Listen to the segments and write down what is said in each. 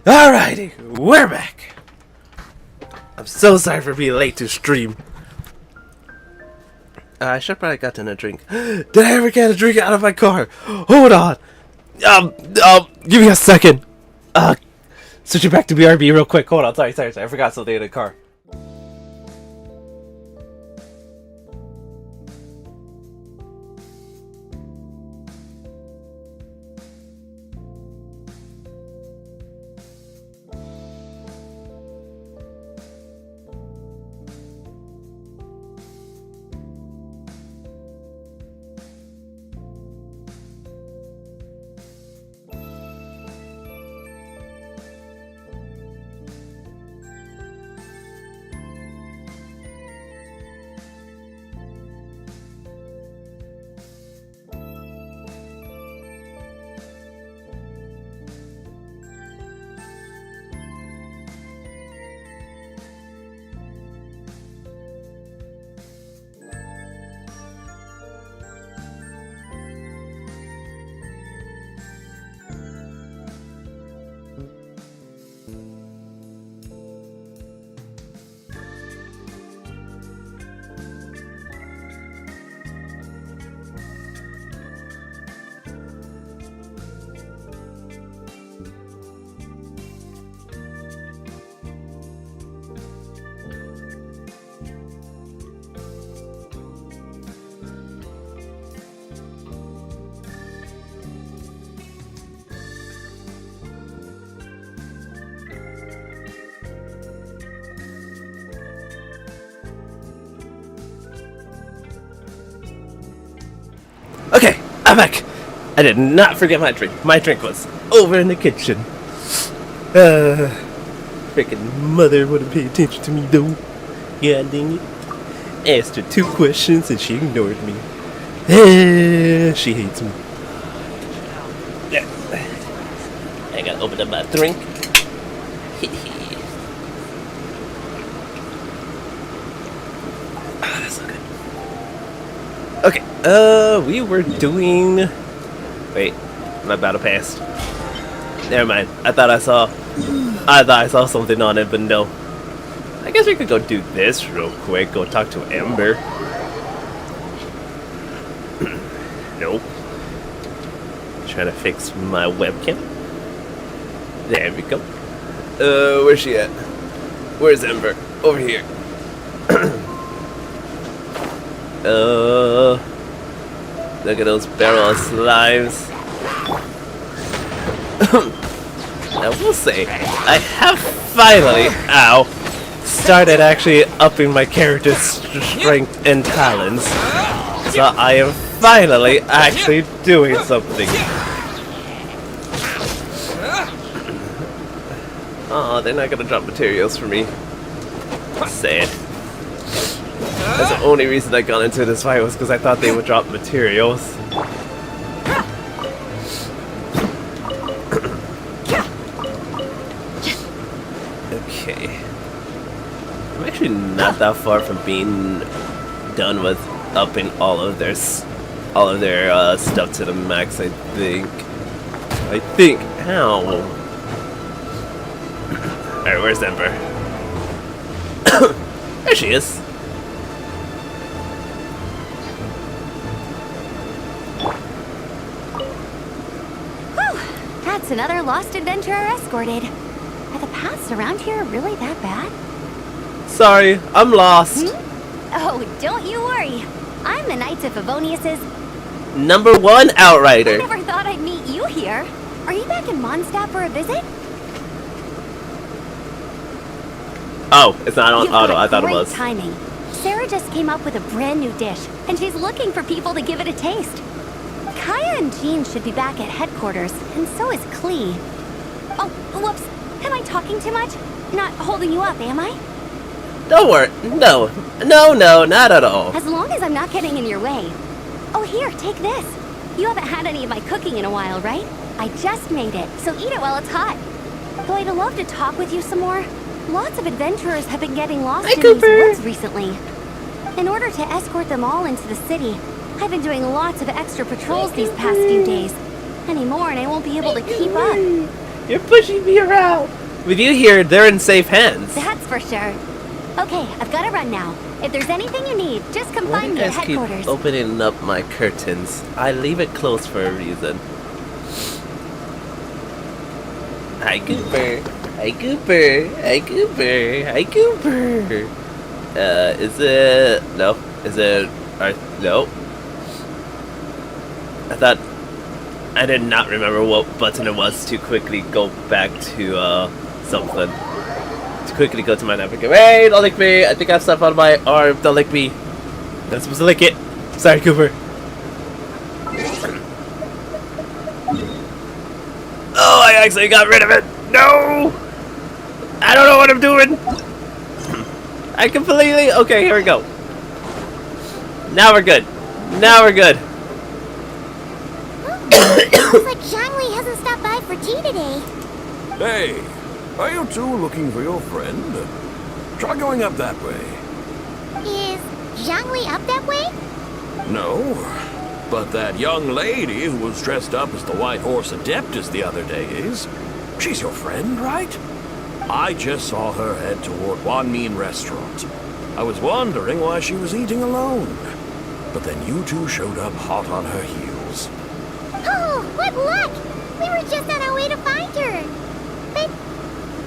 Alrighty, we're back. I'm so sorry for being late to stream. I should probably gotten a drink. Did I ever get a drink out of my car? Hold on. Give me a second. Switching back to BRB real quick. Hold on. Sorry. I forgot something in the car. Okay, I'm back. I did not forget my drink. My drink was over in the kitchen. Freaking mother wouldn't pay attention to me though. Yeah, dang it. Asked her 2 questions and she ignored me. She hates me. Yeah. I gotta open up my drink. That's so good. Okay, we were doing... Wait, my battle passed. Never mind. I thought I saw something on it, but no. I guess we could go do this real quick. Go talk to Ember. Nope. Trying to fix my webcam. There we go. Where's she at? Where's Ember? Over here. Look at those barrel of slimes. I will say, I have finally, started actually upping my character's strength and talents. So I am finally actually doing something. Oh, they're not gonna drop materials for me. Sad. That's the only reason I got into this fight was because I thought they would drop materials. Okay. I'm actually not that far from being done with upping all of their stuff to the max, I think. Ow. Alright, where's Ember? There she is. That's another lost adventurer escorted. Are the paths around here really that bad? Sorry, I'm lost. Oh, don't you worry. I'm the Knights of Favonius's #1 Outrider. I never thought I'd meet you here. Are you back in Mondstadt for a visit? Oh, it's not on auto. I thought it was. Great timing. Sarah just came up with a brand new dish, and she's looking for people to give it a taste. Kaya and Jean should be back at headquarters, and so is Klee. Oh, whoops. Am I talking too much? Not holding you up, am I? Don't worry. No, not at all. As long as I'm not getting in your way. Oh, here, take this. You haven't had any of my cooking in a while, right? I just made it, so eat it while it's hot. Though I'd love to talk with you some more. Lots of adventurers have been getting lost in these woods recently. In order to escort them all into the city, I've been doing lots of extra patrols these past few days. Any more and I won't be able to keep up. You're pushing me around. With you here, they're in safe hands. That's for sure. Okay, I've got to run now. If there's anything you need, just come Why do find you me at guys keep headquarters. opening up my curtains? I leave it closed for a reason. Hi, Cooper. Hi, Cooper. Hi, Cooper. Hi, Cooper. Is it... No. Is it... no. I thought... I did not remember what button it was to quickly go back to, something. To quickly go to my navigation. Wait, don't lick me. I think I have stuff on my arm. Don't lick me. Not supposed to lick it. Sorry, Cooper. Oh, I actually got rid of it. No! I don't know what I'm doing. I completely... Okay, here we go. Now we're good. Now we're good. Looks like Zhangli hasn't stopped by for tea today. Hey, are you two looking for your friend? Try going up that way. Is Zhangli up that way? No, but that young lady who was dressed up as the White Horse Adeptus the other day is. She's your friend, right? I just saw her head toward Wanmin Restaurant. I was wondering why she was eating alone. But then you two showed up hot on her heels. Oh, what luck! We were just on our way to find her. But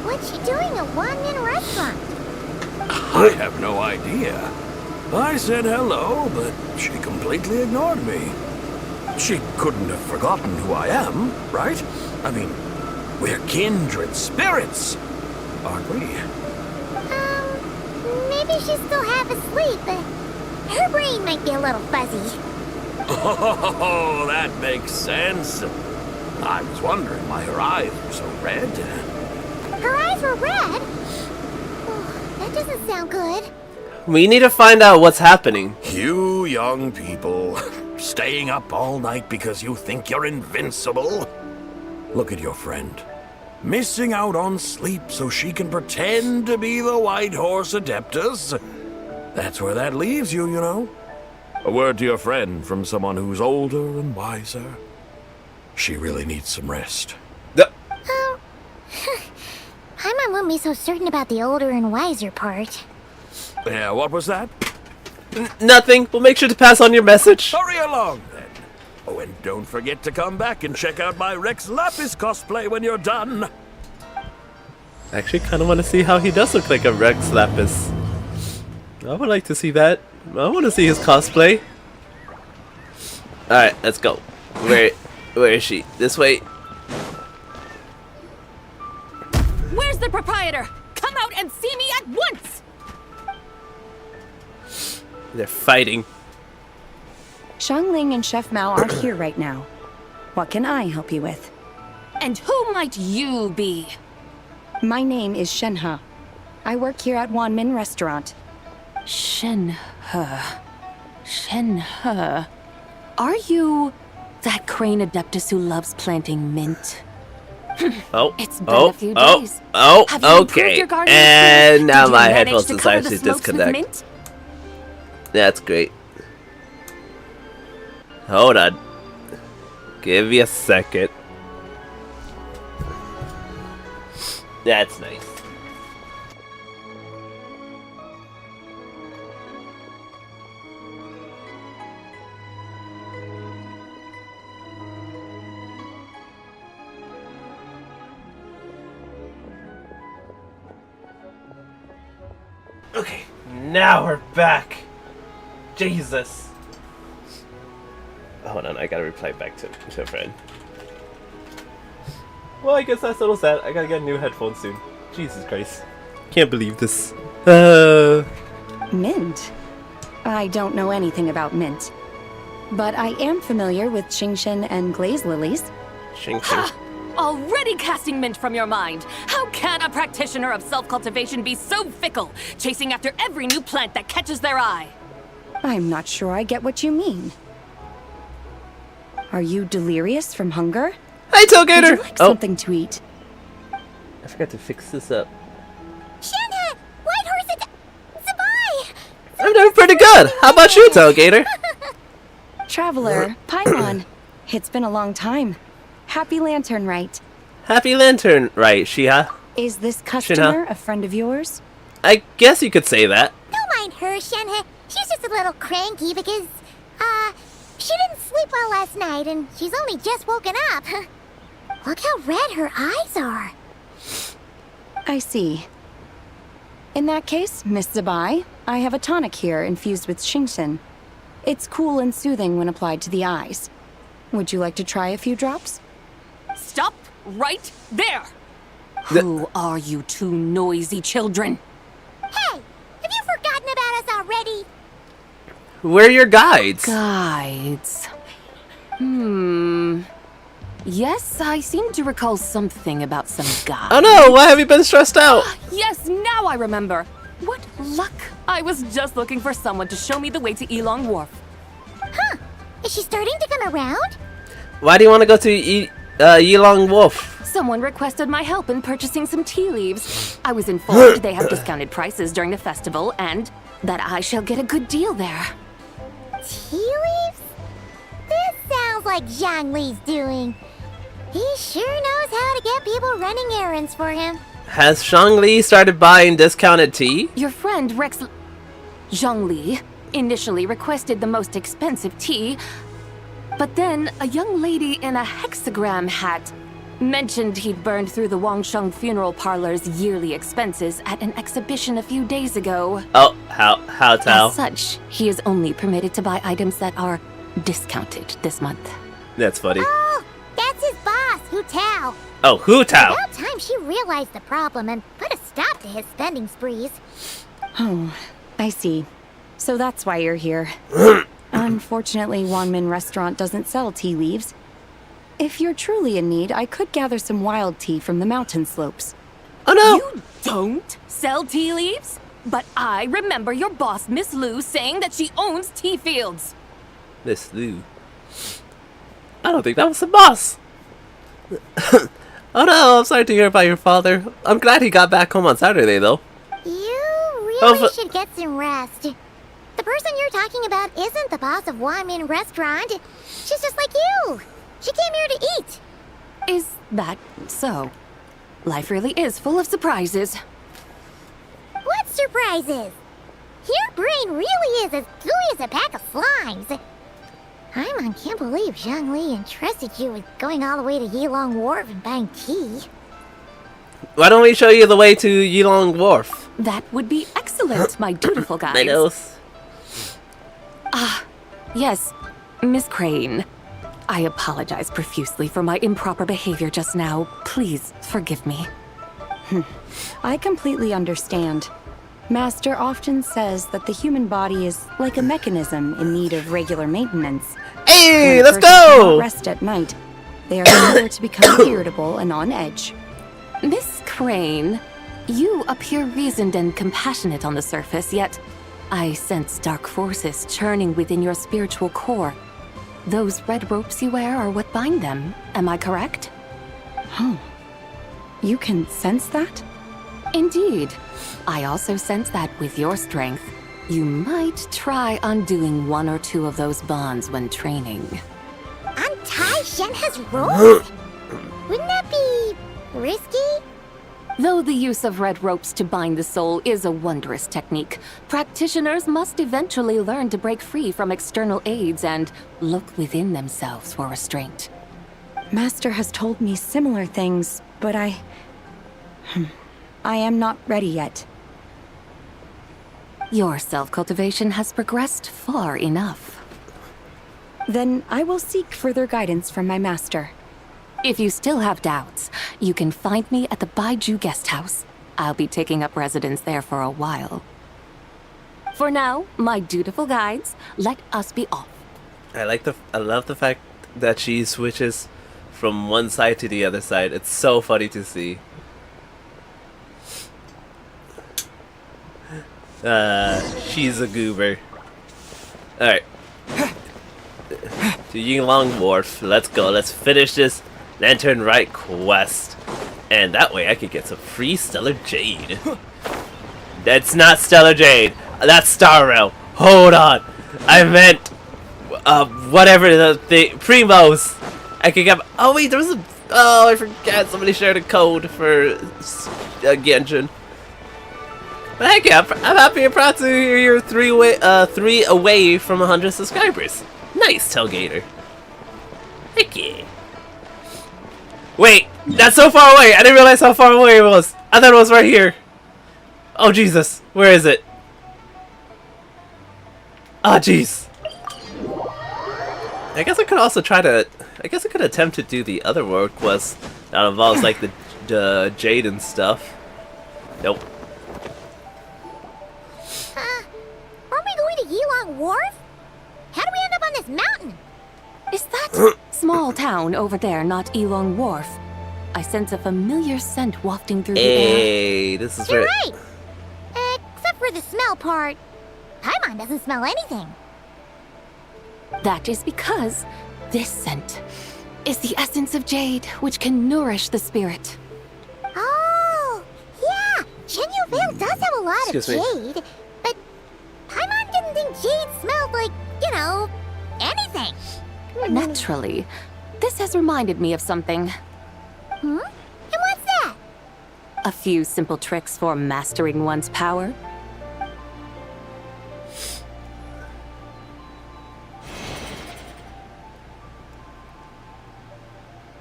what's she doing at Wanmin Restaurant? I have no idea. I said hello, but she completely ignored me. She couldn't have forgotten who I am, right? I mean, we're kindred spirits, aren't we? Maybe she's still half asleep, but her brain might be a little fuzzy. Oh, that makes sense. I was wondering why her eyes were so red. Her eyes were red? Oh, that doesn't sound good. We need to find out what's happening. You young people, staying up all night because you think you're invincible? Look at your friend. Missing out on sleep so she can pretend to be the White Horse Adeptus. That's where that leaves you, you know. A word to your friend from someone who's older and wiser. She really needs some rest. Oh, I won't be so certain about the older and wiser part. Yeah, what was that? Nothing. We'll make sure to pass on your message. Hurry along, then. Oh, and don't forget to come back and check out my Rex Lapis cosplay when you're done. I actually kind of want to see how he does look like a Rex Lapis. I would like to see that. I want to see his cosplay. Alright, let's go. Where is she? This way. Where's the proprietor? Come out and see me at once! They're fighting. Xiangling and Chef Mao are here right now. What can I help you with? And who might you be? My name is Shenhe. I work here at Wanmin Restaurant. Shenhe. Shenhe. Are you that crane adeptus who loves planting mint? Oh, It's been a few days. Have you improved okay. your garden And skills? now Did you my manage headphones to cover decided the to smokes with disconnect. mint? That's great. Hold on. Give me a second. That's nice. Okay, now we're back. Jesus. Hold on, I gotta reply back to a friend. Well, I guess that's a little sad. I gotta get new headphones soon. Jesus Christ. Can't believe this. Mint? I don't know anything about mint. But I am familiar with Qingshen and glaze lilies. Shing Ha! Already casting mint from your mind. How can a practitioner of self-cultivation be so fickle, chasing after every new plant that catches their eye? I'm not sure I get what you mean. Are you delirious from hunger? Hi, Would Tailgater! you like something to eat? I forgot to fix this up. Shenhe! White Horse Zabai! I'm doing pretty good. How about you, Tailgater? Traveler, Paimon. It's been a long time. Happy Lantern Rite. Happy Lantern Rite, Shiha. Is this customer a friend of yours? I guess you could say that. Don't mind her, Shen. She's just a little cranky because, she didn't sleep well last night and she's only just woken up. Look how red her eyes are. I see. In that case, Miss Zabai, I have a tonic here infused with Shingshin. It's cool and soothing when applied to the eyes. Would you like to try a few drops? Stop right there! Who are you two noisy children? Hey, have you forgotten about us already? We're your guides. Guides. Yes, I seem to recall something about some guy. Oh no, why have you been stressed out? Yes, now I remember. What luck! I was just looking for someone to show me the way to Elong Wharf. Huh. Is she starting to come around? Why do you want to go to Yilong Wolf? Someone requested my help in purchasing some tea leaves. I was informed they have discounted prices during the festival and that I shall get a good deal there. Tea leaves? This sounds like Zhang Li's doing. He sure knows how to get people running errands for him. Has Shangli started buying discounted tea? Your friend Rex Zhongli initially requested the most expensive tea, but then a young lady in a hexagram hat mentioned he'd burned through the Wangsheng funeral parlor's yearly expenses at an exhibition a few days ago. Oh, how Tao? As such, he is only permitted to buy items that are discounted this month. That's funny. Oh, that's his boss, Hu Tao. Oh, Hu Tao. About time she realized the problem and put a stop to his spending sprees. Oh, I see. So that's why you're here. Unfortunately, Wanmin Restaurant doesn't sell tea leaves. If you're truly in need, I could gather some wild tea from the mountain slopes. Oh no! You don't sell tea leaves? But I remember your boss, Miss Lu, saying that she owns tea fields. Miss Lu. I don't think that was the boss. Oh no, I'm sorry to hear about your father. I'm glad he got back home on Saturday though. You really should get some rest. The person you're talking about isn't the boss of Wanmin Restaurant. She's just like you. She came here to eat. Is that so? Life really is full of surprises. What surprises? Your brain really is as gooey as a pack of slimes. I can't believe Zhang Li entrusted you with going all the way to Yilong Wharf and buying tea. Why don't we show you the way to Yilong Wharf? That would be excellent, my dutiful guys. My nose. Yes, Miss Crane. I apologize profusely for my improper behavior just now. Please forgive me. I completely understand. Master often says that the human body is like a mechanism in need of regular maintenance. Hey, When a let's person cannot go! rest at night. They are sure to become irritable and on edge. Miss Crane, you appear reasoned and compassionate on the surface, yet I sense dark forces churning within your spiritual core. Those red ropes you wear are what bind them, am I correct? Oh, you can sense that? Indeed. I also sense that with your strength, you might try undoing one or two of those bonds when training. Untie Shenhe's ropes? Wouldn't that be risky? Though the use of red ropes to bind the soul is a wondrous technique, practitioners must eventually learn to break free from external aids and look within themselves for restraint. Master has told me similar things, but I am not ready yet. Your self-cultivation has progressed far enough. Then I will seek further guidance from my master. If you still have doubts, you can find me at the Baiju Guest House. I'll be taking up residence there for a while. For now, my dutiful guides, let us be off. I love the fact that she switches from one side to the other side. It's so funny to see. She's a goober. Alright. To Yinglong Wharf. Let's go. Let's finish this Lantern Rite quest. And that way I could get some free Stellar Jade. That's not Stellar Jade. That's Star Rail. Hold on. I meant whatever the thing. Primos. I could get. Oh wait, there was a Oh, I forgot somebody shared a code for Genshin. But heck yeah, I'm happy and proud to hear you're three away from 100 subscribers. Nice, Tailgater. Heck yeah. Wait, that's so far away. I didn't realize how far away it was. I thought it was right here. Oh Jesus, where is it? Ah, jeez. I guess I could also try to. I guess I could attempt to do the other world quest that involves like the jade and stuff. Nope. Aren't we going to Yilong Wharf? How do we end up on this mountain? Is that small town over there not Elong Wharf? I sense a familiar scent wafting through the air. Hey, this is You're right. right. Except for the smell part. Paimon doesn't smell anything. That is because this scent is the essence of jade, which can nourish the spirit. Oh, yeah. Chenyu Vale does have a lot Excuse of me. jade, but Paimon didn't think jade smelled like, you know, anything. Naturally, this has reminded me of something. Hmm? And what's that? A few simple tricks for mastering one's power.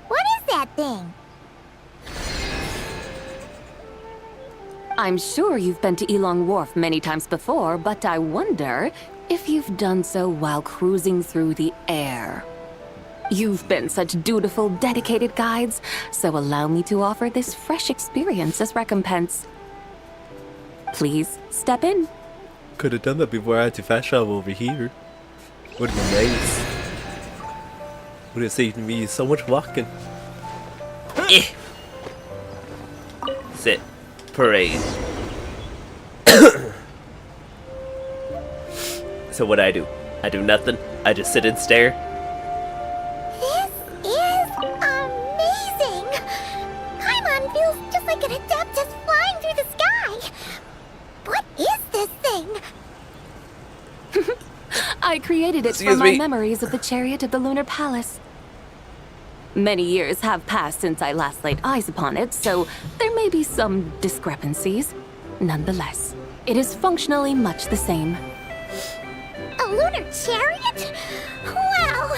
What is that thing? I'm sure you've been to Elong Wharf many times before, but I wonder if you've done so while cruising through the air. You've been such dutiful, dedicated guides, so allow me to offer this fresh experience as recompense. Please, step in. Could have done that before I had to fast travel over here. Would have been nice. Would have saved me so much walking. Sit. Parade. So what do? I do nothing. I just sit and stare. This is amazing! Paimon feels just like an Adeptus flying through the sky. What is this thing? I created it Excuse from my me. memories of the chariot of the Lunar Palace. Many years have passed since I last laid eyes upon it, so there may be some discrepancies. Nonetheless, it is functionally much the same. A lunar chariot? Wow!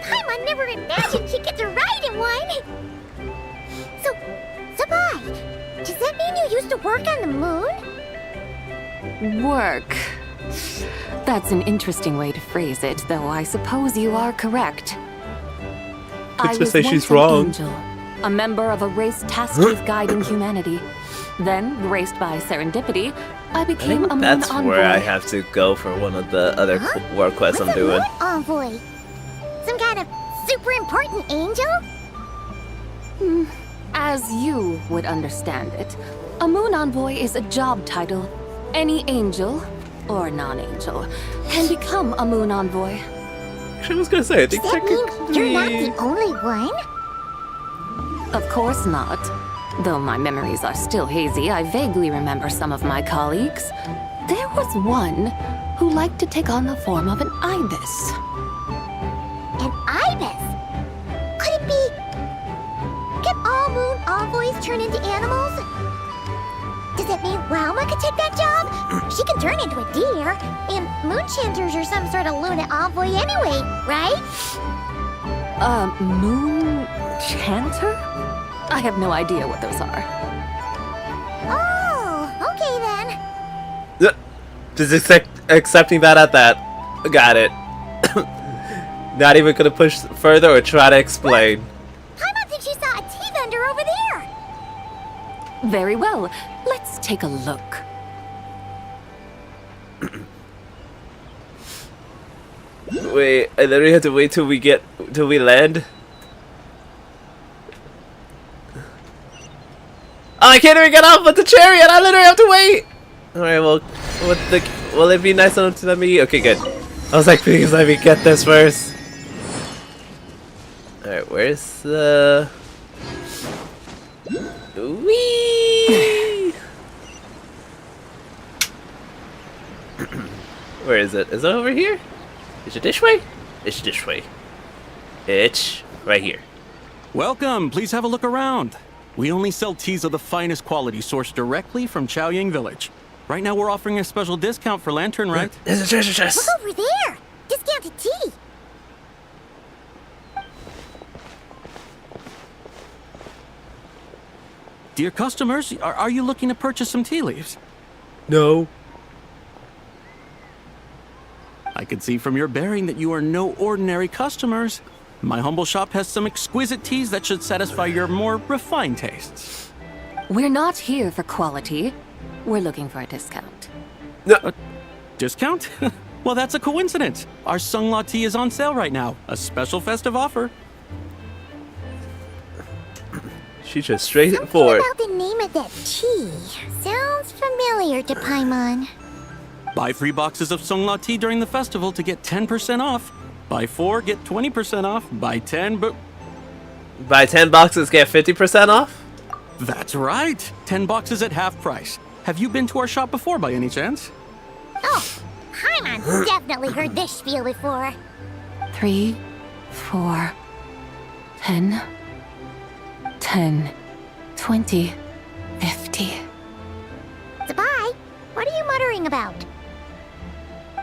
Paimon never imagined she'd get to ride in one! So, Sabai, does that mean you used to work on the moon? Work. That's an interesting way to phrase it, though I suppose you are correct. I to was say once she's an wrong. angel, a member of a race tasked with guiding humanity. Then, graced by serendipity, I I became think a moon that's envoy. where I have to go for one of the other world quests What's I'm a doing. moon envoy? Some kind of super important angel? As you would understand it, a moon envoy is a job title. Any angel, or non-angel, can become a moon envoy. Actually, I was gonna say, I think Does that mean you're not technically. the only one? Of course not. Though my memories are still hazy, I vaguely remember some of my colleagues. There was one who liked to take on the form of an ibis. An ibis? Could it be... Can all moon envoys turn into animals? Does that mean Rauma could take that job? She can turn into a deer, and moon chanters are some sort of Luna envoy anyway, right? Moon chanter? I have no idea what those are. Oh, okay then. Just accepting that at that. Got it. Not even gonna push further or try to explain. Paimon thinks she saw a tea vendor over there. Very well. Let's take a look. Wait, I literally have to wait till we land. Oh, I can't even get off with the chariot. I literally have to wait. All right, well, will it be nice enough to let me? Okay, good. I was like, please let me get this first. All right, where's the? Whee! Where is it? Is it over here? Is it this way? It's this way. It's right here. Welcome, please have a look around. We only sell teas of the finest quality sourced directly from Chaoying Village. Right now we're offering a special discount for Lantern Rite. There's a treasure chest. Look over there! Discounted tea! Dear customers, are you looking to purchase some tea leaves? No. I can see from your bearing that you are no ordinary customers. My humble shop has some exquisite teas that should satisfy your more refined tastes. We're not here for quality. We're looking for a discount. No. Discount? Well, that's a coincidence. Our Sunglaw tea is on sale right now. A special festive offer. She's just straight Something forward. about the name of that tea sounds familiar to Paimon. Buy 3 boxes of Sunglaw tea during the festival to get 10% off. Buy 4, get 20% off. Buy 10, but... Buy 10 boxes, get 50% off? That's right. 10 boxes at half price. Have you been to our shop before by any chance? Oh, Paimon's definitely heard this spiel before. 3, 4, 10, 10, 20, 50. Zabai, what are you muttering about?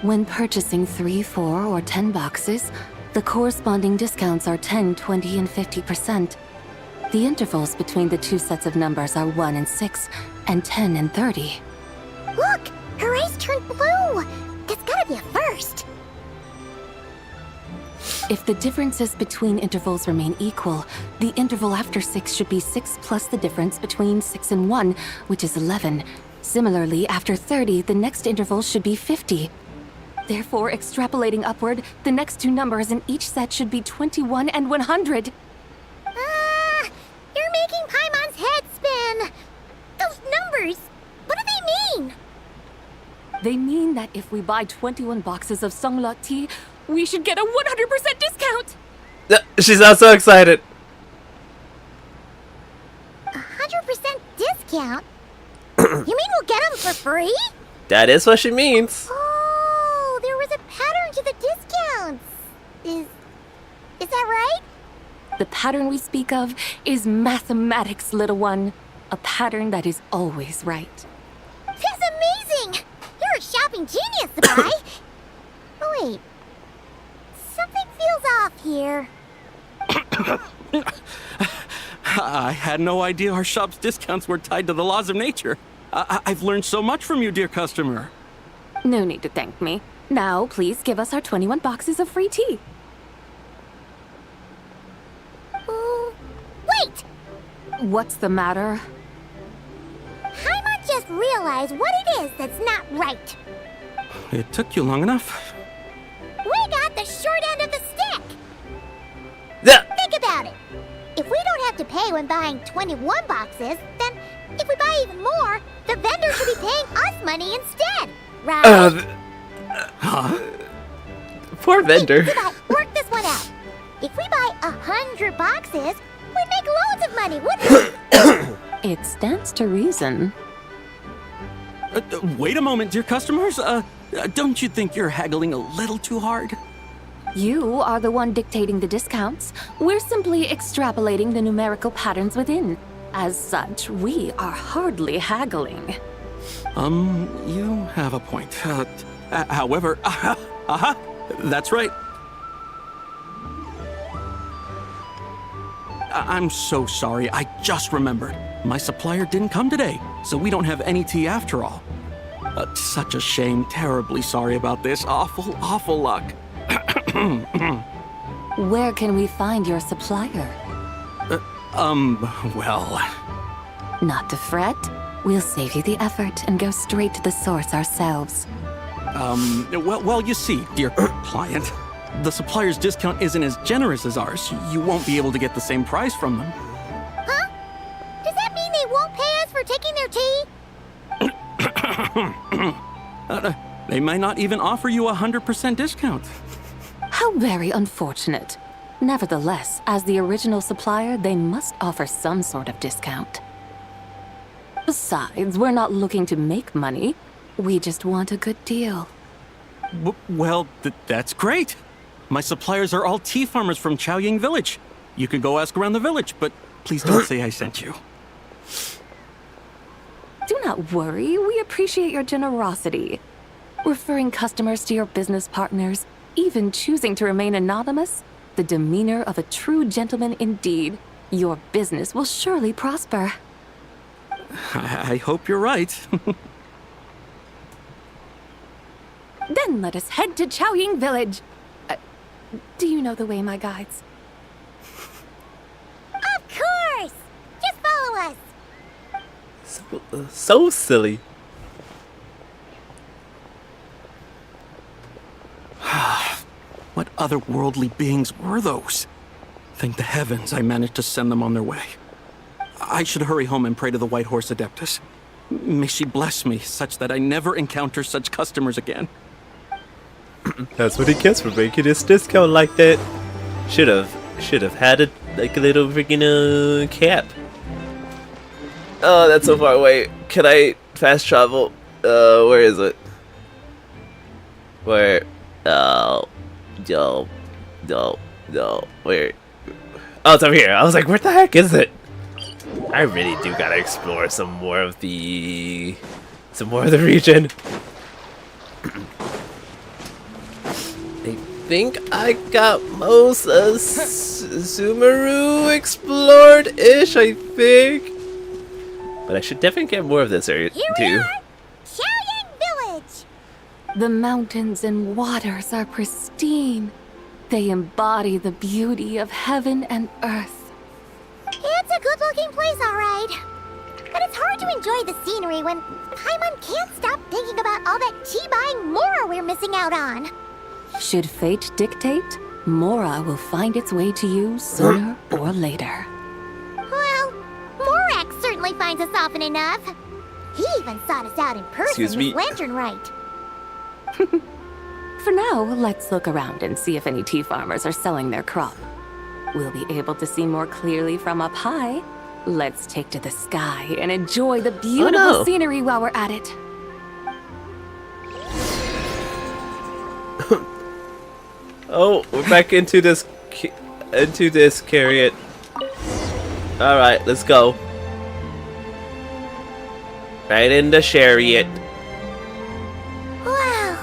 When purchasing 3, 4, or 10 boxes, the corresponding discounts are 10, 20, and 50%. The intervals between the two sets of numbers are 1 and 6, and 10 and 30. Look! Her eyes turned blue! That's gotta be a first! If the differences between intervals remain equal, the interval after 6 should be 6 plus the difference between 6 and 1, which is 11. Similarly, after 30, the next interval should be 50. Therefore, extrapolating upward, the next two numbers in each set should be 21 and 100. You're making Paimon's head spin! Those numbers! What do they mean? They mean that if we buy 21 boxes of Sunglaw tea, we should get a 100% discount! She's not so excited. 100% discount? You mean we'll get them for free? That is what she means. Oh, there was a pattern to the discounts. Is that right? The pattern we speak of is mathematics, little one. A pattern that is always right. That's amazing! You're a shopping genius, Sabai! Oh wait. Something feels off here. I had no idea our shop's discounts were tied to the laws of nature. I've learned so much from you, dear customer. No need to thank me. Now, please give us our 21 boxes of free tea. Wait! What's the matter? Paimon just realized what it is that's not right. It took you long enough. We got the short end of the stick! Yeah. Think about it. If we don't have to pay when buying 21 boxes, then if we buy even more, the vendor should be paying us money instead, right? Poor vendor. Sabai, work this one out. If we buy 100 boxes, we'd make loads of money, wouldn't we? It stands to reason. Wait a moment, dear customers. Don't you think you're haggling a little too hard? You are the one dictating the discounts. We're simply extrapolating the numerical patterns within. As such, we are hardly haggling. You have a point. However, that's right. I'm so sorry. I just remembered. My supplier didn't come today, so we don't have any tea after all. Such a shame. Terribly sorry about this. Awful luck. Where can we find your supplier? Well... Not to fret. We'll save you the effort and go straight to the source ourselves. Well, you see, dear client, the supplier's discount isn't as generous as ours. You won't be able to get the same price from them. Huh? Does that mean they won't pay us for taking their tea? They might not even offer you a 100% discount. How very unfortunate. Nevertheless, as the original supplier, they must offer some sort of discount. Besides, we're not looking to make money. We just want a good deal. Well, that's great. My suppliers are all tea farmers from Chaoying Village. You can go ask around the village, but please don't say I sent you. Do not worry, we appreciate your generosity. Referring customers to your business partners, even choosing to remain anonymous, the demeanor of a true gentleman indeed. Your business will surely prosper. I hope you're right. Then let us head to Chaoying Village. Do you know the way, my guides? Of course! Just follow us. So silly. What otherworldly beings were those? Thank the heavens I managed to send them on their way. I should hurry home and pray to the White Horse Adeptus. May she bless me such that I never encounter such customers again. That's what he gets for making his discount like that. Should have had it like a little freaking cap. Oh, that's so far away. Can I fast travel? Where is it? Where? No. Where? Oh, it's over here. I was like, where the heck is it? I really do gotta explore some more of the region. I think I got most of Sumeru explored-ish, I think. But I should definitely get more of this area Here we too. are! Chaoying Village! The mountains and waters are pristine. They embody the beauty of heaven and earth. It's a good-looking place, all right. But it's hard to enjoy the scenery when Paimon can't stop thinking about all that tea-buying Mora we're missing out on. Should fate dictate, Mora will find its way to you sooner or later. Well, Morak certainly finds us often enough. He even sought us out in person Excuse me. with Lantern Rite. For now, let's look around and see if any tea farmers are selling their crop. We'll be able to see more clearly from up high. Let's take to the sky and enjoy the beautiful scenery while we're at it. Oh, we're back into this chariot. All right, let's go. Right in the chariot. Wow,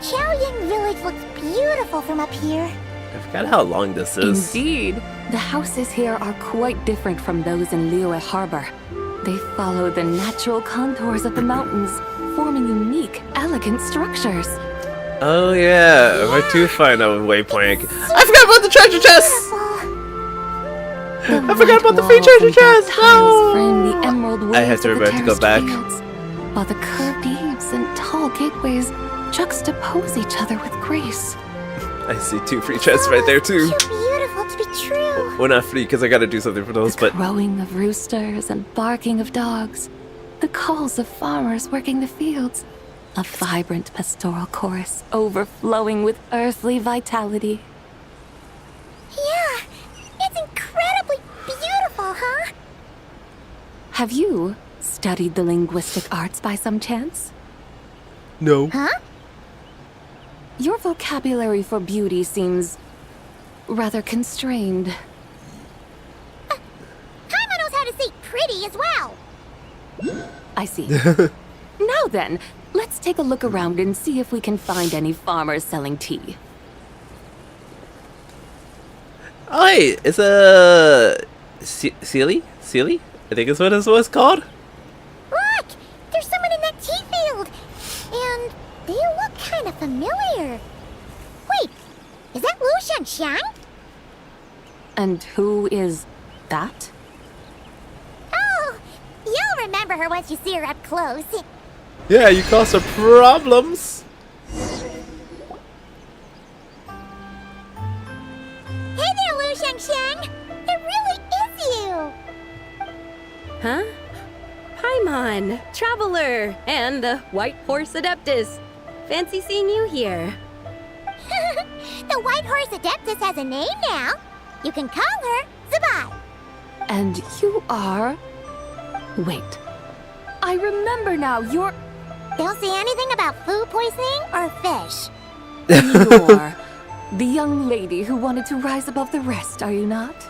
Chaoying Village looks beautiful from up here. I forgot how long this is. Indeed, the houses here are quite different from those in Liyue Harbor. They follow the natural contours of the mountains, forming unique, elegant structures. Oh yeah, we're too far now with Waypoint. I forgot about the treasure chest. I forgot about the free treasure chest. Frame the emerald I have waves to of the remember to go terraced back. fields, while the curved eaves and tall gateways juxtapose each other with grace. I see 2 free chests right there too. Too beautiful to be true. Well, not free because I gotta do something for those, The but crowing of roosters and barking of dogs, the calls of farmers working the fields, a vibrant pastoral chorus overflowing with earthly vitality. Yeah, it's incredibly beautiful, huh? Have you studied the linguistic arts by some chance? no. Huh? Your vocabulary for beauty seems rather constrained. Paimon knows how to say pretty as well. I see. Now then, let's take a look around and see if we can find any farmers selling tea. Oh hey, it's a Sealy? Sealy? I think is what it was called. Look, there's someone in that tea field. And they look kind of familiar. Wait, is that Lu Shanxiang? And who is that? Oh, you'll remember her once you see her up close. Yeah, you caused some problems. Hey there, Lu Shanxiang. It really is you. Huh? Paimon, Traveler, and the White Horse Adeptus. Fancy seeing you here. The White Horse Adeptus has a name now. You can call her Zabai. And you are... Wait. I remember now, you're... Don't say anything about food poisoning or fish. You're... The young lady who wanted to rise above the rest, are you not?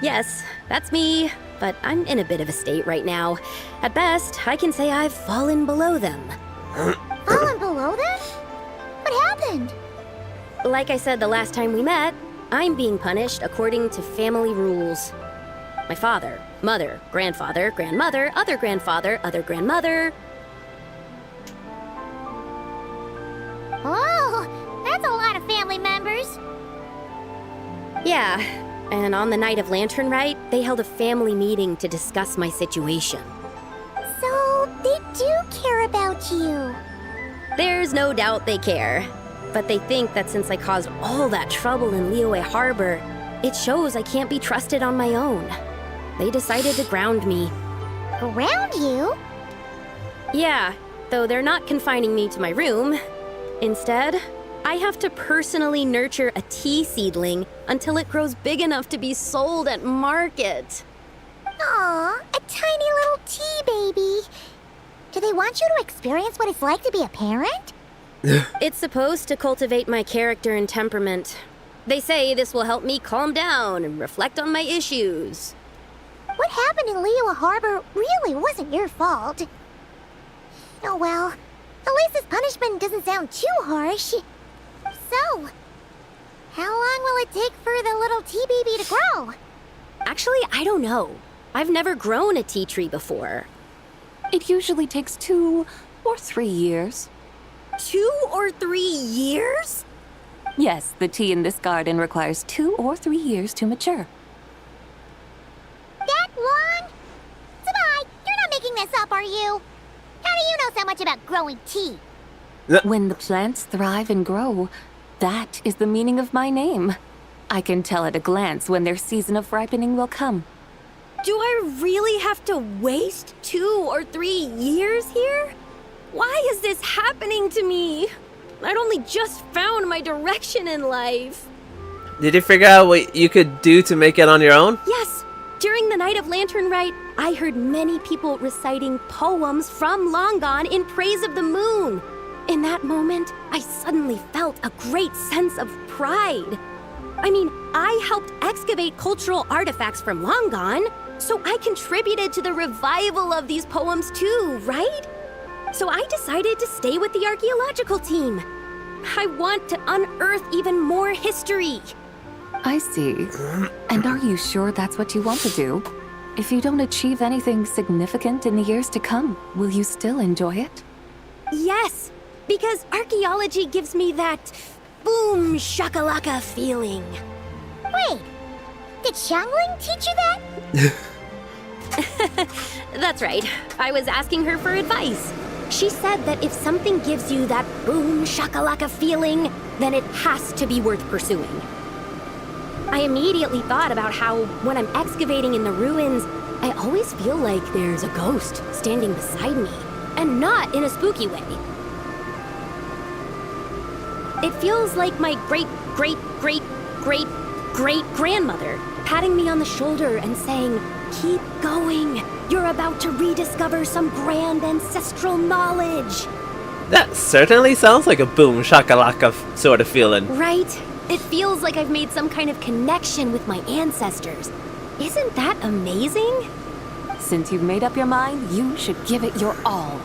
Yes, that's me, but I'm in a bit of a state right now. At best, I can say I've fallen below them. Fallen below them? What happened? Like I said the last time we met, I'm being punished according to family rules. My father, mother, grandfather, grandmother, other grandfather, other grandmother. Oh, that's a lot of family members. Yeah, and on the night of Lantern Rite, they held a family meeting to discuss my situation. So, they do care about you. There's no doubt they care. But they think that since I caused all that trouble in Liyue Harbor, it shows I can't be trusted on my own. They decided to ground me. Around you? Yeah, though they're not confining me to my room. Instead, I have to personally nurture a tea seedling until it grows big enough to be sold at market. Aw, a tiny little tea baby. Do they want you to experience what it's like to be a parent? It's supposed to cultivate my character and temperament. They say this will help me calm down and reflect on my issues. What happened in Liyue Harbor really wasn't your fault. Oh well, at least this punishment doesn't sound too harsh. So, how long will it take for the little tea baby to grow? Actually, I don't know. I've never grown a tea tree before. It usually takes 2 or 3 years. 2 or 3 years? Yes, the tea in this garden requires 2 or 3 years to mature. That long? Sabai, you're not making this up, are you? How do you know so much about growing tea? When the plants thrive and grow, that is the meaning of my name. I can tell at a glance when their season of ripening will come. Do I really have to waste 2 or 3 years here? Why is this happening to me? I'd only just found my direction in life. Did you figure out what you could do to make it on your own? Yes, during the night of Lantern Rite, I heard many people reciting poems from Long Gone in praise of the moon. In that moment, I suddenly felt a great sense of pride. I mean, I helped excavate cultural artifacts from Long Gone, so I contributed to the revival of these poems too, right? So I decided to stay with the archaeological team. I want to unearth even more history. I see. And are you sure that's what you want to do? If you don't achieve anything significant in the years to come, will you still enjoy it? Yes, because archaeology gives me that boom shakalaka feeling. Wait, did Xiangling teach you that? That's right. I was asking her for advice. She said that if something gives you that boom shakalaka feeling, then it has to be worth pursuing. I immediately thought about how, when I'm excavating in the ruins, I always feel like there's a ghost standing beside me, and not in a spooky way. It feels like my great-great-great-great-great-grandmother patting me on the shoulder and saying, "Keep going. You're about to rediscover some grand ancestral knowledge." That certainly sounds like a boom shakalaka sort of feeling. Right? It feels like I've made some kind of connection with my ancestors. Isn't that amazing? Since you've made up your mind, you should give it your all.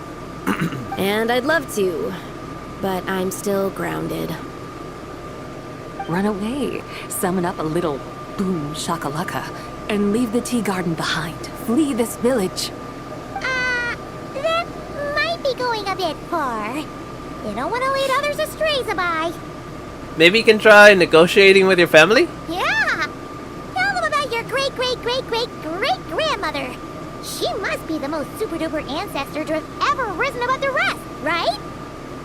And I'd love to, but I'm still grounded. Run away, summon up a little boom shakalaka, and leave the tea garden behind. Flee this village. That might be going a bit far. You don't want to lead others astray, Sabai. Maybe you can try negotiating with your family? Yeah! Tell them about your great-great-great-great-great-grandmother. She must be the most super-duper ancestor to have ever risen above the rest, right?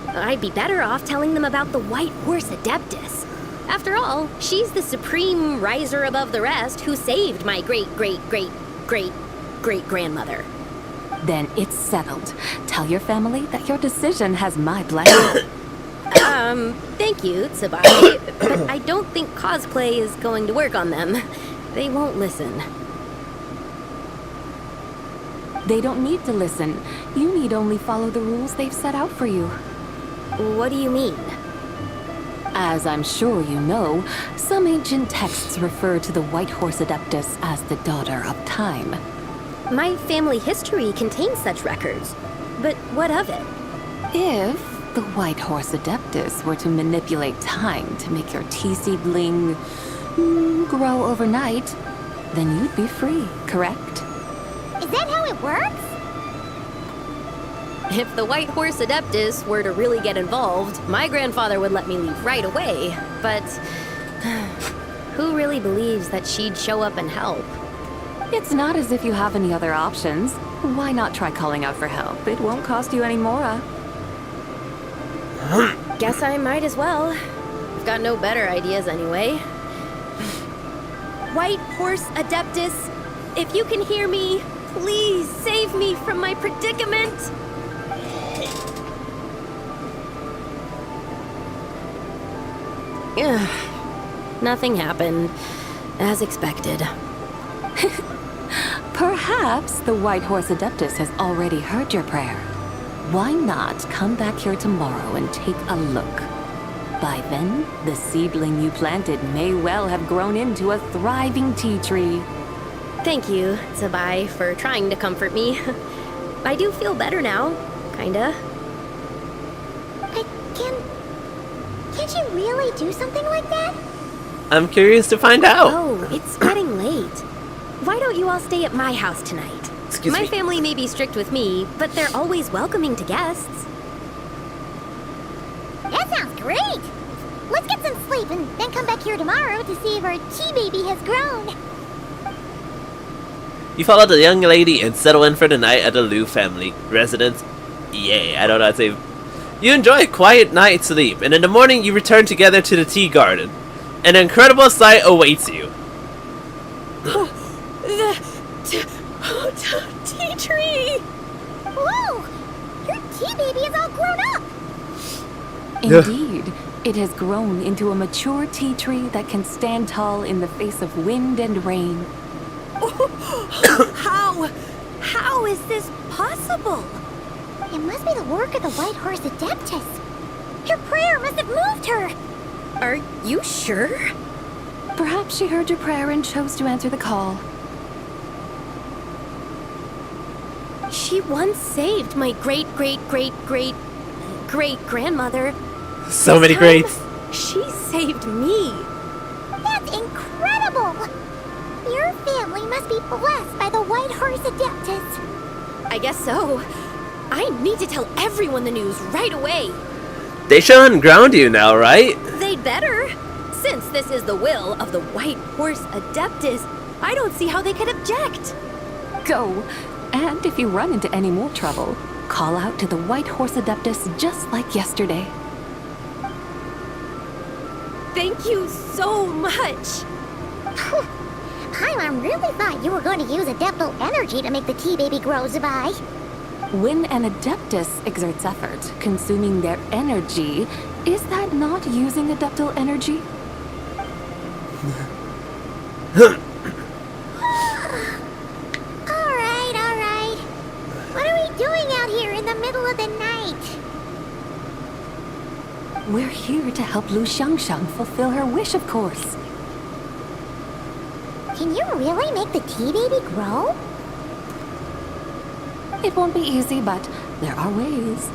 I'd be better off telling them about the White Horse Adeptus. After all, she's the supreme riser above the rest who saved my great-great-great-great-great-grandmother. Then it's settled. Tell your family that your decision has my blessing. Thank you, Tsubai, but I don't think cosplay is going to work on them. They won't listen. They don't need to listen. You need only follow the rules they've set out for you. What do you mean? As I'm sure you know, some ancient texts refer to the White Horse Adeptus as the Daughter of Time. My family history contains such records. But what of it? If the White Horse Adeptus were to manipulate time to make your tea seedling grow overnight, then you'd be free, correct? Is that how it works? If the White Horse Adeptus were to really get involved, my grandfather would let me leave right away. But who really believes that she'd show up and help? It's not as if you have any other options. Why not try calling out for help? It won't cost you any more. Guess I might as well. I've got no better ideas anyway. White Horse Adeptus, if you can hear me, please save me from my predicament. Ugh. Nothing happened, as expected. Perhaps the White Horse Adeptus has already heard your prayer. Why not come back here tomorrow and take a look? By then, the seedling you planted may well have grown into a thriving tea tree. Thank you, Zabai, for trying to comfort me. I do feel better now, kinda. But can't you really do something like that? I'm curious to find out. Oh, it's getting late. Why don't you all stay at my house tonight? Excuse my me. family may be strict with me, but they're always welcoming to guests. That sounds great! Let's get some sleep and then come back here tomorrow to see if our tea baby has grown. You follow the young lady and settle in for the night at the Liu family residence. Yay, I don't know how to say. You enjoy a quiet night's sleep, and in the morning you return together to the tea garden. An incredible sight awaits you. Tea tree! Whoa! Your tea baby is all grown up! Indeed, it has grown into a mature tea tree that can stand tall in the face of wind and rain. How is this possible? It must be the work of the White Horse Adeptus. Your prayer must have moved her! Are you sure? Perhaps she heard your prayer and chose to answer the call. She once saved my great-great-great-great-great-grandmother. So many greats. She saved me. That's incredible! Your family must be blessed by the White Horse Adeptus. I guess so. I need to tell everyone the news right away. They should unground you now, right? They'd better. Since this is the will of the White Horse Adeptus, I don't see how they could object. Go. And if you run into any more trouble, call out to the White Horse Adeptus just like yesterday. Thank you so much. Paimon really thought you were going to use Adeptal energy to make the tea baby grow, Zabai. When an Adeptus exerts effort, consuming their energy, is that not using Adeptal energy? Alright. What are we doing out here in the middle of the night? We're here to help Lu Xiangxiang fulfill her wish, of course. Can you really make the tea baby grow? It won't be easy, but there are ways.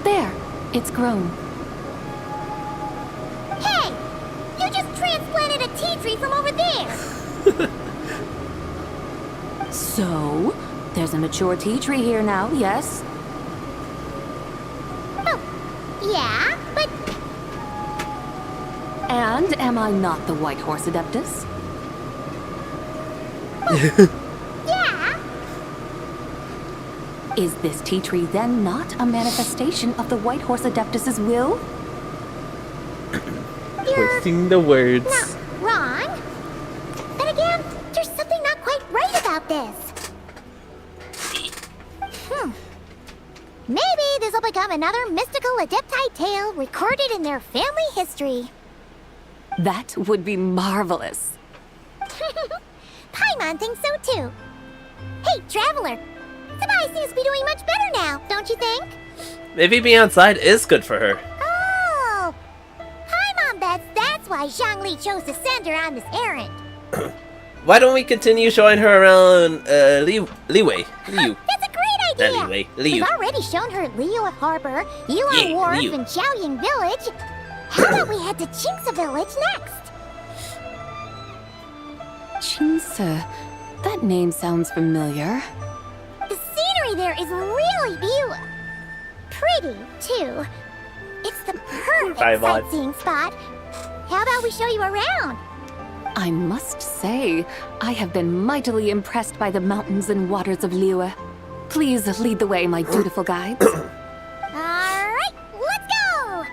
There, it's grown. Hey! You just transplanted a tea tree from over there! So, there's a mature tea tree here now, yes? Oh, yeah, but And am I not the White Horse Adeptus? yeah! Is this tea tree then not a manifestation of the White Horse Adeptus's will? You're Twisting the words. not wrong. But again, there's something not quite right about this. Maybe this will become another mystical Adepti tale recorded in their family history. That would be marvelous. Paimon thinks so too. Hey, Traveler! Sabai seems to be doing much better now, don't you think? Maybe being outside is good for her. Oh! Hi, Mom Bets. That's why Zhongli chose to send her on this errand. Why don't we continue showing her around Liwei? Liu. That's a great idea! Not Liwei, Liu. We've already shown her Liyue Harbor, Yulon Yeah, Wharf, Liu. and Xiaoying Village. How about we head to Qingce Village next? Qingce. That name sounds familiar. The scenery there is really beautiful. Pretty, too. It's the perfect Bye, Vaughn. sightseeing spot. How about we show you around? I must say, I have been mightily impressed by the mountains and waters of Liyue. Please lead the way, my dutiful guides. Alright, let's go!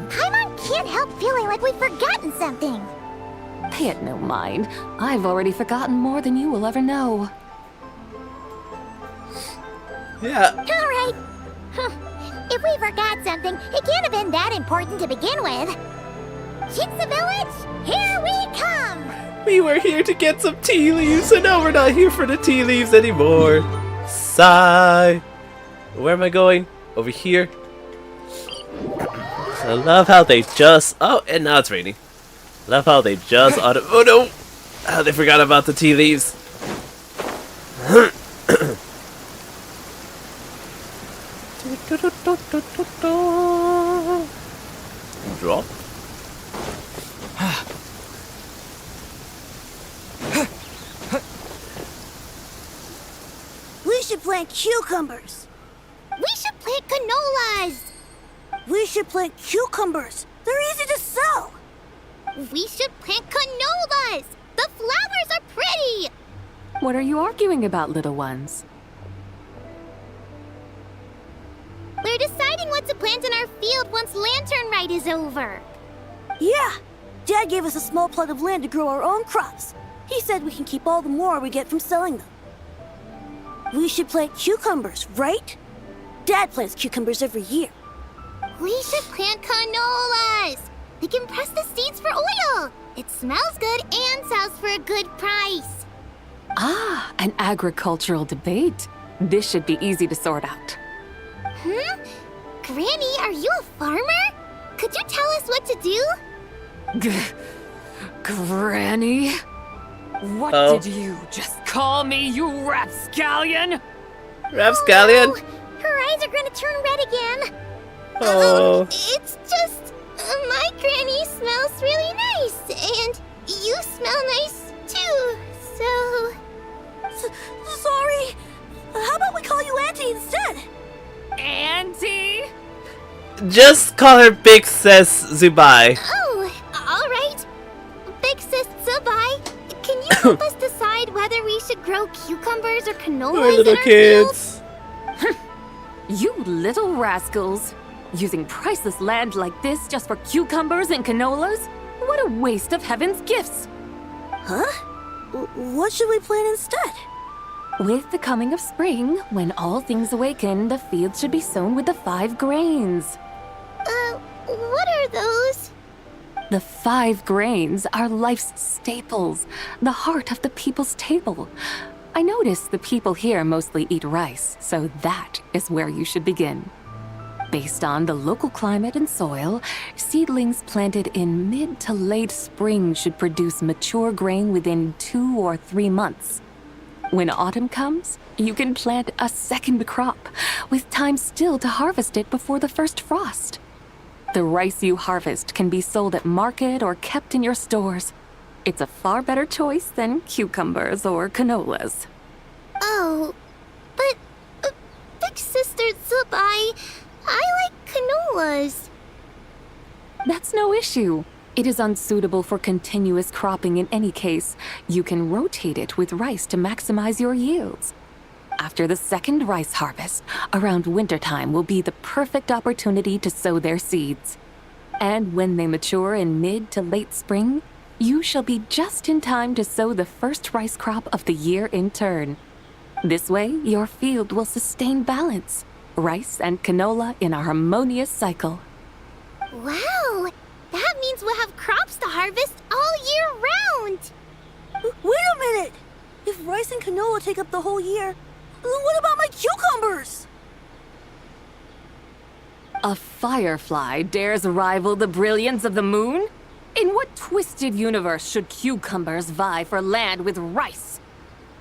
Paimon can't help feeling like we've forgotten something. Pay it no mind. I've already forgotten more than you will ever know. Yeah. Alright. If we forgot something, it can't have been that important to begin with. Qingce Village, here we come! We were here to get some tea leaves, and now we're not here for the tea leaves anymore. Sigh. Where am I going? Over here. I love how they just... Oh, and now it's raining. Love how they just... Oh no! How they forgot about the tea leaves. Drop. We should plant cucumbers. We should plant canolas! We should plant cucumbers. They're easy to sell. We should plant canolas! The flowers are pretty! What are you arguing about, little ones? We're deciding what to plant in our field once Lantern Rite is over. Yeah. Dad gave us a small plot of land to grow our own crops. He said we can keep all the more we get from selling them. We should plant cucumbers, right? Dad plants cucumbers every year. We should plant canolas! We can press the seeds for oil! It smells good and sells for a good price. Ah, an agricultural debate. This should be easy to sort out. Granny, are you a farmer? Could you tell us what to do? Granny? What Oh. did you just call me, you rapscallion? Rapscallion? Oh, her eyes are gonna turn red again. Oh. It's just... my granny smells really nice, and you smell nice too, so... Sorry. How about we call you Auntie instead? Auntie? Just call her Big Sis Zubai. Oh, alright. Big Sis Zubai, can you help us decide whether we should grow cucumbers or canolas We're in little our kids. You little rascals. Using priceless land like this just for cucumbers and canolas? What a waste of heaven's gifts! Huh? What should we plant instead? With the coming of spring, when all things awaken, the fields should be sown with the 5 grains. What are those? The 5 grains are life's staples, the heart of the people's table. I notice the people here mostly eat rice, so that is where you should begin. Based on the local climate and soil, seedlings planted in mid to late spring should produce mature grain within 2 or 3 months. When autumn comes, you can plant a second crop, with time still to harvest it before the first frost. The rice you harvest can be sold at market or kept in your stores. It's a far better choice than cucumbers or canolas. Oh, but... Big Sister Zubai, I like canolas. That's no issue. It is unsuitable for continuous cropping in any case. You can rotate it with rice to maximize your yields. After the second rice harvest, around wintertime will be the perfect opportunity to sow their seeds. And when they mature in mid to late spring, you shall be just in time to sow the first rice crop of the year in turn. This way, your field will sustain balance, rice and canola in a harmonious cycle. Wow, that means we'll have crops to harvest all year round. Wait a minute! If rice and canola take up the whole year, what about my cucumbers? A firefly dares rival the brilliance of the moon? In what twisted universe should cucumbers vie for land with rice?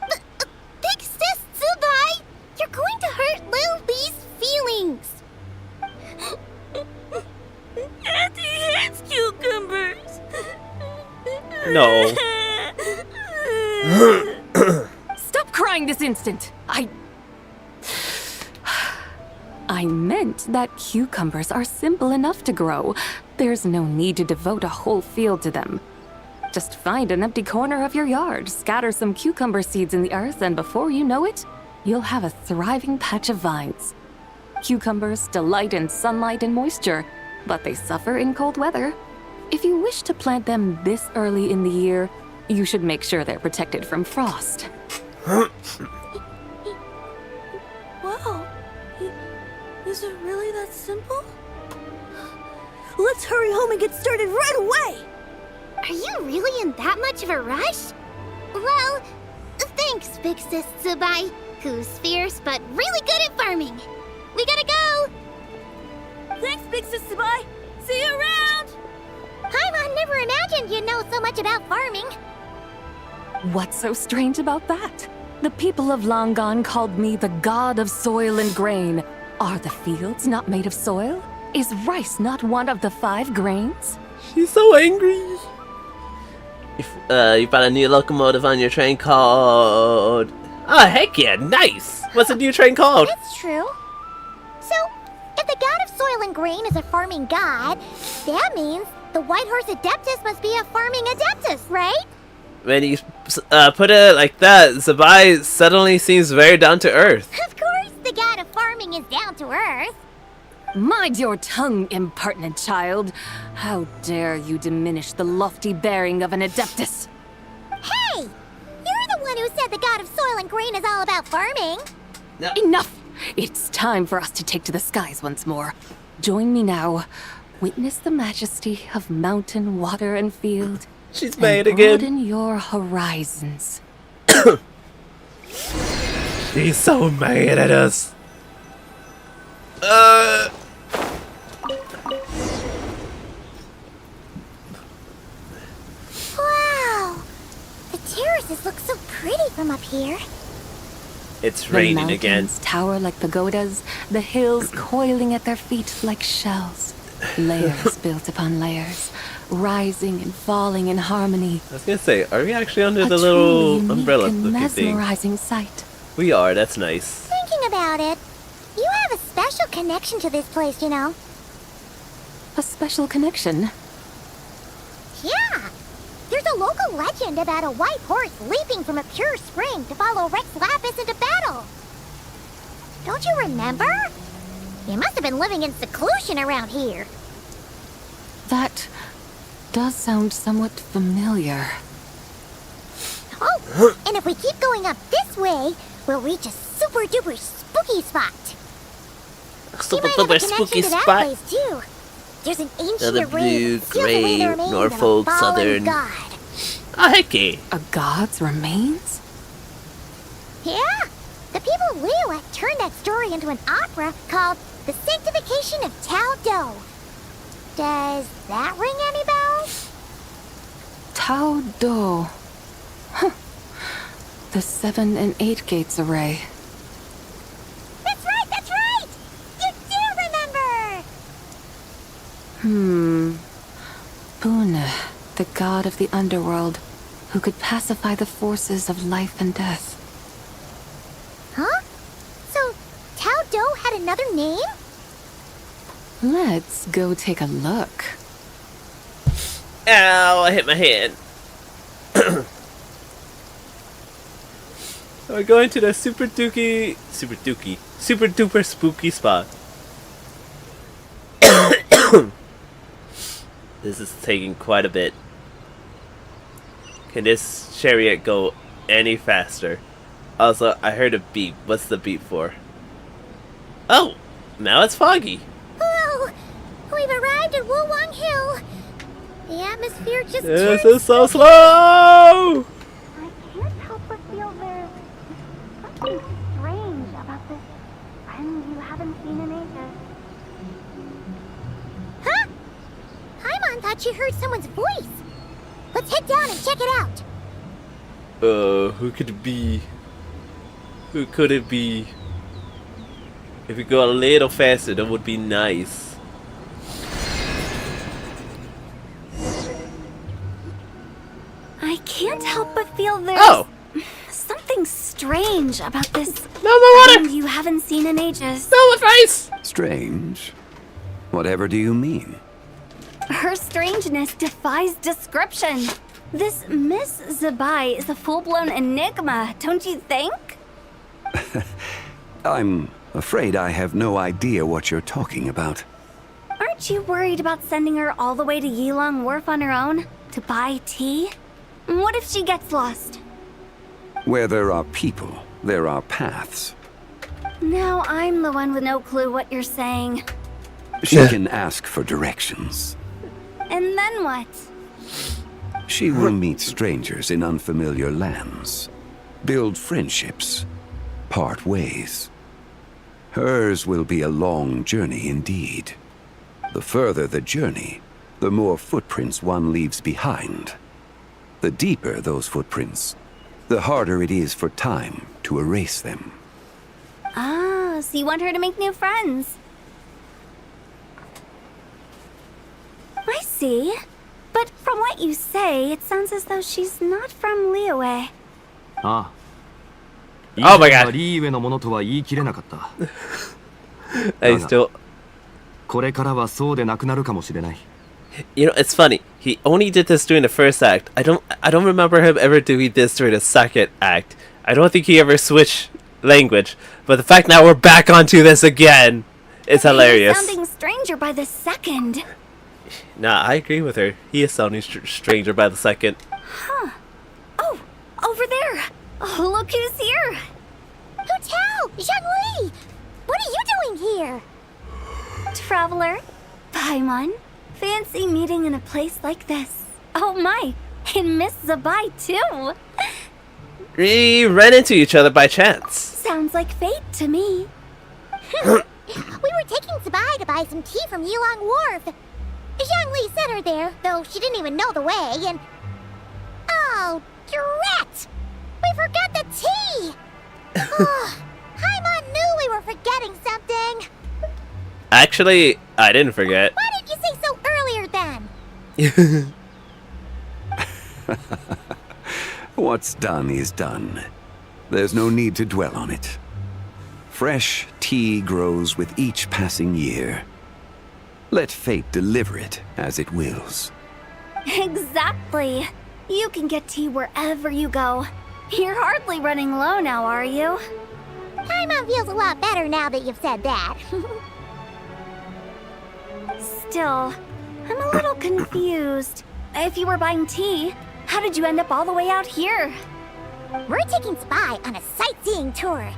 Big Sis Zubai, you're going to hurt Lil Bee's feelings. Auntie hates cucumbers. No. Stop crying this instant! I meant that cucumbers are simple enough to grow. There's no need to devote a whole field to them. Just find an empty corner of your yard, scatter some cucumber seeds in the earth, and before you know it, you'll have a thriving patch of vines. Cucumbers delight in sunlight and moisture, but they suffer in cold weather. If you wish to plant them this early in the year, you should make sure they're protected from frost. Wow. Is it really that simple? Let's hurry home and get started right away! Are you really in that much of a rush? Well, thanks, Big Sis Zubai, who's fierce but really good at farming. We gotta go! Thanks, Big Sis Zubai! See you around! Paimon never imagined you'd know so much about farming. What's so strange about that? The people of Longon called me the god of soil and grain. Are the fields not made of soil? Is rice not one of the 5 grains? She's so angry. You found a new locomotive on your train called... Oh, heck yeah, nice! What's the new train called? That's true. So, if the god of soil and grain is a farming god, that means the White Horse Adeptus must be a farming adeptus, right? When you put it like that, Zubai suddenly seems very down to earth. Of course, the god of farming is down to earth. Mind your tongue, impertinent child. How dare you diminish the lofty bearing of an adeptus? Hey! You're the one who said the god of soil and grain is all about farming. No. Enough! It's time for us to take to the skies once more. Join me now. Witness the majesty of mountain, water, and field. She's mad and again. broaden your horizons. She's so mad at us. Wow! The terraces look so pretty from up here. It's raining the again. mountains tower like pagodas, the hills coiling at their feet like shells. Layers built upon layers, rising and falling in harmony. I was gonna say, are we actually under A the truly little unique umbrella and looking thing? mesmerizing sight. We are, that's nice. Thinking about it, you have a special connection to this place, you know. A special connection. Yeah! There's a local legend about a white horse leaping from a pure spring to follow Rex Lapis into battle. Don't you remember? You must have been living in seclusion around here. That does sound somewhat familiar. Oh, and if we keep going up this way, we'll reach a super duper spooky spot. You might have a connection spooky to that spot. place too. There's an ancient Another array blue, that seals away gray, the remains Norfolk, of a fallen Southern. god. Oh, heck yeah. A god's remains? Yeah, the people of Liyue turned that story into an opera called The Sanctification of Tao Do. Does that ring any bells? Tao Do. Huh. The 7 and 8 gates array. That's right, that's right! You do remember! Bune, the god of the underworld, who could pacify the forces of life and death. Huh? So, Tao Do had another name? Let's go take a look. Ow, I hit my head. We're going to the super duper spooky spot. This is taking quite a bit. Can this chariot go any faster? Also, I heard a beep. What's the beep for? Oh, now it's foggy. Whoa! We've arrived at Wulwang Hill. The atmosphere just This turns is so slow! I can't help but feel there's something strange about this friend you haven't seen in ages. Huh? Paimon thought she heard someone's voice. Let's head down and check it out. Who could it be? Who could it be? If we go a little faster, that would be nice. I can't help but feel there's something strange about this No more water! friend you haven't seen in ages. No advice! Strange? Whatever do you mean? Her strangeness defies description. This Miss Zabai is a full-blown enigma, don't you think? I'm afraid I have no idea what you're talking about. Aren't you worried about sending her all the way to Yilong Wharf on her own to buy tea? What if she gets lost? Where there are people, there are paths. Now I'm the one with no clue what you're saying. She can ask for directions. And then what? She will meet strangers in unfamiliar lands, build friendships, part ways. Hers will be a long journey indeed. The further the journey, the more footprints one leaves behind. The deeper those footprints, the harder it is for time to erase them. Ah, so you want her to make new friends. I see. But from what you say, it sounds as though she's not from Liyue. ああ。 Oh my god. リーウェのものとは言い切れなかった。 I still... これからはそうでなくなるかもしれない。 You know, it's funny. He only did this during the first act. I don't remember him ever doing this during the second act. I don't think he ever switched language. But the fact now we're back onto this again is hilarious. He's sounding stranger by the second. Nah, I agree with her. He is sounding stranger by the second. Huh. Oh, over there. Oh, look who's here. Hotel! Zhongli! What are you doing here? Traveler, Paimon, fancy meeting in a place like this. Oh my, and Miss Zabai too. We ran into each other by chance. Sounds like fate to me. We were taking Zabai to buy some tea from Yilong Wharf. Zhongli sent her there, though she didn't even know the way, and... Oh, drat! We forgot the tea! Paimon knew we were forgetting something! Actually, I didn't forget. Why didn't you say so earlier then? What's done is done. There's no need to dwell on it. Fresh tea grows with each passing year. Let fate deliver it as it wills. Exactly. You can get tea wherever you go. You're hardly running low now, are you? Paimon feels a lot better now that you've said that. Still, I'm a little confused. If you were buying tea, how did you end up all the way out here? We're taking Spy on a sightseeing tour.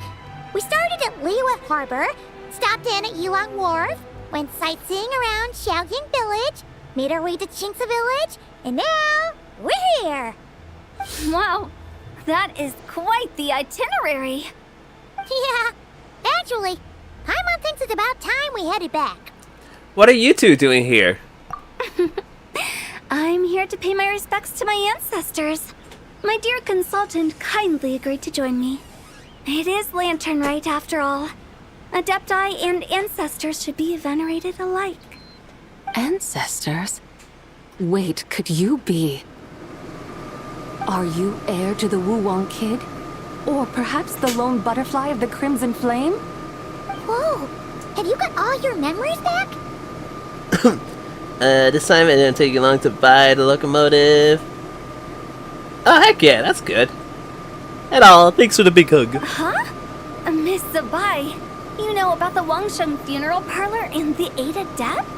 We started at Liyue Harbor, stopped in at Yilong Wharf, went sightseeing around Xiaoying Village, made our way to Qingce Village, and now we're here. Wow, that is quite the itinerary. Yeah, actually, Paimon thinks it's about time we headed back. What are you two doing here? I'm here to pay my respects to my ancestors. My dear consultant kindly agreed to join me. It is Lantern Rite, after all. Adepti and ancestors should be venerated alike. Ancestors? Wait, could you be? Are you heir to the Wu-Wong kid? Or perhaps the lone butterfly of the Crimson Flame? Whoa, have you got all your memories back? This time it didn't take you long to buy the locomotive. Oh, heck yeah, that's good. And all, thanks for the big hug. Huh? Miss Zabai, you know about the Wangsheng funeral parlor and the 8 Adepts?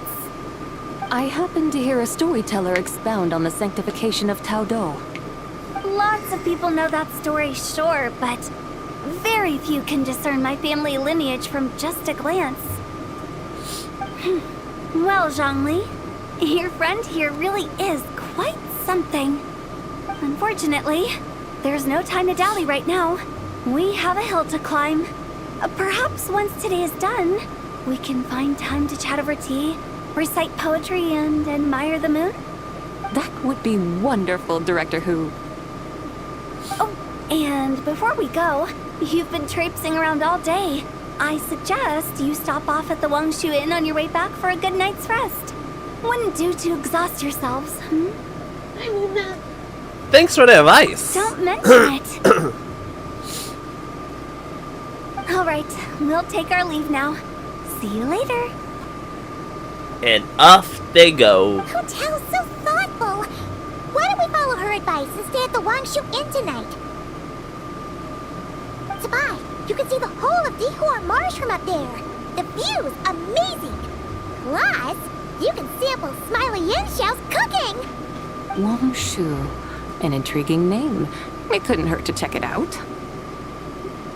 I happened to hear a storyteller expound on the sanctification of Taodo. Lots of people know that story, sure, but very few can discern my family lineage from just a glance. Well, Zhongli, Your friend here really is quite something. Unfortunately, there's no time to dally right now. We have a hill to climb. Perhaps once today is done, we can find time to chat over tea, recite poetry, and admire the moon? That would be wonderful, Director Who. Oh, and before we go, you've been traipsing around all day. I suggest you stop off at the Wangshu Inn on your way back for a good night's rest. Wouldn't do to exhaust yourselves, hmm? Thanks for the advice. Don't mention it. All right, we'll take our leave now. See you later. And off they go. Hotel's so thoughtful. Why don't we follow her advice and stay at the Wangshu Inn tonight? Sabai, you can see the whole of Dihua Marsh from up there. The view's amazing. Plus, you can sample Smiley Yinxiao's cooking. Wangshu. An intriguing name. It couldn't hurt to check it out.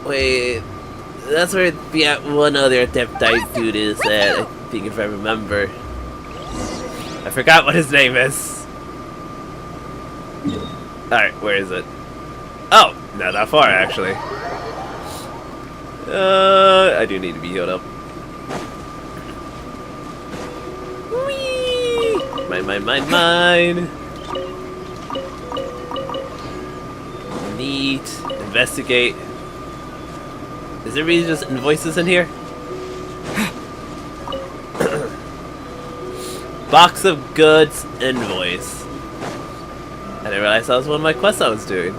Wait, that's where the one other Adeptite dude is at, I think, if I remember. I forgot what his name is. Alright, where is it? Oh, not that far, actually. I do need to be healed up. Whee! Mine. Neat. Investigate. Is there really just invoices in here? Box of goods, invoice. I didn't realize that was one of my quests I was doing.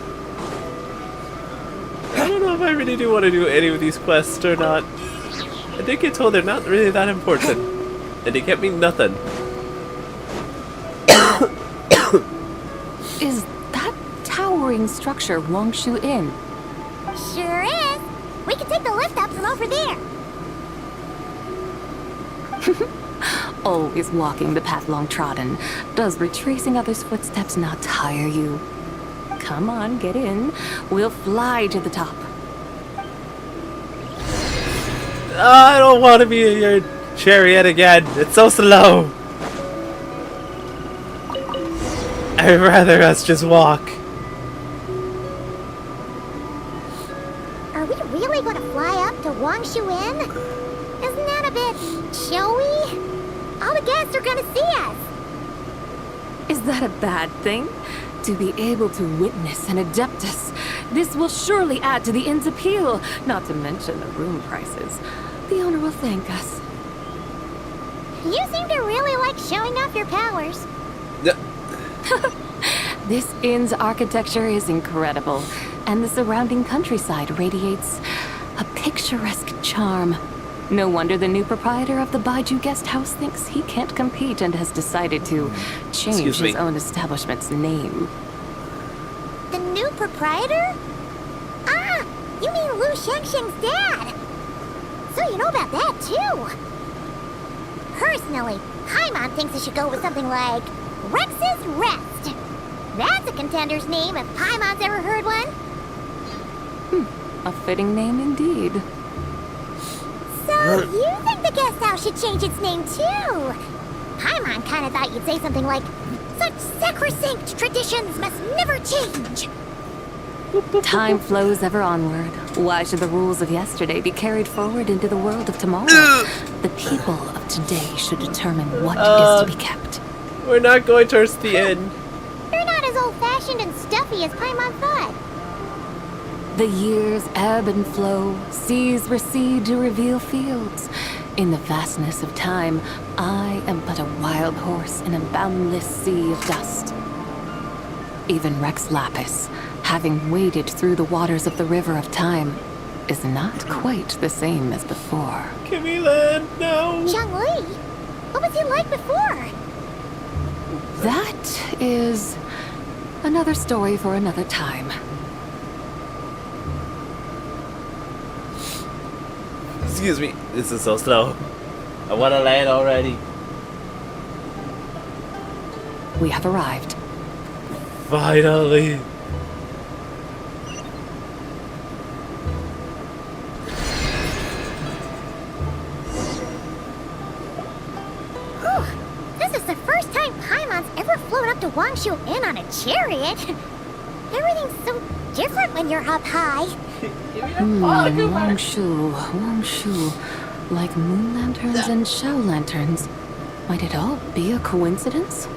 I don't know if I really do want to do any of these quests or not. I did get told they're not really that important. And they get me nothing. Is that towering structure Wangshu Inn? Sure is. We can take the lift up from over there. Always walking the path long trodden. Does retracing others' footsteps not tire you? Come on, get in. We'll fly to the top. I don't want to be in your chariot again. It's so slow. I'd rather us just walk. Are we really going to fly up to Wangshu Inn? Isn't that a bit showy? All the guests are going to see us. Is that a bad thing? To be able to witness an Adeptus. This will surely add to the inn's appeal, not to mention the room prices. The owner will thank us. You seem to really like showing off your powers. This inn's architecture is incredible, and the surrounding countryside radiates a picturesque charm. No wonder the new proprietor of the Baiju guest house thinks he can't compete and has decided to change his own establishment's name. The new proprietor? Ah, you mean Lu Shengsheng's dad. So you know about that too. Personally, Paimon thinks it should go with something like Rex's Rest. That's a contender's name if Paimon's ever heard one. A fitting name indeed. So you think the guest house should change its name too? Paimon kind of thought you'd say something like, "Such sacrosanct traditions must never change." Time flows ever onward. Why should the rules of yesterday be carried forward into the world of tomorrow? The people of today should determine what is to be kept. We're not going towards the end. You're not as old-fashioned and stuffy as Paimon thought. The years ebb and flow, seas recede to reveal fields. In the vastness of time, I am but a wild horse in a boundless sea of dust. Even Rex Lapis, having waded through the waters of the river of time, is not quite the same as before. Can we land now? Zhongli, what was he like before? That is another story for another time. Excuse me, this is so slow. I want to land already. We have arrived. Finally. Whew, this is the first time the Wangshu in on a chariot. Everything's so different when you're up high. Wangshu. Like moon lanterns and shell lanterns. Might it all be a coincidence?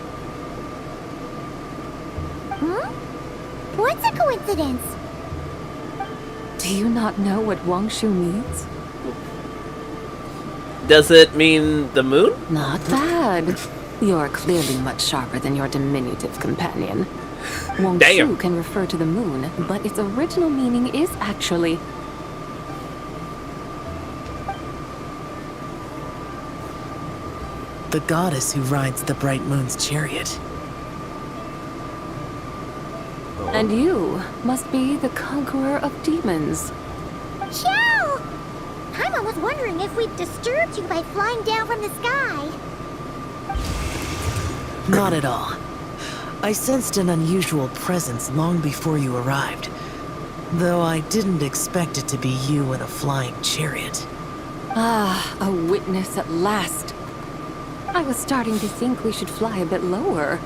What's a coincidence? Do you not know what Wangshu means? Does it mean the moon? Not bad. You're clearly much sharper than your diminutive companion. Wangshu Damn. can refer to the moon, but its original meaning is actually... The goddess who rides the bright moon's chariot. And you must be the conqueror of demons. Chow! Paimon was wondering if we'd disturbed you by flying down from the sky. Not at all. I sensed an unusual presence long before you arrived. Though I didn't expect it to be you in a flying chariot. Ah, a witness at last. I was starting to think we should fly a bit lower.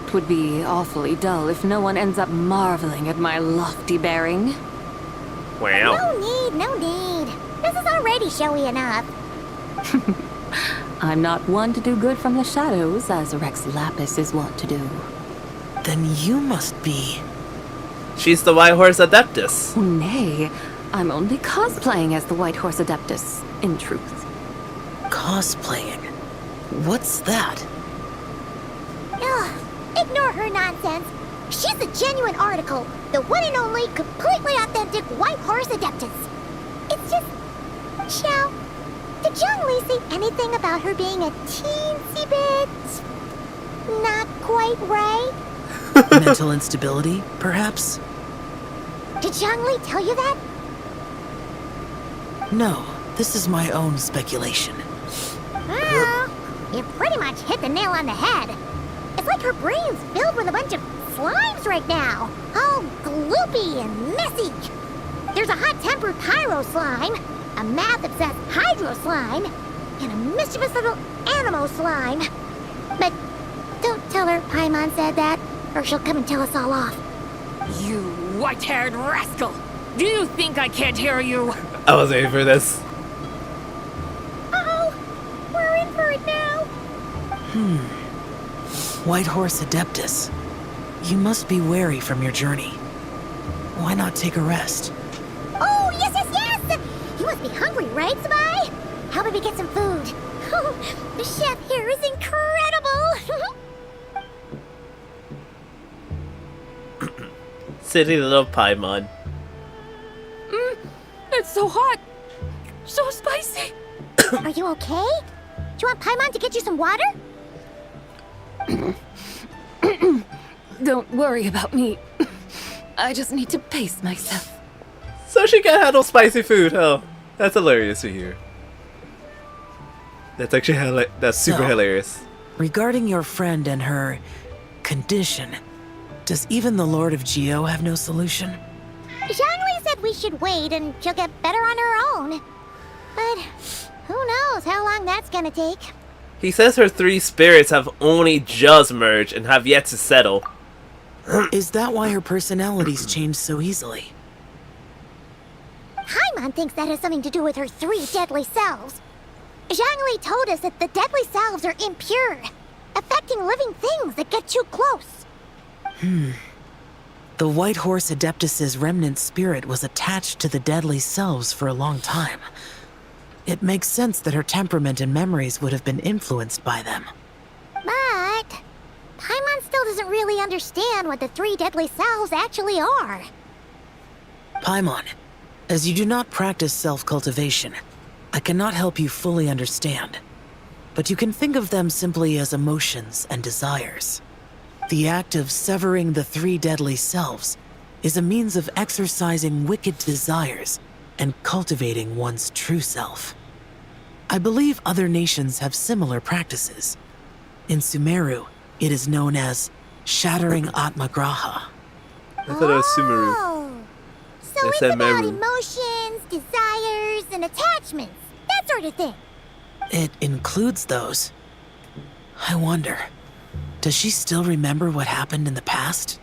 It would be awfully dull if no one ends up marveling at my lofty bearing. Wow. No need. This is already showy enough. I'm not one to do good from the shadows, as Rex Lapis is wont to do. Then you must be... She's the White Horse Adeptus. Nay, I'm only cosplaying as the White Horse Adeptus, in truth. cosplaying. What's that? Ugh, ignore her nonsense. She's a genuine article. The one and only, completely authentic White Horse Adeptus. It's just... Xiao, did Zhongli say anything about her being a teensy bit... not quite right? Mental instability, perhaps? Did Zhongli tell you that? No, this is my own speculation. Well, you pretty much hit the nail on the head. It's like her brain's filled with a bunch of slimes right now. All gloopy and messy. There's a hot-tempered pyro slime, a math-obsessed hydro slime, and a mischievous little animo slime. But don't tell her Paimon said that, or she'll come and tell us all off. You white-haired rascal! Do you think I can't hear you? I was waiting for this. Uh-oh! We're in for it now! White Horse Adeptus. You must be weary from your journey. Why not take a rest? Oh, yes! You must be hungry, right, Sabai? How about we get some food? Oh, the chef here is incredible! City little Paimon. It's so hot! So spicy! Are you okay? Do you want Paimon to get you some water? Don't worry about me. I just need to pace myself. So she can handle spicy food, huh? That's hilarious to hear. That's actually that's super So- hilarious. Regarding your friend and her condition, does even the Lord of Geo have no solution? Zhongli said we should wait and she'll get better on her own. But who knows how long that's gonna take. He says her three spirits have only just merged and have yet to settle. Is that why her personalities change so easily? Paimon thinks that has something to do with her 3 deadly selves. Zhongli told us that the deadly selves are impure, affecting living things that get too close. The White Horse Adeptus's remnant spirit was attached to the deadly selves for a long time. It makes sense that her temperament and memories would have been influenced by them. But Paimon still doesn't really understand what the 3 deadly selves actually are. Paimon, as you do not practice self-cultivation, I cannot help you fully understand. But you can think of them simply as emotions and desires. The act of severing the 3 deadly selves is a means of exercising wicked desires and cultivating one's true self. I believe other nations have similar practices. In Sumeru, it is known as shattering Atmagraha. I thought it was Sumeru. Oh, so They it's said about Meru. emotions, desires, and attachments. That sort of thing. It includes those. I wonder, Does she still remember what happened in the past?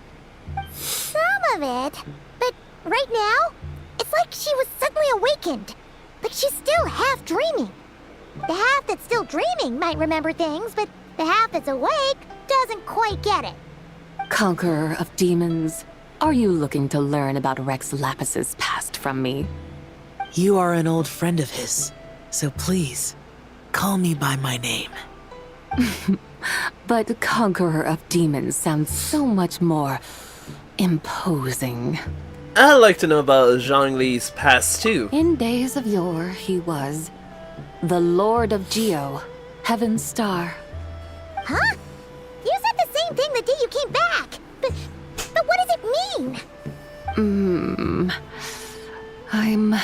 Some of it. But right now, it's like she was suddenly awakened. Like she's still half dreaming. The half that's still dreaming might remember things, but the half that's awake doesn't quite get it. Conqueror of demons, are you looking to learn about Rex Lapis's past from me? You are an old friend of his, so please, call me by my name. But Conqueror of Demons sounds so much more imposing. I'd like to know about Zhongli's past too. In days of yore, he was the Lord of Geo, Heaven's Star. Huh? You said the same thing the day you came back. But what does it mean? I'm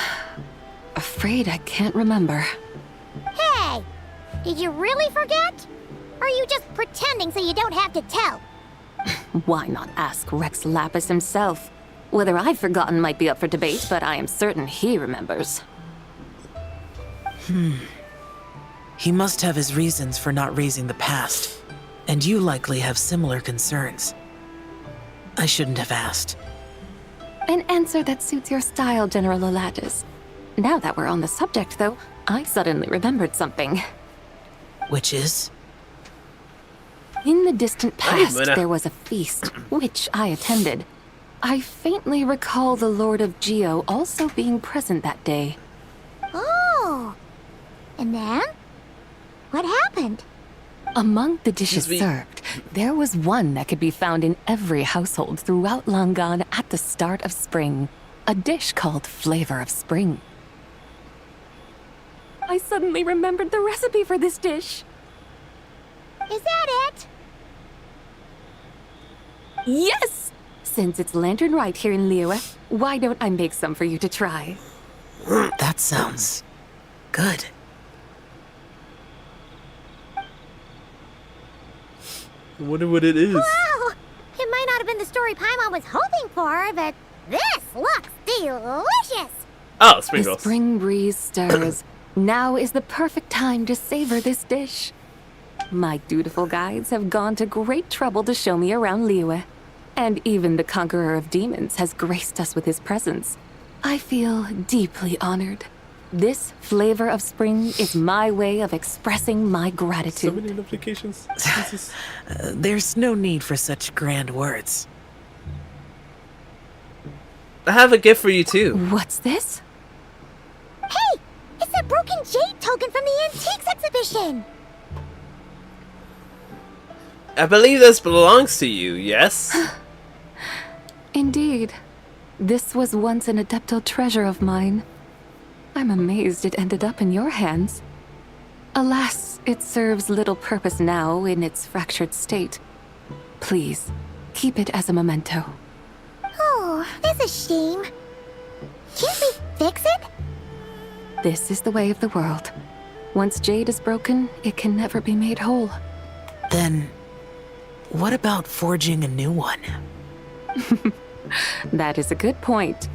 afraid I can't remember. Hey, did you really forget? Or are you just pretending so you don't have to tell? Why not ask Rex Lapis himself? Whether I've forgotten might be up for debate, but I am certain he remembers. He must have his reasons for not raising the past, and you likely have similar concerns. I shouldn't have asked. An answer that suits your style, General Olatis. Now that we're on the subject, though, I suddenly remembered something. Which is? In the distant past, Buena. there was a feast, which I attended. I faintly recall the Lord of Geo also being present that day. Oh. And then? What happened? Among the dishes We- served, there was one that could be found in every household throughout Langan at the start of spring. A dish called Flavor of Spring. I suddenly remembered the recipe for this dish. Is that it? Yes! Since it's Lantern Rite here in Liyue, why don't I make some for you to try? That sounds good. I wonder what it is. Wow! It might not have been the story Paimon was hoping for, but this looks delicious! Oh, spring The rolls. spring breeze stirs. Now is the perfect time to savor this dish. My dutiful guides have gone to great trouble to show me around Liyue. And even the Conqueror of Demons has graced us with his presence. I feel deeply honored. This Flavor of Spring is my way of expressing my So gratitude. many notifications. Jesus. There's no need for such grand words. I have a gift for you too. What's this? Hey! It's that broken jade token from the antiques exhibition! I believe this belongs to you, yes? Indeed. This was once an Adepto treasure of mine. I'm amazed it ended up in your hands. Alas, it serves little purpose now in its fractured state. Please, keep it as a memento. Oh, that's a shame. Can't we fix it? This is the way of the world. Once jade is broken, it can never be made whole. Then, what about forging a new one? That is a good point.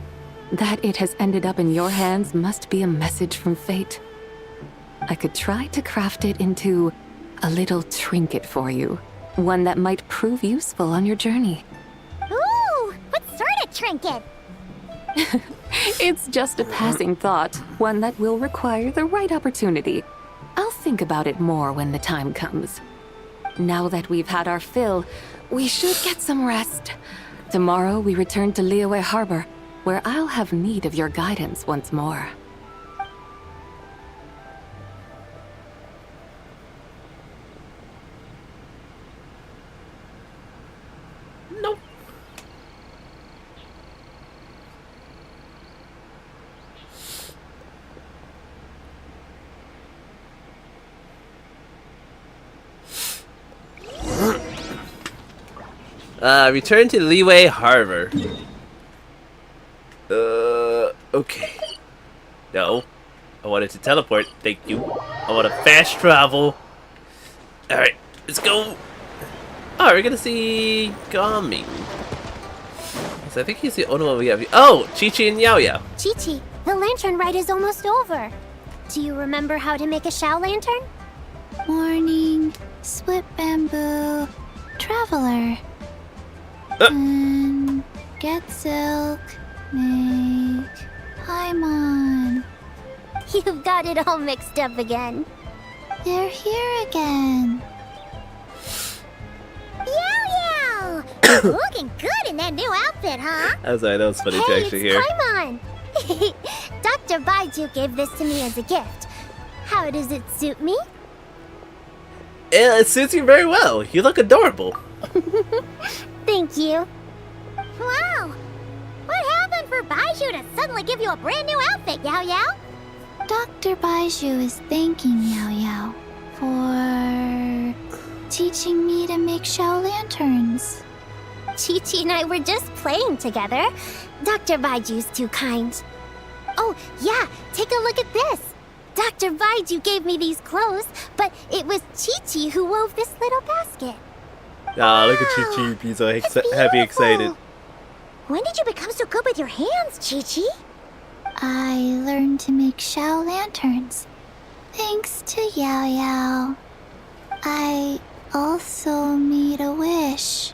That it has ended up in your hands must be a message from fate. I could try to craft it into a little trinket for you. One that might prove useful on your journey. Ooh, what sort of trinket? It's just a passing thought, one that will require the right opportunity. I'll think about it more when the time comes. Now that we've had our fill, we should get some rest. Tomorrow we return to Liyue Harbor, where I'll have need of your guidance once more. Nope. Return to Liyue Harbor. Okay. No. I wanted to teleport, thank you. I want to fast travel. Alright, let's go. Oh, we're gonna see Gaming. So I think he's the only one we have. Oh, Chi-Chi and Yao Yao. Chi-Chi, the lantern rite is almost over. Do you remember how to make a Shao lantern? Warning, split bamboo, traveler. Get silk, make Paimon. You've got it all mixed up again. They're here again. Yo! Looking good in that new outfit, huh? As I know, it's funny to actually hear. Paimon! Dr. Baiju gave this to me as a gift. How does it suit me? It suits you very well. You look adorable. Thank you. Wow! What happened for Baiju to suddenly give you a brand new outfit, Yao Yao? Dr. Baiju is thanking Yao Yao for teaching me to make Shao lanterns. Chi-Chi and I were just playing together. Dr. Baiju's too kind. Oh, yeah, take a look at this. Dr. Baiju gave me these clothes, but it was Chi-Chi who wove this little basket. Ah, look at Chi-Chi being so happy, excited. When did you become so good with your hands, Chi-Chi? I learned to make Shao lanterns. Thanks to Yao Yao. I also made a wish.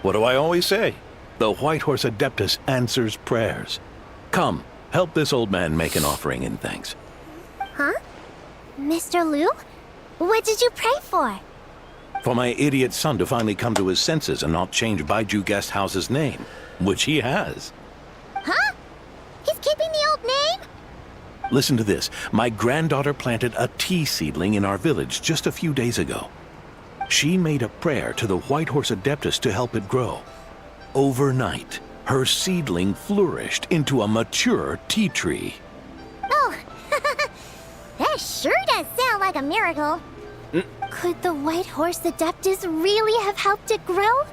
What do I always say? The White Horse Adeptus answers prayers. Come, help this old man make an offering in thanks. Huh? Mr. Liu? What did you pray for? For my idiot son to finally come to his senses and not change Baiju Guest House's name, which he has. Huh? He's keeping the old name? Listen to this. My granddaughter planted a tea seedling in our village just a few days ago. She made a prayer to the White Horse Adeptus to help it grow. Overnight, her seedling flourished into a mature tea tree. Oh, that sure does sound like a miracle. Could the White Horse Adeptus really have helped it grow?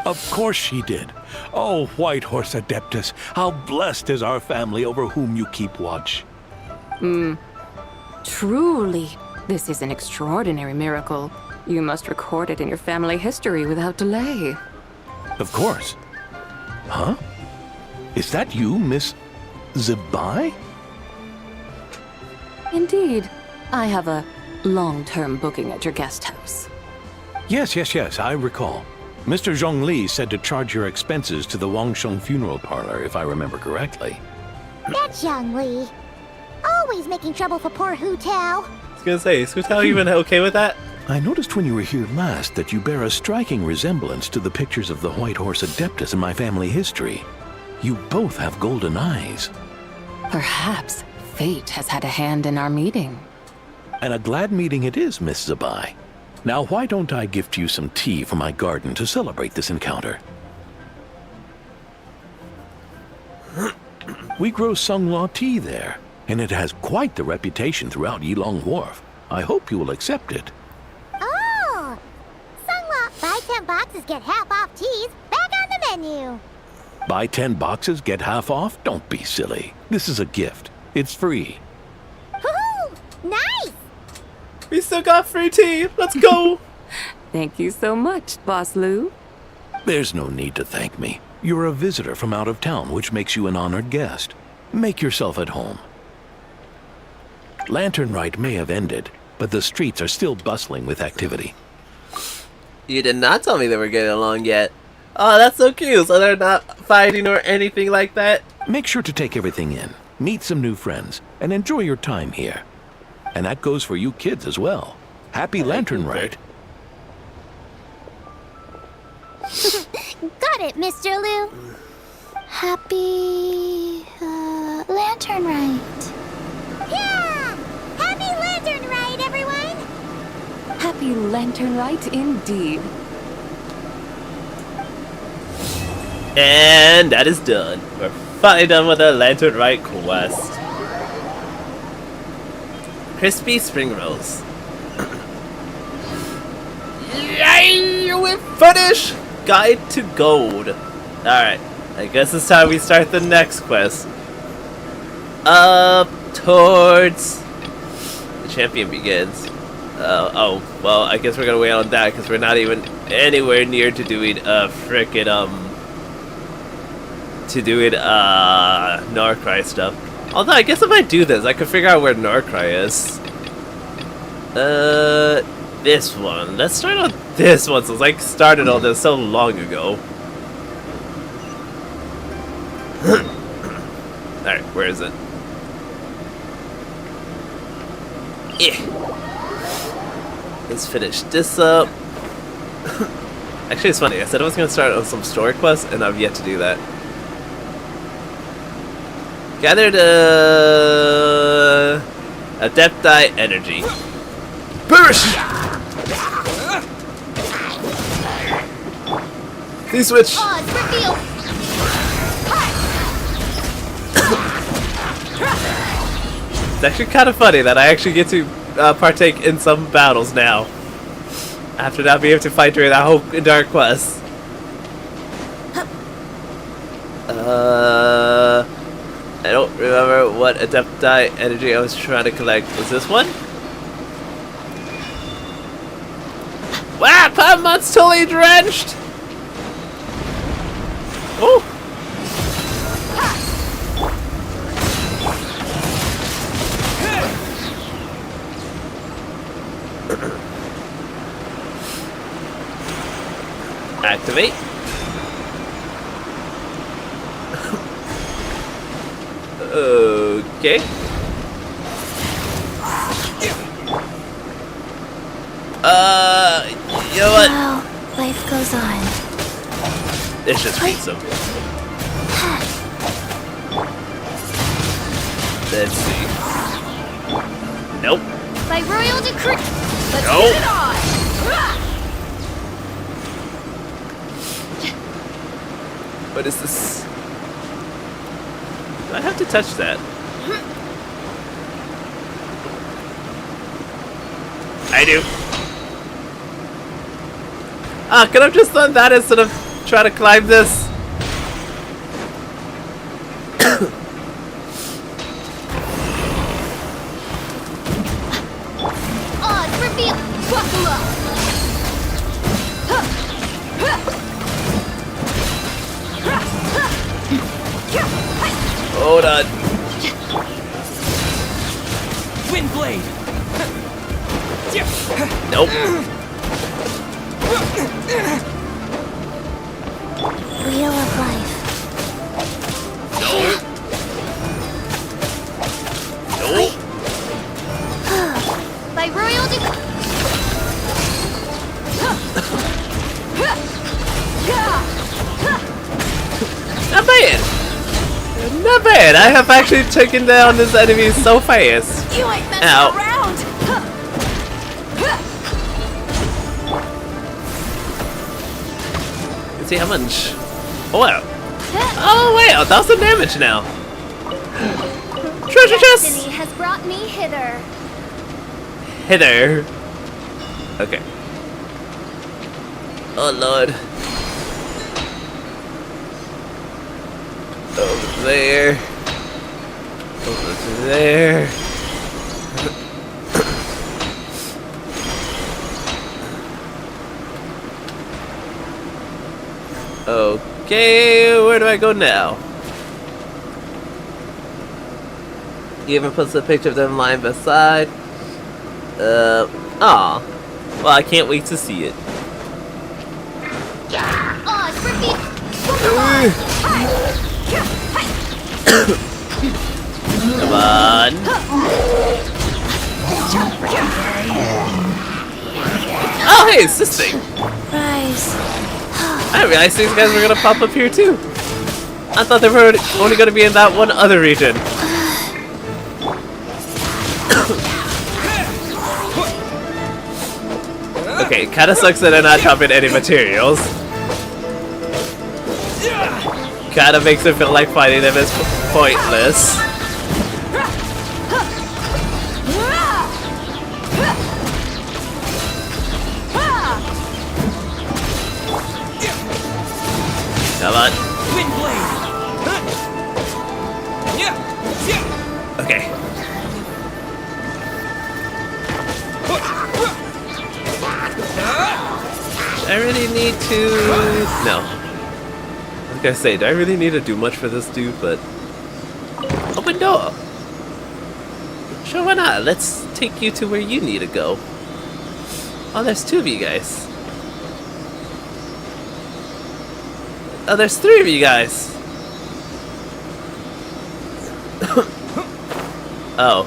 Of course she did. Oh, White Horse Adeptus, how blessed is our family over whom you keep watch. Truly, this is an extraordinary miracle. You must record it in your family history without delay. Of course. Huh? Is that you, Miss Zibai? Indeed. I have a long-term booking at your guest house. Yes, I recall. Mr. Zhongli said to charge your expenses to the Wangsheng funeral parlor, if I remember correctly. That's Zhongli. Always making trouble for poor Hu Tao. I was gonna say, is Hu Tao even okay with that? I noticed when you were here last that you bear a striking resemblance to the pictures of the White Horse Adeptus in my family history. You both have golden eyes. Perhaps fate has had a hand in our meeting. And a glad meeting it is, Miss Zabai. Now, why don't I gift you some tea from my garden to celebrate this encounter? We grow Sunghua tea there, and it has quite the reputation throughout Yilong Wharf. I hope you will accept it. Oh! Sunghua, buy 10 boxes, get half off teas. Back on the menu. Buy 10 boxes, get half off? Don't be silly. This is a gift. It's free. Woohoo! Nice! We still got free tea. Let's go. Thank you so much, Boss Liu. There's no need to thank me. You're a visitor from out of town, which makes you an honored guest. Make yourself at home. Lantern Rite may have ended, but the streets are still bustling with activity. You did not tell me they were getting along yet. Oh, that's so cute. So they're not fighting or anything like that? Make sure to take everything in, meet some new friends, and enjoy your time here. And that goes for you kids as well. Happy Lantern Rite. Got it, Mr. Liu. Happy... Lantern Rite. Yeah! Happy Lantern Rite, everyone! Happy Lantern Rite indeed. And that is done. We're finally done with our Lantern Rite quest. Crispy spring rolls. Yay! We're finished! Guide to Gold. Alright, I guess it's time we start the next quest. Up towards... The champion begins. Oh, well, I guess we're gonna wait on that because we're not even anywhere near to doing frickin' Norcry stuff. Although I guess if I do this, I could figure out where Norcry is. This one. Let's start on this one since I started all this so long ago. Alright, where is it? Yeah. Let's finish this up. Actually, it's funny. I said I was going to start on some story quests, and I've yet to do that. Gather the Adepti energy. Burst! T-switch! It's actually kind of funny that I actually get to partake in some battles now. After not being able to fight during that whole entire quest. I don't remember what Adepti energy I was trying to collect. Was this one? Wow, Paimon's totally drenched! Oh! Activate. Okay. You know what? Well, life goes on. It's just pizza. Let's see. Nope. By royal decree. Let's Nope. get it on. What is this? Do I have to touch that? I do. Ah, could I have just done that instead of trying to climb this? Odds reveal. Buckle up. Hold on. Windblade! Nope. Wheel of life. Nope. By royal decree. Not bad. Not bad. I have actually taken down this enemy so fast. You ain't messing Ow. around. Let's see how much. Oh wow. Oh wow, 1,000 damage now. Treasure chest. Destiny has brought me hither. Hither. Okay. Oh lord. Over there. Over there. Okay, where do I go now? He even puts a picture of them lying beside. Aw. Well, I can't wait to see it. Odds reveal. Come on. Oh, hey, it's this thing. Rise. I didn't realize these guys were gonna pop up here too. I thought they were only gonna be in that one other region. Okay, it kinda sucks that I'm not dropping any materials. Kinda makes it feel like fighting them is pointless. Come on. Okay. I really need to... No. I was gonna say, do I really need to do much for this dude, but... Open door! Sure, why not? Let's take you to where you need to go. Oh, there's two of you guys. Oh, there's 3 of you guys. Oh.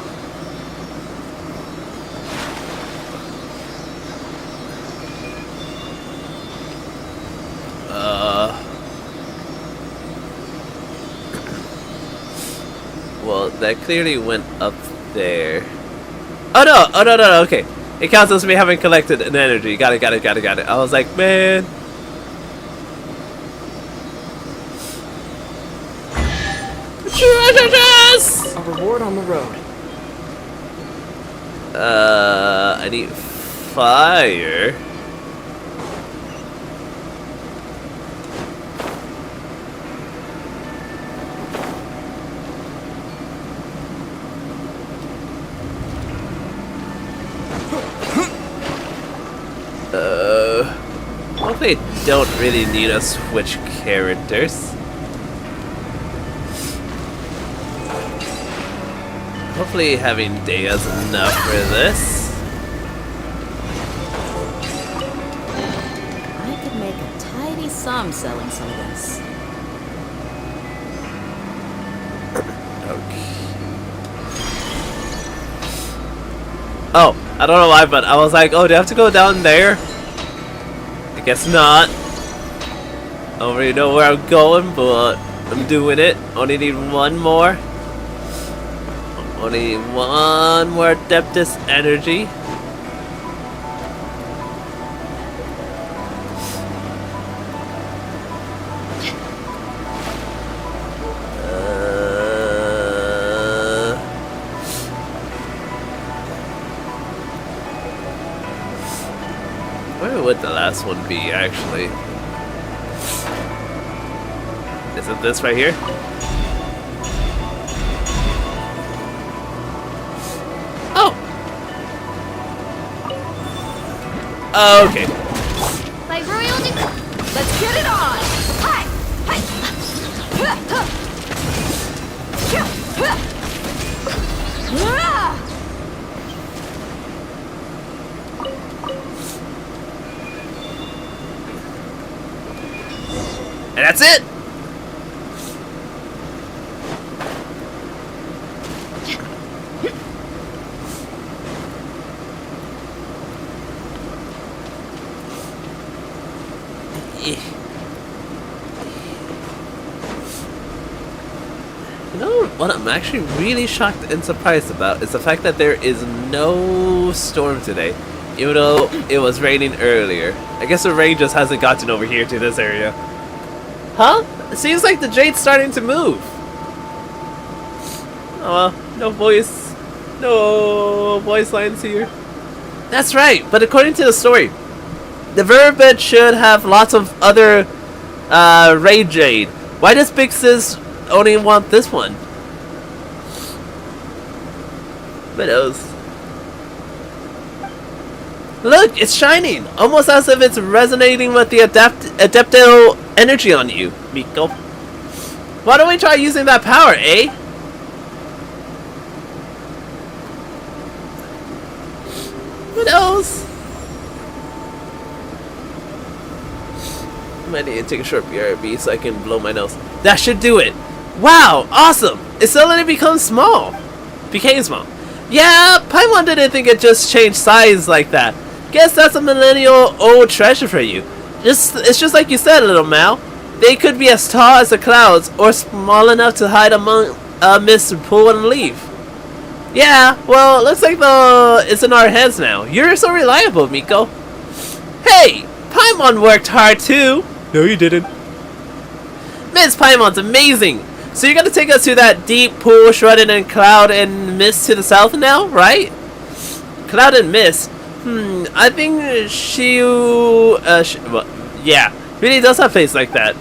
Well, that clearly went up there. Oh no! Oh no! Okay, it counts as me having collected an energy. Got it. I was like, man. Treasure chest! A reward on the road. I need fire. Hopefully I don't really need to switch characters. Hopefully having Dea's enough for this. I could make a tidy sum selling some of this. Okay. Oh, I don't know why, but I was like, oh, do I have to go down there? I guess not. I don't really know where I'm going, but I'm doing it. Only need one more. Only one more Adeptus energy. Where would the last one be, actually? Is it this right here? Oh! Okay. Let's get it on! Hi! And that's it! You know what I'm actually really shocked and surprised about is the fact that there is no storm today, even though it was raining earlier. I guess the rain just hasn't gotten over here to this area. Huh? It seems like the jade's starting to move. Oh, no voice lines here. That's right, but according to the story, the vertebrate should have lots of other Ray Jade. Why does Big Sis only want this one? Who knows? Look, it's shining! Almost as if it's resonating with the Adepto energy on you, Miko. Why don't we try using that power, eh? Who knows? I might need to take a short BRB so I can blow my nose. That should do it! Wow! Awesome! It suddenly became small. Yeah, Paimon didn't think it just changed size like that. Guess that's a millennial old treasure for you. It's just like you said, little Mal. They could be as tall as the clouds or small enough to hide among a mist pool and leaf. Yeah, well, looks like it's in our heads now. You're so reliable, Miko. Hey, Paimon worked hard too. No, you didn't. Miss Paimon's amazing. So you're gonna take us to that deep pool shrouded in cloud and mist to the south now, right? Cloud and mist. I think well, yeah, really does have a face like that.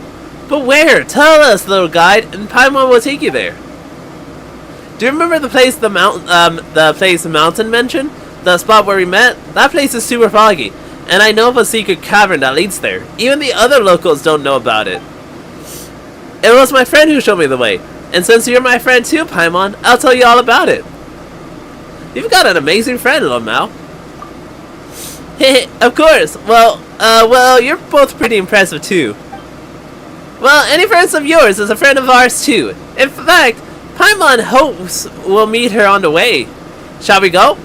But where? Tell us, little guide, and Paimon will take you there. Do you remember the place the Mountain mentioned? The spot where we met? That place is super foggy, and I know of a secret cavern that leads there. Even the other locals don't know about it. It was my friend who showed me the way, and since you're my friend too, Paimon, I'll tell you all about it. You've got an amazing friend, little Mal. Of course. Well, you're both pretty impressive too. Well, any friends of yours is a friend of ours too. In fact, Paimon hopes we'll meet her on the way. Shall we go?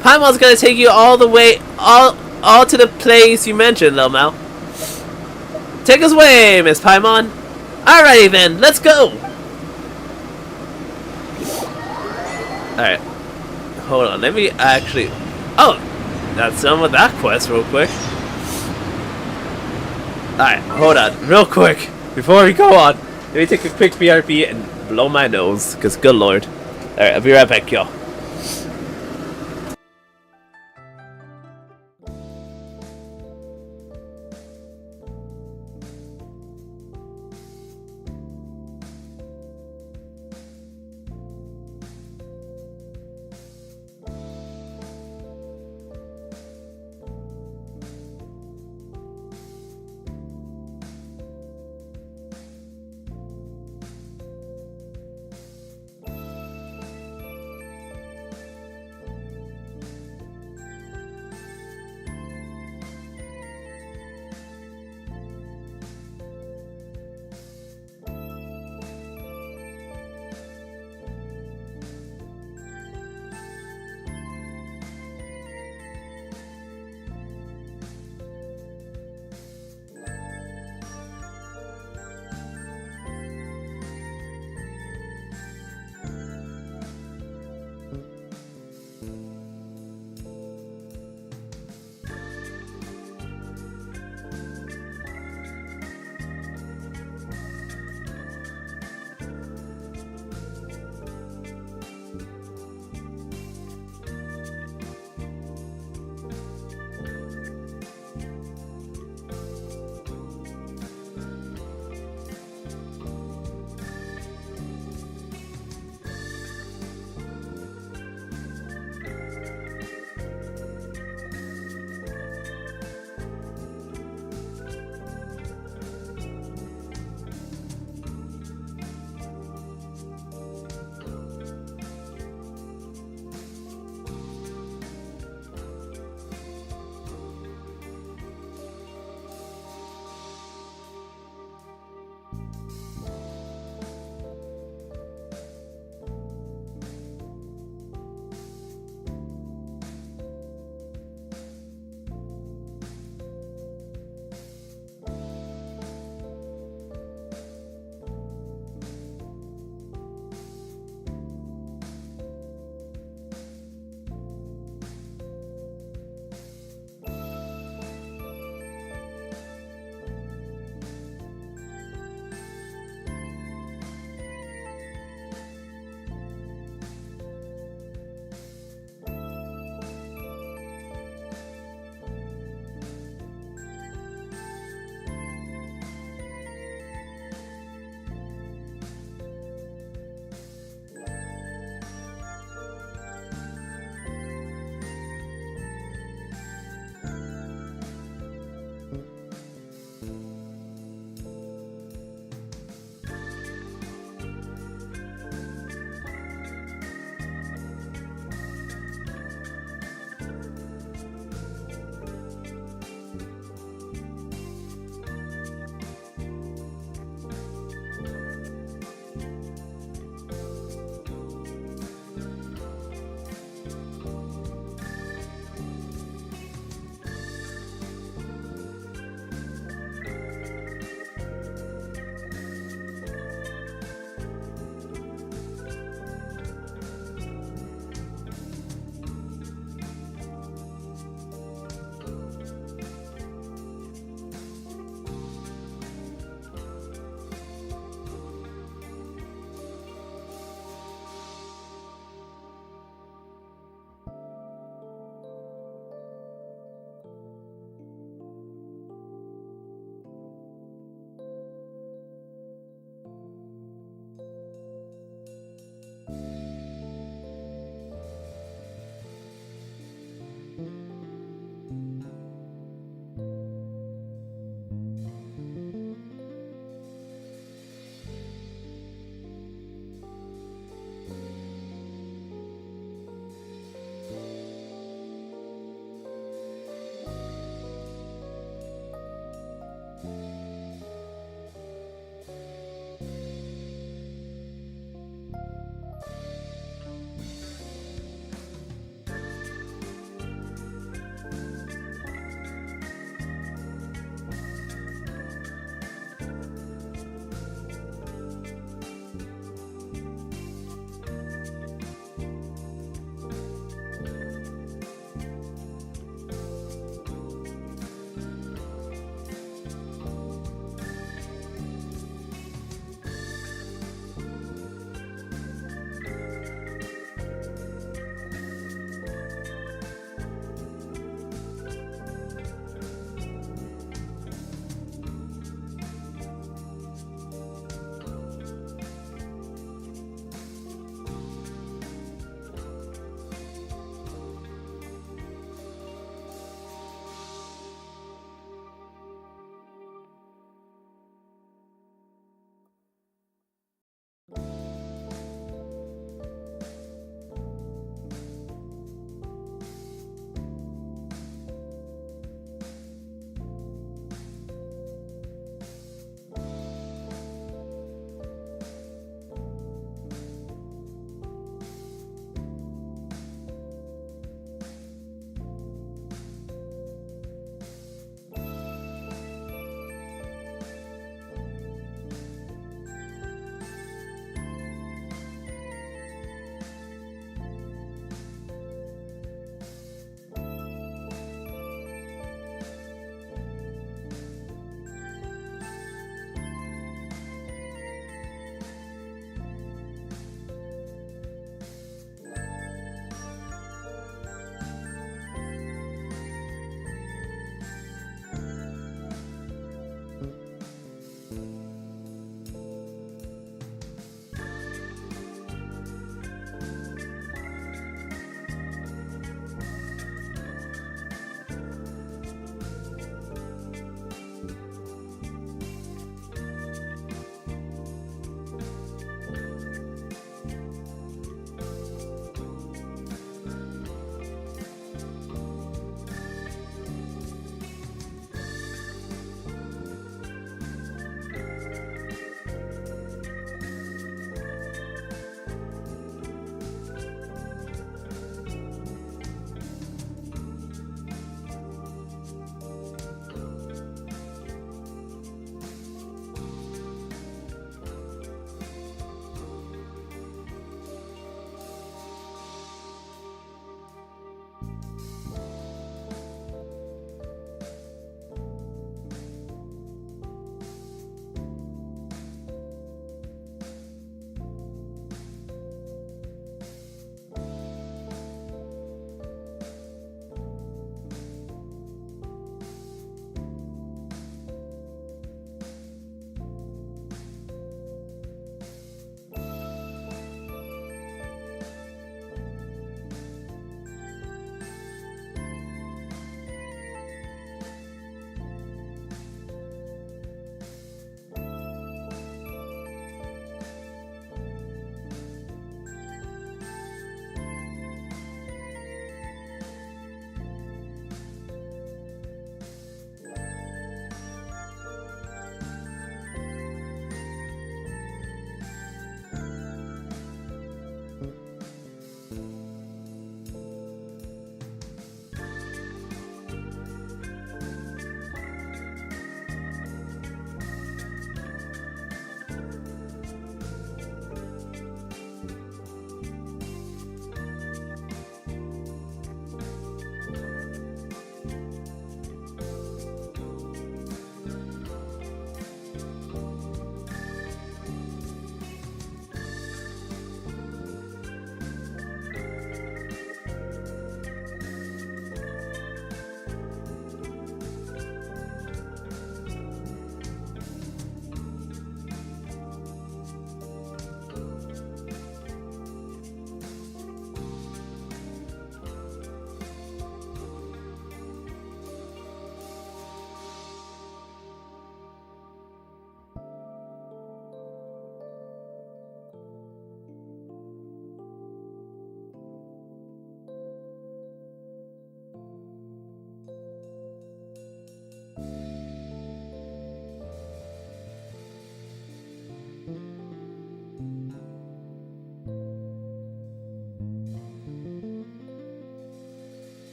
Paimon's gonna take you all the way, all to the place you mentioned, Lil Mel. Take us away, Miss Paimon. Alrighty then, let's go. Alright. Hold on, let me actually... Oh! That's done with that quest real quick. Alright, hold on, real quick. Before we go on, let me take a quick BRB and blow my nose, because good lord. Alright, I'll be right back, y'all.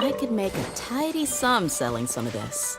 I could make a tidy sum selling some of this.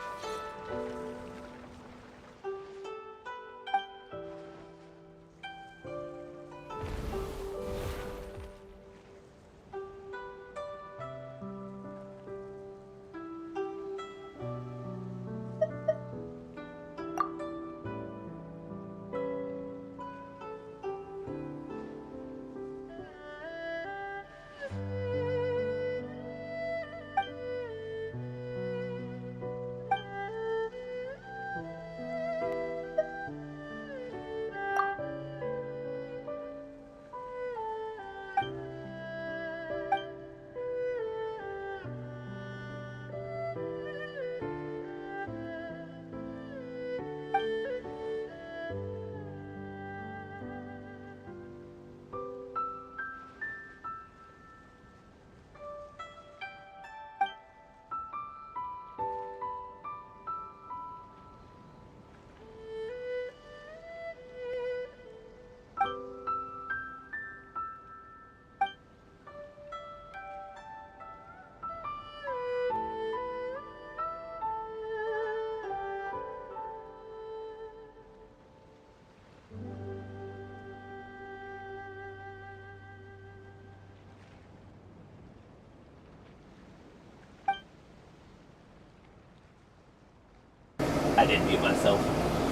I didn't mute myself.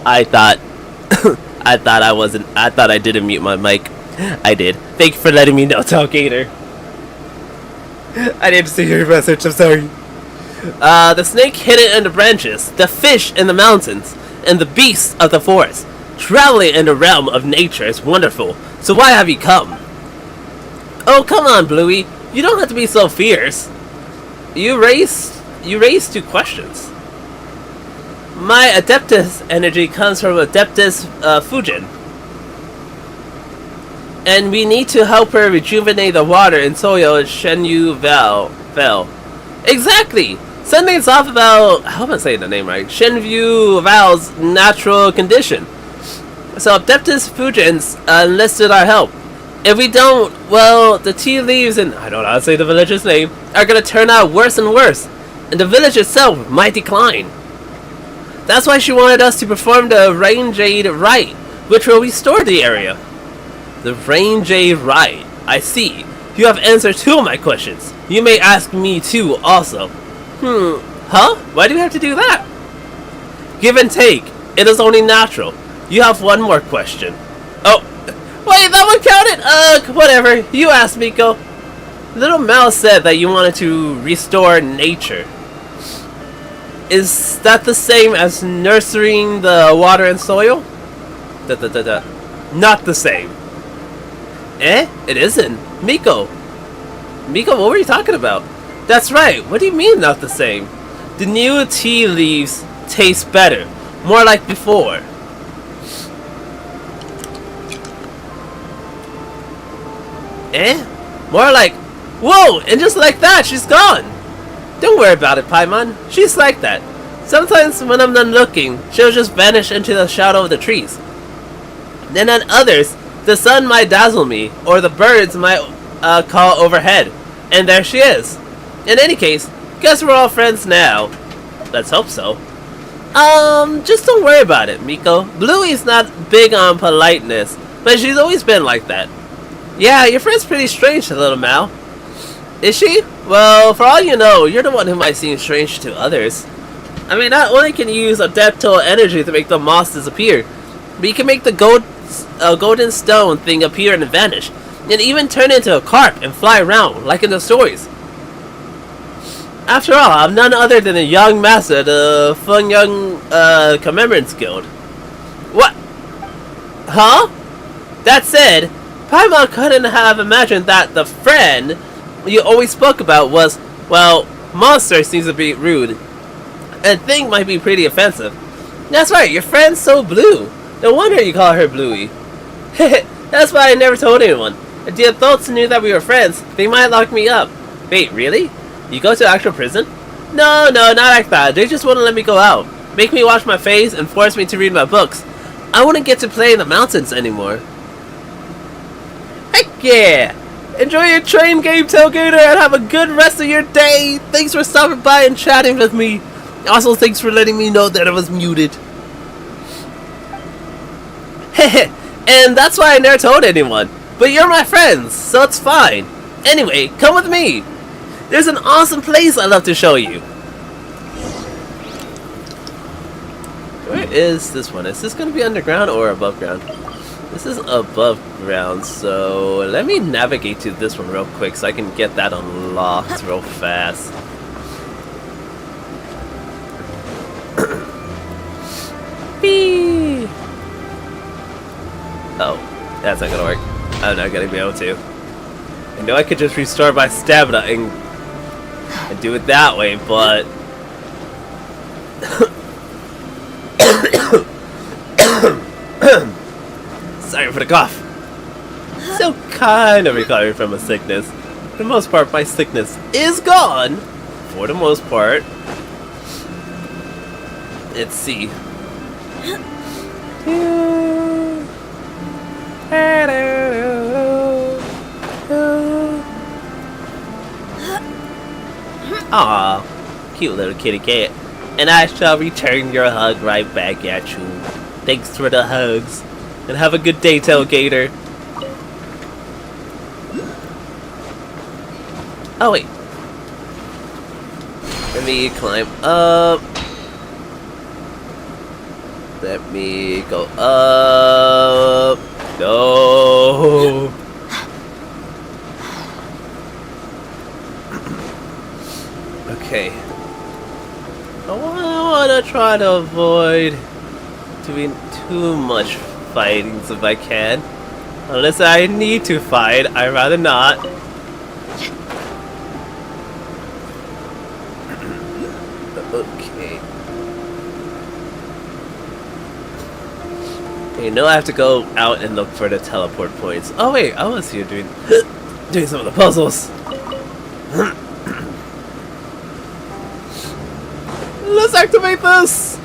I thought I thought I didn't mute my mic. I did. Thank you for letting me know, Talgator. I didn't see your message, I'm sorry. The snake hidden in the branches, the fish in the mountains, and the beasts of the forest. Traveling in the realm of nature is wonderful, so why have you come? Oh, come on, Bluey. You don't have to be so fierce. You raised 2 questions. My Adeptus energy comes from Adeptus Fujin. And we need to help her rejuvenate the water in soil Shenyu Val. Exactly! Something's off about, I hope I'm saying the name right, Shenyu Val's natural condition. So Adeptus Fujin's enlisted our help. If we don't, well, the tea leaves and, I don't know how to say the village's name, are gonna turn out worse and worse. And the village itself might decline. That's why she wanted us to perform the Rain Jade Rite, which will restore the area. The Rain Jade Rite. I see. You have answered 2 of my questions. You may ask me 2 also. Huh? Why do we have to do that? Give and take. It is only natural. You have 1 more question. Oh, wait, that one counted? Whatever. You asked, Miko. Little Mouse said that you wanted to restore nature. Is that the same as nurturing the water and soil? Not the same. It isn't. Miko, what were you talking about? That's right. What do you mean not the same? The new tea leaves taste better. More like before. More like... Whoa! And just like that, she's gone! Don't worry about it, Paimon. She's like that. Sometimes when I'm done looking, she'll just vanish into the shadow of the trees. Then on others, the sun might dazzle me, or the birds might call overhead. And there she is. In any case, guess we're all friends now. Let's hope so. Just don't worry about it, Miko. Bluey's not big on politeness, but she's always been like that. Yeah, your friend's pretty strange, little Mal. Is she? Well, for all you know, you're the one who might seem strange to others. I mean, not only can you use adeptal energy to make the moss disappear, but you can make the golden stone thing appear and vanish. and even turn into a carp and fly around, like in the stories. After all, I'm none other than a young master of the Fun Young Commemorance Guild. What? Huh? That said, Paimon couldn't have imagined that the friend you always spoke about was, well, monster seems to be rude. And thing might be pretty offensive. That's right, your friend's so blue. No wonder you call her Bluey. That's why I never told anyone. If the adults knew that we were friends, they might lock me up. Wait, really? You go to actual prison? No, not like that. They just wouldn't let me go out. Make me wash my face and force me to read my books. I wouldn't get to play in the mountains anymore. Heck yeah! Enjoy your train game, Tailgater, and have a good rest of your day. Thanks for stopping by and chatting with me. Also, thanks for letting me know that I was muted. Heh, and that's why I never told anyone. But you're my friends, so it's fine. Anyway, come with me. There's an awesome place I'd love to show you. Where is this one? Is this going to be underground or above ground? This is above ground, so let me navigate to this one real quick so I can get that unlocked real fast. Whee! Oh, that's not gonna work. I'm not gonna be able to. I know I could just restore my stamina and do it that way, but sorry for the cough. Still kind of recovering from a sickness. For the most part, my sickness is gone. For the most part. Let's see. Aw, cute little kitty cat. And I shall return your hug right back at you. Thanks for the hugs. And have a good day, Tailgater. Oh, wait. Let me climb up. Let me go up. No. Okay. I want to try to avoid doing too much fighting if I can. Unless I need to fight, I'd rather not. Okay. You know I have to go out and look for the teleport points. Oh wait, I was here doing some of the puzzles. Let's activate this!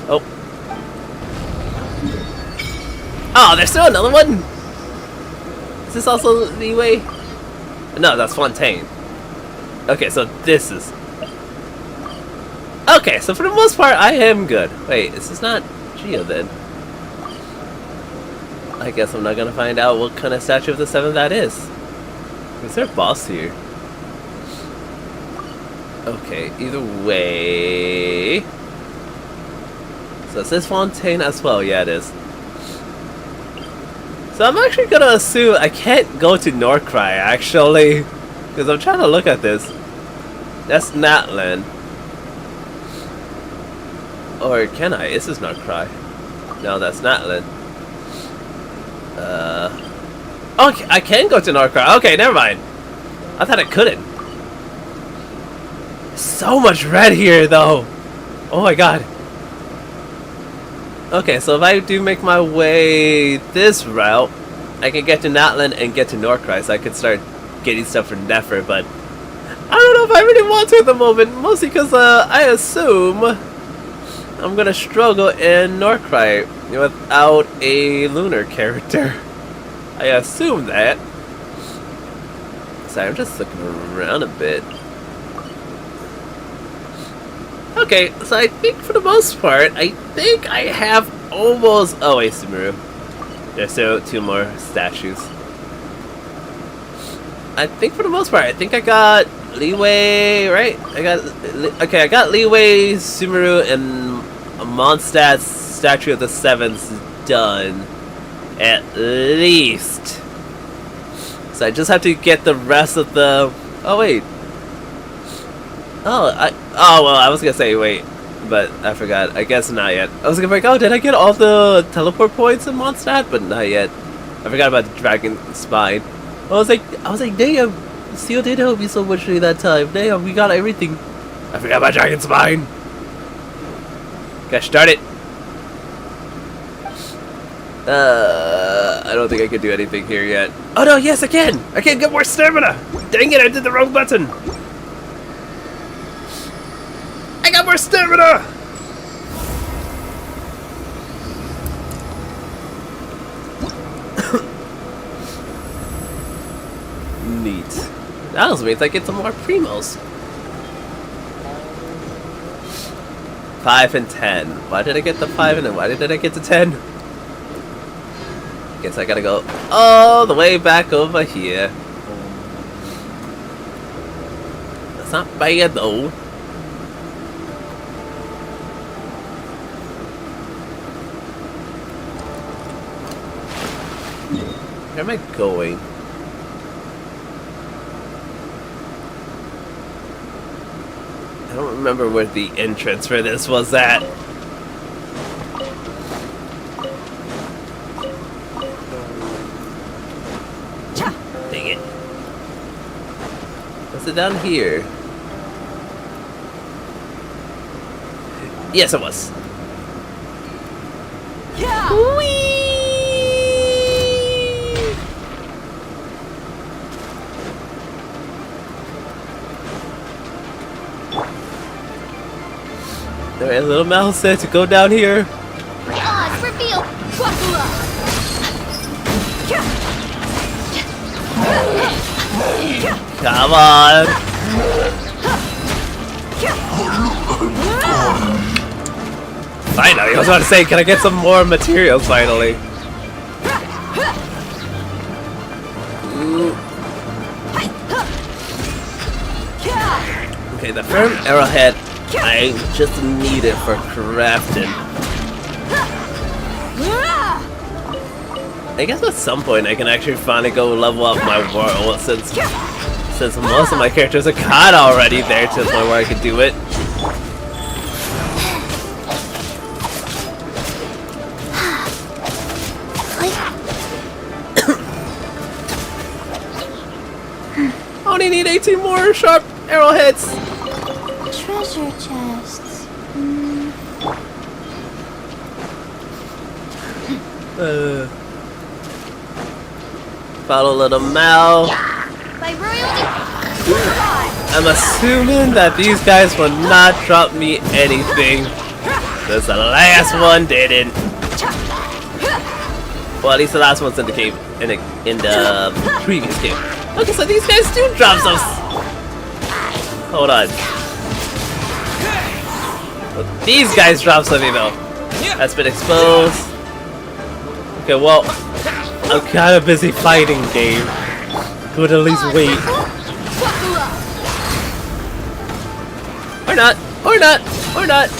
Oh. Oh, there's still another one? Is this also Leeway? No, that's Fontaine. Okay, so this is... Okay, so for the most part, I am good. Wait, this is not Geo then. I guess I'm not gonna find out what kind of statue of the 7 that is. Is there a boss here? Okay, either way... So is this Fontaine as well? Yeah, it is. So I'm actually gonna assume I can't go to Norcry, actually. Because I'm trying to look at this. That's Natlan. Or can I? This is Norcry. No, that's Natlan. Okay, I can go to Norcry. Okay, never mind. I thought I couldn't. So much red here, though. Oh my god. Okay, so if I do make my way this route, I can get to Natlan and get to Norcry, so I could start getting stuff from Nefer, but I don't know if I really want to at the moment, mostly because I assume I'm gonna struggle in Norcry without a lunar character. I assume that. Sorry, I'm just looking around a bit. Okay, so I think for the most part, I think I have almost... Oh wait, Sumeru. There's still 2 more statues. I think for the most part, I think I got Leeway, right? I got Leeway, Sumeru, and Mondstadt's Statue of the 7's done. At least. So I just have to get the rest of the... Oh, wait. Oh, well, I was gonna say wait, but I forgot. I guess not yet. I was gonna be like, oh, did I get all the teleport points in Mondstadt? But not yet. I forgot about the dragon spine. I was like, damn, Steel did help me so much during that time. Damn, we got everything. I forgot about dragon spine. Gosh, start it. I don't think I can do anything here yet. Oh no, yes I can! I can get more stamina! Dang it, I did the wrong button! I got more stamina! Neat. That also means I get some more primos. 5 and 10. Why did I get the 5 and then why did I get the 10? Guess I gotta go all the way back over here. That's not bad though. Where am I going? I don't remember where the entrance for this was at. Dang it. Was it down here? Yes, it was. Alright, little mouse said to go down here. Oz, reveal Quackula! Come on. Finally, I was about to say, can I get some more materials finally? Ooh. Okay, the firm arrowhead I just need it for crafting. I guess at some point I can actually finally go level up my world since most of my characters are kind of already there to the point where I can do it. I only need 18 more sharp arrowheads. Treasure chests. Follow little Mal. By royalty. I'm assuming that these guys will not drop me anything. Because the last one didn't. Well, at least the last one's in the game, in the previous game. Okay, so these guys do drop some. Hold on. Well, these guys drop something though. That's been exposed. Okay, well, I'm kind of busy fighting, game. Could at least wait. Or not. Or not. Or not.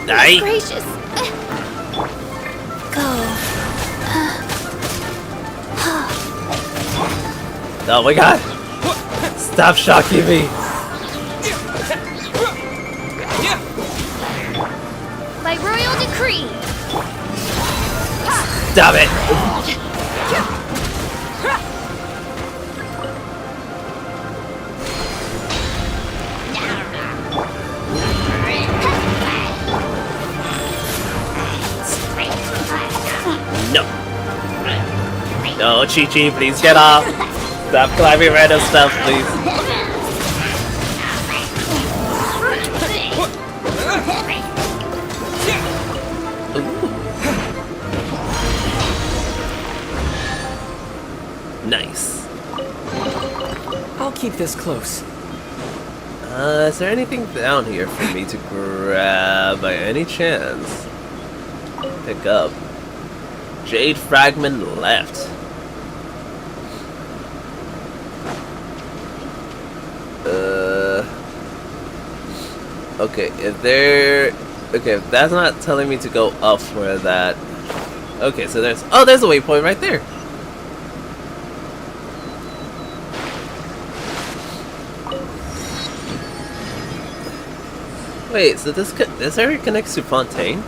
Die. Gracious. Go. Oh my god. Stop shocking me. By royal decree. Stop it. No. No, Chi-Chi, please get off. Stop climbing random stuff, please. Nice. I'll keep this close. Is there anything down here for me to grab by any chance? Pick up. Jade fragment left. Okay, if they're... Okay, if that's not telling me to go up for that... Okay, so there's... Oh, there's a waypoint right there. Wait, so this area connects to Fontaine?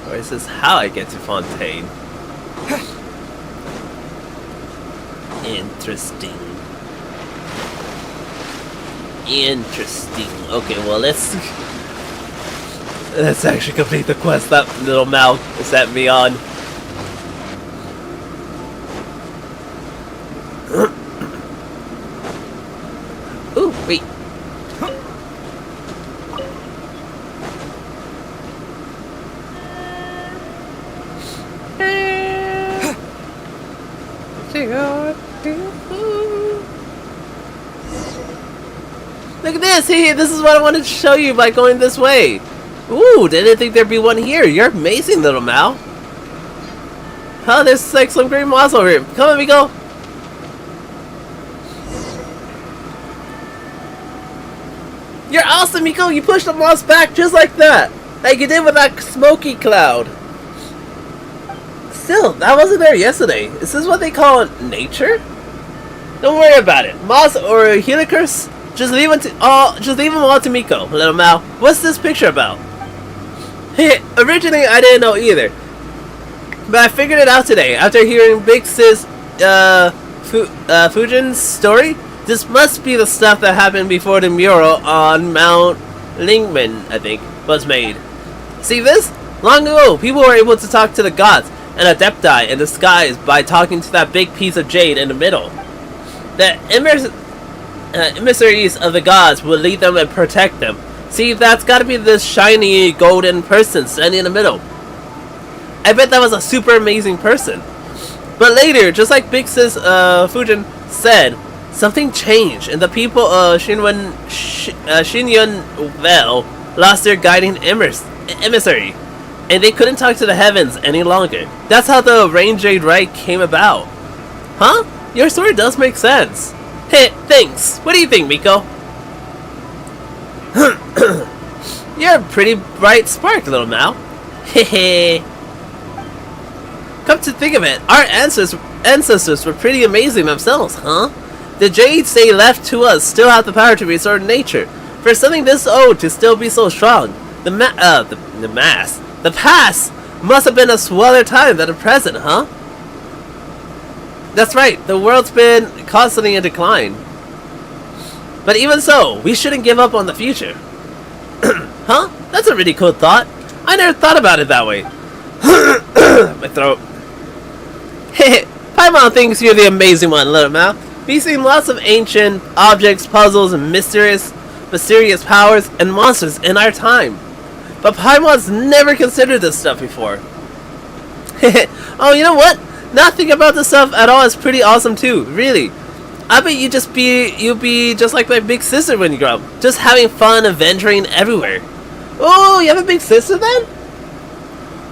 Or is this how I get to Fontaine? Interesting. Interesting. Okay, well let's actually complete the quest that little Mal set me on. Ooh, wait. Look at this! Hey, this is what I wanted to show you by going this way. Ooh, didn't think there'd be one here. You're amazing, little Mal. Oh, there's like some great moss over here. Come on, Miko. You're awesome, Miko. You pushed the moss back just like that. Like you did with that smoky cloud. Still, that wasn't there yesterday. Is this what they call nature? Don't worry about it. Moss or helicus, just leave them all to Miko, little Mal. What's this picture about? Originally, I didn't know either, but I figured it out today after hearing Big Sis Fujin's story. This must be the stuff that happened before the mural on Mount Lingman, I think, was made. See this? Long ago, people were able to talk to the gods and adepti in the skies by talking to that big piece of jade in the middle. The emissaries of the gods will lead them and protect them. See, that's gotta be this shiny golden person standing in the middle. I bet that was a super amazing person. But later, just like Big Sis Fujin said, something changed, and the people of Shinyun lost their guiding emissary, and they couldn't talk to the heavens any longer. That's how the Rain Jade Rite came about. Huh? Your story does make sense. Hey, thanks. What do you think, Miko? You're a pretty bright spark, little Mal. Hehe. Come to think of it, our ancestors were pretty amazing themselves, huh? The jades they left to us still have the power to restore nature. For something this old to still be so strong, the past must have been a sweller time than the present, huh? That's right, the world's been constantly in decline. But even so, we shouldn't give up on the future. Huh? That's a really cool thought. I never thought about it that way. My throat. Heh, Paimon thinks you're the amazing one, little Mal. We've seen lots of ancient objects, puzzles, and mysterious powers and monsters in our time. But Paimon's never considered this stuff before. Oh, you know what? Not thinking about this stuff at all is pretty awesome too, really. I bet you'll be just like my big sister when you grow up. Just having fun and venturing everywhere. Oh, you have a big sister then?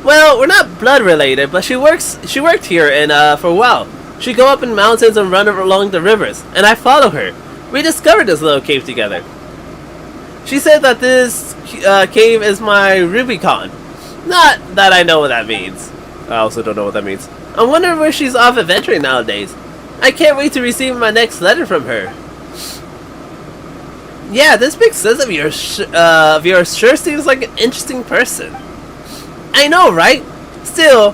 Well, we're not blood related, but she worked here and for a while. She'd go up in mountains and run along the rivers, and I follow her. We discovered this little cave together. She said that this cave is my Rubicon. Not that I know what that means. I also don't know what that means. I'm wondering where she's off adventuring nowadays. I can't wait to receive my next letter from her. Yeah, this big sis of yours sure seems like an interesting person. I know, right? Still,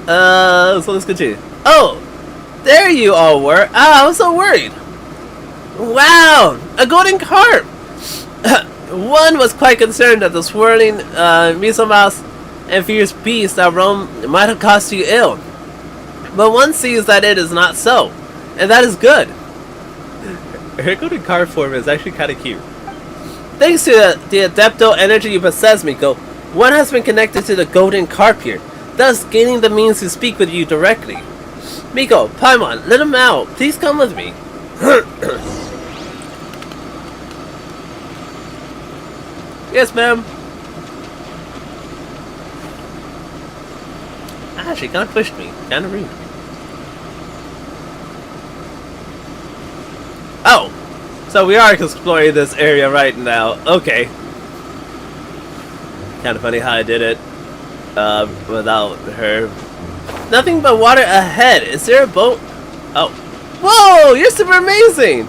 so let's continue. Oh, there you all were. I was so worried. Wow, a golden carp. One was quite concerned that the swirling Misomas and fierce beasts that roam might have caused you ill. But one sees that it is not so, and that is good. Her golden carp form is actually kind of cute. Thanks to the adepto energy you possess, Miko, one has been connected to the golden carp here, thus gaining the means to speak with you directly. Miko, Paimon, let him out. Please come with me. Yes, ma'am. Ah, she kind of pushed me. Kind of rude. So we are exploring this area right now. Okay. Kind of funny how I did it without her. Nothing but water ahead. Is there a boat? Oh. Whoa! You're super amazing!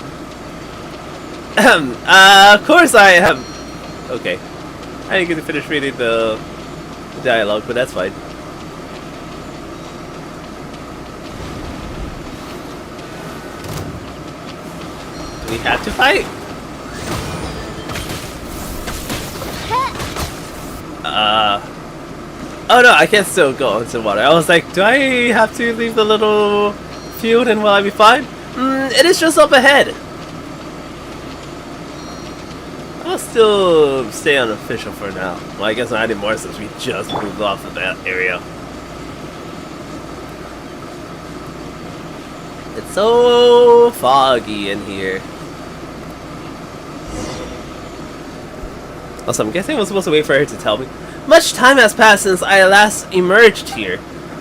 Of course I have... Okay. I didn't get to finish reading the dialogue, but that's fine. Do we have to fight? Oh no, I can still go into water. I was like, do I have to leave the little field and will I be fine? It is just up ahead. I'll still stay unofficial for now. Well, I guess not anymore since we just moved off of that area. It's so foggy in here. Also, I'm guessing I was supposed to wait for her to tell me. Much time has passed since I last emerged here.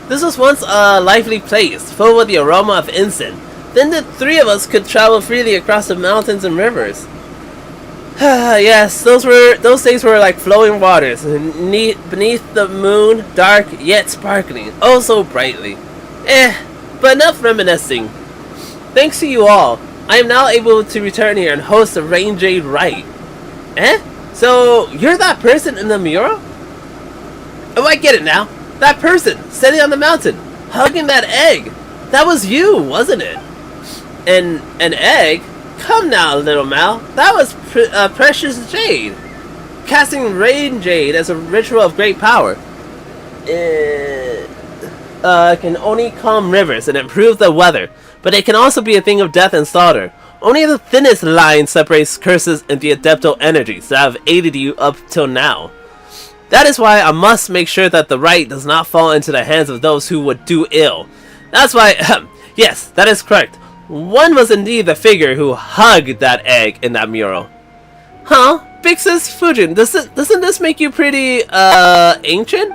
This was once a lively place, filled with the aroma of incense. Then the three of us could travel freely across the mountains and rivers. Yes, those days were like flowing waters, beneath the moon, dark yet sparkling, oh so brightly. But enough reminiscing. Thanks to you all, I am now able to return here and host the Lantern Rite. So, you're that person in the mural? Oh, I get it now. That person, sitting on the mountain, hugging that egg. That was you, wasn't it? An egg? Come now, little Mal. That was precious jade. Casting rain jade as a ritual of great power. Can only calm rivers and improve the weather, but it can also be a thing of death and slaughter. Only the thinnest line separates curses and the adeptal energies that have aided you up till now. That is why I must make sure that the right does not fall into the hands of those who would do ill. That's why, yes, that is correct. One was indeed the figure who hugged that egg in that mural. Huh? Big Sis Fujin, doesn't this make you pretty, ancient?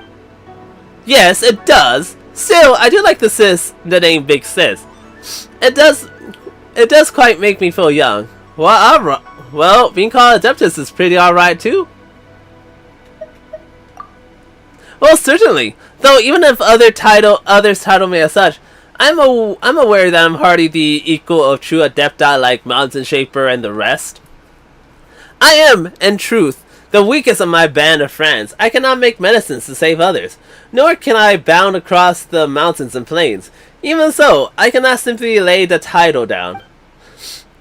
Yes, it does. Still, I do like the name Big Sis. It does quite make me feel young. Well, being called Adeptus is pretty alright too. Well, certainly. Though even if others title me as such, I'm aware that I'm hardly the equal of true Adepta like Mountain Shaper and the rest. I am, in truth, the weakest of my band of friends. I cannot make medicines to save others, nor can I bound across the mountains and plains. Even so, I cannot simply lay the title down.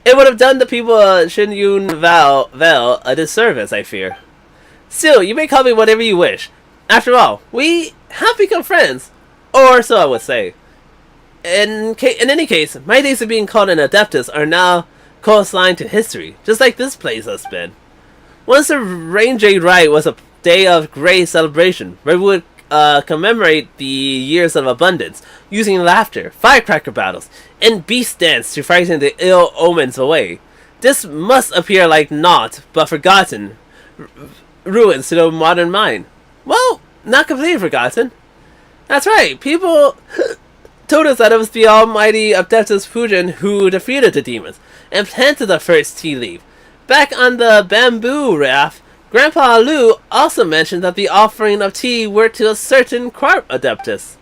It would have done the people of Shinyun Vel a disservice, I fear. Still, you may call me whatever you wish. After all, we have become friends, or so I would say. In any case, my days of being called an Adeptus are now coastline to history, just like this place has been. Once the Lantern Rite was a day of great celebration, where we would commemorate the years of abundance, using laughter, firecracker battles, and beast dance to frighten the ill omens away. This must appear like naught but forgotten ruins to the modern mind. Well, not completely forgotten. That's right, people told us that it was the almighty Adeptus Fujin who defeated the demons and planted the first tea leaf. Back on the bamboo raft, Grandpa Lu also mentioned that the offering of tea were to a certain carp Adeptus.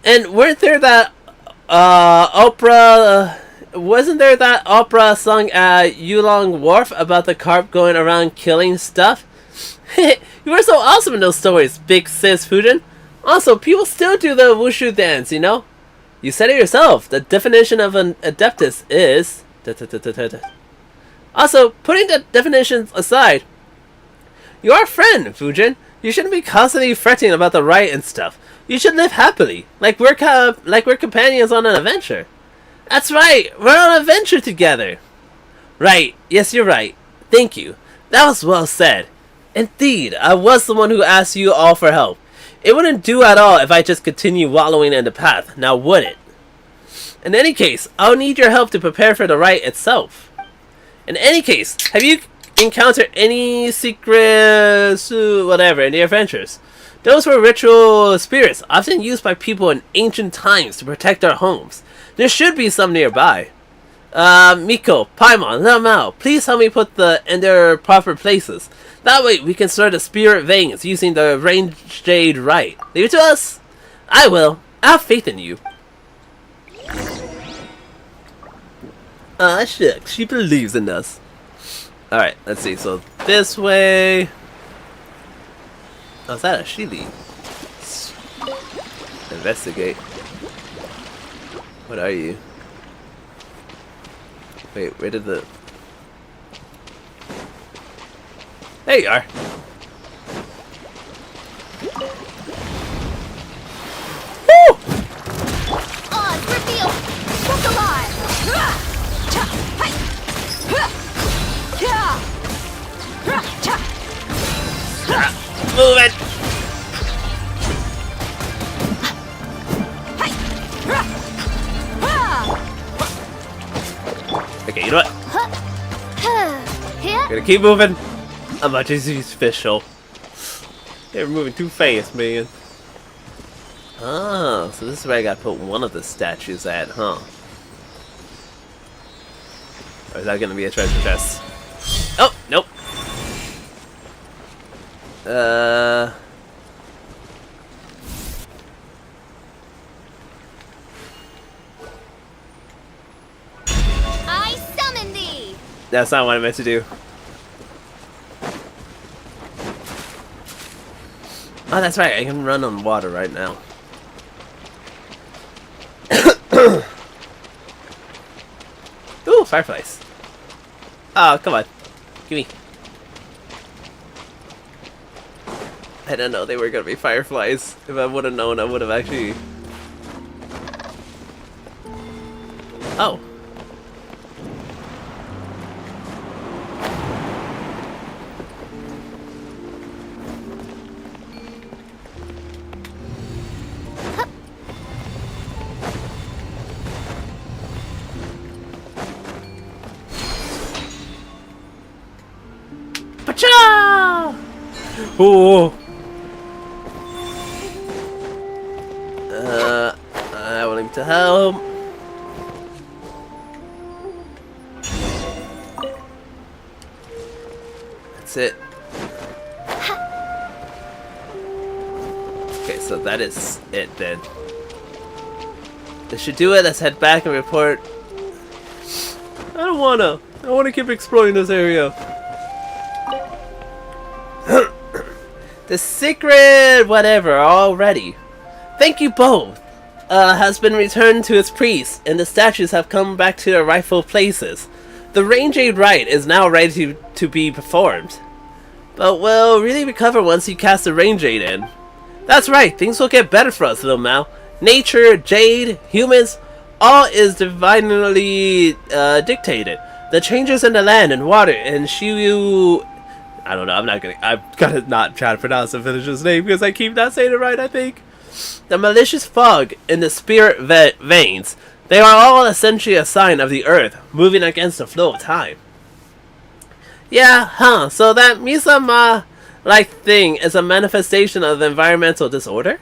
And wasn't there that opera sung at Yulong Wharf about the carp going around killing stuff? You were so awesome in those stories, Big Sis Fujin. Also, people still do the wushu dance, you know? You said it yourself. The definition of an Adeptus is... Also, putting the definitions aside, you're a friend, Fujin. You shouldn't be constantly fretting about the right and stuff. You should live happily, like we're companions on an adventure. That's right, we're on an adventure together. Right, yes, you're right. Thank you. That was well said. Indeed, I was the one who asked you all for help. It wouldn't do at all if I just continue wallowing in the path, now would it? In any case, I'll need your help to prepare for the rite itself. In any case, have you encountered any secret whatever in your adventures? Those were ritual spirits, often used by people in ancient times to protect their homes. There should be some nearby. Miko, Paimon, Lamau, please help me put the in their proper places. That way we can start the spirit veins using the Ranged Rite. Leave it to us. I will. I have faith in you. Ah, shucks. She believes in us. Alright, let's see. So, this way... Oh, is that a Shili? Investigate. What are you? Wait, where did the... There you are. Woo! On, reveal! Look alive! Move it! Okay, you know what? Gonna keep moving. I'm about to use official. They're moving too fast, man. Oh, so this is where I gotta put one of the statues at, huh? Or is that gonna be a treasure chest? Oh, nope. I summon thee! That's not what I meant to do. Oh, that's right. I can run on water right now. Ooh, fireflies. Oh, come on. Gimme. I didn't know they were gonna be fireflies. If I would have known, I would have actually... Oh. Pacha! Ooh. I want him to help. That's it. Okay, so that is it then. This should do it. Let's head back and report. I don't wanna. I wanna keep exploring this area. The secret whatever already. Thank you both. Has been returned to its priest, and the statues have come back to their rightful places. The Ranged Rite is now ready to be performed. But will really recover once you cast the Ranged in. That's right, things will get better for us, little Mal. Nature, Jade, humans, all is divinely dictated. The changes in the land and water and Shiyu... I don't know, I'm gonna not try to pronounce the village's name because I keep not saying it right, I think. The malicious fog in the spirit veins, they are all essentially a sign of the earth moving against the flow of time. Yeah, huh, so that Misama-like thing is a manifestation of the environmental disorder?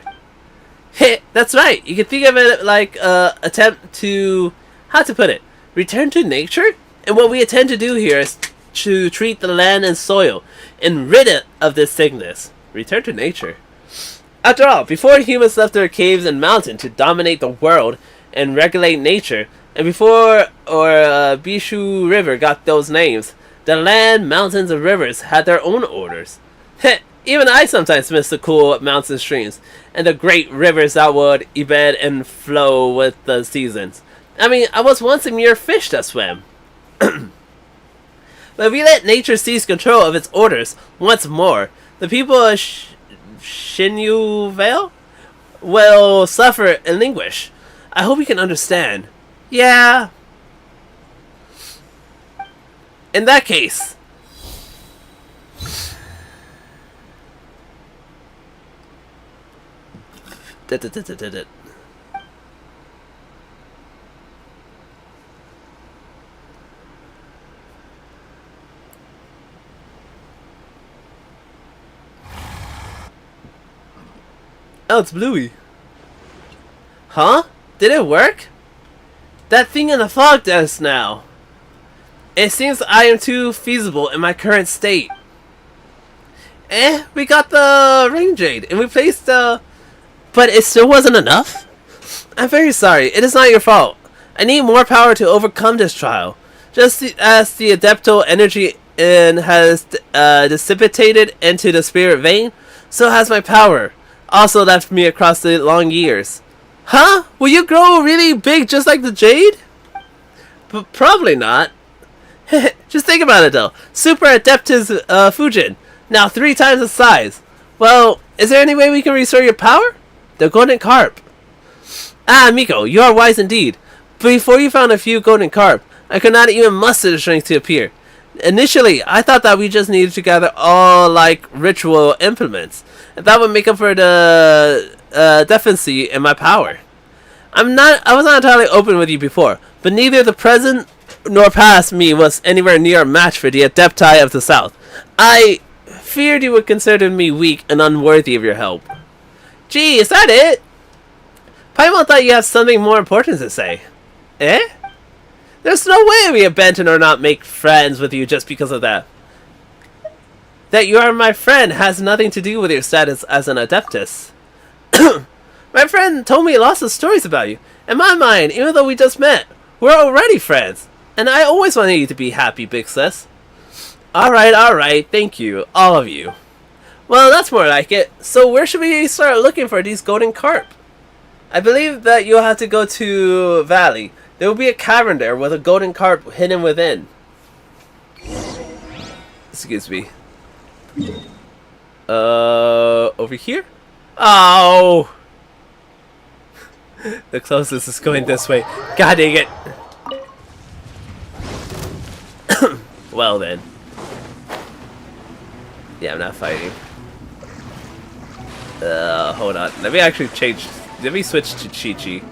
Heh, that's right, you can think of it like attempt to, how to put it, return to nature? And what we intend to do here is to treat the land and soil and rid it of this sickness. Return to nature. After all, before humans left their caves and mountains to dominate the world and regulate nature, and before Bishu River got those names, the land, mountains, and rivers had their own orders. Heh, even I sometimes miss the cool mountain streams and the great rivers that would ebb and flow with the seasons. I mean, I was once a mere fish that swam. But if we let nature seize control of its orders once more, the people of Shinyu Vale will suffer and languish. I hope you can understand. Yeah. In that case... Oh, it's Bluey. Huh? Did it work? That thing in the fog desk now. It seems I am too feasible in my current state. We got the Rain Jade, and we placed the... But it still wasn't enough? I'm very sorry, it is not your fault. I need more power to overcome this trial. Just as the Adepto energy has dissipated into the spirit vein, so has my power. Also left me across the long years. Huh? Will you grow really big just like the Jade? Probably not. Just think about it though. Super Adeptus Fujin. Now 3 times the size. Well, is there any way we can restore your power? The Golden Carp. Ah, Miko, you are wise indeed. Before you found a few Golden Carp, I could not even muster the strength to appear. Initially, I thought that we just needed to gather all, like, ritual implements. And that would make up for the deficiency in my power. I was not entirely open with you before, but neither the present nor past me was anywhere near a match for the Adepti of the South. I feared you would consider me weak and unworthy of your help. Gee, is that it? Paimon thought you had something more important to say. Eh? There's no way we abandon or not make friends with you just because of that. That you are my friend has nothing to do with your status as an Adeptus. My friend told me lots of stories about you. In my mind, even though we just met, we're already friends. And I always wanted you to be happy, Big Sis. Alright, thank you, all of you. Well, that's more like it. So where should we start looking for these Golden Carp? I believe that you'll have to go to Valley. There will be a cavern there with a Golden Carp hidden within. Excuse me. Over here? Oh! The closest is going this way. God dang it! Well then. Yeah, I'm not fighting. Hold on. Let me actually change. Let me switch to Chi-Chi.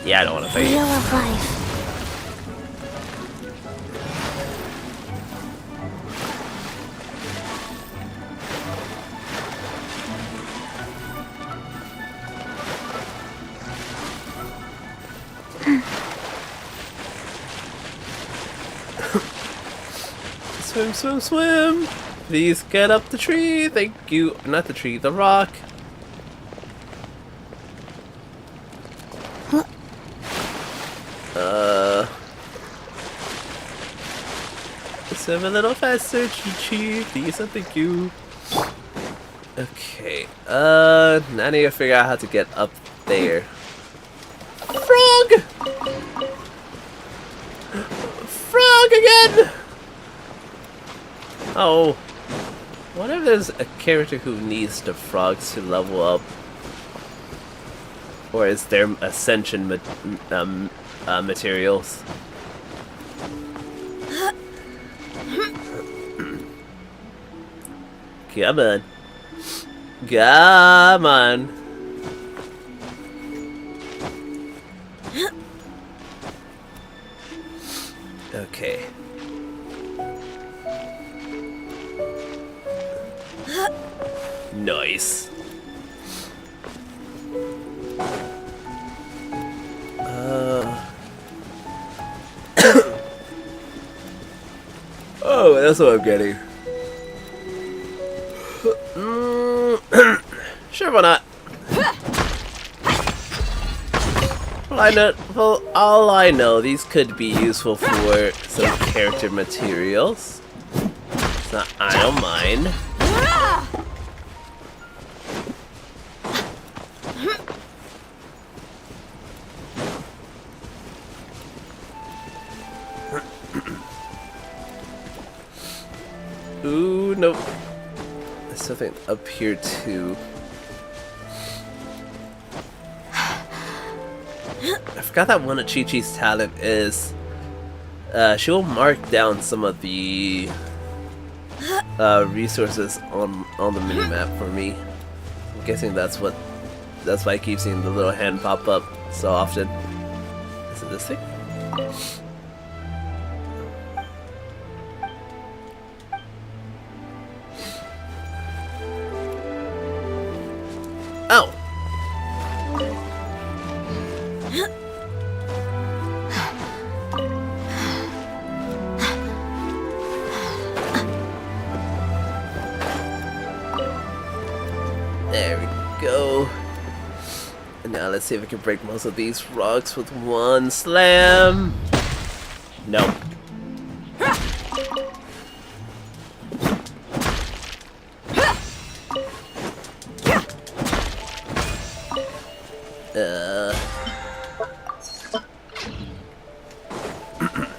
Yeah, I don't want to fight. Wheel of life. Swim, swim, swim! Please get up the tree. Thank you. Not the tree, the rock. Swim a little faster, Chi-Chi. Please and thank you. Okay. Now I need to figure out how to get up there. Frog! Frog again! Oh. What if there's a character who needs the frogs to level up? Or is there ascension materials? Come on. Come on. Okay. Nice. Oh, that's what I'm getting. Sure, why not? Well, all I know, these could be useful for some character materials. So I don't mind. Ooh, nope. There's something up here too. I forgot that one of Chi-Chi's talent is she'll mark down some of the resources on the minimap for me. I'm guessing that's why I keep seeing the little hand pop up so often. Is it this thing? Oh. Now let's see if we can break most of these rocks with one slam. No.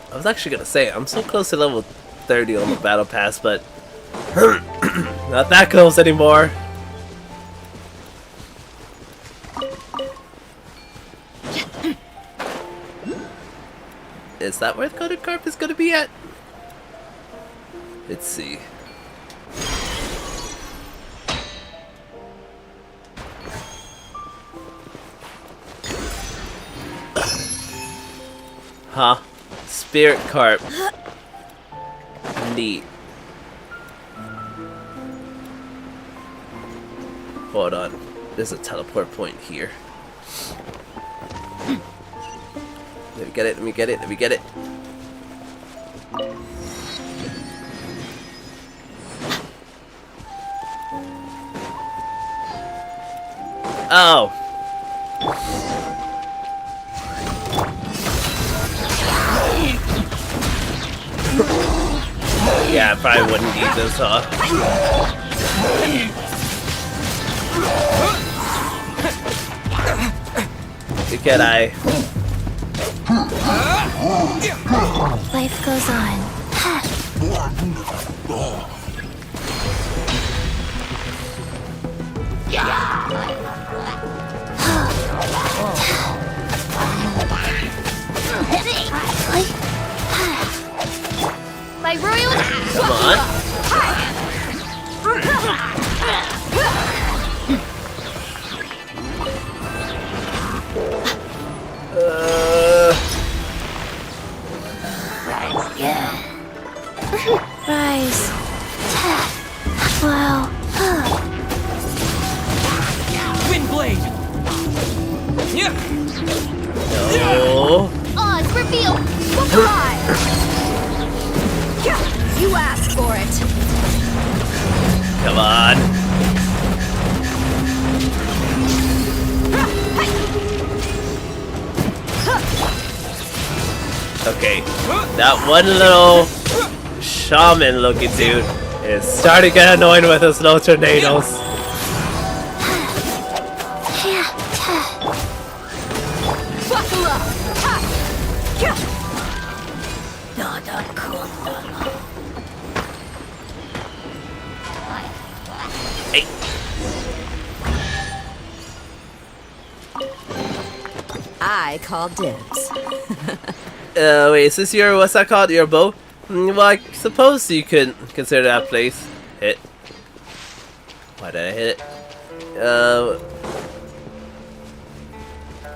I was actually gonna say, I'm so close to level 30 on the battle pass, but not that close anymore. Is that where the coated carp is gonna be at? Let's see. Huh? Spirit carp. Neat. Hold on. There's a teleport point here. Let me get it, let me get it, let me get it. Oh! Yeah, I probably wouldn't need this, huh? Can I? Life goes on. My royal. Come on. Rise. Wow. Windblade! No. Oz, reveal. You asked for it. Come on. Okay. That one little shaman looking dude is starting to get annoying with his little tornadoes. Buckle up. Hey. I call dibs. Wait, is this your, what's that called? Your bow? Well, I suppose you could consider that place. Hit. Why did I hit it?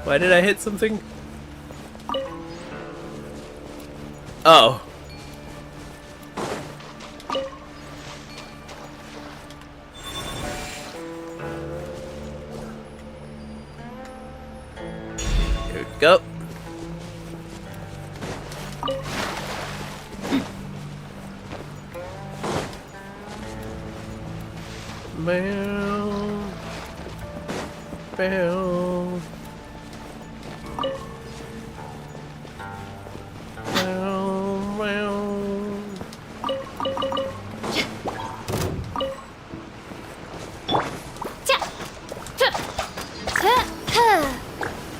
Why did I hit something? Oh. Here we go. Bow. Bow. Bow.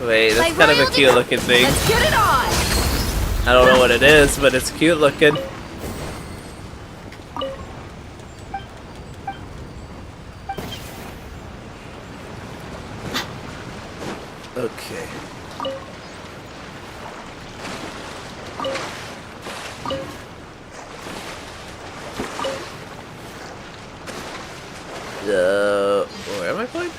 Wait, that's kind of a cute looking thing. Let's get it on. I don't know what it is, but it's cute looking. Okay. Where am I going?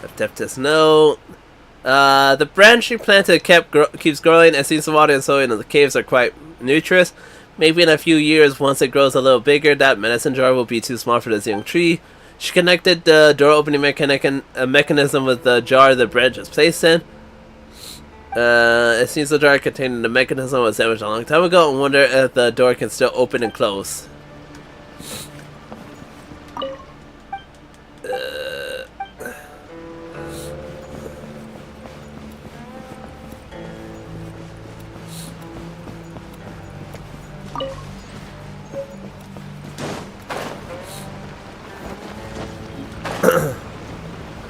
Adeptus, no. The branch you planted keeps growing, and since the water and soil in the caves are quite nutritious, maybe in a few years, once it grows a little bigger, that medicine jar will be too small for this young tree. She connected the door opening mechanism with the jar the branch is placed in. It seems the jar containing the mechanism was damaged a long time ago and wonder if the door can still open and close.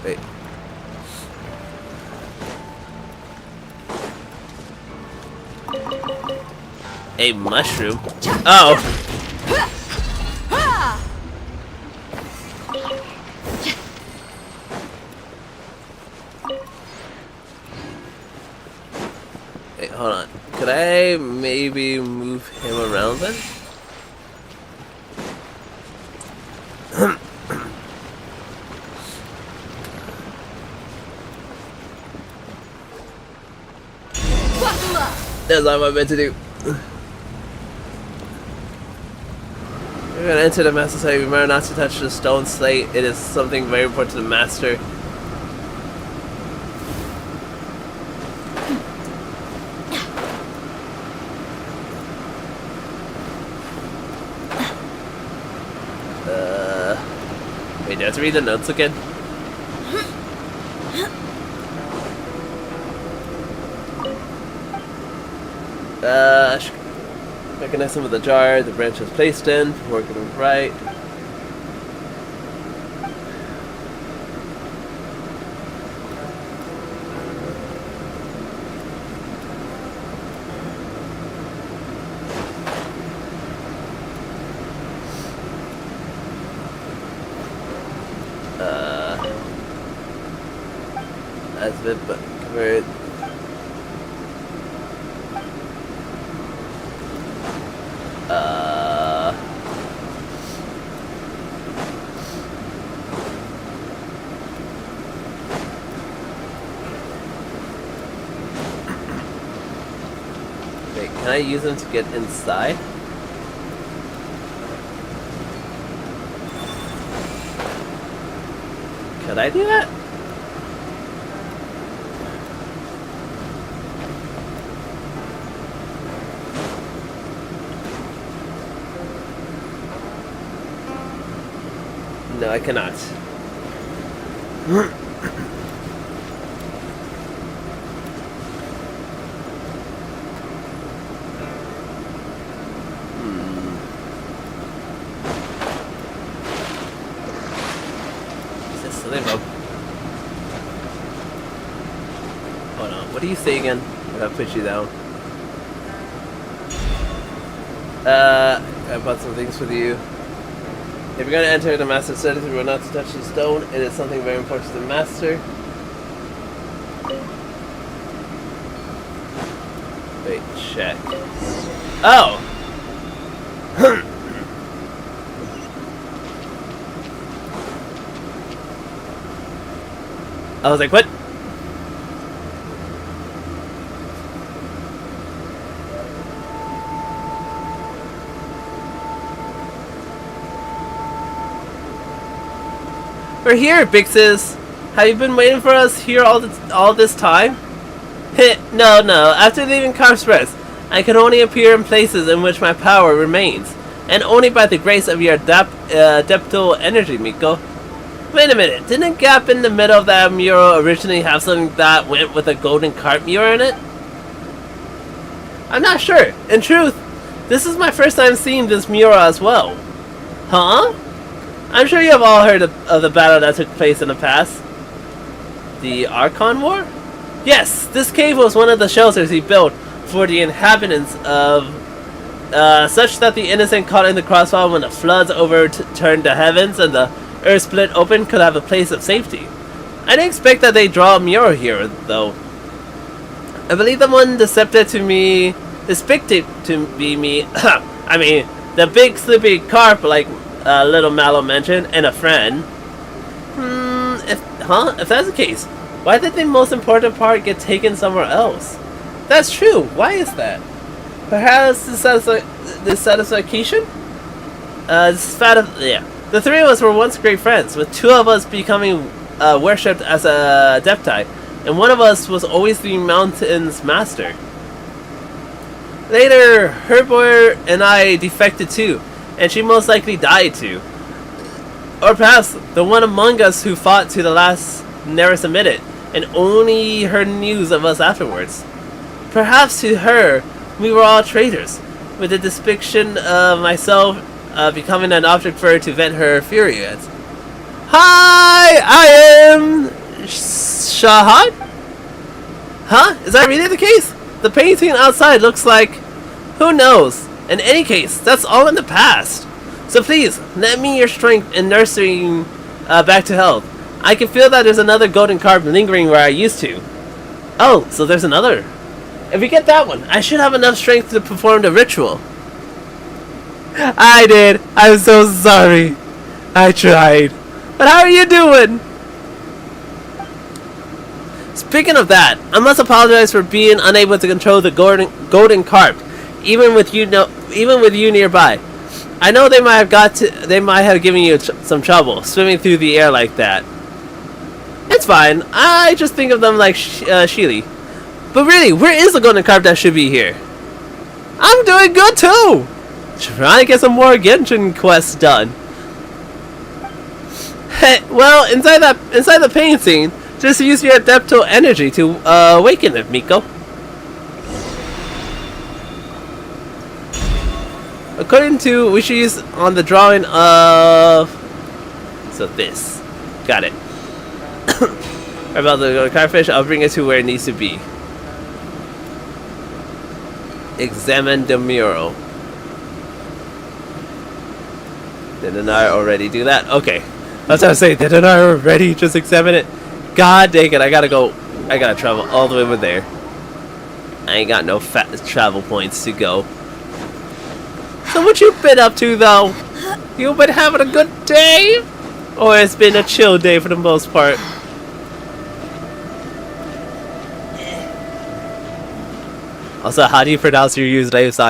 Wait. A mushroom? Oh! Wait, hold on. Could I maybe move him around then? That's not what I meant to do. We're gonna enter the master site. Remember not to touch the stone slate. It is something very important to the master. Wait, do I have to read the notes again? Mechanism of the jar, the branch is placed in, working right. As been converted. Wait, can I use them to get inside? Could I do that? No, I cannot. Hold on, what do you say again? I'll put you down. I bought some things for you. If you're going to enter the master studies, remember not to touch the stone. It is something very important to the master. Wait, check. Oh! I was like, what? We're here, Bixes. Have you been waiting for us here all this time? No. After leaving Carspres, I can only appear in places in which my power remains, and only by the grace of your adeptal energy, Miko. Wait a minute, didn't a gap in the middle of that mural originally have something that went with a golden cart mirror in it? I'm not sure. In truth, this is my first time seeing this mural as well. Huh? I'm sure you have all heard of the battle that took place in the past. The Archon War? Yes, this cave was one of the shelters he built for the inhabitants of such that the innocent caught in the crossfire when the floods overturned the heavens and the earth split open could have a place of safety. I didn't expect that they'd draw a mural here, though. I believe the one depicted to be me, I mean, the big sleepy carp like little Mallow mentioned, and a friend. If that's the case, why did the most important part get taken somewhere else? That's true, why is that? Perhaps dissatisfaction? The three of us were once great friends, with two of us becoming worshipped as a adepti. and one of us was always the mountain's master. Later, Herboy and I defected too, and she most likely died too. Or perhaps the one among us who fought to the last never submitted, and only heard news of us afterwards. Perhaps to her, we were all traitors, with the depiction of myself becoming an object for her to vent her fury at. Hi, I am Shahad? Huh? Is that really the case? The painting outside looks like... Who knows? In any case, that's all in the past. So please, lend me your strength in nursing back to health. I can feel that there's another golden carp lingering where I used to. Oh, so there's another. If we get that one, I should have enough strength to perform the ritual. I did. I'm so sorry. I tried. But how are you doing? Speaking of that, I must apologize for being unable to control the golden carp, even with you nearby. I know they might have given you some trouble swimming through the air like that. It's fine. I just think of them like Sheely. But really, where is the golden carp that should be here? I'm doing good too. Trying to get some more Genshin quests done. Hey, well, inside the painting, just use your adeptal energy to awaken it, Miko. According to we should use on the drawing of this. Got it. About the carfish, I'll bring it to where it needs to be. Examine the mural. Didn't I already do that? Okay. That's what I was saying. Didn't I already just examine it? God dang it, I gotta travel all the way over there. I ain't got no travel points to go. So what you been up to though? You been having a good day? Or it's been a chill day for the most part? Also, how do you pronounce your username so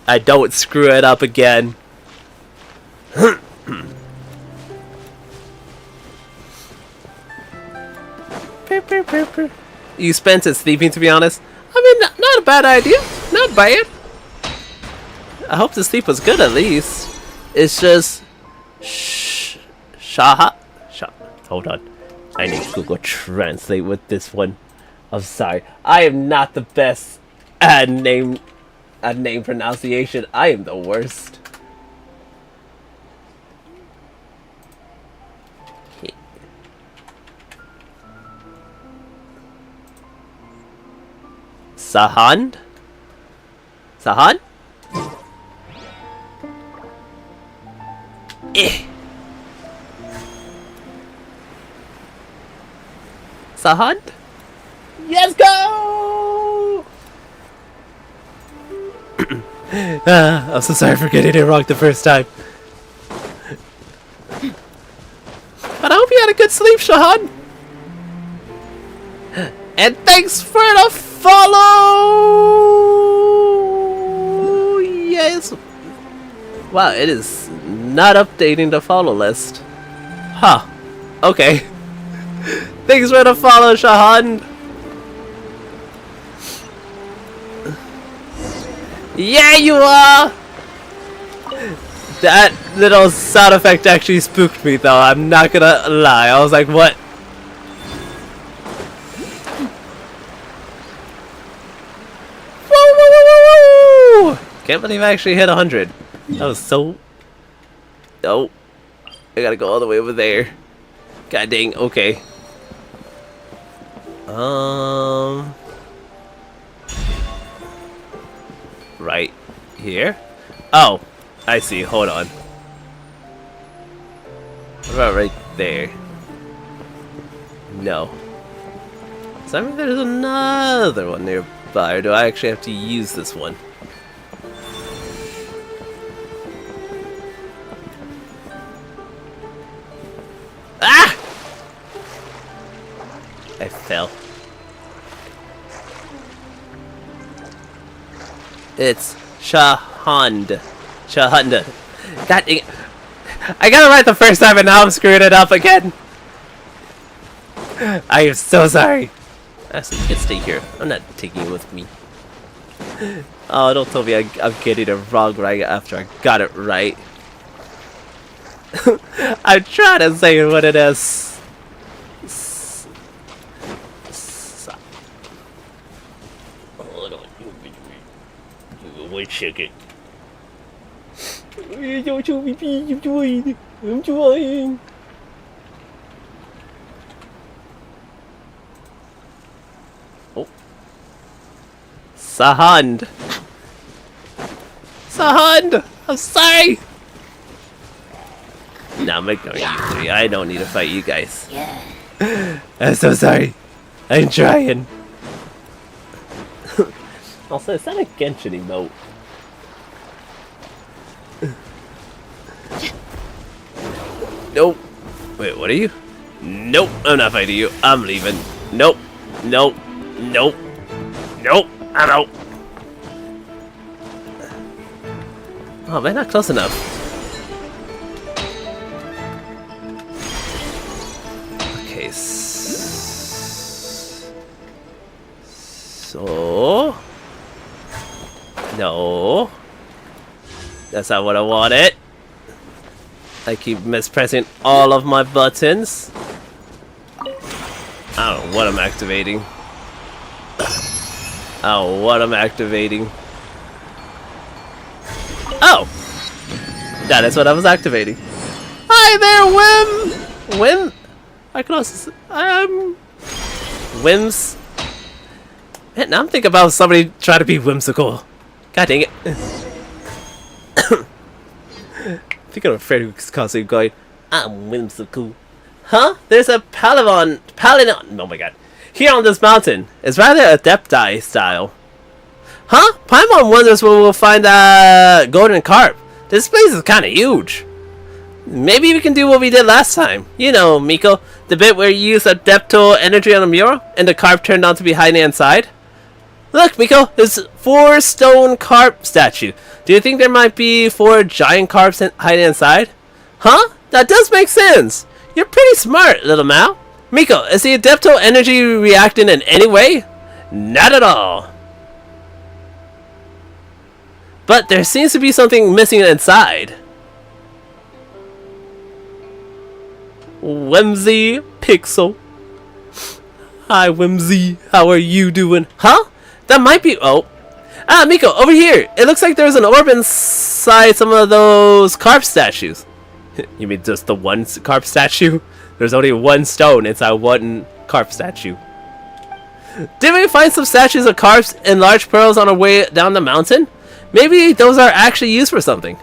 I don't screw it up again? You spent it sleeping, to be honest. I mean, not a bad idea. Not bad. I hope the sleep was good at least. It's just... Hold on. I need Google Translate with this one. I'm sorry. I am not the best at name pronunciation. I am the worst. Sahan? Sahan? Sahan? Let's go! I'm so sorry for getting it wrong the first time. But I hope you had a good sleep, Shahan. And thanks for the follow! Yes. Wow, it is not updating the follow list. Huh. Okay. Thanks for the follow, Shahan. Yeah, you are! That little sound effect actually spooked me, though. I'm not gonna lie. I was like, what? Woo, woo, woo, woo, woo! Can't believe I actually hit 100. That was so... Oh. I gotta go all the way over there. God dang, okay. Right here? Oh, I see. Hold on. What about right there? No. So I mean there's another one nearby, or do I actually have to use this one? Ah! I fell. It's Shahand. Shahanda. God dang it. I got it right the first time and now I'm screwing it up again. I am so sorry. Actually, you can stay here. I'm not taking you with me. Oh, don't tell me I'm getting it wrong right after I got it right. I'm trying to say what it is. Hold on. Wait a second. Don't show me, please. I'm trying. Oh. Sahand. Sahand! I'm sorry! Nah, I'm ignoring you three. I don't need to fight you guys. I'm so sorry. I'm trying. Also, is that a Genshin emote? Nope. Wait, what are you? Nope, I'm not fighting you. I'm leaving. Nope. Nope. Nope. Nope. I'm out. Oh man, not close enough. Okay, so... No. That's not what I wanted. I keep mispressing all of my buttons. I don't know what I'm activating. Oh, what I'm activating. Oh! That is what I was activating. Hi there, Whim! Whim? I can also... Whims? Man, now I'm thinking about somebody trying to be whimsical. God dang it. I think I'm afraid who's constantly going, I'm whimsical. Huh? There's a Paladin, oh my god. Here on this mountain. It's rather Adepti style. Huh? Paimon wonders where we'll find that golden carp. This place is kinda huge. Maybe we can do what we did last time. You know, Miko, the bit where you use Adeptal energy on a mural, and the carp turned out to be hiding inside. Look, Miko, there's 4 stone carp statue. Do you think there might be 4 giant carps hiding inside? Huh? That does make sense. You're pretty smart, little Mao. Miko, is the Adeptal energy reacting in any way? Not at all. But there seems to be something missing inside. Whimsy Pixel. Hi, Whimsy. How are you doing? Huh? That might be... Oh. Ah, Miko, over here. It looks like there's an orb inside some of those carp statues. You mean just the one carp statue? There's only 1 stone inside 1 carp statue. Did we find some statues of carps and large pearls on our way down the mountain? Maybe those are actually used for something.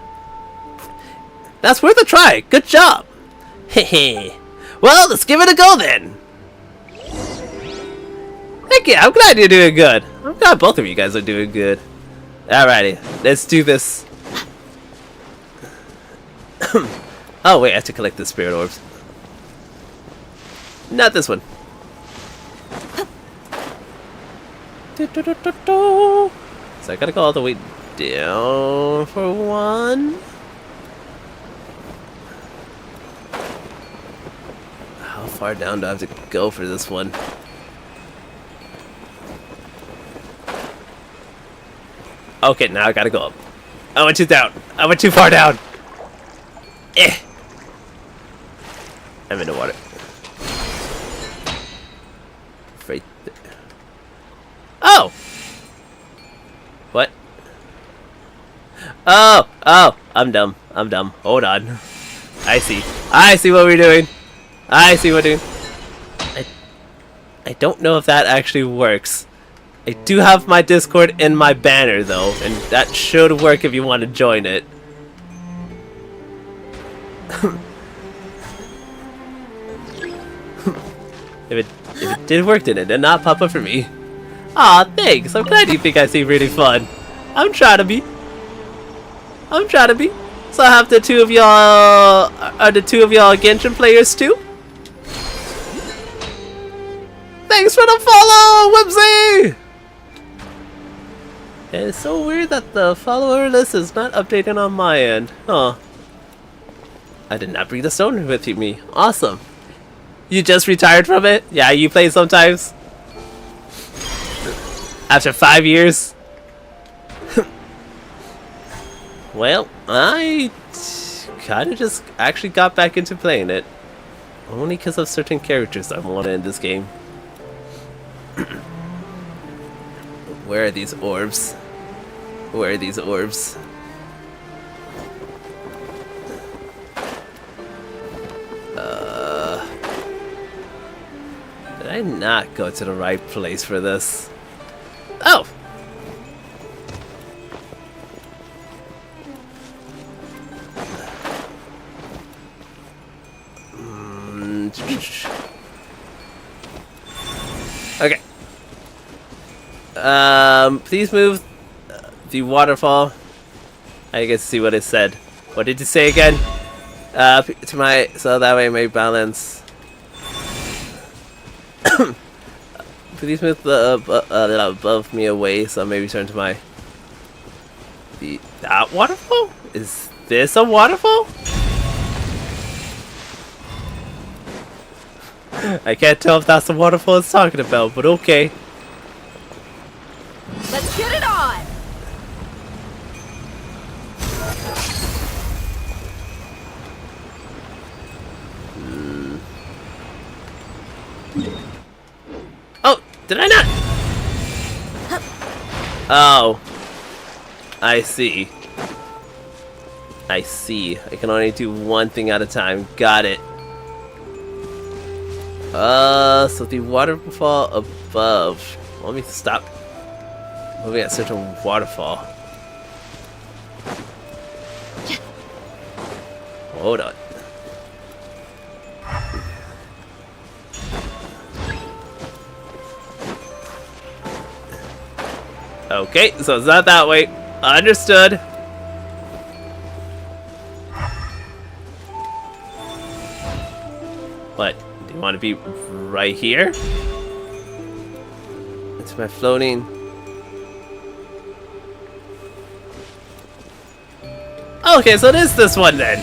That's worth a try. Good job. Hehe. Well, let's give it a go then. Heck yeah, I'm glad you're doing good. I'm glad both of you guys are doing good. Alrighty, let's do this. Oh wait, I have to collect the spirit orbs. Not this one. So I gotta go all the way down for one. How far down do I have to go for this one? Okay, now I gotta go up. I went too down. I went too far down. Eh. I'm in the water. Right there. Oh! What? Oh! Oh! I'm dumb. I'm dumb. Hold on. I see. I see what we're doing. I see what we're doing. I don't know if that actually works. I do have my Discord in my banner though, and that should work if you want to join it. If it did work, then it did not pop up for me. Aw, thanks. I'm glad you think I seem really fun. I'm trying to be. I'm trying to be. So I have the 2 of y'all. Are the 2 of y'all Genshin players too? Thanks for the follow, Whimsy! It's so weird that the follower list is not updating on my end. Huh. I did not bring the stone with me. Awesome. You just retired from it? Yeah, you play sometimes? After 5 years? Well, I kind of just actually got back into playing it. Only because of certain characters I wanted in this game. Where are these orbs? Where are these orbs? Did I not go to the right place for this? Oh! Okay. Please move the waterfall. I get to see what it said. What did you say again? To my, so that way I may balance. Please move the above me away, so I may return to my. That waterfall? Is this a waterfall? I can't tell if that's the waterfall it's talking about, but okay. Let's get it on! Oh, did I not? Oh. I see. I see. I can only do one thing at a time. Got it. So the waterfall above. Let me stop moving at such a waterfall. Hold on. Okay, so it's not that way. Understood. What? Do you want to be right here? It's my floating. Okay, so it is this one then.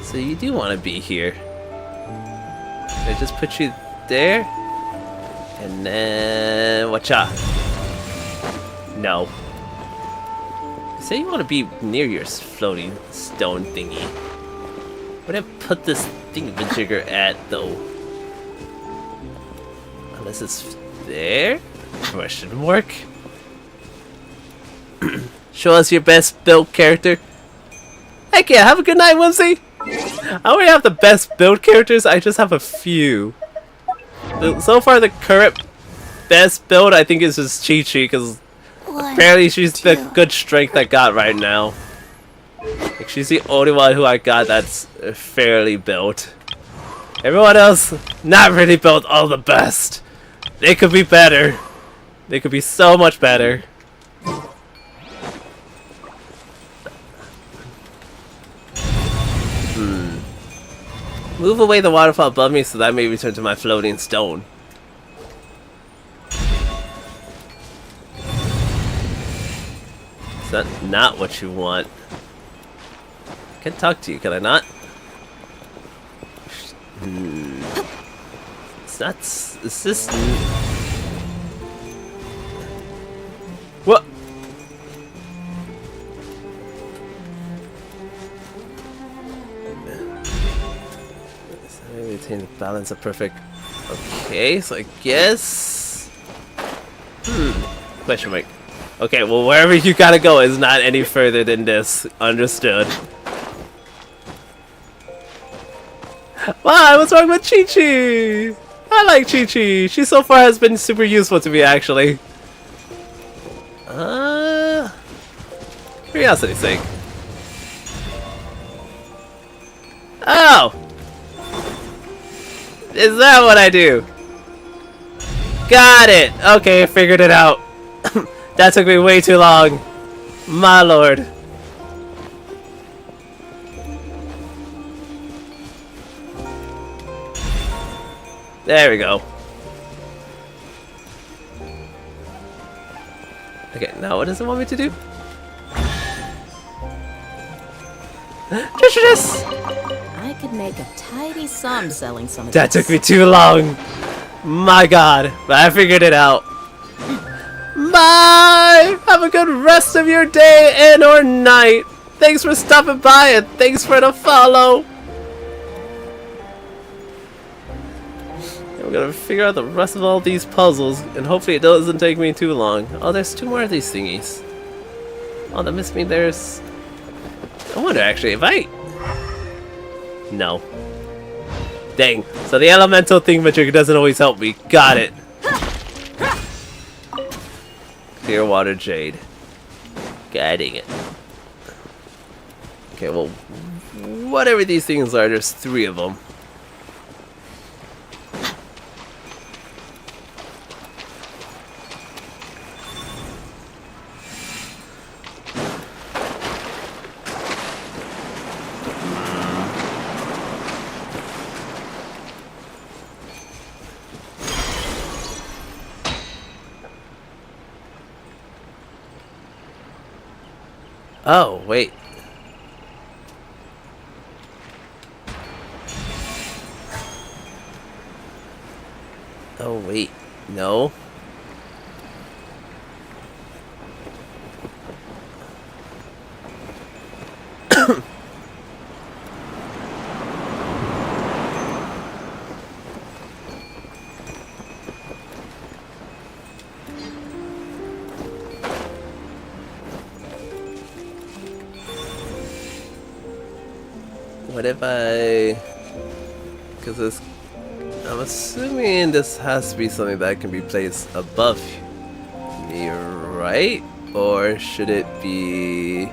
So you do want to be here. I just put you there, and then watch out. No. You say you want to be near your floating stone thingy. Where did I put this thingamajigger at, though? Unless it's there? Question mark. Show us your best built character. Heck yeah! Have a good night, Whimsy. I already have the best build characters, I just have a few. So far, the current best build, I think, is just Chi-Chi, because apparently she's the good strength I got right now. Like, she's the only one who I got that's fairly built. Everyone else, not really built all the best. They could be better. They could be so much better. Move away the waterfall above me so that I may return to my floating stone. Is that not what you want? I can talk to you, can I not? It's not. Is this. What? Maintain the balance of perfect. Okay, so I guess. Question mark. Okay, well, wherever you gotta go is not any further than this. Understood. Why? What's wrong with Chi-Chi? I like Chi-Chi. She so far has been super useful to me, actually. Curiosity's sake. Oh! Is that what I do? Got it! Okay, I figured it out. That took me way too long. My lord. There we go. Okay, now what does it want me to do? Treacherous! I could make a tidy sum selling some of That this. took me too long. My god, but I figured it out. Bye! Have a good rest of your day and or night. Thanks for stopping by and thanks for the follow. I'm gonna figure out the rest of all these puzzles and hopefully it doesn't take me too long. Oh, there's 2 more of these thingies. Oh, that must mean there's... I wonder actually if I... No. Dang. So the elemental thingamajig doesn't always help me. Got it. Clear water jade. God dang it. Okay, well, whatever these things are, there's 3 of them. Oh, wait. Oh, wait. No. What if I... Because this... I'm assuming this has to be something that can be placed above me, right? Or should it be...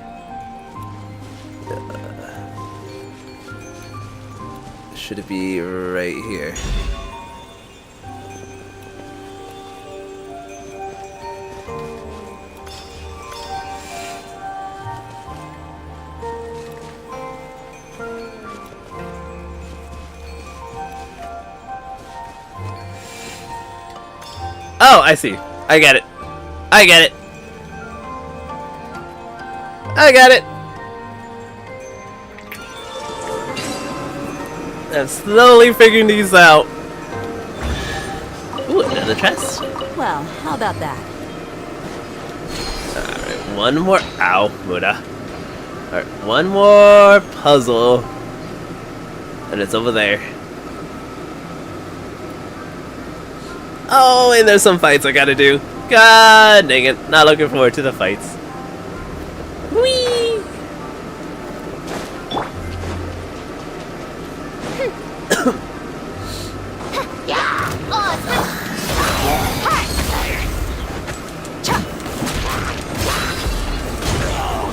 should it be right here? Oh, I see. I get it. I get it. I got it. I'm slowly figuring these out. Ooh, another chest. Well, how about that? Alright, one more. Ow, Muda. Alright, one more puzzle. And it's over there. Oh, and there's some fights I gotta do. God dang it. Not looking forward to the fights. Whee!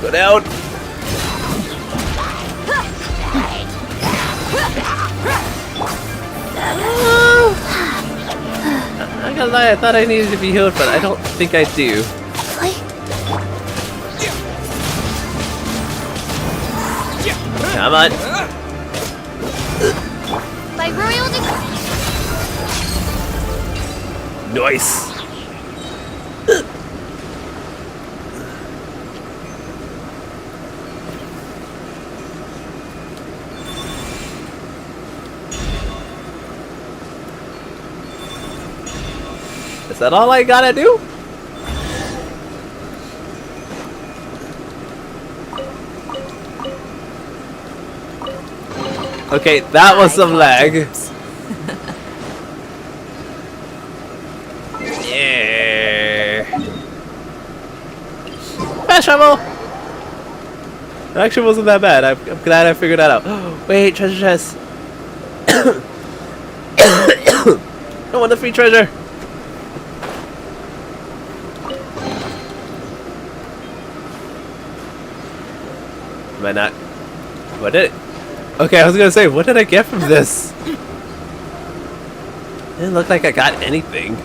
Go down. I'm not gonna lie, I thought I needed to be healed, but I don't think I do. Come on. By royal Nice. Is that all I gotta do? Okay, that was some lag. Yeah. Fast travel. It actually wasn't that bad. I'm glad I figured that out. Wait, treasure chest. I want the free treasure. Am I not? What did it? Okay, I was gonna say, what did I get from this? It didn't look like I got anything.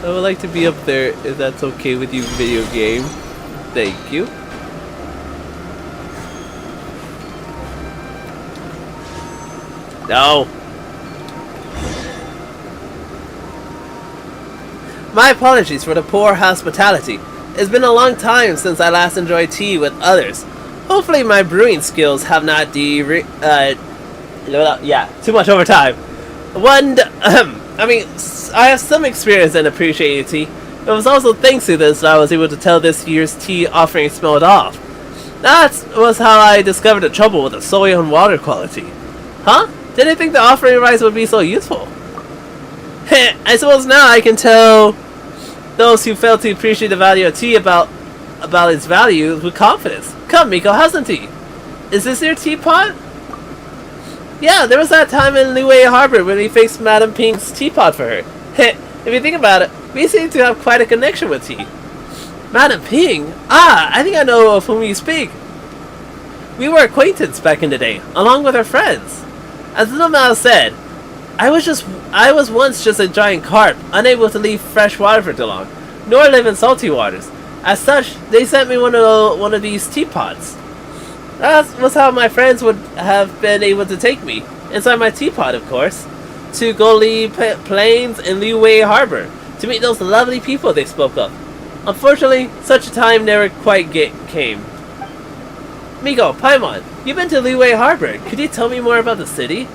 I would like to be up there if that's okay with you, video game. Thank you. No. My apologies for the poor hospitality. It's been a long time since I last enjoyed tea with others. Hopefully my brewing skills have not too much over time. I have some experience in appreciating tea. It was also thanks to this that I was able to tell this year's tea offering smelled off. That was how I discovered the trouble with the soy and water quality. Huh? Didn't think the offering rice would be so useful. I suppose now I can tell those who fail to appreciate the value of tea about its value with confidence. Come, Miko, have some tea. Is this your teapot? Yeah, there was that time in Liyue Harbor when we fixed Madame Ping's teapot for her. If you think about it, we seem to have quite a connection with tea. Madame Ping? Ah, I think I know of whom you speak. We were acquaintances back in the day, along with our friends. As Little Mouse said, I was once just a giant carp, unable to leave fresh water for too long, nor live in salty waters. As such, they sent me one of these teapots. That was how my friends would have been able to take me, inside my teapot, of course, to Goli Plains and Liyue Harbor, to meet those lovely people they spoke of. Unfortunately, such a time never quite came. Miko, Paimon, you've been to Liyue Harbor. Could you tell me more about the city?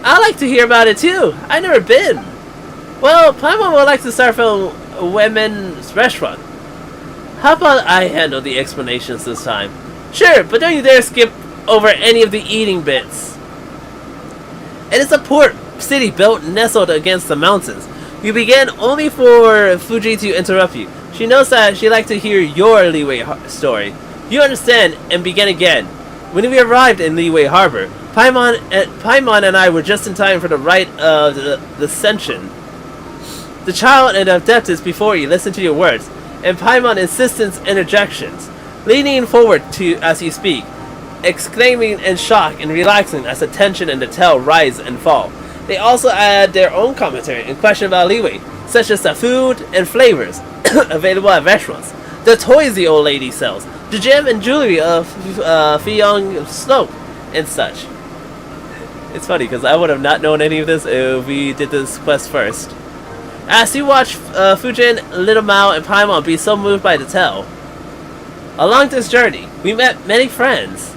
I'd like to hear about it too. I've never been. Well, Paimon would like to start from a women's restaurant. How about I handle the explanations this time? Sure, but don't you dare skip over any of the eating bits. It is a port city built nestled against the mountains. You began only for Fuji to interrupt you. She knows that she likes to hear your Liyue story. You understand and begin again. When we arrived in Liyue Harbor, Paimon and I were just in time for the rite of the ascension. The child and adeptus before you listen to your words, and Paimon insistence interjections, leaning forward as you speak, exclaiming in shock and relaxing as the tension and the tale rise and fall. They also add their own commentary and question about Liyue, such as the food and flavors available at restaurants, the toys the old lady sells, the gem and jewelry of Fiyong Slope, and such. It's funny because I would have not known any of this if we did this quest first. As you watch Fujin, Little Mao, and Paimon be so moved by the tale, along this journey, we met many friends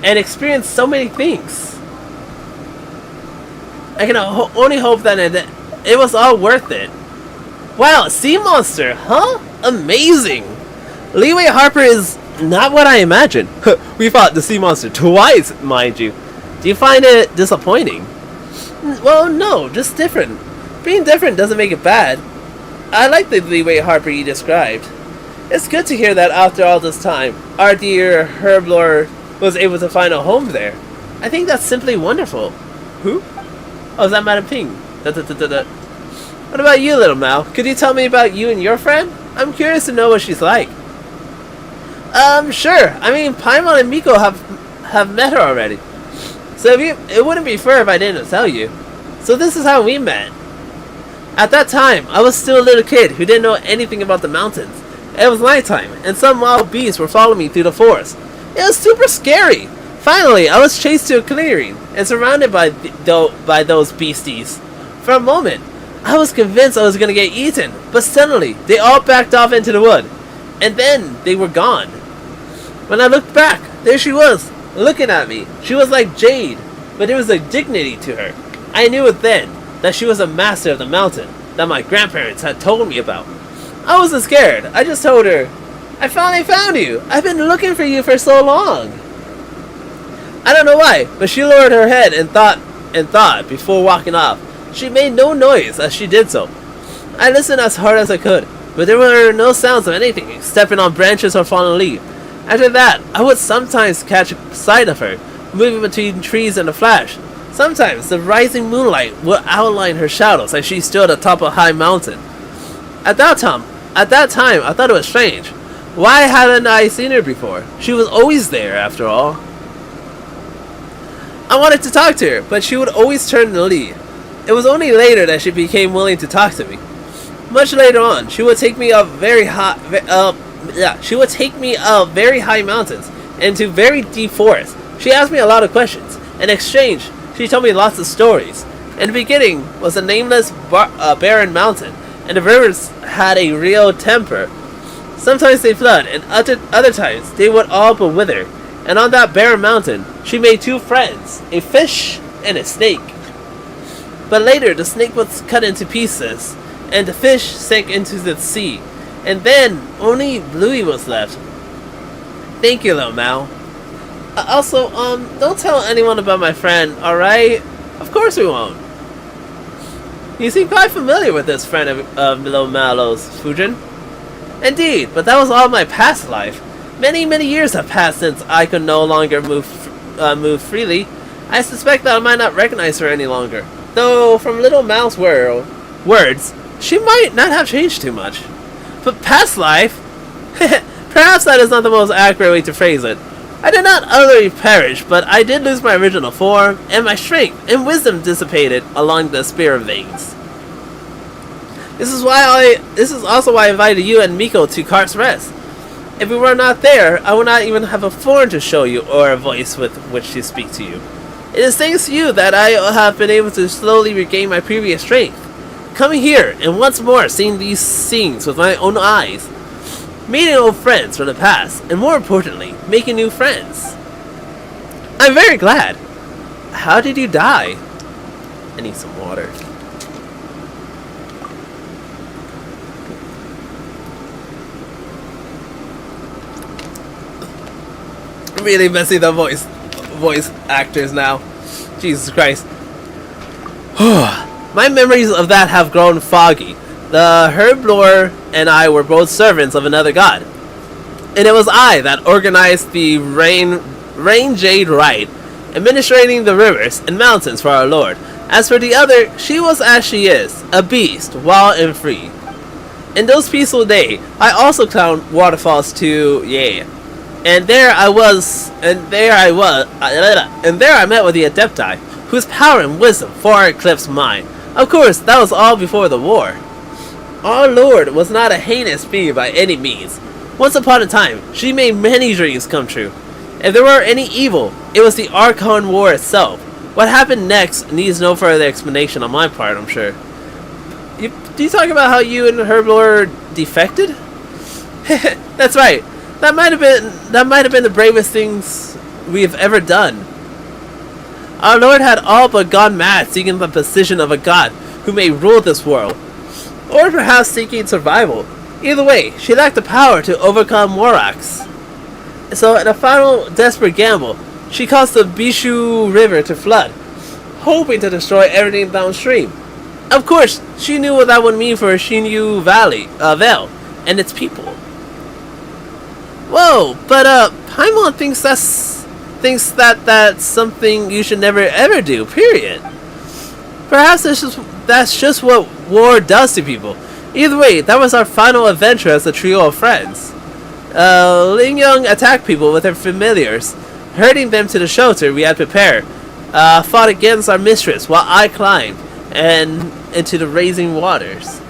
and experienced so many things. I can only hope that it was all worth it. Wow, a sea monster, huh? Amazing! Liyue Harbor is not what I imagined. We fought the sea monster twice, mind you. Do you find it disappointing? Well, no, just different. Being different doesn't make it bad. I like the Liyue Harbor you described. It's good to hear that after all this time, our dear herblore was able to find a home there. I think that's simply wonderful. Who? Oh, is that Madame Ping? What about you, Little Mao? Could you tell me about you and your friend? I'm curious to know what she's like. Sure. I mean, Paimon and Miko have met her already. So it wouldn't be fair if I didn't tell you. So this is how we met. At that time, I was still a little kid who didn't know anything about the mountains. It was nighttime, and some wild beasts were following me through the forest. It was super scary. Finally, I was chased to a clearing and surrounded by those beasties. For a moment, I was convinced I was going to get eaten, but suddenly, they all backed off into the wood. And then, they were gone. When I looked back, there she was, looking at me. She was like jade, but there was a dignity to her. I knew it then, that she was a master of the mountain that my grandparents had told me about. I wasn't scared. I just told her, I finally found you. I've been looking for you for so long. I don't know why, but she lowered her head and thought before walking off. She made no noise as she did so. I listened as hard as I could, but there were no sounds of anything, stepping on branches or falling leaves. After that, I would sometimes catch sight of her, moving between trees in a flash. Sometimes the rising moonlight would outline her shadows as she stood atop a high mountain. At that time, I thought it was strange. Why hadn't I seen her before? She was always there, after all. I wanted to talk to her, but she would always turn to leave. It was only later that she became willing to talk to me. Much later on, she would take me up very high mountains into very deep forests. She asked me a lot of questions, In exchange, she told me lots of stories. In the beginning was a nameless barren mountain, and the rivers had a real temper. Sometimes they flood, and other times they would all but wither. And on that barren mountain, she made 2 friends, a fish and a snake. But later, the snake was cut into pieces, and the fish sank into the sea. And then, only Bluey was left. Thank you, little Mal. Also, don't tell anyone about my friend, alright? Of course we won't. You seem quite familiar with this friend of little Mallow's, Fujin. Indeed, but that was all my past life. Many, many years have passed since I could no longer move freely. I suspect that I might not recognize her any longer. Though, from little Mal's words, she might not have changed too much. But past life? Perhaps that is not the most accurate way to phrase it. I did not utterly perish, but I did lose my original form, and my strength and wisdom dissipated along the spirit veins. This is also why I invited you and Miko to Cart's Rest. If we were not there, I would not even have a form to show you or a voice with which to speak to you. It is thanks to you that I have been able to slowly regain my previous strength. Coming here and once more seeing these scenes with my own eyes, meeting old friends from the past, and more importantly, making new friends. I'm very glad. How did you die? I need some water. Really messing the voice actors now. Jesus Christ. My memories of that have grown foggy. The Herblore and I were both servants of another god, and it was I that organized the Rain Jade Rite, administrating the rivers and mountains for our lord. As for the other, she was as she is, a beast, wild and free. In those peaceful days, I also climbed waterfalls too, yeah. And there I met with the Adepti, whose power and wisdom far eclipsed mine. Of course, that was all before the war. Our Lord was not a heinous being by any means. Once upon a time, she made many dreams come true. If there were any evil, it was the Archon War itself. What happened next needs no further explanation on my part, I'm sure. Do you talk about how you and Herblore defected? That's right. That might have been the bravest things we have ever done. Our Lord had all but gone mad seeking the position of a god who may rule this world. Or perhaps seeking survival. Either way, she lacked the power to overcome Morax. So in a final desperate gamble, she caused the Bishu River to flood, hoping to destroy everything downstream. Of course, she knew what that would mean for Shinyu Vale, and its people. Whoa, but Paimon thinks that's something you should never ever do, period. Perhaps that's just what war does to people. Either way, that was our final adventure as a trio of friends. Ling Young attacked people with her familiars, herding them to the shelter we had prepared. Fought against our mistress while I climbed and into the raging waters.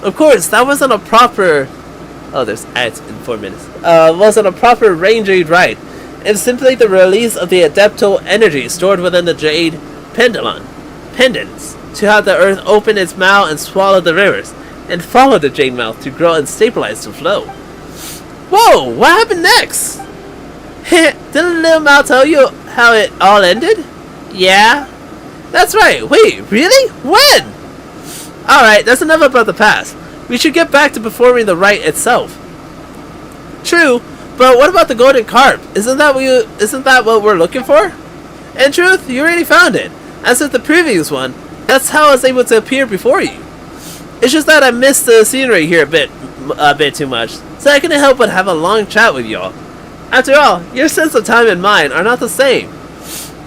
Of course, that wasn't a proper... Oh, there's ads in 4 minutes. Wasn't a proper Ranger Rite. It's simply the release of the adeptal energy stored within the Jade pendants, to have the earth open its mouth and swallow the rivers, and follow the Jade mouth to grow and stabilize the flow. Whoa! What happened next? Didn't Lil Mal tell you how it all ended? Yeah? That's right. Wait, really? When? Alright, that's enough about the past. We should get back to performing the rite itself. True, but what about the golden carp? Isn't that what we're looking for? In truth, you already found it. As with the previous one, that's how I was able to appear before you. It's just that I missed the scenery here a bit too much, so I couldn't help but have a long chat with y'all. After all, your sense of time and mine are not the same.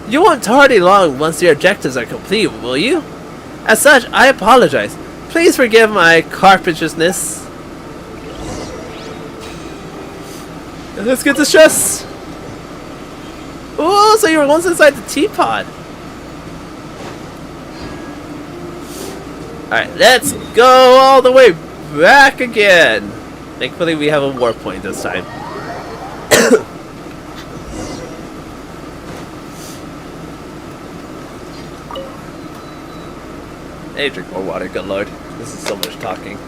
You won't tardy long once your objectives are complete, will you? As such, I apologize. Please forgive my carpentersness. Let's get this chest. Oh, so you were once inside the teapot. Alright, let's go all the way back again. Thankfully, we have a warp point this time. Hey, drink more water, good lord. This is so much talking.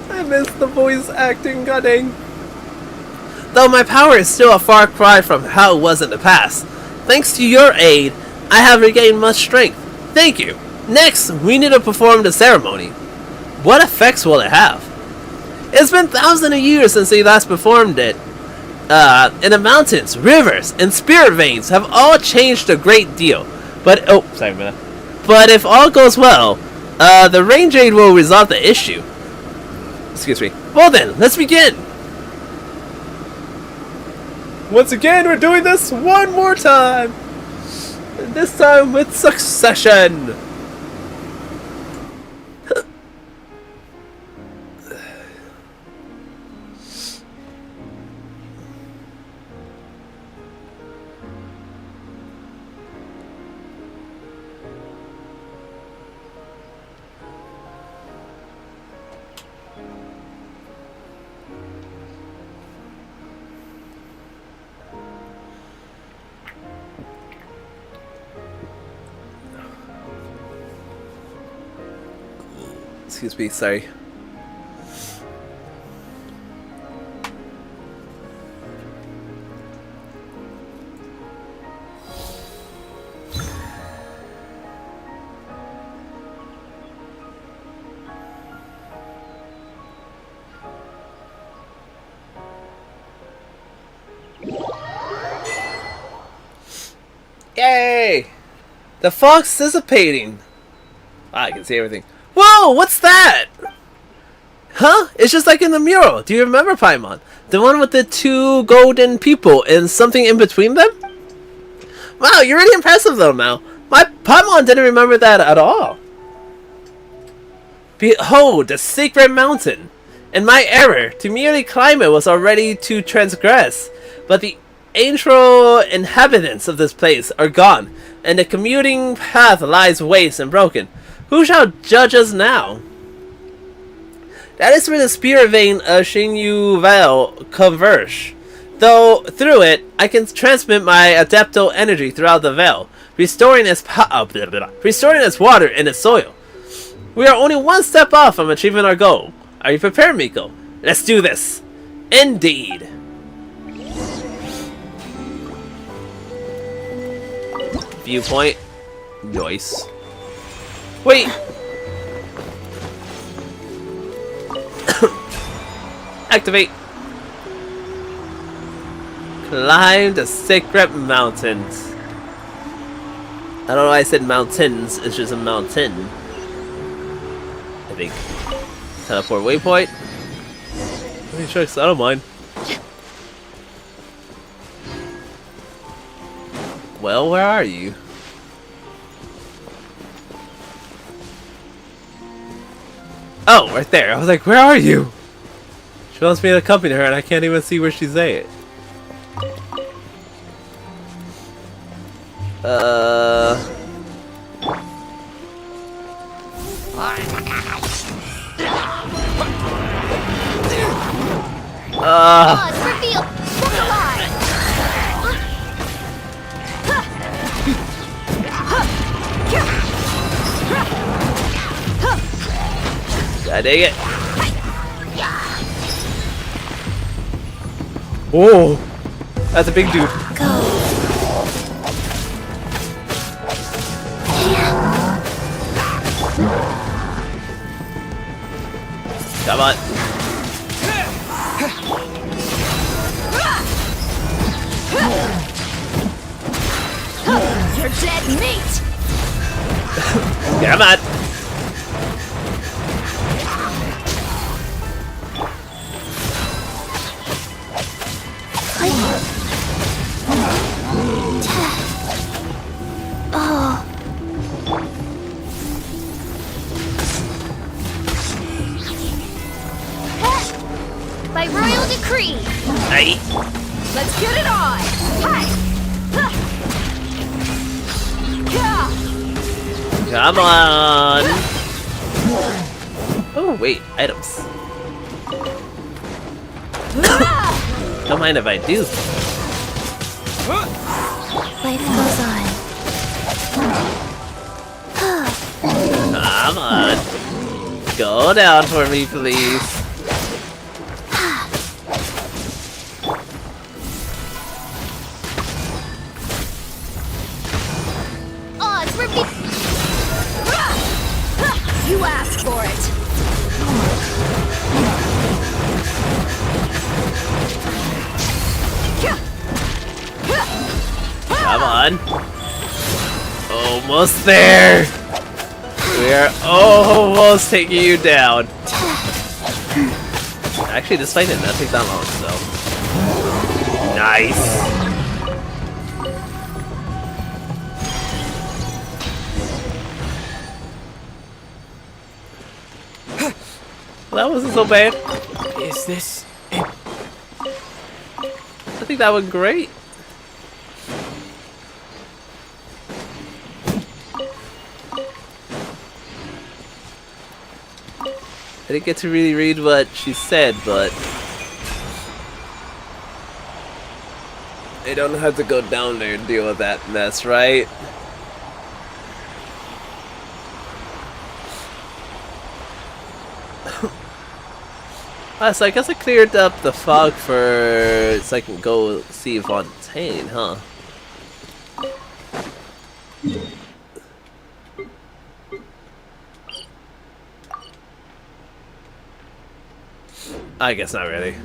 I miss the voice acting, god dang. Though my power is still a far cry from how it was in the past, thanks to your aid, I have regained much strength. Thank you. Next, we need to perform the ceremony. What effects will it have? It's been thousands of years since we last performed it. And the mountains, rivers, and spirit veins have all changed a great deal. But But if all goes well, the range aid will resolve the issue. Excuse me. Well then, let's begin. Once again, we're doing this one more time. And this time with succession. Excuse me, sorry. Yay! The fog's dissipating. I can see everything. Whoa, what's that? Huh? It's just like in the mural. Do you remember Paimon? The one with the two golden people and something in between them? Wow, you're really impressive though, Mal. My Paimon didn't remember that at all. Behold, the sacred mountain. And my error to merely climb it was already to transgress. But the ancient inhabitants of this place are gone, and the commuting path lies waste and broken. Who shall judge us now? That is where the spirit vein of Xingyu Vale converge. Though through it, I can transmit my adeptal energy throughout the veil, restoring its water and its soil. We are only one step off from achieving our goal. Are you prepared, Miko? Let's do this. Indeed. Viewpoint. Nice. Wait! Activate! Climb the sacred mountains. I don't know why I said mountains, it's just a mountain. I think. Teleport waypoint. Let me check, I don't mind. Well, where are you? Oh, right there. I was like, where are you? She wants me to accompany her and I can't even see where she's at. It's revealed! Look alive! God dang it. Oh, that's a big dude. Come on. You're dead meat! Come on. By royal decree! Hey. Let's get it on! Hi! Come on. Oh, wait. Items. Don't mind if I do. Life goes on. Come on. Go down for me, please. Odds for me. You asked for it. Come on. Almost there. We're almost taking you down. Actually, this fight did not take that long, so. Nice. Well, that wasn't so bad. Is this it? I think that went great. I didn't get to really read what she said, but I don't have to go down there and deal with that mess, right? So I guess I cleared up the fog so I can go see Fontaine, huh? I guess not really.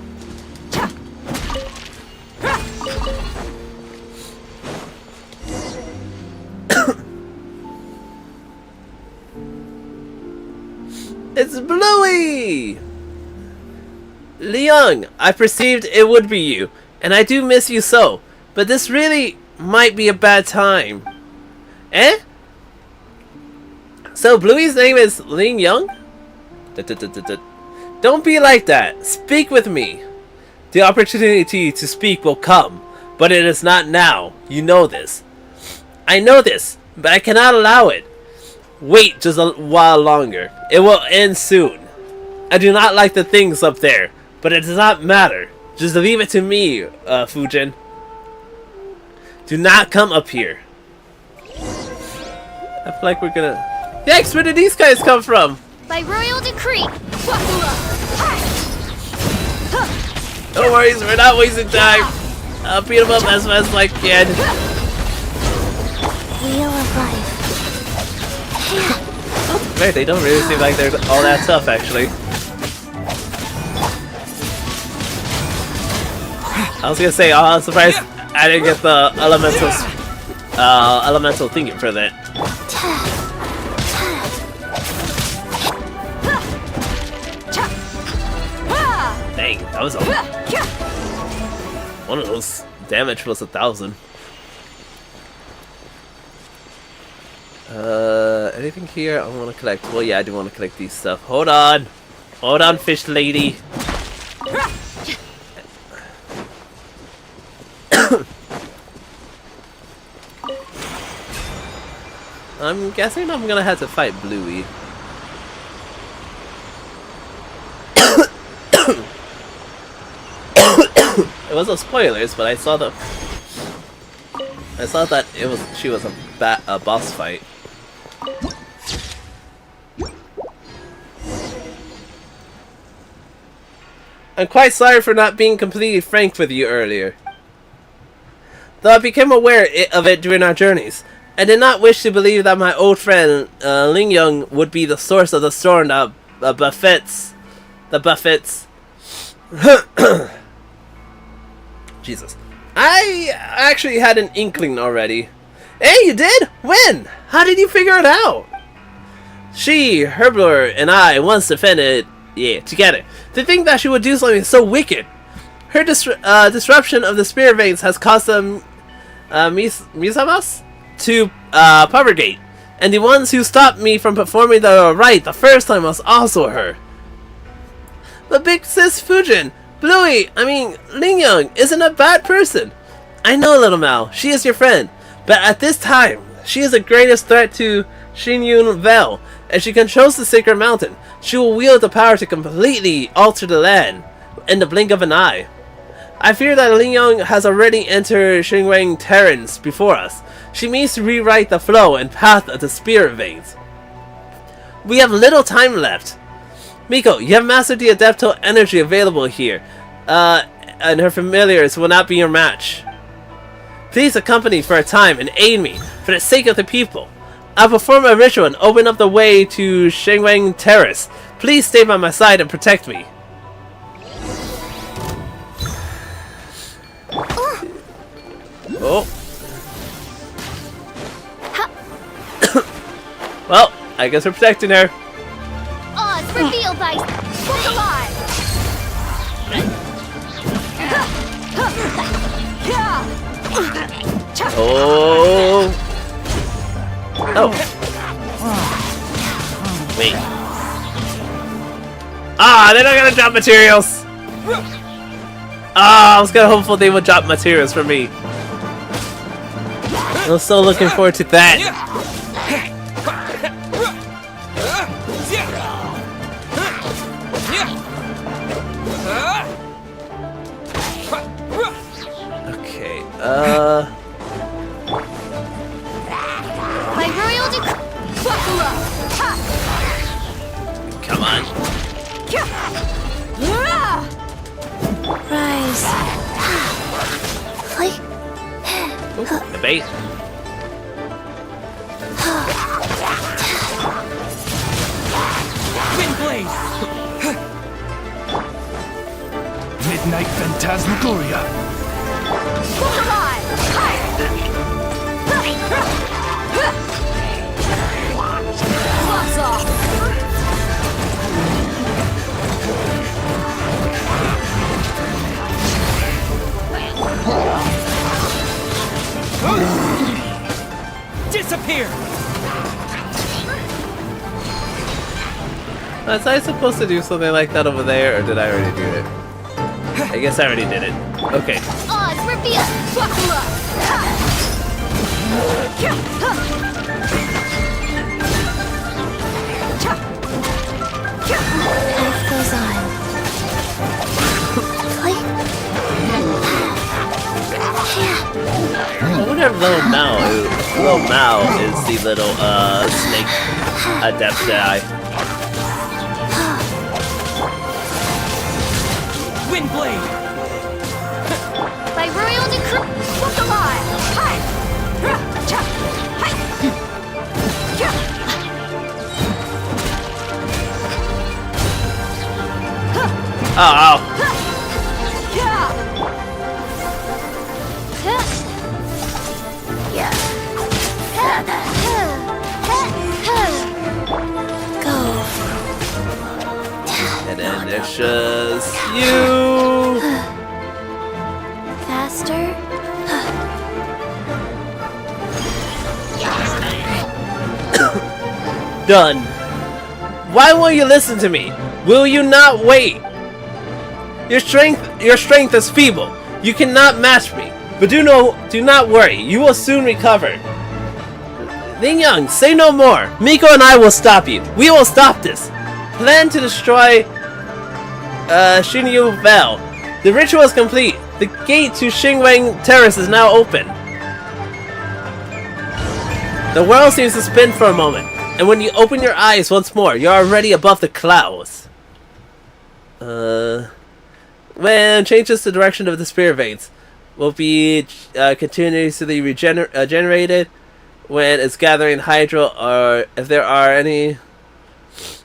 It's Bluey! Leon, I perceived it would be you, and I do miss you so, but this really might be a bad time. Eh? So Bluey's name is Ling Young? Don't be like that. Speak with me. The opportunity to speak will come, but it is not now. You know this. I know this, but I cannot allow it. Wait just a while longer. It will end soon. I do not like the things up there, but it does not matter. Just leave it to me, Fujin. Do not come up here. I feel like we're gonna... Yikes, where did these guys come from? By royal decree. No worries, we're not wasting time. I'll beat them up as fast as I can. Wheel of life. Right, they don't really seem like they're all that tough, actually. I was gonna say, I'm surprised I didn't get the elemental thinking for that. Dang, that was a... One of those damage was 1,000. Anything here I want to collect? Well, yeah, I do want to collect these stuff. Hold on! Hold on, fish lady! I'm guessing I'm gonna have to fight Bluey. It was no spoilers, but I saw that she was a boss fight. I'm quite sorry for not being completely frank with you earlier. Though I became aware of it during our journeys, I did not wish to believe that my old friend Ling Young would be the source of the storm that buffets. Jesus. I actually had an inkling already. Hey, you did? When? How did you figure it out? She, Herblur, and I once defended, together. To think that she would do something so wicked. Her disruption of the spirit veins has caused the Misamas to propagate. And the ones who stopped me from performing the rite the first time was also her. But big sis Fujin, Bluey, Ling Young isn't a bad person. I know, Little Mal, she is your friend. But at this time, she is the greatest threat to Xinyun Vel, and she controls the Sacred Mountain. She will wield the power to completely alter the land in the blink of an eye. I fear that Ling Yang has already entered Xingwang Terrans before us. She means to rewrite the flow and path of the spirit veins. We have little time left. Miko, you have mastered the Adepto energy available here, and her familiars will not be your match. Please accompany for a time and aid me, for the sake of the people. I'll perform a ritual and open up the way to Xingwang Terrace. Please stay by my side and protect me. Oh. Well, I guess we're protecting her. Oz revealed by Book Alive! Oh. Oh. Wait. Ah, they're not gonna drop materials. Ah, I was kinda hopeful they would drop materials for me. I'm still looking forward to that. Okay, My royal come on. Rise. The bait. Windblade! Midnight Phantasmagoria! Disappear! Was I supposed to do something like that over there, or did I already do it? I guess I already did it. Okay. Oz revealed! Life goes on. I wonder if Little Mao is the little snake adept guy. Windblade! By royal decree, Book Alive! Oh. And then there's just you. Faster. Done. Why won't you listen to me? Will you not wait? Your strength is feeble. You cannot match me. But do not worry. You will soon recover. Ling Yang, say no more. Miko and I will stop you. We will stop this. Plan to destroy Xinyu Val. The ritual is complete. The gate to Xingwang Terrace is now open. The world seems to spin for a moment, and when you open your eyes once more, you're already above the clouds. When changes the direction of the spirit veins will be continuously generated when it's gathering hydro, or if there are any,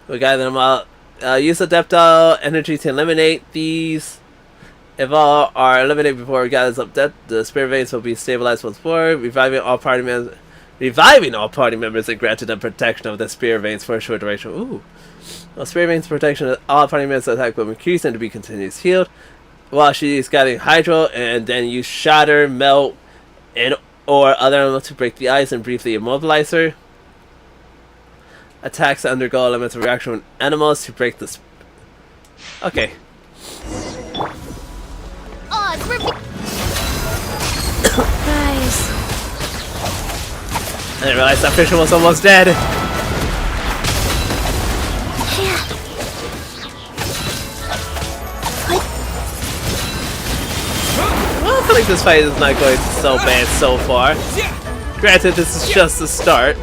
we'll gather them out. Use Adepto energy to eliminate these. If all are eliminated before it gathers up depth, the spirit veins will be stabilized once more, reviving all party members and granted them protection of the spirit veins for a short duration. Ooh. Well, spirit veins protection of all party members attack will increase and to be continuously healed while she is gathering hydro, and then use shatter, melt, and or other elements to break the ice and briefly immobilize her. Attacks that undergo elemental reaction with animals to break the okay. Oz Rise. I didn't realize that fisher was almost dead. feel like this fight is not going so bad so far. Granted, this is just the start.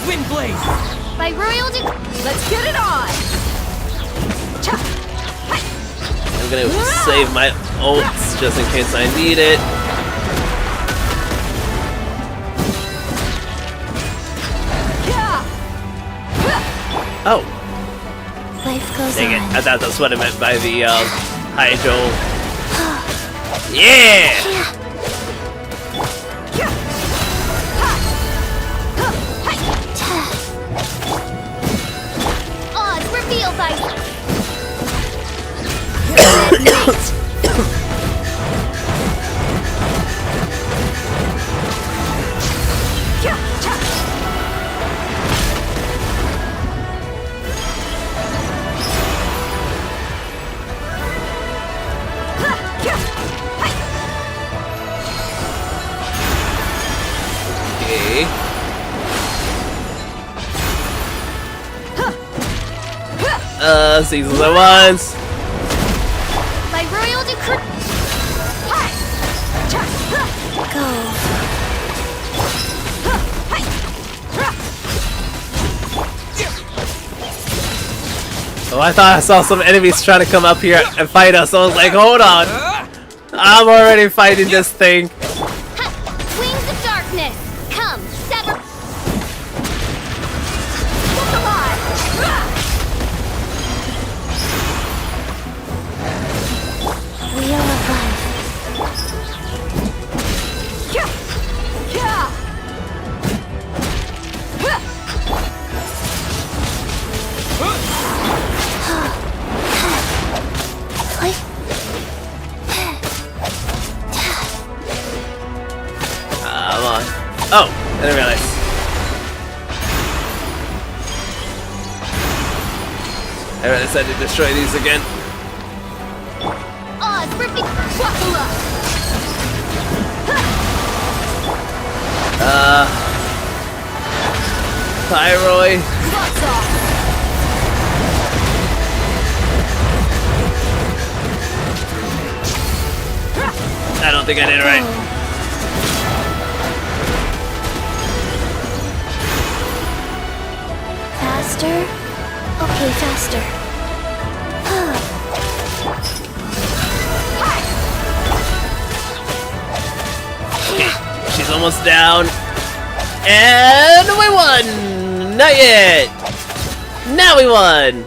Wind blade. By royal let's get it on. I'm gonna save my ults just in case I need it. Oh. Life goes Dang it. on. I thought that's what I meant by the hydro. Yeah! Odds revealed by Okay. Seasons at once. by royal decree. Oh, I thought I saw some enemies trying to come up here and fight us. So I was like, hold on. I'm already fighting this thing. Wings of darkness. Come, sever. Look alive. Wheel of life. Come on. Oh, I didn't realize. I realized I had to destroy these again. Odds revealed. Wakula. Thyroid. Lots off. I don't think I did it right. Faster? Okay, faster. She's almost down. And we won! Not yet! Now we won!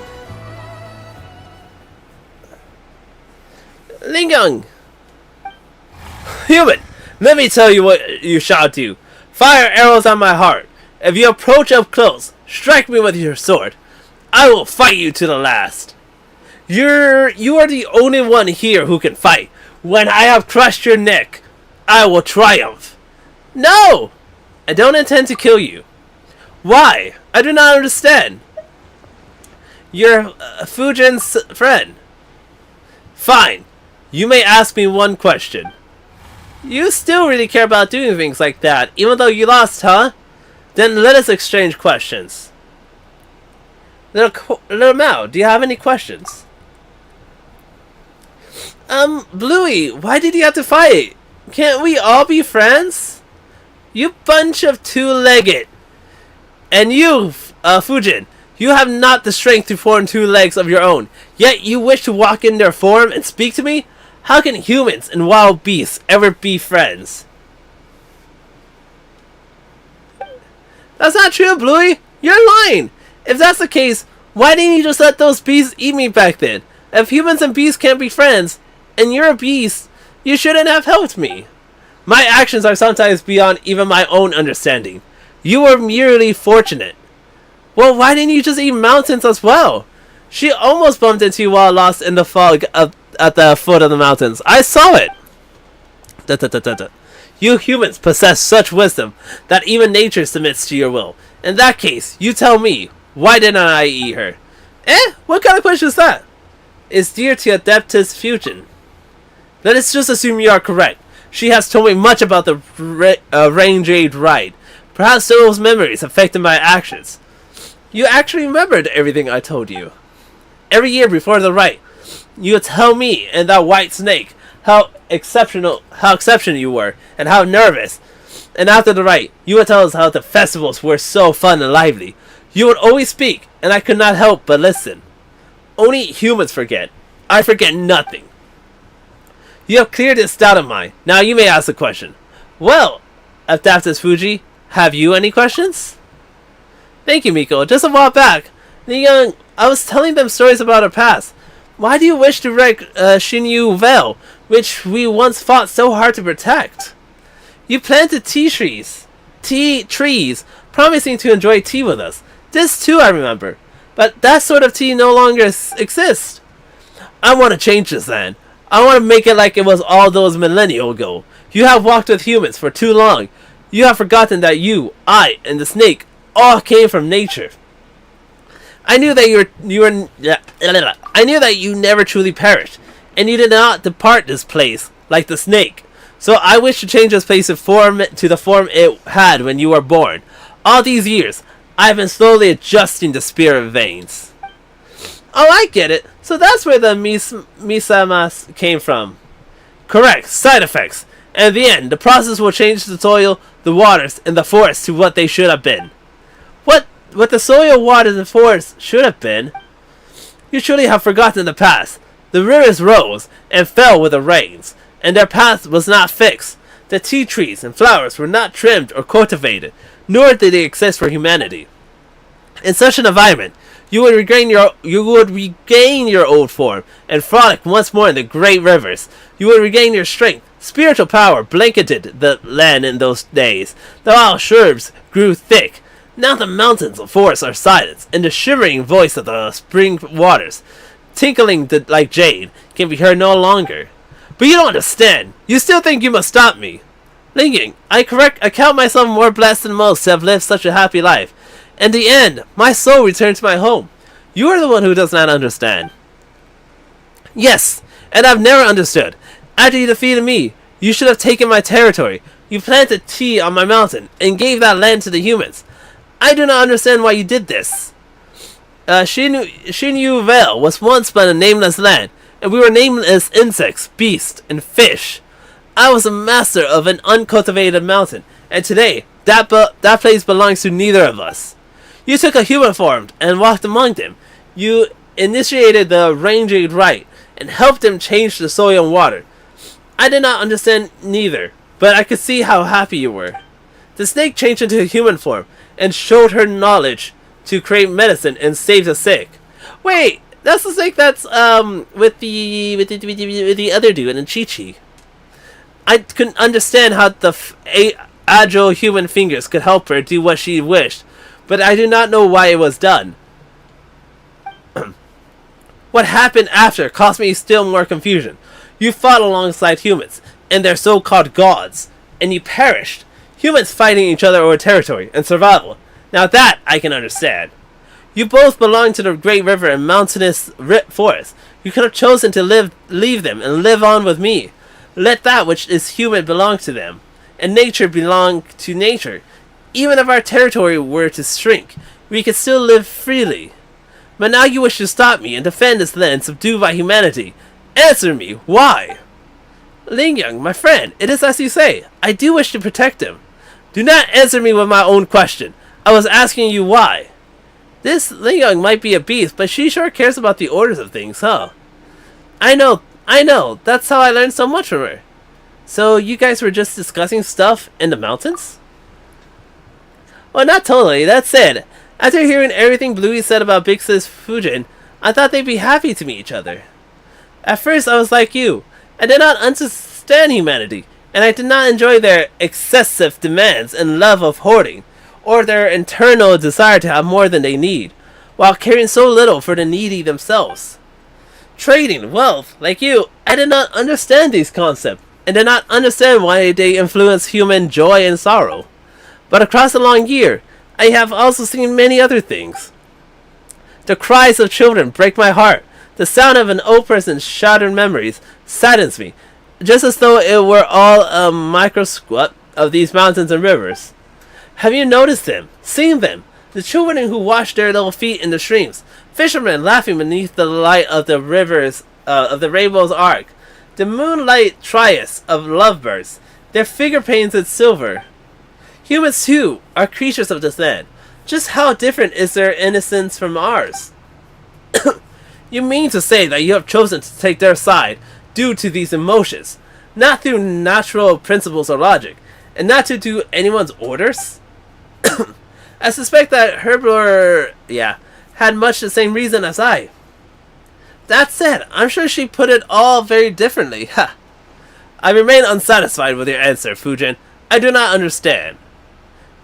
Lingyong! Human, let me tell you what you shall do. Fire arrows on my heart. If you approach up close, strike me with your sword. I will fight you to the last. You are the only one here who can fight. When I have crushed your neck, I will triumph. No! I don't intend to kill you. Why? I do not understand. You're Fujin's friend. Fine. You may ask me one question. You still really care about doing things like that, even though you lost, huh? Then let us exchange questions. Little Mao, do you have any questions? Bluey, why did you have to fight? Can't we all be friends? You bunch of two-legged. And you, Fujin, you have not the strength to form two legs of your own, yet you wish to walk in their form and speak to me? How can humans and wild beasts ever be friends? That's not true, Bluey! You're lying! If that's the case, why didn't you just let those beasts eat me back then? If humans and beasts can't be friends, and you're a beast, you shouldn't have helped me. My actions are sometimes beyond even my own understanding. You were merely fortunate. Well, why didn't you just eat mountains as well? She almost bumped into you while lost in the fog at the foot of the mountains. I saw it! You humans possess such wisdom that even nature submits to your will. In that case, you tell me, why didn't I eat her? What kind of question is that? It's dear to Adeptus Fujin. Let us just assume you are correct. She has told me much about the Lantern Rite. Perhaps those memories affected my actions. You actually remembered everything I told you. Every year before the rite, you would tell me and that white snake how exceptional you were, and how nervous. And after the rite, you would tell us how the festivals were so fun and lively. You would always speak, and I could not help but listen. Only humans forget. I forget nothing. You have cleared this doubt of mine. Now you may ask the question. Well, Adaptus Fuji, have you any questions? Thank you, Miko. Just a while back, I was telling them stories about our past. Why do you wish to wreck Shinyu Vale, which we once fought so hard to protect? You planted tea trees, promising to enjoy tea with us. This too I remember. But that sort of tea no longer exists. I want to change this then. I want to make it like it was all those millennia ago. You have walked with humans for too long. You have forgotten that you, I, and the snake all came from nature. I knew that I knew that you never truly perished, and you did not depart this place like the snake. So I wish to change this place to the form it had when you were born. All these years, I have been slowly adjusting the spirit veins. Oh, I get it. So that's where the misamas came from. Correct. Side effects. And in the end, the process will change the soil, the waters, and the forest to what they should have been. What the soil, waters, and forest should have been? You surely have forgotten the past. The rivers rose and fell with the rains, and their path was not fixed. The tea trees and flowers were not trimmed or cultivated, nor did they exist for humanity. In such an environment, you would regain your old form and frolic once more in the great rivers. You would regain your strength. Spiritual power blanketed the land in those days. The wild shrubs grew thick. Now the mountains and forests are silenced, and the shimmering voice of the spring waters, tinkling like jade, can be heard no longer. But you don't understand. You still think you must stop me. Lingying, I count myself more blessed than most to have lived such a happy life. In the end, my soul returned to my home. You are the one who does not understand. Yes, and I've never understood. After you defeated me, you should have taken my territory. You planted tea on my mountain, and gave that land to the humans. I do not understand why you did this. Shinyu Vale was once but a nameless land, and we were nameless insects, beasts, and fish. I was a master of an uncultivated mountain, and today, that place belongs to neither of us. You took a human form and walked among them. You initiated the Lantern Rite, and helped them change the soil and water. I did not understand neither, but I could see how happy you were. The snake changed into a human form, and showed her knowledge to create medicine and save the sick. Wait, that's the snake that's with the other dude and Chi-Chi. I couldn't understand how the agile human fingers could help her do what she wished, but I do not know why it was done. What happened after caused me still more confusion. You fought alongside humans and their so-called gods, and you perished. Humans fighting each other over territory and survival. Now that I can understand. You both belong to the great river and mountainous forest. You could have chosen to leave them and live on with me. Let that which is human belong to them, and nature belong to nature. Even if our territory were to shrink, we could still live freely. But now you wish to stop me and defend this land subdued by humanity. Answer me, why? Lingyang, my friend, it is as you say. I do wish to protect him. Do not answer me with my own question. I was asking you why. This Lingyang might be a beast, but she sure cares about the orders of things, huh? I know. That's how I learned so much from her. So you guys were just discussing stuff in the mountains? Well, not totally. That said, after hearing everything Bluey said about Big Sis Fujin, I thought they'd be happy to meet each other. At first, I was like you. I did not understand humanity, and I did not enjoy their excessive demands and love of hoarding, or their internal desire to have more than they need, while caring so little for the needy themselves. Trading, wealth, like you, I did not understand these concepts, and did not understand why they influence human joy and sorrow. But across a long year, I have also seen many other things. The cries of children break my heart. The sound of an old person's shattered memories saddens me, just as though it were all a microscope of these mountains and rivers. Have you noticed them? Seen them? The children who wash their little feet in the streams, Fishermen laughing beneath the light of the rivers of the rainbow's arc. The moonlight trias of lovebirds, their figure painted silver. Humans too are creatures of this land. Just how different is their innocence from ours? You mean to say that you have chosen to take their side due to these emotions, not through natural principles or logic, and not to do anyone's orders? I suspect that Herbler, had much the same reason as I. That said, I'm sure she put it all very differently. Ha! I remain unsatisfied with your answer, Fujin. I do not understand.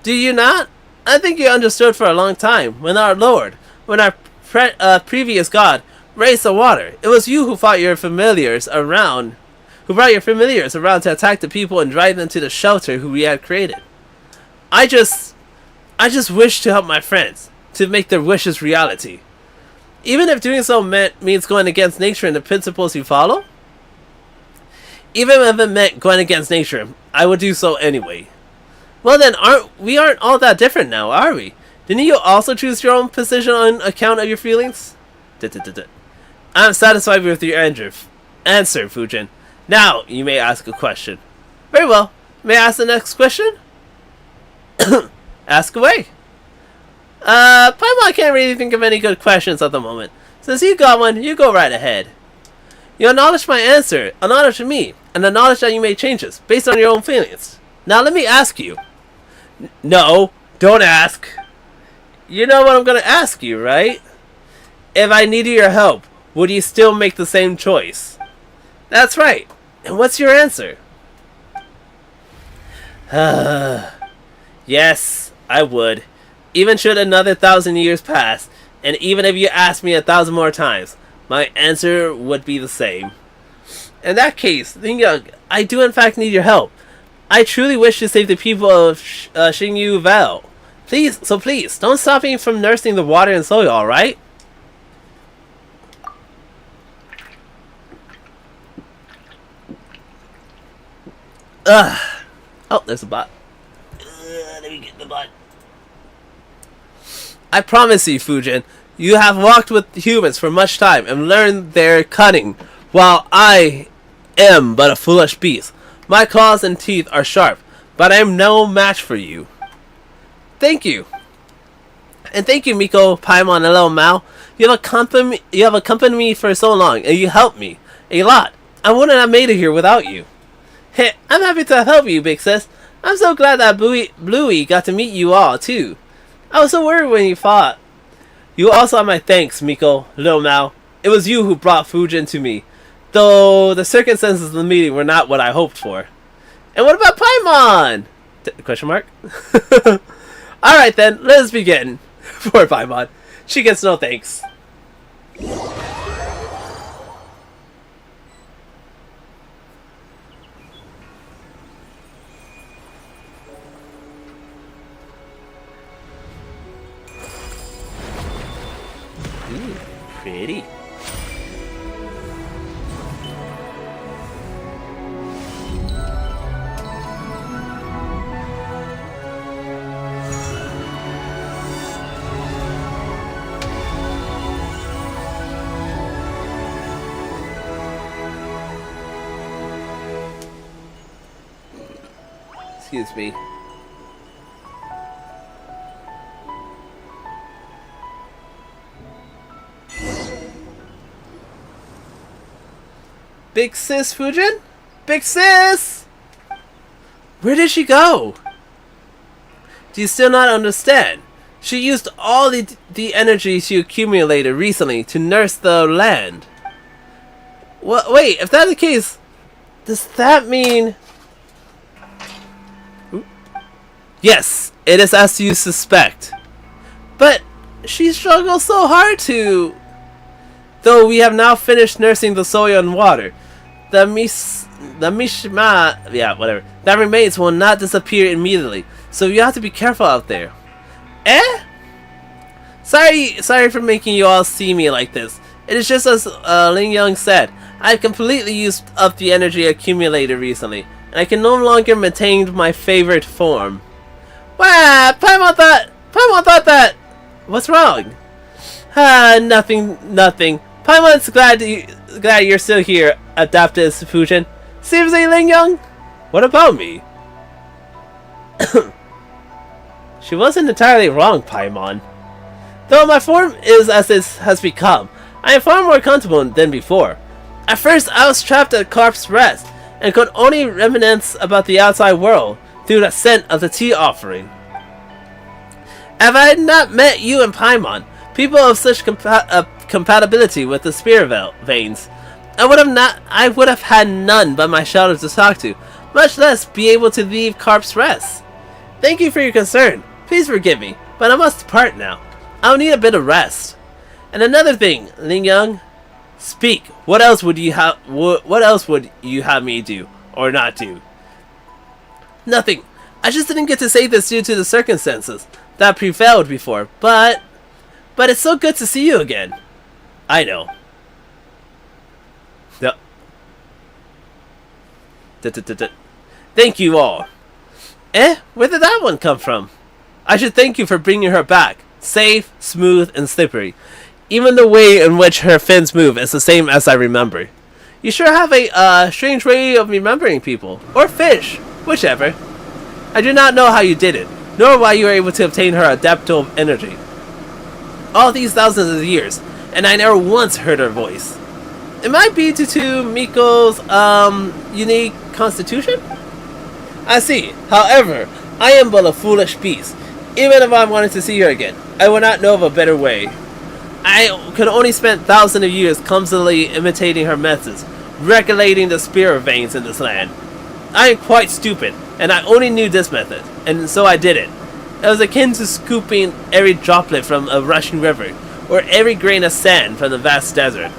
Do you not? I think you understood for a long time. When our previous god raised the water, it was you who fought your familiars around, who brought your familiars around to attack the people and drive them to the shelter who we had created. I just wish to help my friends, to make their wishes reality. Even if doing so means going against nature and the principles you follow? Even if it meant going against nature, I would do so anyway. Well then, aren't all that different now, are we? Didn't you also choose your own position on account of your feelings? I'm satisfied with your answer, Fujin. Now, you may ask a question. Very well. May I ask the next question? Ask away. Paimon can't really think of any good questions at the moment. Since you got one, you go right ahead. You acknowledge my answer, acknowledge me, and acknowledge that you made changes based on your own feelings. Now let me ask you. No, don't ask. You know what I'm gonna ask you, right? If I needed your help, would you still make the same choice? That's right. And what's your answer? Yes, I would. Even should another 1,000 years pass, and even if you asked me 1,000 more times, my answer would be the same. In that case, Ling Young, I do in fact need your help. I truly wish to save the people of Xingyu Val. Please, don't stop me from nursing the water and soil, alright? Oh, there's a bot. Let me get the bot. I promise you, Fujin, you have walked with humans for much time and learned their cunning, while I am but a foolish beast. My claws and teeth are sharp, but I am no match for you. Thank you. And thank you, Miko, Paimon, and Little Mao. You have accompanied me for so long, and you helped me a lot. I wouldn't have made it here without you. Hey, I'm happy to help you, big sis. I'm so glad that Bluey got to meet you all, too. I was so worried when you fought. You also have my thanks, Miko, Little Mao. It was you who brought Fujin to me, though the circumstances of the meeting were not what I hoped for. And what about Paimon? Question mark? Alright then, let's begin. Poor Paimon. She gets no thanks. Ooh, pretty. Excuse me. Big sis Fujin? Big sis! Where did she go? Do you still not understand? She used all the energy she accumulated recently to nurse the land. Well, wait, if that's the case, does that mean... Yes, it is as you suspect. But she struggled so hard to... Though we have now finished nursing the soil and water, the mishma, whatever, that remains will not disappear immediately. So you have to be careful out there. Eh? Sorry for making you all see me like this. It is just as Ling Young said. I've completely used up the energy accumulated recently, and I can no longer maintain my favorite form. Wow, Paimon thought that... What's wrong? Nothing. Paimon's glad you're still here, Adaptus Fujin. Seriously, Ling Young? What about me? She wasn't entirely wrong, Paimon. Though my form is as it has become, I am far more comfortable than before. At first, I was trapped at Corpse Rest, and could only reminisce about the outside world through the scent of the tea offering. If I had not met you and Paimon, people of such compatibility with the spirit veins, I would have had none but my shadow to talk to, much less be able to leave Corpse Rest. Thank you for your concern. Please forgive me, but I must depart now. I'll need a bit of rest. And another thing, Ling Young, speak. What else would you have me do or not do? Nothing. I just didn't get to say this due to the circumstances that prevailed before, but it's so good to see you again. I know. Thank you all. Where did that one come from? I should thank you for bringing her back. Safe, smooth, and slippery. Even the way in which her fins move is the same as I remember. You sure have a strange way of remembering people. Or fish. Whichever. I do not know how you did it, nor why you were able to obtain her adaptable energy. All these thousands of years, and I never once heard her voice. It might be due to Miko's, unique constitution? I see. However, I am but a foolish beast. Even if I wanted to see her again, I would not know of a better way. I could only spend thousands of years clumsily imitating her methods, regulating the spirit veins in this land. I am quite stupid, and I only knew this method, and so I did it. It was akin to scooping every droplet from a rushing river, or every grain of sand from the vast desert.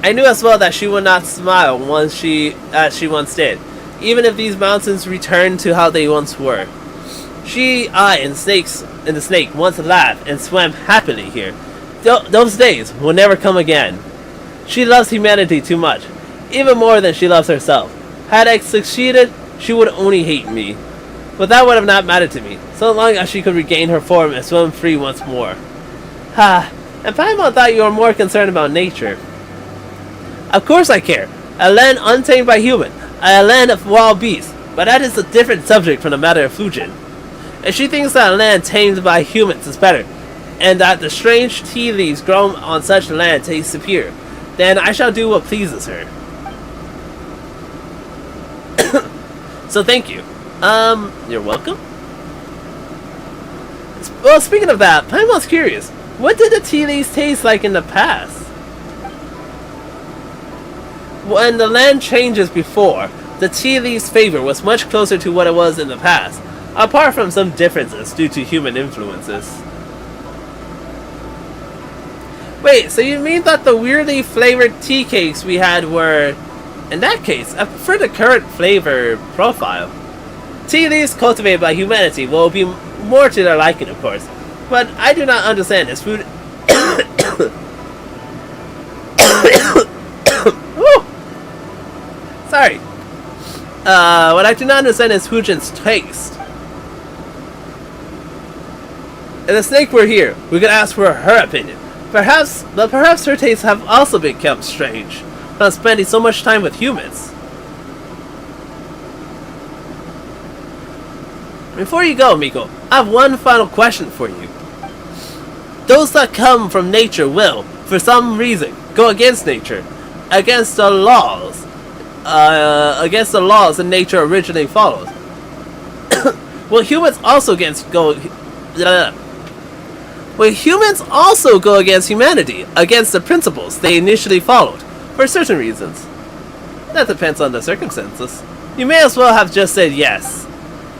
I knew as well that she would not smile as she once did, even if these mountains returned to how they once were. I, and the snake once laughed and swam happily here. Those days will never come again. She loves humanity too much, even more than she loves herself. Had I succeeded, she would only hate me. But that would have not mattered to me, so long as she could regain her form and swim free once more. And Paimon thought you were more concerned about nature. Of course I care. A land untamed by human, a land of wild beasts, but that is a different subject from the matter of Fujin. If she thinks that a land tamed by humans is better, and that the strange tea leaves grown on such land taste superior, then I shall do what pleases her. So thank you. You're welcome? Well, speaking of that, Paimon's curious. What did the tea leaves taste like in the past? When the land changes before, the tea leaves' flavor was much closer to what it was in the past, apart from some differences due to human influences. Wait, so you mean that the weirdly flavored tea cakes we had were... In that case, I prefer the current flavor profile. Tea leaves cultivated by humanity will be more to their liking, of course, but I do not understand this food... Sorry. What I do not understand is Fujin's taste. If the snake were here, we could ask for her opinion. Perhaps her tastes have also become strange from spending so much time with humans. Before you go, Miko, I have one final question for you. Those that come from nature will, for some reason, go against nature, against the laws that nature originally follows. Will humans also go against humanity, against the principles they initially followed, for certain reasons? That depends on the circumstances. You may as well have just said yes.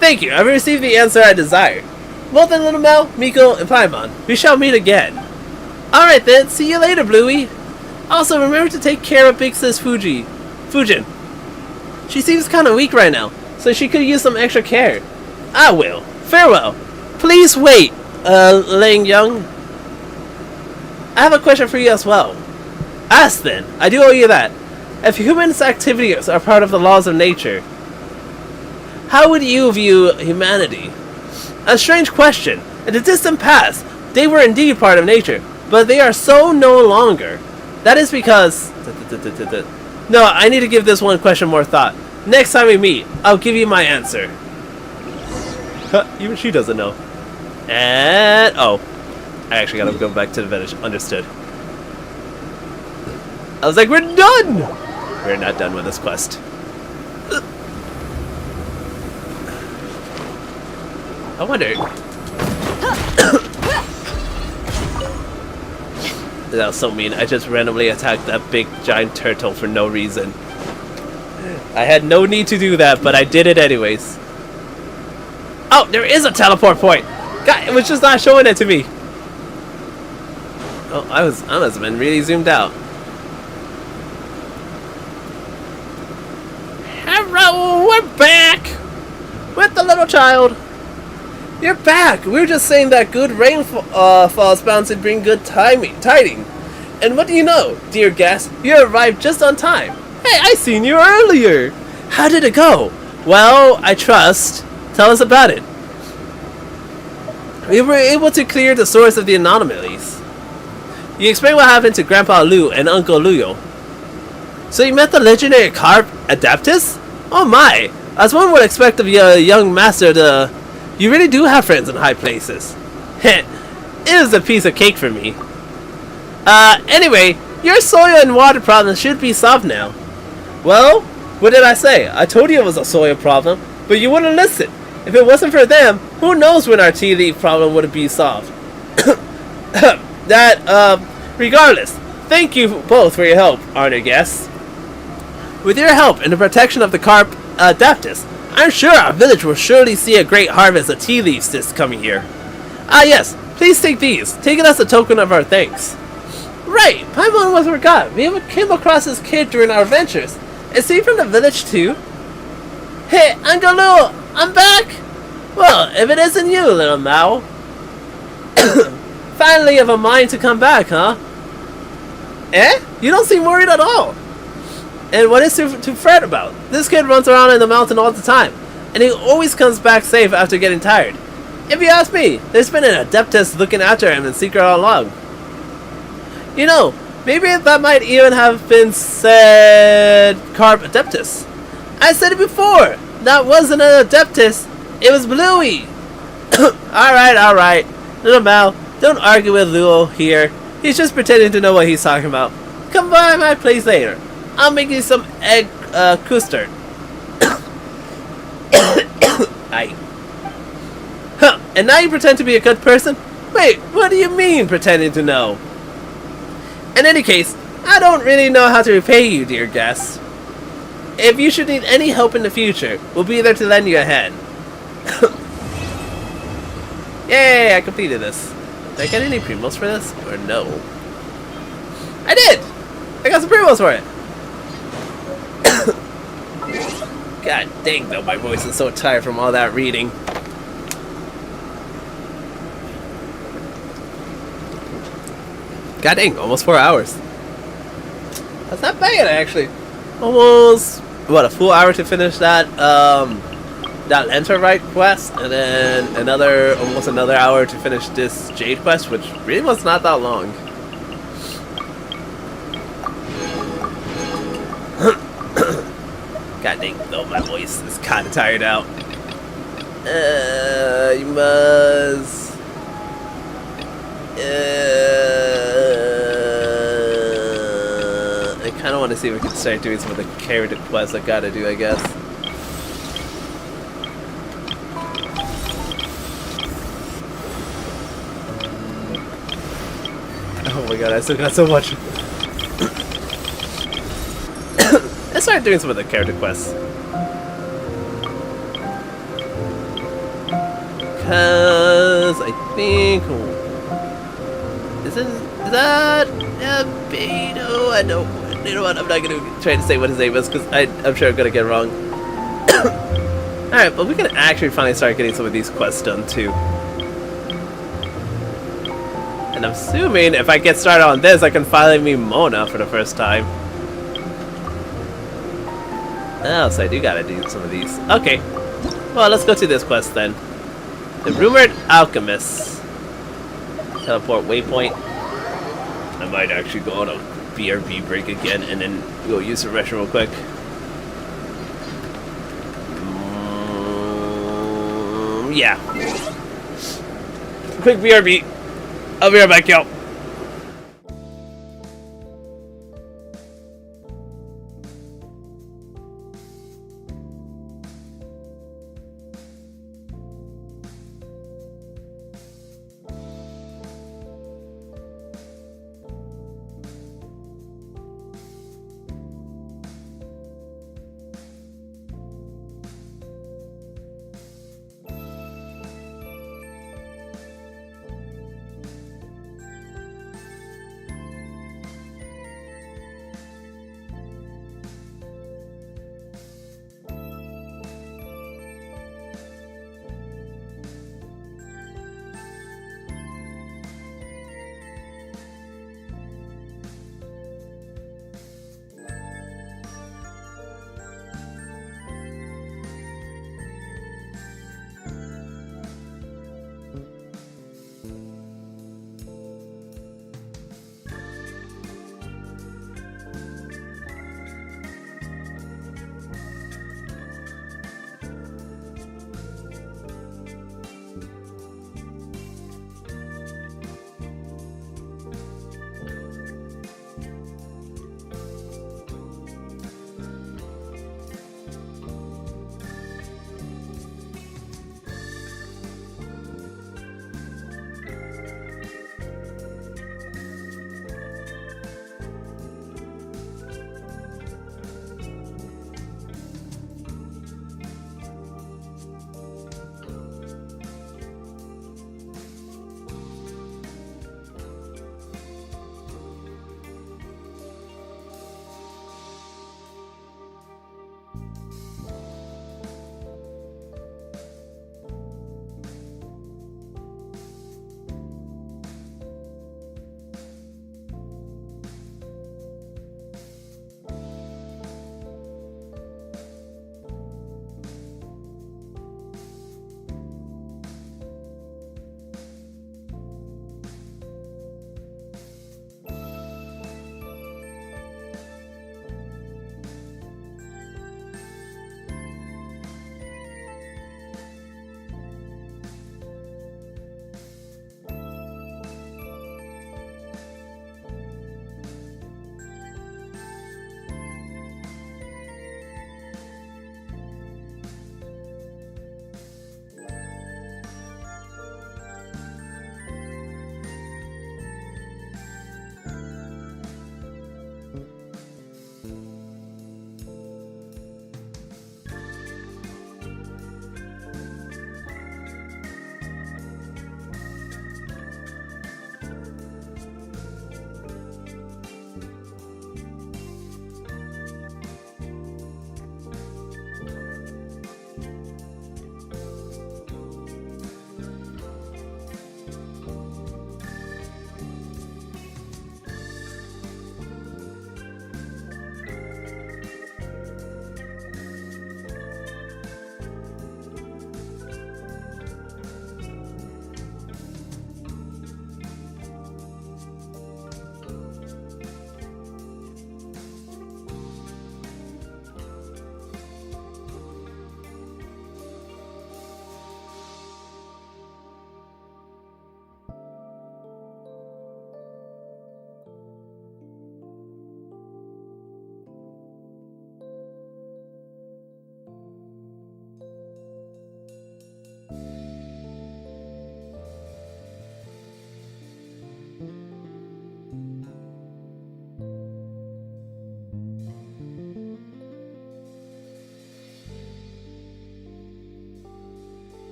Thank you, I've received the answer I desired. Well then, Little Mel, Miko, and Paimon, we shall meet again. Alright then, see you later, Bluey. Also, remember to take care of Big Sis Fujin. She seems kinda weak right now, so she could use some extra care. I will. Farewell. Please wait, Ling Young. I have a question for you as well. Ask then, I do owe you that. If humans' activities are part of the laws of nature, how would you view humanity? A strange question. In the distant past, They were indeed part of nature, but they are so no longer. That is because... No, I need to give this one question more thought. Next time we meet, I'll give you my answer. Even she doesn't know. And... oh. I actually gotta go back to the village. Understood. I was like, we're done! We're not done with this quest. I wonder... That was so mean. I just randomly attacked that big giant turtle for no reason. I had no need to do that, but I did it anyways. Oh, there is a teleport point! God, it was just not showing it to me. Oh, I must have been really zoomed out. Hello, we're back! With the little child. You're back! We were just saying that good rainfall is bound to bring good tidings. And what do you know, dear guest? You arrived just on time. Hey, I seen you earlier! How did it go? Well, I trust. Tell us about it. We were able to clear the source of the anomalies. You explained what happened to Grandpa Lu and Uncle Luyo. So you met the legendary carp Adeptus? Oh my! As one would expect of your young master, you really do have friends in high places. Heh, it is a piece of cake for me. Anyway, your soil and water problem should be solved now. Well, what did I say? I told you it was a soil problem, but you wouldn't listen. If it wasn't for them, who knows when our tea leaf problem would be solved. Regardless, thank you both for your help, honored guests. With your help and the protection of the carp Adeptus, I'm sure our village will surely see a great harvest of tea leaves this coming year. Ah yes, please take these, take it as a token of our thanks. Right, Paimon was forgot. We came across this kid during our adventures. Is he from the village too? Hey, Uncle Lu, I'm back! Well, if it isn't you, little Mao. Finally have a mind to come back, huh? Eh? You don't seem worried at all. And what is to fret about? This kid runs around in the mountain all the time, and he always comes back safe after getting tired. If you ask me, there's been an Adeptus looking after him in secret all along. You know, maybe that might even have been said Carp Adeptus. I said it before! That wasn't an Adeptus, it was Bluey! Alright. Little Mal, don't argue with Luo here. He's just pretending to know what he's talking about. Come by my place later. I'll make you some egg custard. Aye. Huh, and now you pretend to be a good person? Wait, what do you mean pretending to know? In any case, I don't really know how to repay you, dear guest. If you should need any help in the future, we'll be there to lend you a hand. Yay, I completed this. Did I get any primos for this? Or no? I did! I got some primos for it! God dang though, my voice is so tired from all that reading. God dang, almost 4 hours. That's not bad actually. Almost, what, a full hour to finish that that Lantern Rite quest, and then almost another hour to finish this Jade quest, which really was not that long. God dang, though, my voice is kind of tired out. You must... I kind of want to see if we can start doing some of the character quests I gotta do, I guess. Oh my god, I still got so much. Let's start doing some of the character quests. Cause I think... Is that Beto? I don't... You know what, I'm not gonna try to say what his name is because I'm sure I'm gonna get it wrong. Alright, but we can actually finally start getting some of these quests done too. And I'm assuming if I get started on this, I can finally meet Mona for the first time. Oh, so I do gotta do some of these. Okay. Well, let's go to this quest then. The Rumored Alchemist. Teleport waypoint. I might actually go on a BRB break again and then go use the restroom real quick. Yeah. Quick BRB. I'll be right back, y'all.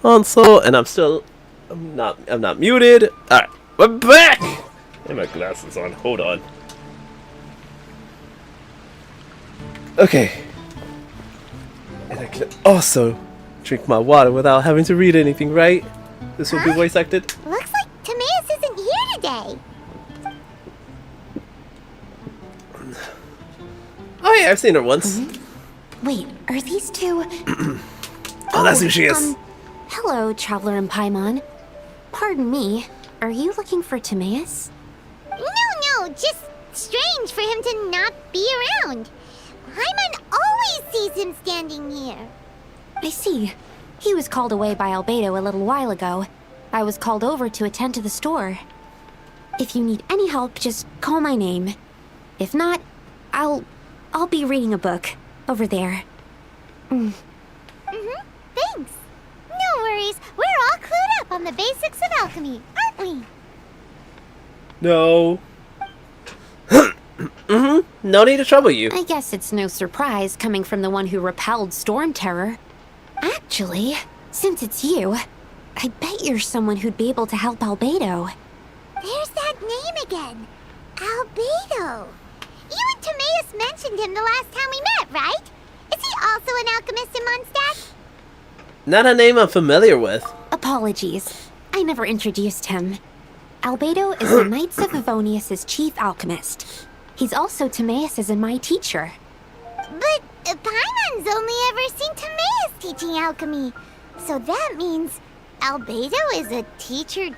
console, and I'm not muted. Alright, we're back! I have my glasses on, hold on. Okay. And I can also drink my water without having to read anything, right? This will be voice acted. Looks like Timaeus isn't here today. Oh yeah, I've seen her once. Wait, are these two? Oh, that's who she is. Hello, Traveler and Paimon. Pardon me, are you looking for Timaeus? No, just strange for him to not be around. Paimon always sees him standing here. I see. He was called away by Albedo a little while ago. I was called over to attend to the store. If you need any help, just call my name. If not, I'll be reading a book over there. Thanks. No worries. We're all clued up on the basics of alchemy, aren't we? No. No need to trouble you. I guess it's no surprise coming from the one who repelled Storm Terror. Actually, since it's you, I bet you're someone who'd be able to help Albedo. There's that name again. Albedo. You and Timaeus mentioned him the last time we met, right? Is he also an alchemist in Mondstadt? Not a name I'm familiar with. Apologies. I never introduced him. Albedo is the Knights of Avonius' chief alchemist. He's also Timaeus' and my teacher. But Paimon's only ever seen Timaeus teaching alchemy. So that means Albedo is a teacher?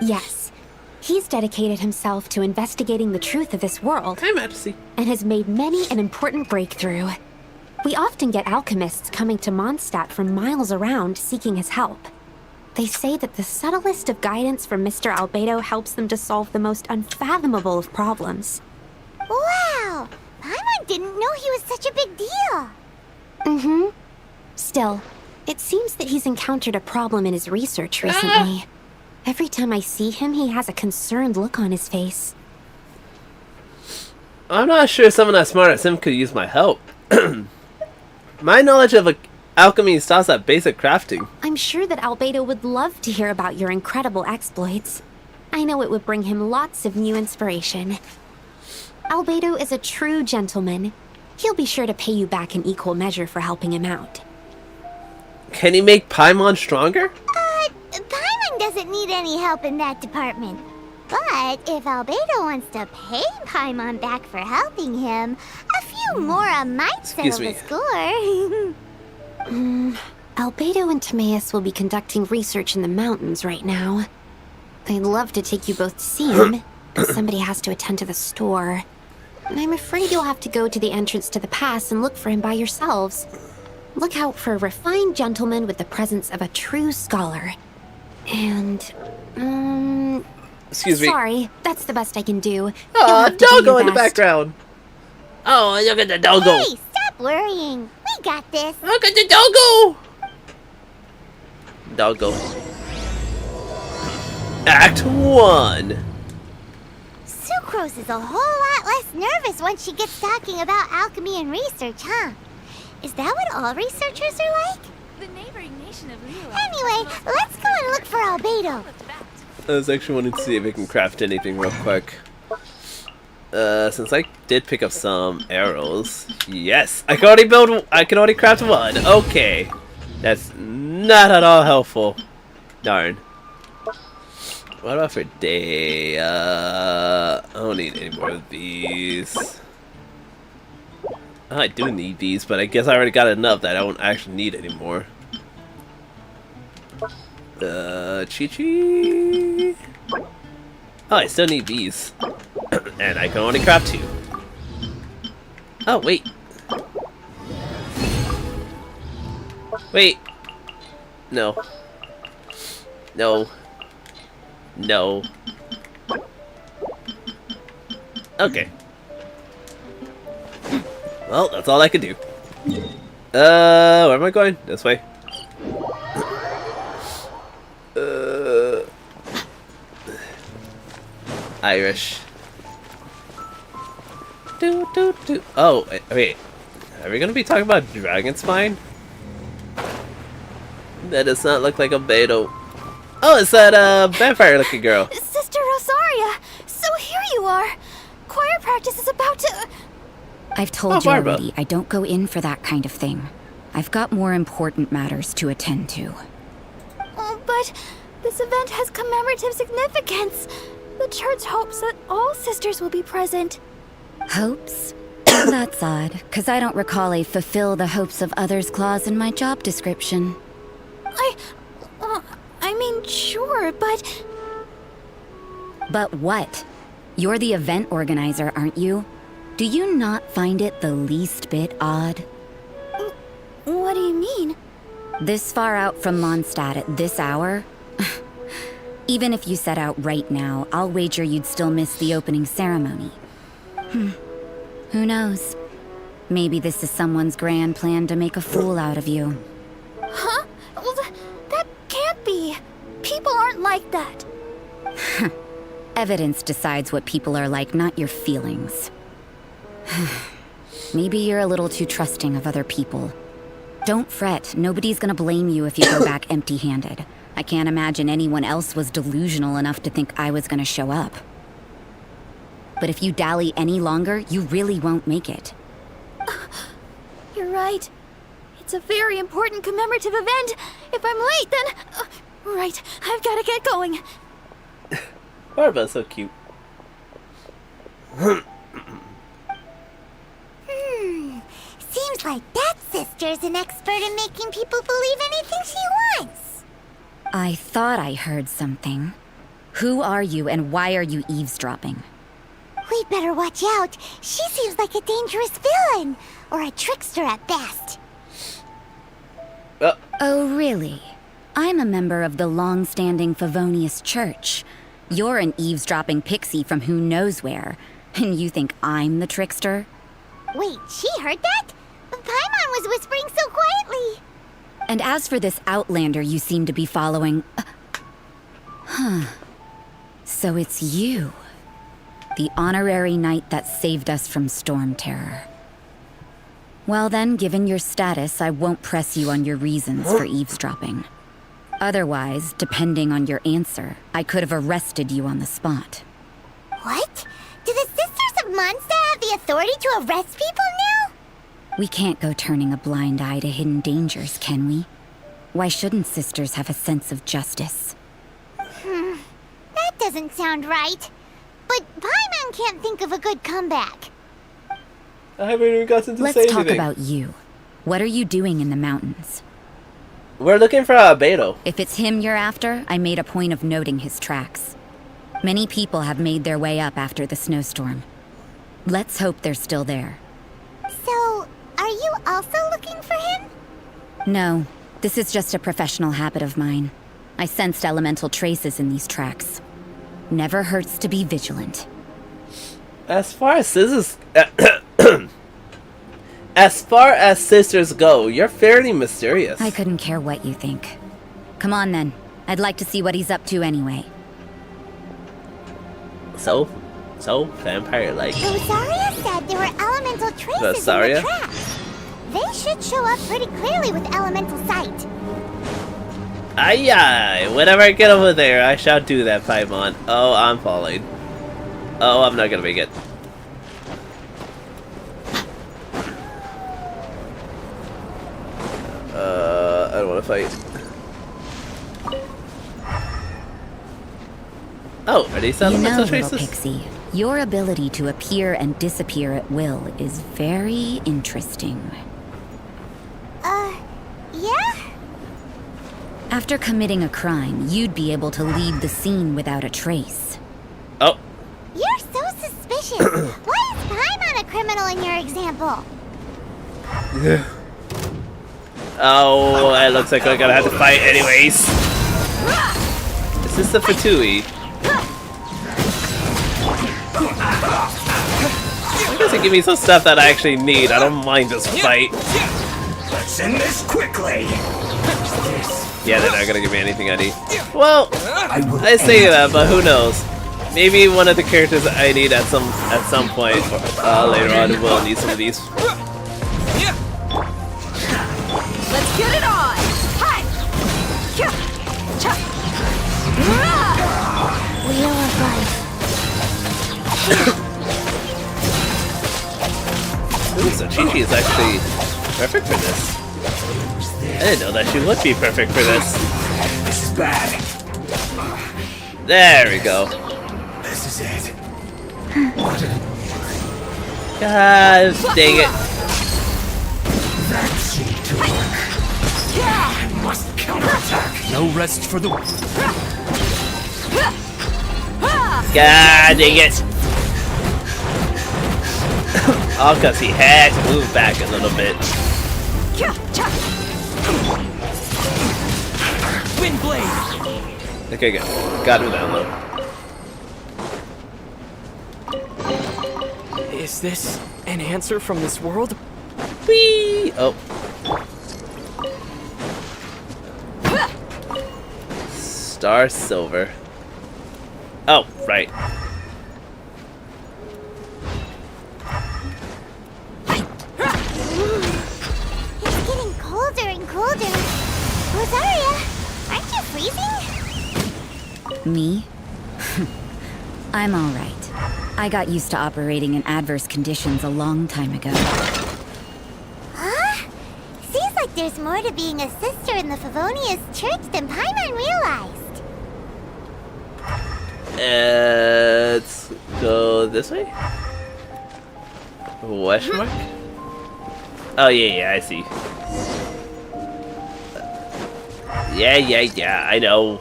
Yes. He's dedicated himself to investigating the truth of this world. Hi, Majesty. And has made many an important breakthrough. We often get alchemists coming to Mondstadt from miles around seeking his help. They say that the subtlest of guidance from Mr. Albedo helps them to solve the most unfathomable of problems. Wow! Paimon didn't know he was such a big deal. Still, it seems that he's encountered a problem in his research recently. Every time I see him, he has a concerned look on his face. I'm not sure someone as smart as him could use my help. My knowledge of alchemy stops at basic crafting. I'm sure that Albedo would love to hear about your incredible exploits. I know it would bring him lots of new inspiration. Albedo is a true gentleman. He'll be sure to pay you back in equal measure for helping him out. Can he make Paimon stronger? Paimon doesn't need any help in that department. But if Albedo wants to pay Paimon back for helping him, a few more might settle the score. Albedo and Timaeus will be conducting research in the mountains right now. I'd love to take you both to see him, but somebody has to attend to the store. And I'm afraid you'll have to go to the entrance to the pass and look for him by yourselves. Look out for a refined gentleman with the presence of a true scholar. And, Excuse me. Sorry, that's the best I can do. Oh, doggo in the background. Oh, look at the doggo. Hey, stop worrying. We got this. Look at the doggo. Doggo. Act 1. Sucrose is a whole lot less nervous once she gets talking about alchemy and research, huh? Is that what all researchers are like? The neighboring nation of Anyway, let's go and look for Albedo. I was actually wanting to see if I can craft anything real quick. Since I did pick up some arrows. Yes! I can already craft one. Okay. That's not at all helpful. Darn. What about for day? I don't need any more of these. I do need these, but I guess I already got enough that I don't actually need anymore. Chi-Chi. Oh, I still need these. And I can only craft 2. Oh, wait. Wait. No. No. No. Okay. Well, that's all I can do. Where am I going? This way. Irish. Oh, wait. Are we gonna be talking about Dragon Spine? That does not look like a Beto. Oh, it's that vampire-looking girl. Sister Rosaria, so here you are. Choir practice is about to... I've told you already, I don't go in for that kind of thing. I've got more important matters to attend to. Oh, but this event has commemorative significance. The church hopes that all sisters will be present. Hopes? That's odd, because I don't recall a fulfill the hopes of others clause in my job description. I mean, sure, but... But what? You're the event organizer, aren't you? Do you not find it the least bit odd? What do you mean? This far out from Mondstadt at this hour? Even if you set out right now, I'll wager you'd still miss the opening ceremony. Who knows? Maybe this is someone's grand plan to make a fool out of you. Huh? Well, that can't be. People aren't like that. Evidence decides what people are like, not your feelings. Maybe you're a little too trusting of other people. Don't fret, nobody's gonna blame you if you go back empty-handed. I can't imagine anyone else was delusional enough to think I was gonna show up. But if you dally any longer, you really won't make it. You're right. It's a very important commemorative event. If I'm late, then... right, I've gotta get going. Barba's so cute. Seems like that sister's an expert in making people believe anything she wants. I thought I heard something. Who are you and why are you eavesdropping? We'd better watch out. She seems like a dangerous villain. Or a trickster at best. Oh, really? I'm a member of the long-standing Favonius Church. You're an eavesdropping pixie from who knows where. And you think I'm the trickster? Wait, she heard that? Paimon was whispering so quietly. And as for this outlander you seem to be following... So it's you. The honorary knight that saved us from storm terror. Well then, given your status, I won't press you on your reasons for eavesdropping. Otherwise, depending on your answer, I could have arrested you on the spot. What? Do the Sisters of Mondstadt have the authority to arrest people now? We can't go turning a blind eye to hidden dangers, can we? Why shouldn't sisters have a sense of justice? That doesn't sound right. But Paimon can't think of a good comeback. I haven't even gotten to say anything. Let's talk about you. What are you doing in the mountains? We're looking for Beto. If it's him you're after, I made a point of noting his tracks. Many people have made their way up after the snowstorm. Let's hope they're still there. So, are you also looking for him? No, this is just a professional habit of mine. I sensed elemental traces in these tracks. Never hurts to be vigilant. As far as sisters... as far as sisters go, you're fairly mysterious. I couldn't care what you think. Come on then. I'd like to see what he's up to anyway. So vampire-like. Rosaria said there were elemental traces in the tracks. They should show up pretty clearly with elemental sight. Aye, whenever I get over there, I shall do that, Paimon. Oh, I'm falling. Oh, I'm not gonna make it. I don't want to fight. Oh, are these elemental traces? Little Pixie, your ability to appear and disappear at will is very interesting. Yeah? After committing a crime, you'd be able to leave the scene without a trace. Oh. You're so suspicious. Why is Paimon a criminal in your example? Yeah. Oh, it looks like we're gonna have to fight anyways. Is this the Fatui? Why does it give me some stuff that I actually need? I don't mind this fight. Let's end this quickly. Yeah, they're not gonna give me anything I need. Well, I say that, but who knows? Maybe one of the characters I need at some point later on will need some of these. Let's get it on! Hi! Wheel of life. Ooh, so Chi-Chi is actually perfect for this. I didn't know that she would be perfect for this. This is bad. There we go. This is it. God dang it. That seemed to work. I must counterattack. No rest for the... God dang it. Oh, because he had to move back a little bit. Wind blade. Okay, good. Gotta do that low. Is this an answer from this world? Whee! Oh. Star Silver. Oh, right. It's getting colder and colder. Rosaria, aren't you freezing? Me? I'm all right. I got used to operating in adverse conditions a long time ago. Huh? Seems like there's more to being a sister in the Favonius Church than Paimon realized. Let's go this way? Question mark? Oh, yeah, I see. Yeah, I know.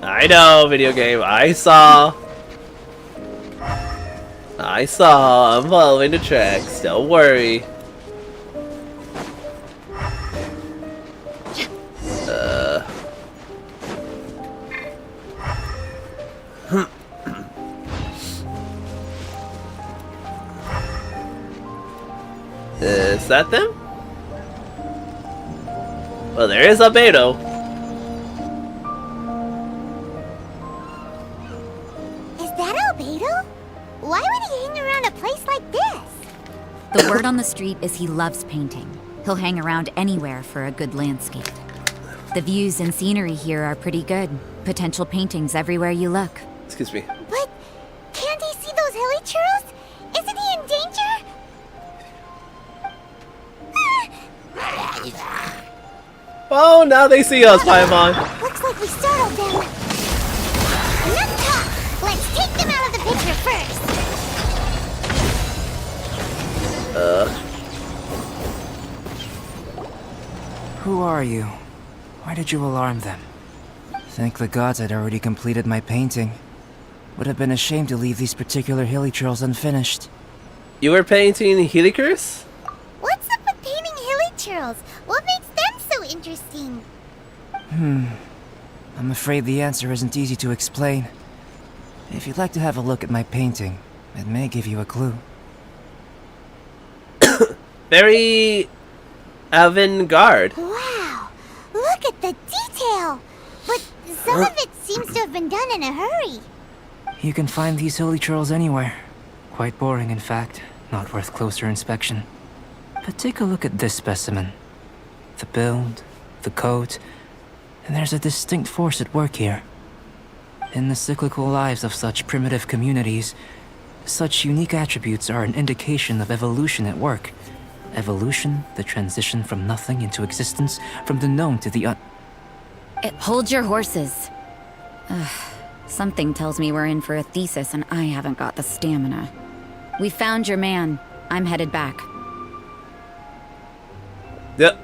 I know, video game. I saw. I'm following the tracks. Don't worry. Is that them? Well, there is a Beto. Is that Albedo? Why would he hang around a place like this? The word on the street is he loves painting. He'll hang around anywhere for a good landscape. The views and scenery here are pretty good. Potential paintings everywhere you look. Excuse me. But can't he see those hilly churls? Isn't he in danger? Oh, now they see us, Paimon. Looks like we startled them. Enough talk. Let's take them out of the picture first. Who are you? Why did you alarm them? Thank the gods I'd already completed my painting. Would have been a shame to leave these particular hilly trails unfinished. You were painting Helicurse? What's up with painting hilly churls? What makes them so interesting? I'm afraid the answer isn't easy to explain. If you'd like to have a look at my painting, it may give you a clue. Very avant-garde. Wow, look at the detail! But some of it seems to have been done in a hurry. You can find these hilly trails anywhere. Quite boring, in fact. Not worth closer inspection. But take a look at this specimen. The build, the coat, and there's a distinct force at work here. In the cyclical lives of such primitive communities, such unique attributes are an indication of evolution at work. Evolution, the transition from nothing into existence, from the known to the Hold your horses. Something tells me we're in for a thesis and I haven't got the stamina. We found your man. I'm headed back. Yep.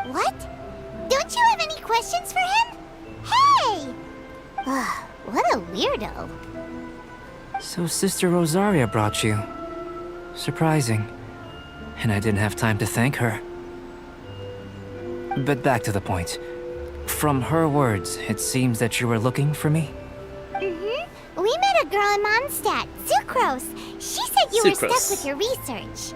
What? Don't you have any questions for him? Hey! What a weirdo. So Sister Rosaria brought you. Surprising. And I didn't have time to thank her. But back to the point. From her words, it seems that you were looking for me? Mm-hmm. We met a girl in Mondstadt, Sucrose. She said you were stuck Sucrose. with your research.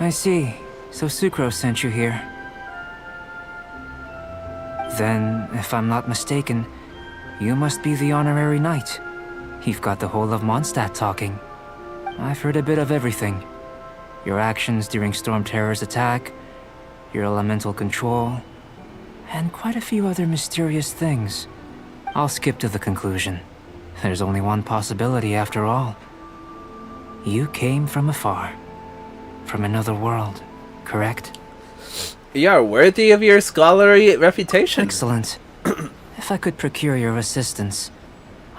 I see. So Sucrose sent you here. Then, if I'm not mistaken, you must be the honorary knight. You've got the whole of Mondstadt talking. I've heard a bit of everything. Your actions during Storm Terror's attack, your elemental control, and quite a few other mysterious things. I'll skip to the conclusion. There's only one possibility after all. You came from afar. From another world, correct? You are worthy of your scholarly reputation. Excellent. If I could procure your assistance,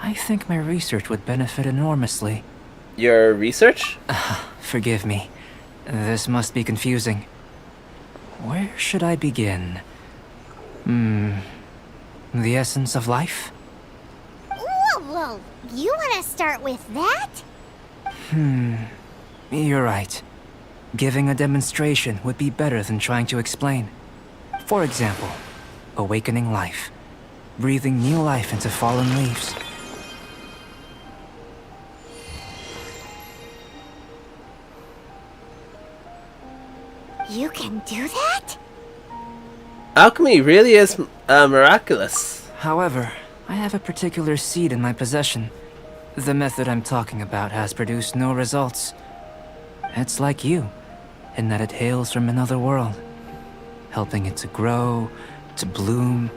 I think my research would benefit enormously. Your research? Forgive me. This must be confusing. Where should I begin? The essence of life? Whoa, you want to start with that? You're right. Giving a demonstration would be better than trying to explain. For example, awakening life. Breathing new life into fallen leaves. You can do that? Alchemy really is miraculous. However, I have a particular seed in my possession. The method I'm talking about has produced no results. It's like you, in that it hails from another world. Helping it to grow, to bloom.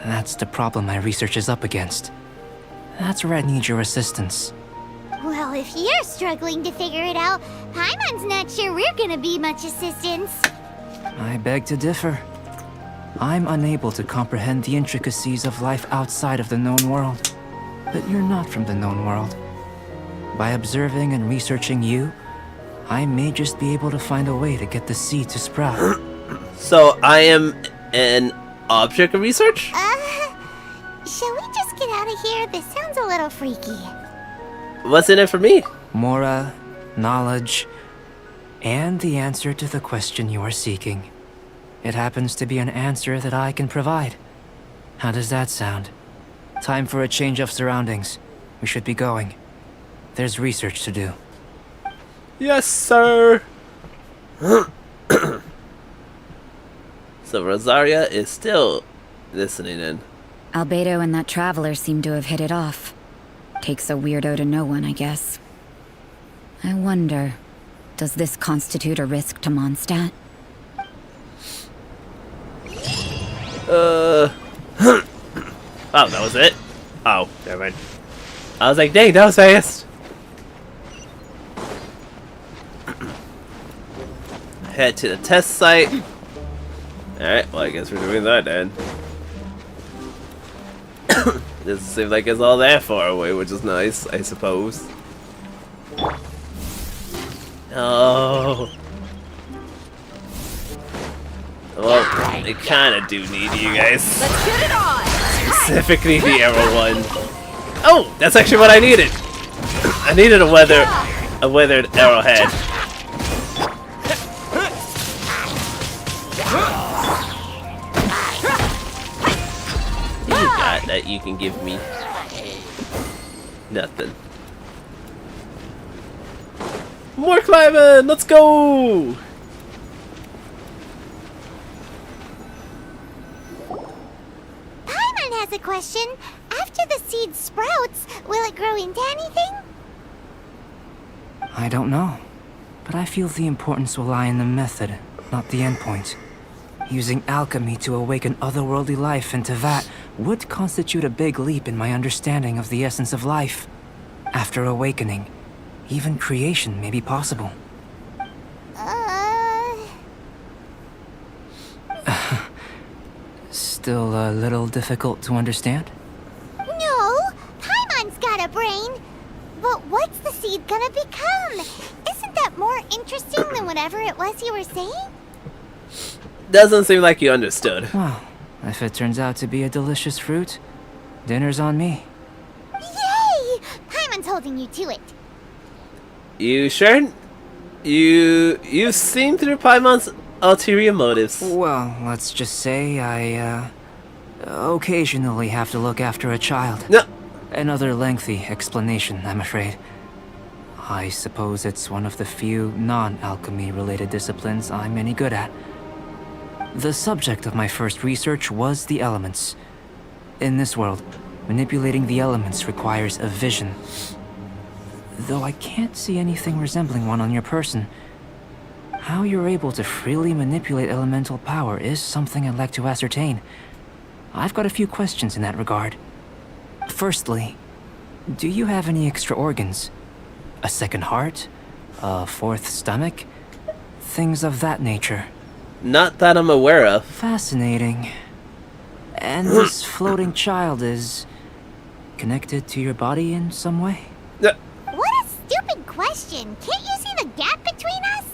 That's the problem my research is up against. That's where I need your assistance. Well, if you're struggling to figure it out, Paimon's not sure we're gonna be much assistance. I beg to differ. I'm unable to comprehend the intricacies of life outside of the known world. But you're not from the known world. By observing and researching you, I may just be able to find a way to get the seed to sprout. So I am an object of research? Shall we just get out of here? This sounds a little freaky. What's in it for me? Mora, knowledge, and the answer to the question you are seeking. It happens to be an answer that I can provide. How does that sound? Time for a change of surroundings. We should be going. There's research to do. Yes, sir. So Rosaria is still listening in. Albedo and that traveler seem to have hit it off. Takes a weirdo to know one, I guess. I wonder, does this constitute a risk to Mondstadt? Oh, that was it? Oh, never mind. I was like, dang, that was fast. Head to the test site. Alright, well I guess we're doing that then. Doesn't seem like it's all that far away, which is nice, I suppose. Oh. Well, I kinda do need you guys. Let's get it on! Specifically the arrow one. Oh, that's actually what I needed. I needed a weathered arrowhead. You got that you can give me? Nothing. More climbing! Let's go! Paimon has a question. After the seed sprouts, will it grow into anything? I don't know, but I feel the importance will lie in the method, not the endpoint. Using alchemy to awaken otherworldly life into that would constitute a big leap in my understanding of the essence of life. After awakening, even creation may be possible. Still a little difficult to understand? No, Paimon's got a brain. But what's the seed gonna become? Isn't that more interesting than whatever it was you were saying? Doesn't seem like you understood. Well, if it turns out to be a delicious fruit, dinner's on me. Yay! Paimon's holding you to it. You sure? You've seen through Paimon's ulterior motives. Well, let's just say I, occasionally have to look after a child. No. Another lengthy explanation, I'm afraid. I suppose it's one of the few non-alchemy related disciplines I'm any good at. The subject of my first research was the elements. In this world, manipulating the elements requires a vision. Though I can't see anything resembling one on your person. How you're able to freely manipulate elemental power is something I'd like to ascertain. I've got a few questions in that regard. Firstly, do you have any extra organs? A second heart? A fourth stomach? Things of that nature. Not that I'm aware of. Fascinating. And this floating child is connected to your body in some way? What a stupid question. Can't you see the gap between us?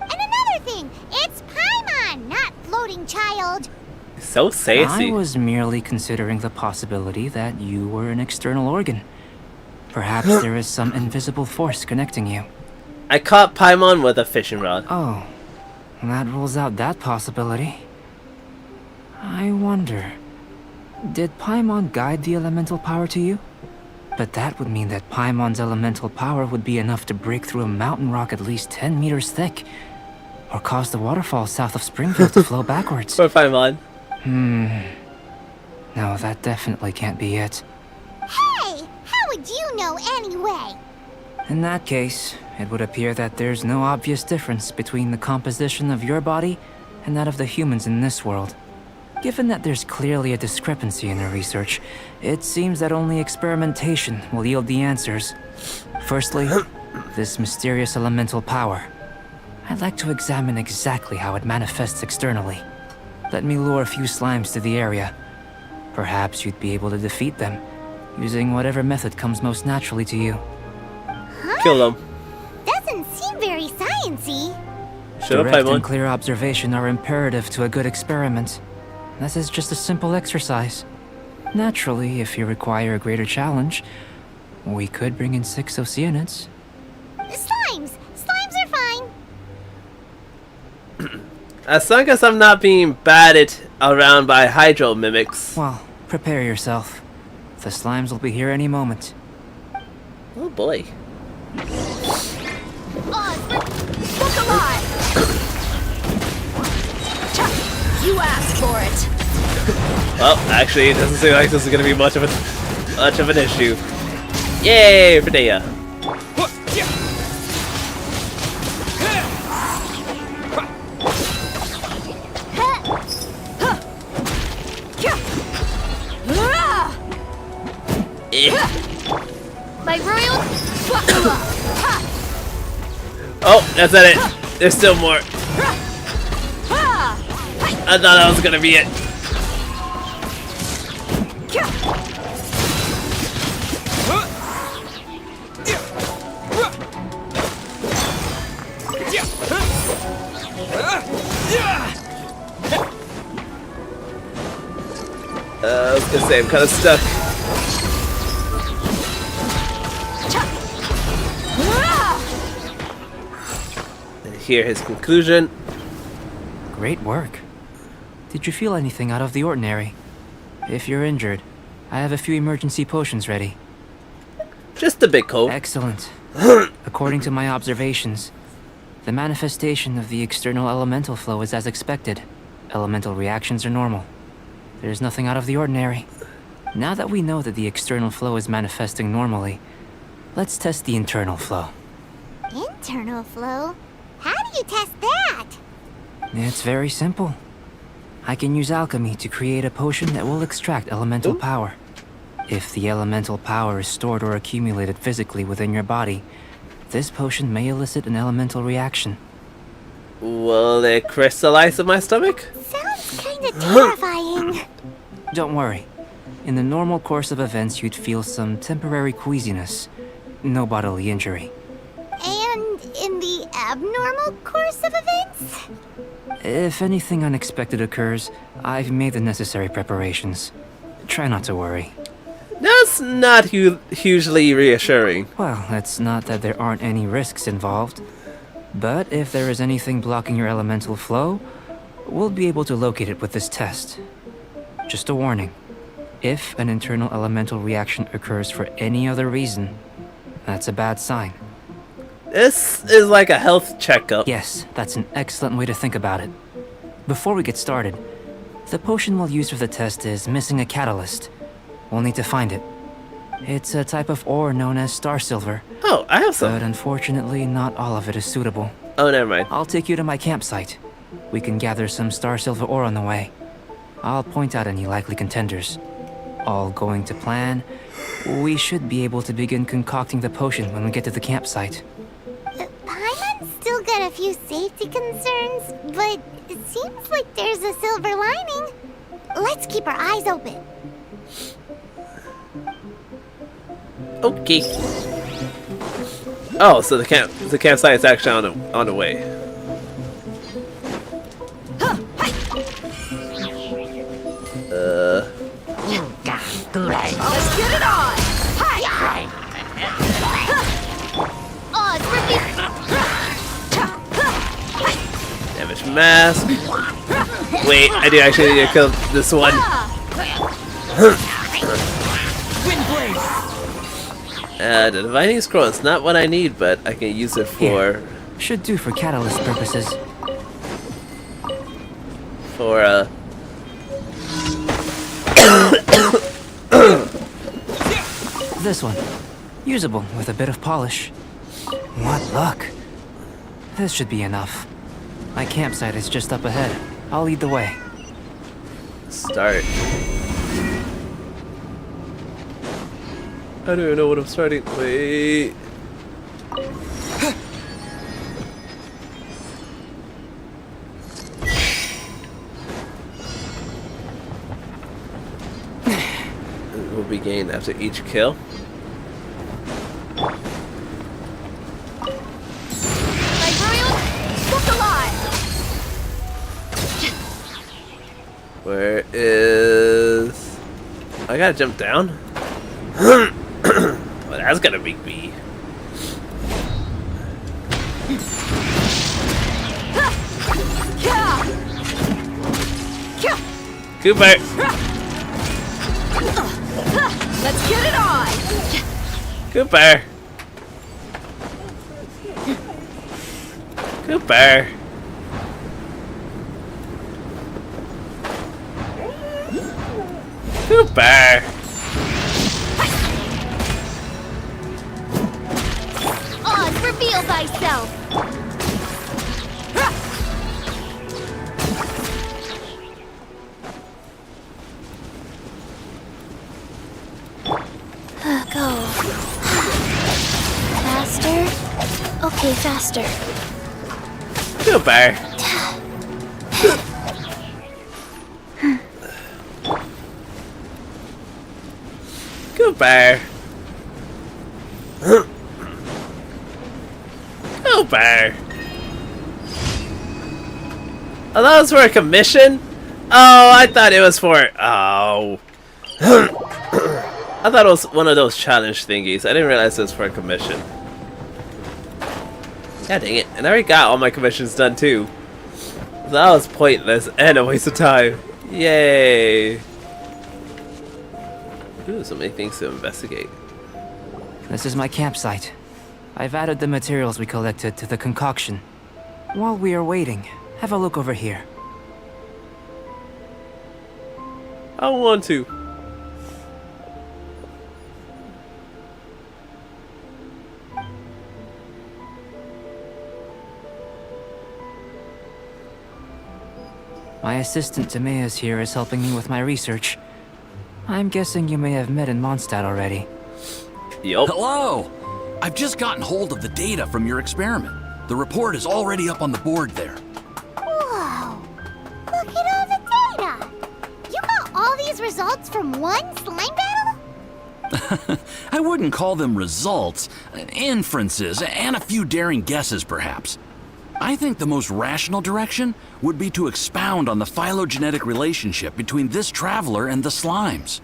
And another thing, it's Paimon, not floating child. So sassy. I was merely considering the possibility that you were an external organ. Perhaps there is some invisible force connecting you. I caught Paimon with a fishing rod. Oh, that rules out that possibility. I wonder, did Paimon guide the elemental power to you? But that would mean that Paimon's elemental power would be enough to break through a mountain rock at least 10 meters thick, or cause the waterfall south of Springfield to flow backwards. Poor Paimon. No, that definitely can't be it. Hey, how would you know anyway? In that case, it would appear that there's no obvious difference between the composition of your body and that of the humans in this world. Given that there's clearly a discrepancy in the research, it seems that only experimentation will yield the answers. Firstly, this mysterious elemental power. I'd like to examine exactly how it manifests externally. Let me lure a few slimes to the area. Perhaps you'd be able to defeat them, using whatever method comes most naturally to you. Huh? Kill them. Doesn't seem very sciencey. Shut up, Direct Paimon. and clear observation are imperative to a good experiment. This is just a simple exercise. Naturally, if you require a greater challenge, we could bring in 6 Oceanids. Slimes! Slimes are fine. As long as I'm not being batted around by hydro mimics. Well, prepare yourself. The slimes will be here any moment. Oh boy. Look alive! You asked for it. Well, actually, it doesn't seem like this is going to be much of an issue. Yay, for Dea. My royal. Oh, that's not it. There's still more. I thought that was gonna be it. I was gonna say I'm kind of stuck. And hear his conclusion. Great work. Did you feel anything out of the ordinary? If you're injured, I have a few emergency potions ready. Just a bit cold. Excellent. According to my observations, the manifestation of the external elemental flow is as expected. Elemental reactions are normal. There's nothing out of the ordinary. Now that we know that the external flow is manifesting normally, let's test the internal flow. Internal flow? How do you test that? It's very simple. I can use alchemy to create a potion that will extract elemental power. If the elemental power is stored or accumulated physically within your body, this potion may elicit an elemental reaction. Will it crystallize in my stomach? Sounds kinda terrifying. Don't worry. In the normal course of events, you'd feel some temporary queasiness. No bodily injury. And in the abnormal course of events? If anything unexpected occurs, I've made the necessary preparations. Try not to worry. That's not hugely reassuring. Well, it's not that there aren't any risks involved. But if there is anything blocking your elemental flow, we'll be able to locate it with this test. Just a warning. If an internal elemental reaction occurs for any other reason, that's a bad sign. This is like a health checkup. Yes, that's an excellent way to think about it. Before we get started, the potion we'll use for the test is missing a catalyst. We'll need to find it. It's a type of ore known as star silver. Oh, I have some. But unfortunately, not all of it is suitable. Oh, never mind. I'll take you to my campsite. We can gather some star silver ore on the way. I'll point out any likely contenders. All going to plan, we should be able to begin concocting the potion when we get to the campsite. Paimon's still got a few safety concerns, but it seems like there's a silver lining. Let's keep our eyes open. Okay. Oh, so the campsite is actually on the way. Let's get it on! Oh, it's Damage mask. Wait, I do actually need to kill this one. Wind blaze. The divining scroll is not what I need, but I can use it for. Should do for catalyst purposes. For This one. Usable with a bit of polish. What luck. This should be enough. My campsite is just up ahead. I'll lead the way. Start. I don't even know what I'm starting. Wait. It will be gained after each kill. Where is... I gotta jump down? Well, that's gonna make me... Cooper! Let's get it on! Cooper! Cooper! Cooper! Oz, reveal thyself! Go. Faster? Okay, faster. Cooper! Cooper! Cooper! Oh, that was for a commission? Oh, I thought it was for... Oh. I thought it was one of those challenge thingies. I didn't realize it was for a commission. God dang it. And I already got all my commissions done too. So that was pointless and a waste of time. Yay! Ooh, so many things to investigate. This is my campsite. I've added the materials we collected to the concoction. While we are waiting, have a look over here. I want to. My assistant Timaeus here is helping me with my research. I'm guessing you may have met in Mondstadt already. Yup. Hello! I've just gotten hold of the data from your experiment. The report is already up on the board there. Whoa! Look at all the data! You got all these results from one slime battle? I wouldn't call them results, inferences, and a few daring guesses perhaps. I think the most rational direction would be to expound on the phylogenetic relationship between this traveler and the slimes.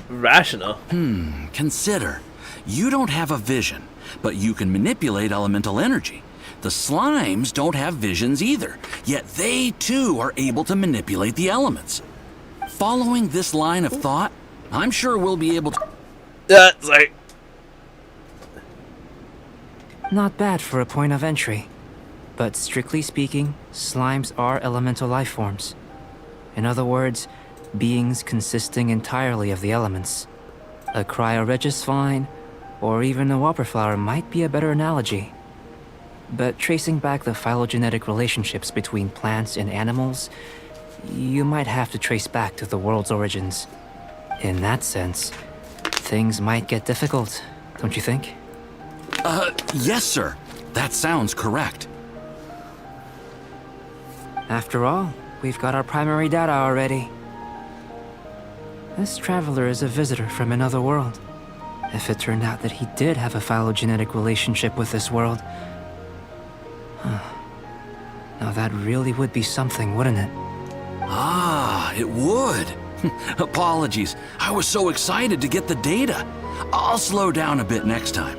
Rational? Consider. You don't have a vision, but you can manipulate elemental energy. The slimes don't have visions either, yet they too are able to manipulate the elements. Following this line of thought, I'm sure we'll be able to... Sorry. Not bad for a point of entry. But strictly speaking, slimes are elemental life forms. In other words, beings consisting entirely of the elements. A cryoregis vine, or even a whopper flower might be a better analogy. But tracing back the phylogenetic relationships between plants and animals, you might have to trace back to the world's origins. In that sense, things might get difficult, don't you think? Yes, sir. That sounds correct. After all, we've got our primary data already. This traveler is a visitor from another world. If it turned out that he did have a phylogenetic relationship with this world... Now that really would be something, wouldn't it? Ah, it would. Apologies. I was so excited to get the data. I'll slow down a bit next time.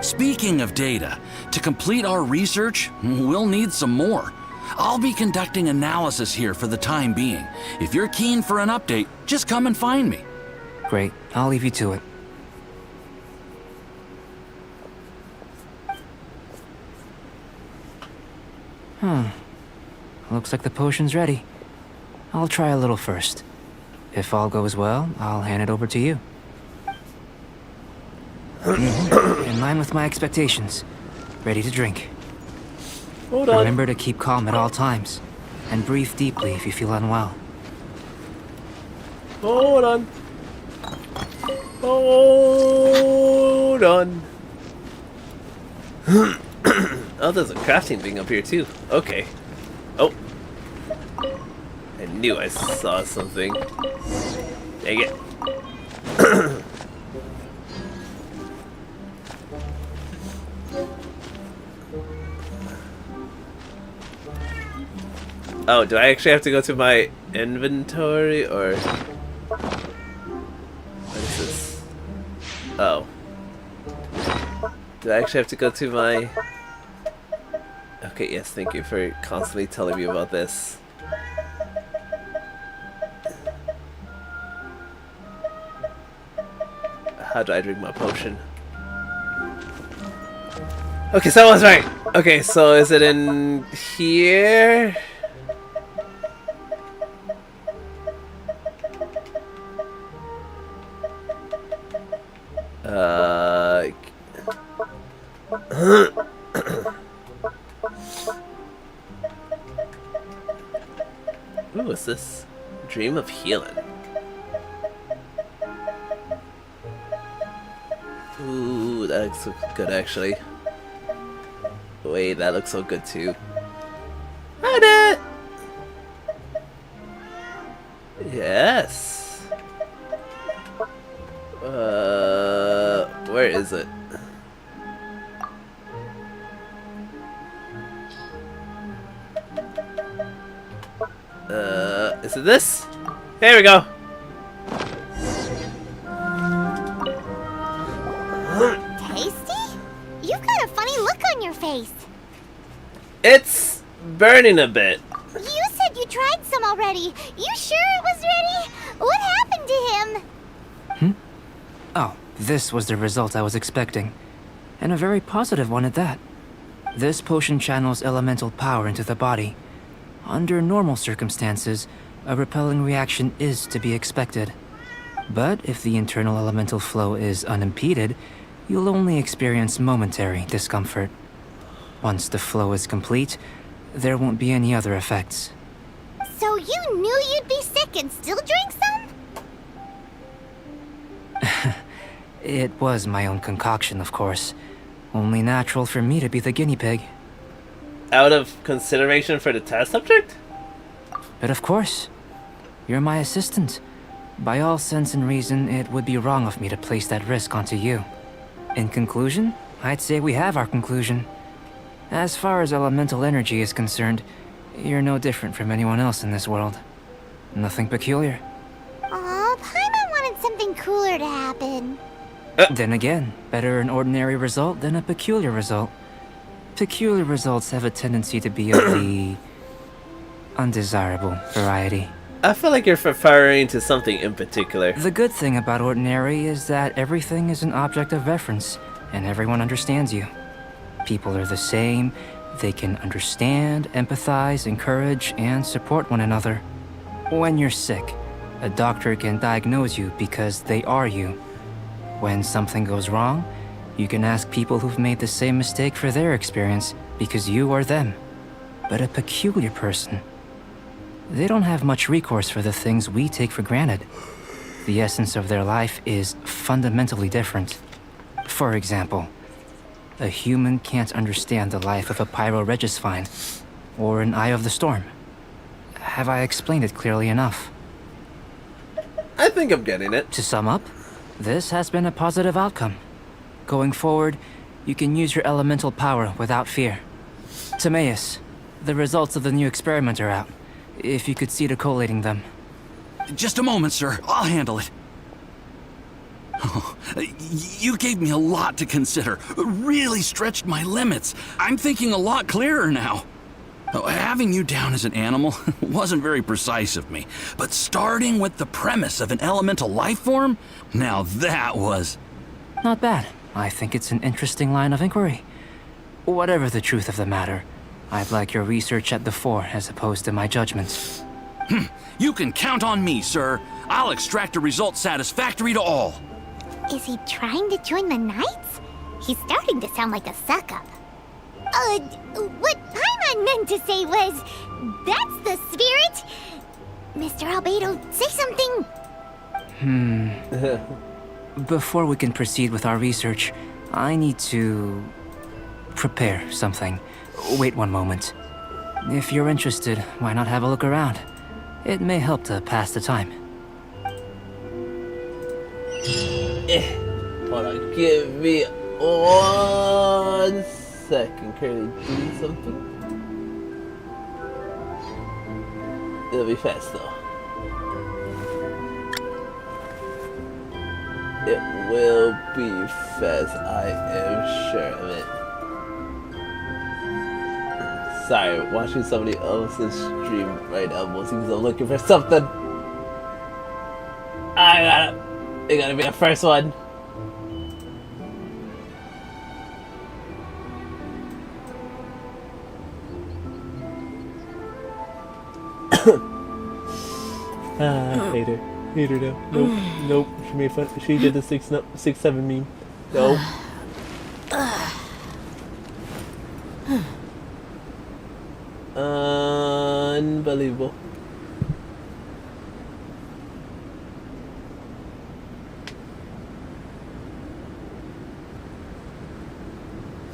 Speaking of data, to complete our research, we'll need some more. I'll be conducting analysis here for the time being. If you're keen for an update, just come and find me. Great. I'll leave you to it. Looks like the potion's ready. I'll try a little first. If all goes well, I'll hand it over to you. In line with my expectations. Ready to drink. Hold on. Remember to keep calm at all times. And breathe deeply if you feel unwell. Hold on. Hold on. Oh, there's a crafting thing up here too. Okay. Oh. I knew I saw something. Dang it. Oh, do I actually have to go to my inventory or what is this? Oh. Do I actually have to go to my... Okay, yes, thank you for constantly telling me about this. How do I drink my potion? Okay, so I was right. Okay, so is it in here? Ooh, what's this? Dream of healing. Ooh, that looks so good actually. Wait, that looks so good too. Hi, yes. Where is it? Is it this? Here we go. Tasty? You've got a funny look on your face. It's burning a bit. You said you tried some already. You sure it was ready? What happened to him? Oh, this was the result I was expecting. And a very positive one at that. This potion channels elemental power into the body. Under normal circumstances, a repelling reaction is to be expected. But if the internal elemental flow is unimpeded, you'll only experience momentary discomfort. Once the flow is complete, there won't be any other effects. So you knew you'd be sick and still drank some? It was my own concoction, of course. Only natural for me to be the guinea pig. Out of consideration for the test subject? But of course. You're my assistant. By all sense and reason, it would be wrong of me to place that risk onto you. In conclusion, I'd say we have our conclusion. As far as elemental energy is concerned, you're no different from anyone else in this world. Nothing peculiar. Aw, Paimon wanted something cooler to happen. Then again, better an ordinary result than a peculiar result. Peculiar results have a tendency to be of the undesirable variety. I feel like you're referring to something in particular. The good thing about ordinary is that everything is an object of reference, and everyone understands you. People are the same. They can understand, empathize, encourage, and support one another. When you're sick, a doctor can diagnose you because they are you. When something goes wrong, you can ask people who've made the same mistake for their experience because you are them, but a peculiar person. They don't have much recourse for the things we take for granted. The essence of their life is fundamentally different. For example, a human can't understand the life of a pyroregisvine or an Eye of the Storm. Have I explained it clearly enough? I think I'm getting it. To sum up, this has been a positive outcome. Going forward, you can use your elemental power without fear. Timaeus, the results of the new experiment are out. If you could see to collating them. Just a moment, sir. I'll handle it. Oh, you gave me a lot to consider. Really stretched my limits. I'm thinking a lot clearer now. Having you down as an animal wasn't very precise of me, but starting with the premise of an elemental life form, now that was... Not bad. I think it's an interesting line of inquiry. Whatever the truth of the matter, I'd like your research at the fore as opposed to my judgments. You can count on me, sir. I'll extract a result satisfactory to all. Is he trying to join the Knights? He's starting to sound like a suck-up. What Paimon meant to say was, that's the spirit. Mr. Albedo, say something. Before we can proceed with our research, I need to prepare something. Wait one moment. If you're interested, why not have a look around? It may help to pass the time. Hold on, give me 1 second. Can I do something? It'll be fast though. It will be fast, I am sure of it. Sorry, watching somebody else's stream right now mostly because I'm looking for something. I got it. It gotta be the first one. Hate her. Hate her now. Nope. Nope. She made fun. She did the 6-7 meme. Nope. Unbelievable.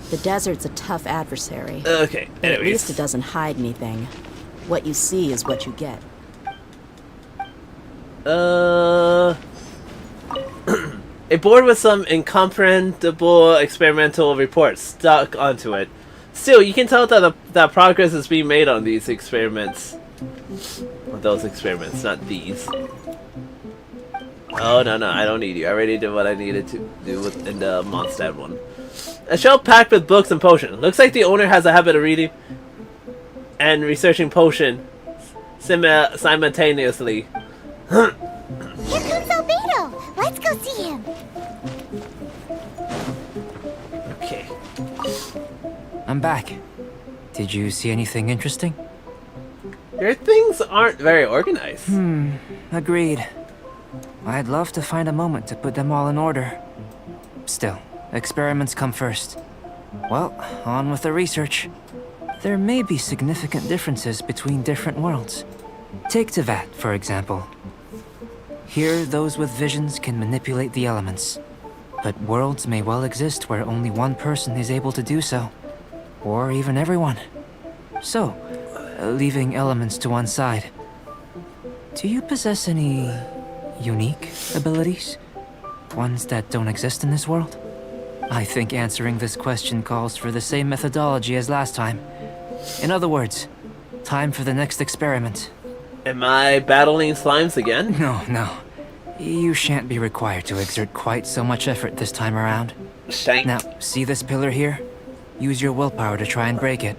The desert's a tough adversary. Okay, But at anyways. least it doesn't hide anything. What you see is what you get. A board with some incomprehensible experimental reports stuck onto it. Still, you can tell that that progress is being made on these experiments. Well, those experiments, not these. Oh, no, I don't need you. I already did what I needed to do in the Mondstadt one. A shelf packed with books and potions. Looks like the owner has a habit of reading and researching potion simultaneously. Here comes Albedo. Let's go see him. Okay. I'm back. Did you see anything interesting? Your things aren't very organized. Agreed. I'd love to find a moment to put them all in order. Still, experiments come first. Well, on with the research. There may be significant differences between different worlds. Take Tevat, for example. Here, those with visions can manipulate the elements. But worlds may well exist where only one person is able to do so. Or even everyone. So, leaving elements to one side. Do you possess any unique abilities? Ones that don't exist in this world? I think answering this question calls for the same methodology as last time. In other words, time for the next experiment. Am I battling slimes again? No. You shan't be required to exert quite so much effort this time around. Shank. Now, see this pillar here? Use your willpower to try and break it.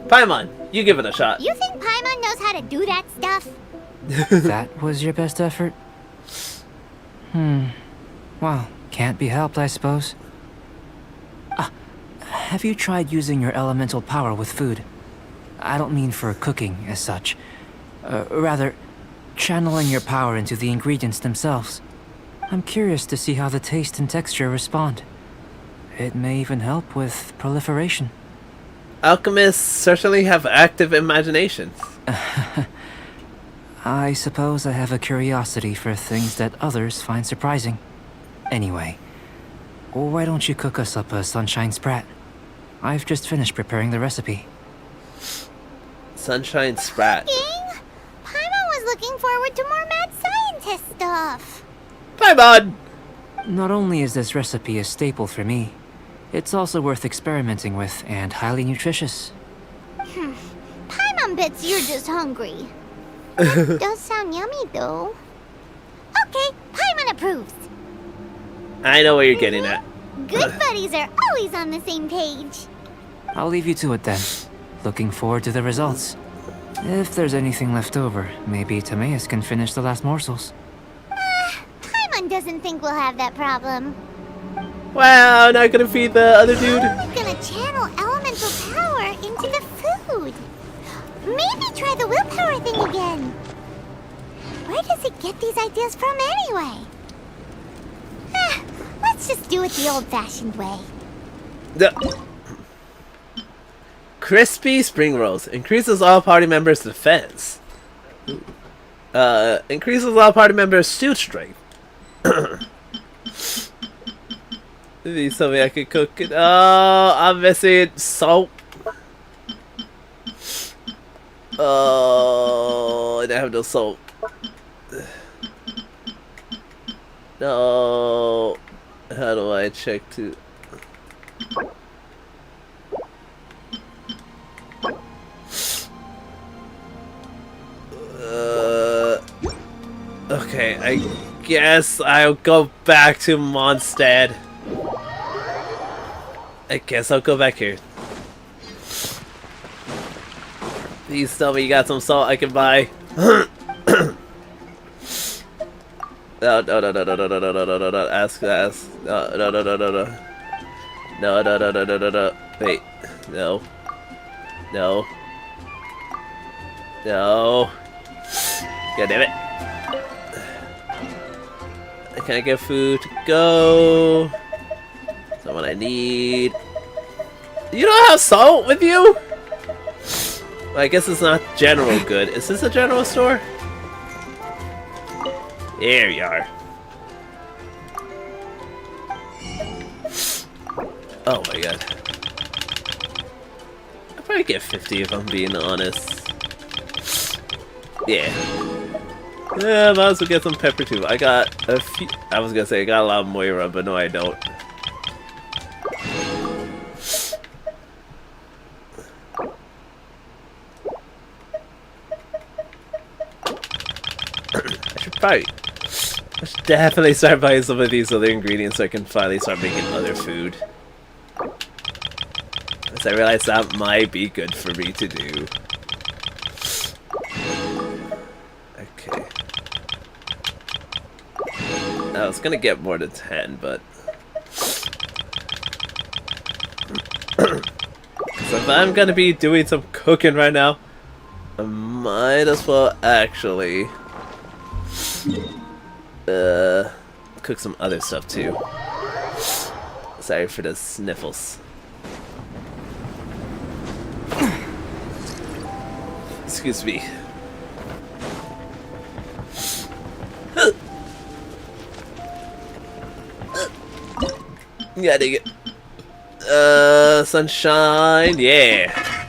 Paimon, you give it a shot. You think Paimon knows how to do that stuff? That was your best effort? Well, can't be helped, I suppose. Have you tried using your elemental power with food? I don't mean for cooking as such. Rather, channeling your power into the ingredients themselves. I'm curious to see how the taste and texture respond. It may even help with proliferation. Alchemists certainly have active imaginations. I suppose I have a curiosity for things that others find surprising. Anyway, why don't you cook us up a sunshine sprat? I've just finished preparing the recipe. Sunshine sprat. Paimon was looking forward to more mad scientist stuff. Paimon! Not only is this recipe a staple for me, it's also worth experimenting with and highly nutritious. Paimon bets you're just hungry. That does sound yummy, though. Okay, Paimon approves. I know what you're getting at. Good buddies are always on the same page. I'll leave you to it then. Looking forward to the results. If there's anything left over, maybe Timaeus can finish the last morsels. Paimon doesn't think we'll have that problem. Wow, not gonna feed the other dude. We're gonna channel elemental power into the food. Maybe try the willpower thing again. Where does it get these ideas from anyway? Let's just do it the old-fashioned way. Crispy spring rolls increases all party members' defense. Increases all party members' suit strength. Please tell me I can cook it. Oh, I'm missing salt. Oh, I don't have no salt. No. How do I check to... Okay, I guess I'll go back to Mondstadt. I guess I'll go back here. Please tell me you got some salt I can buy. No. Ask. No. Wait. No. God damn it. Can I get food to go? That's not what I need. You don't have salt with you? Well, I guess it's not general good. Is this a general store? Here you are. Oh my god. I'll probably get 50 if I'm being honest. Yeah. Yeah, I might as well get some pepper too. I got a few. I was gonna say I got a lot of Moira, but no, I don't. I should definitely start buying some of these other ingredients so I can finally start making other food. Because I realize that might be good for me to do. Okay. I was gonna get more than 10, but... So if I'm gonna be doing some cooking right now, I might as well actually... cook some other stuff too. Sorry for the sniffles. Excuse me. Yeah, dig it. Sunshine, yeah.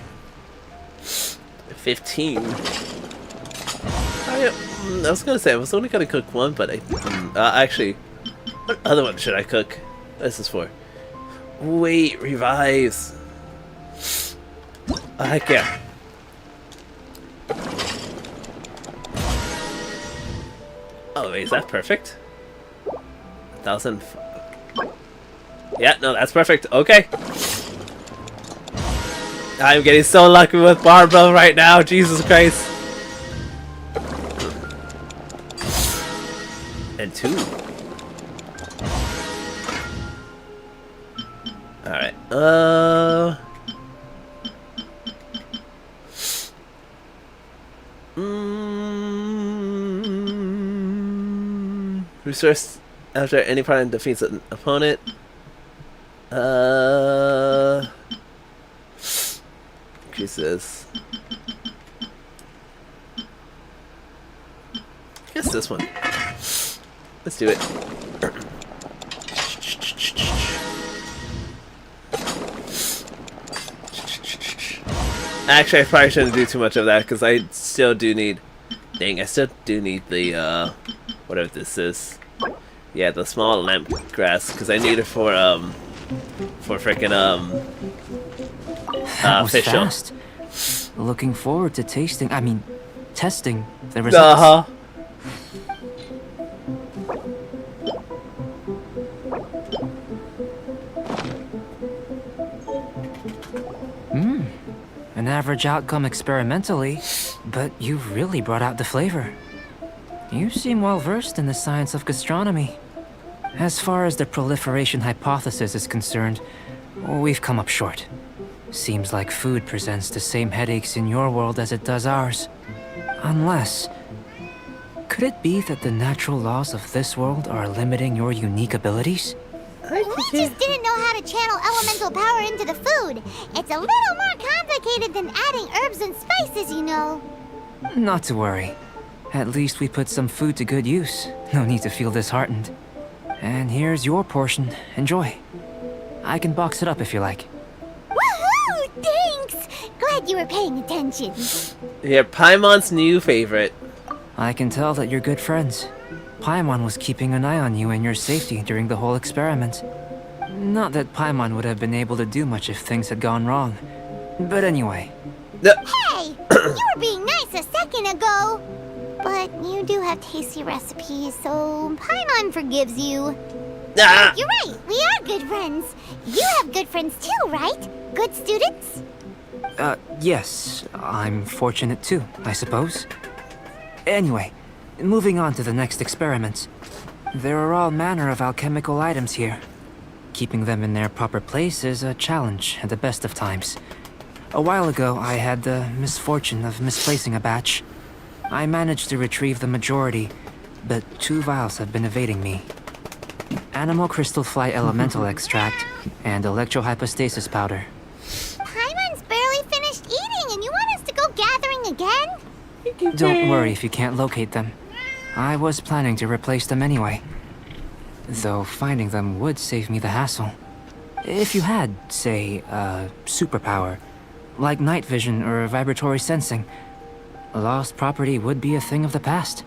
15. I was gonna say I was only gonna cook one, but I actually, what other one should I cook? This is for. Wait, revives. Heck yeah. Oh, wait, is that perfect? 1,000. Yeah, no, that's perfect. Okay. I'm getting so lucky with Barbell right now. Jesus Christ. And 2. Alright. Resource after any opponent defeats an opponent. Increase this. I guess this one. Let's do it. Actually, I probably shouldn't do too much of that because I still do need. Dang, I still do need the whatever this is. Yeah, the small lamp grass because I need it for freaking That was fish. fast. Looking forward to tasting. I mean, testing the results. An average outcome experimentally, but you've really brought out the flavor. You seem well versed in the science of gastronomy. As far as the proliferation hypothesis is concerned, we've come up short. Seems like food presents the same headaches in your world as it does ours. Unless... could it be that the natural laws of this world are limiting your unique abilities? We just didn't know how to channel elemental power into the food. It's a little more complicated than adding herbs and spices, you know. Not to worry. At least we put some food to good use. No need to feel disheartened. And here's your portion. Enjoy. I can box it up if you like. Woohoo! Thanks! Glad you were paying attention. Yeah, Paimon's new favorite. I can tell that you're good friends. Paimon was keeping an eye on you and your safety during the whole experiment. Not that Paimon would have been able to do much if things had gone wrong. But anyway. Hey! You were being nice a second ago! But you do have tasty recipes, so Paimon forgives you. Ah! You're right, we are good friends. You have good friends too, right? Good students? Yes. I'm fortunate too, I suppose. Anyway, moving on to the next experiments. There are all manner of alchemical items here. Keeping them in their proper place is a challenge at the best of times. A while ago, I had the misfortune of misplacing a batch. I managed to retrieve the majority, but 2 vials have been evading me. Animal crystal fly elemental extract and electrohypostasis powder. Paimon's barely finished eating and you want us to go gathering again? Don't worry if you can't locate them. I was planning to replace them anyway. Though finding them would save me the hassle. If you had, say, a superpower, like night vision or vibratory sensing, lost property would be a thing of the past.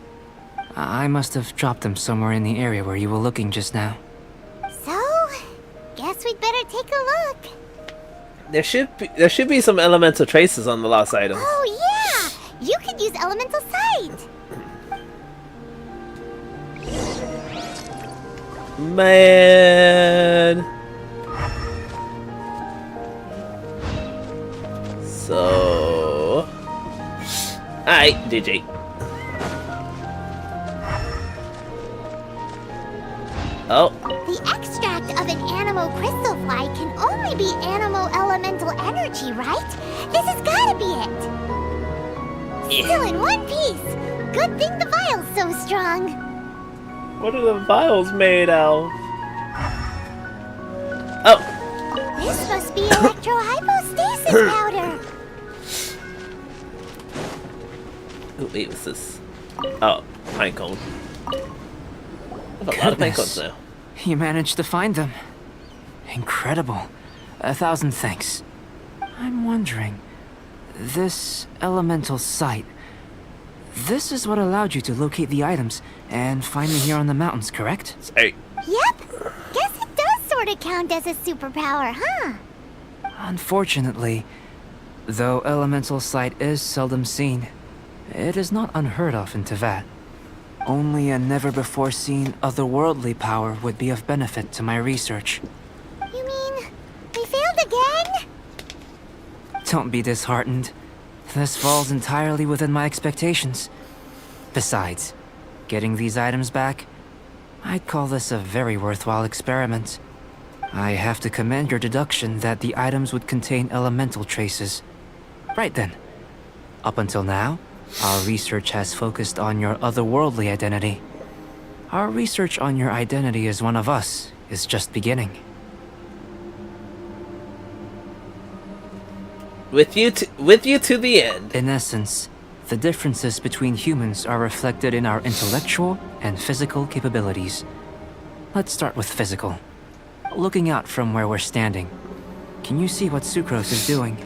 I must have dropped them somewhere in the area where you were looking just now. So, guess we'd better take a look. There should be some elemental traces on the lost items. Oh yeah! You could use elemental sight! Man. So, alright, DJ. Oh. The extract of an animo crystal fly can only be animo elemental energy, right? This has gotta be it. Still in one piece. Good thing the vial's so strong. What are the vials made of? Oh. This must be electrohypostasis powder. Oh, wait, what's this? Oh, pine cone. I have a lot of pine cones now. You managed to find them. Incredible. 1,000 thanks. I'm wondering, this elemental sight, this is what allowed you to locate the items and find me here on the mountains, correct? Hey. Yep. Guess it does sort of count as a superpower, huh? Unfortunately, though elemental sight is seldom seen, it is not unheard of in Teyvat. Only a never-before-seen otherworldly power would be of benefit to my research. You mean, we failed again? Don't be disheartened. This falls entirely within my expectations. Besides, getting these items back, I'd call this a very worthwhile experiment. I have to commend your deduction that the items would contain elemental traces. Right then. Up until now, our research has focused on your otherworldly identity. Our research on your identity as one of us is just beginning. With you to the end. In essence, the differences between humans are reflected in our intellectual and physical capabilities. Let's start with physical. Looking out from where we're standing, can you see what Sucrose is doing?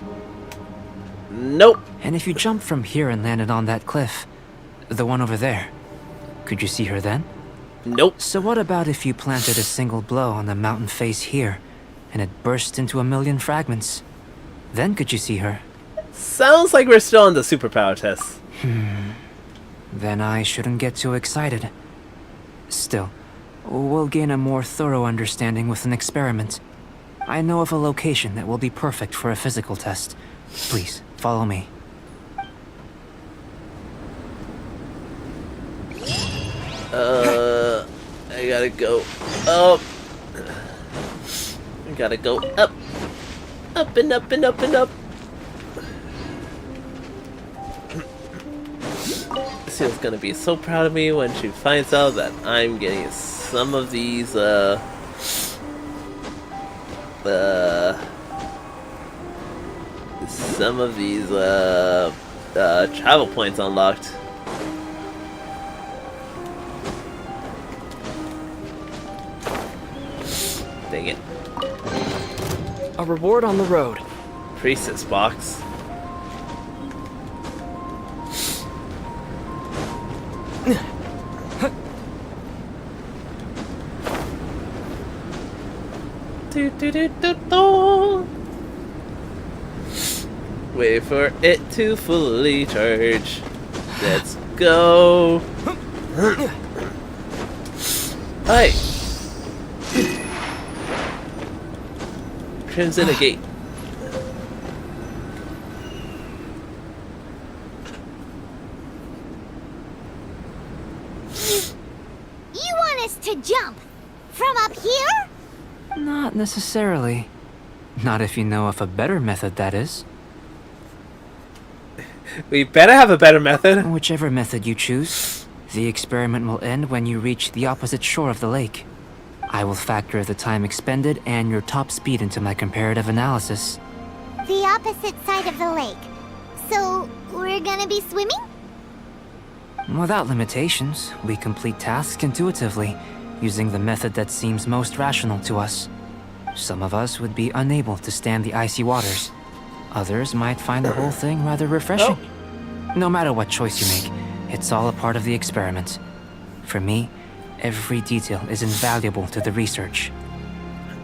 Nope. And if you jumped from here and landed on that cliff, the one over there, could you see her then? Nope. So what about if you planted a single blow on the mountain face here, and it burst into a million fragments? Then could you see her? Sounds like we're still on the superpower test. Then I shouldn't get too excited. Still, we'll gain a more thorough understanding with an experiment. I know of a location that will be perfect for a physical test. Please, follow me. I gotta go up. I gotta go up. Up and up and up and up. Seal's gonna be so proud of me when she finds out that I'm getting some of these, travel points unlocked. Dang it. A reward on the road. Priestess box. Do, do, do, do, do. Wait for it to fully charge. Let's go. Hi. Crimson Gate. You want us to jump from up here? Not necessarily. Not if you know of a better method, that is. We better have a better method. Whichever method you choose, the experiment will end when you reach the opposite shore of the lake. I will factor the time expended and your top speed into my comparative analysis. The opposite side of the lake. So, we're gonna be swimming? Without limitations, we complete tasks intuitively, using the method that seems most rational to us. Some of us would be unable to stand the icy waters. Others might find the whole thing rather refreshing. No matter what choice you make, it's all a part of the experiment. For me, every detail is invaluable to the research.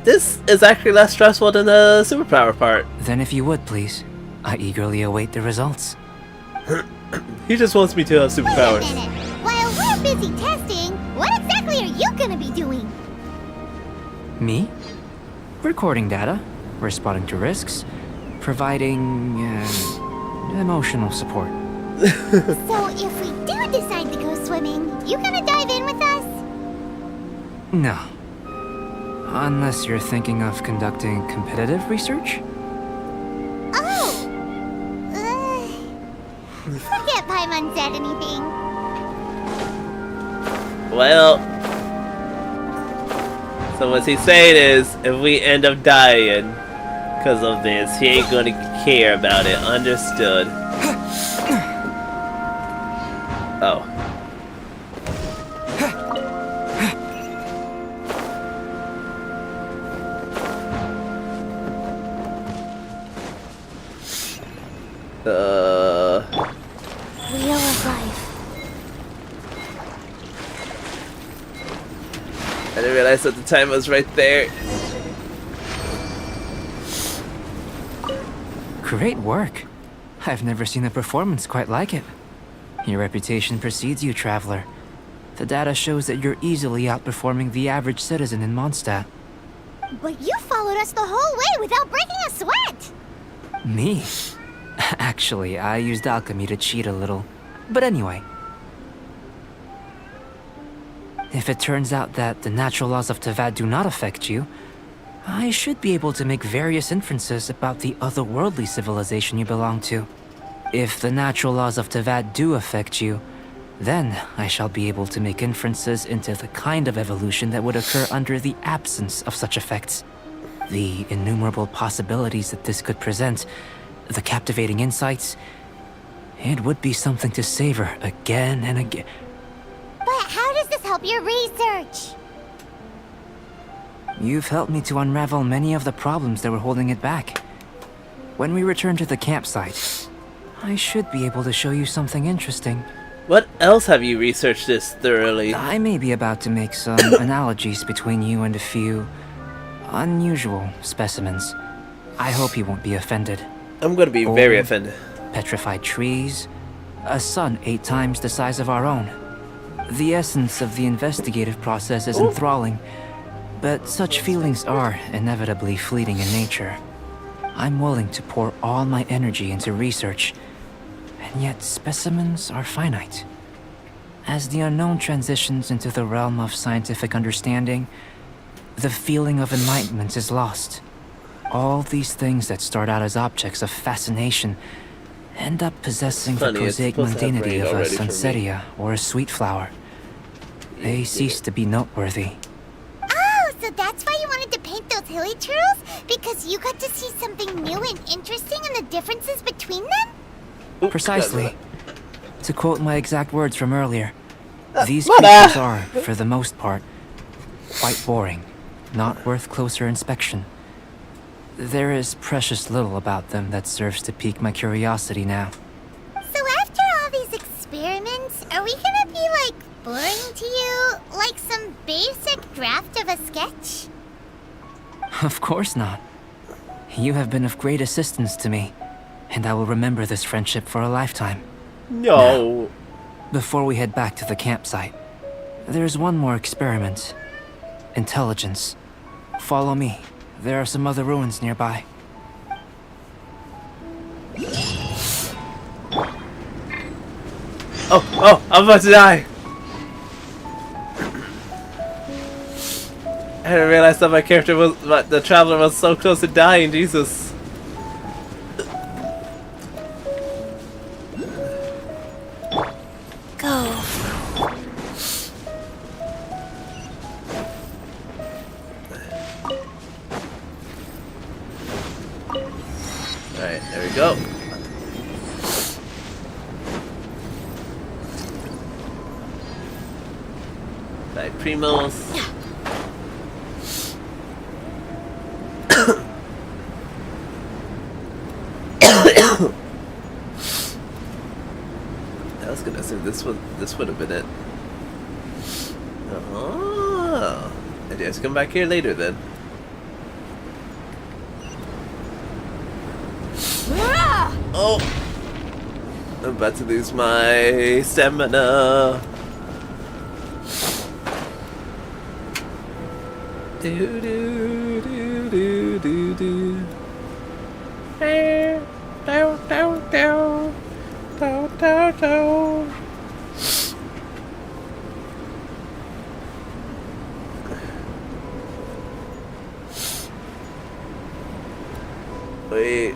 This is actually less stressful than the superpower part. Then if you would, please, I eagerly await the results. He just wants me to have superpowers. Wait a minute. While we're busy testing, what exactly are you gonna be doing? Me? Recording data, responding to risks, providing emotional support. So if we do decide to go swimming, you gonna dive in with us? No. Unless you're thinking of conducting competitive research? Oh! Forget Paimon said anything. Well, so what he's saying is, if we end up dying because of this, he ain't gonna care about it. Understood. Oh. Wheel of life. I didn't realize that the time was right there. Great work. I've never seen a performance quite like it. Your reputation precedes you, Traveler. The data shows that you're easily outperforming the average citizen in Mondstadt. But you followed us the whole way without breaking a sweat! Me? Actually, I used alchemy to cheat a little. But anyway. If it turns out that the natural laws of Teyvat do not affect you, I should be able to make various inferences about the otherworldly civilization you belong to. If the natural laws of Teyvat do affect you, then I shall be able to make inferences into the kind of evolution that would occur under the absence of such effects. The innumerable possibilities that this could present, the captivating insights. It would be something to savor again and again. But how does this help your research? You've helped me to unravel many of the problems that were holding it back. When we return to the campsite, I should be able to show you something interesting. What else have you researched this thoroughly? I may be about to make some analogies between you and a few unusual specimens. I hope you won't be offended. I'm gonna be very offended. Petrified trees, a sun 8 times the size of our own. The essence of the investigative process is enthralling, but such feelings are inevitably fleeting in nature. I'm willing to pour all my energy into research, and yet specimens are finite. As the unknown transitions into the realm of scientific understanding, the feeling of enlightenment is lost. All these things that start out as objects of fascination end up possessing the prosaic mundanity of a sunsetia or a sweet flower. They cease to be noteworthy. Oh, so that's why you wanted to paint those hilly turtles? Because you got to see something new and interesting in the differences between them? Precisely. To quote my exact words from earlier, these creatures are, for the most part, quite boring, not worth closer inspection. There is precious little about them that serves to pique my curiosity now. So after all these experiments, are we gonna be, like, boring to you? Like some basic draft of a sketch? Of course not. You have been of great assistance to me, and I will remember this friendship for a lifetime. No. Now, before we head back to the campsite, there's one more experiment. Intelligence. Follow me. There are some other ruins nearby. Oh, I'm about to die. I didn't realize that my character was, the traveler was so close to dying, Jesus. Go. Alright, there we go. Right, Primos. I was gonna assume this would have been it. Oh, I just come back here later then. Oh, I'm about to lose my stamina. Do do do do do do. Down down down down down down. Wait.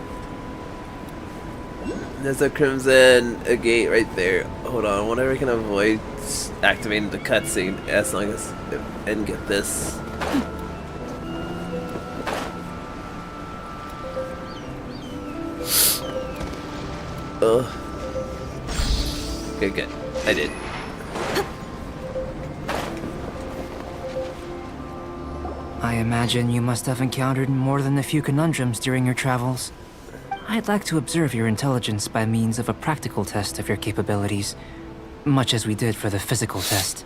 There's a crimson gate right there. Hold on, I wonder if I can avoid activating the cutscene as long as and get this. Oh. Okay, good. I did. I imagine you must have encountered more than a few conundrums during your travels. I'd like to observe your intelligence by means of a practical test of your capabilities, much as we did for the physical test.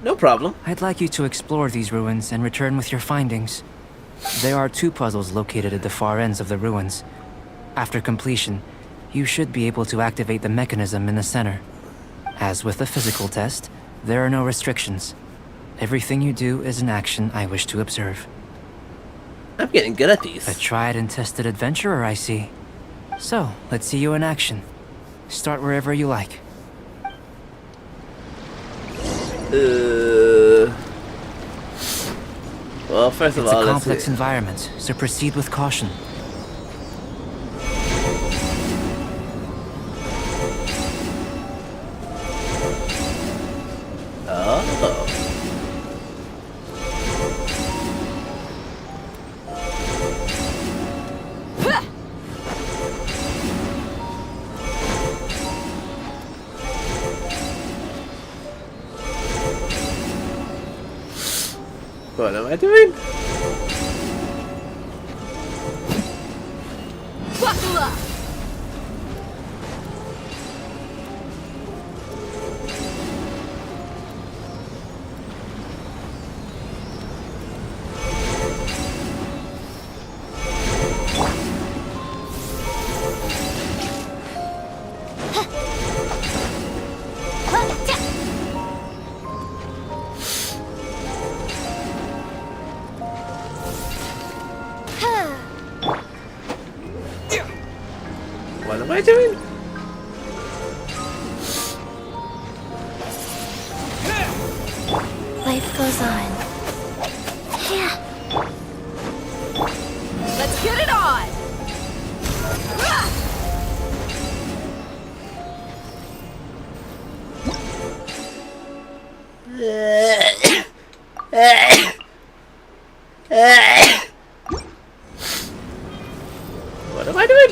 No problem. I'd like you to explore these ruins and return with your findings. There are 2 puzzles located at the far ends of the ruins. After completion, you should be able to activate the mechanism in the center. As with the physical test, there are no restrictions. Everything you do is an action I wish to observe. I'm getting good at these. A tried and tested adventurer, I see. So, let's see you in action. Start wherever you like. Well, first of all, it's a complex environment, so proceed with caution. Oh. What am I doing? Buckle up! What am I doing? Life goes on. Let's get it on! What am I doing?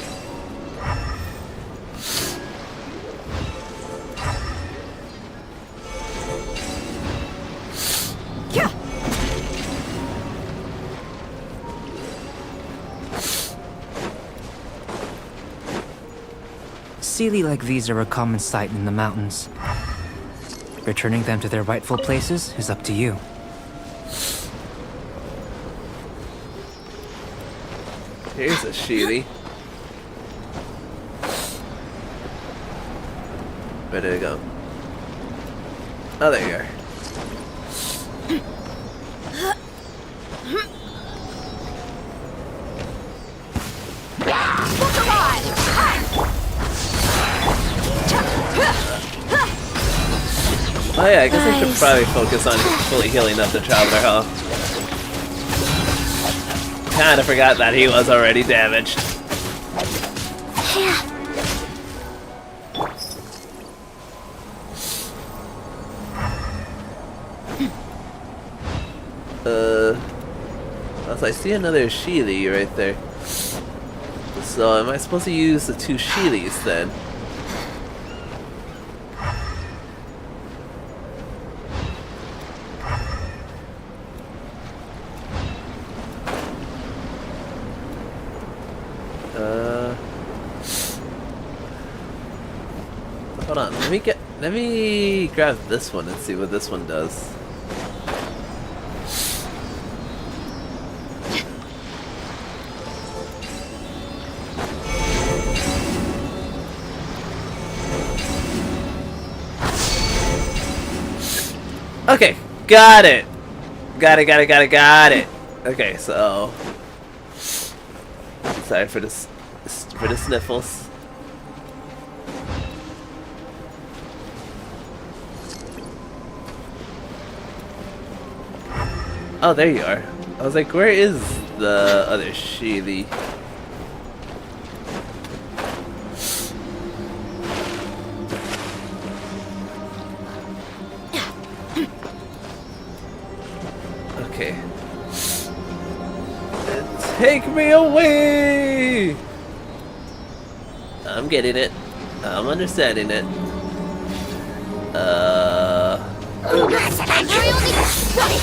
Sealy like these are a common sight in the mountains. Returning them to their rightful places is up to you. Here's a Sheely. Where did it go? Oh, there you are. Oh yeah, I guess I should probably focus on fully healing up the Traveler, huh? Kinda forgot that he was already damaged. Also, I see another Sheely right there. So, am I supposed to use the two Sheelys then? Hold on, let me grab this one and see what this one does. Okay, got it. Got it. Okay, so sorry for the sniffles. Oh, there you are. I was like, where is the other Sheely? Okay. Take me away! I'm getting it. I'm understanding it.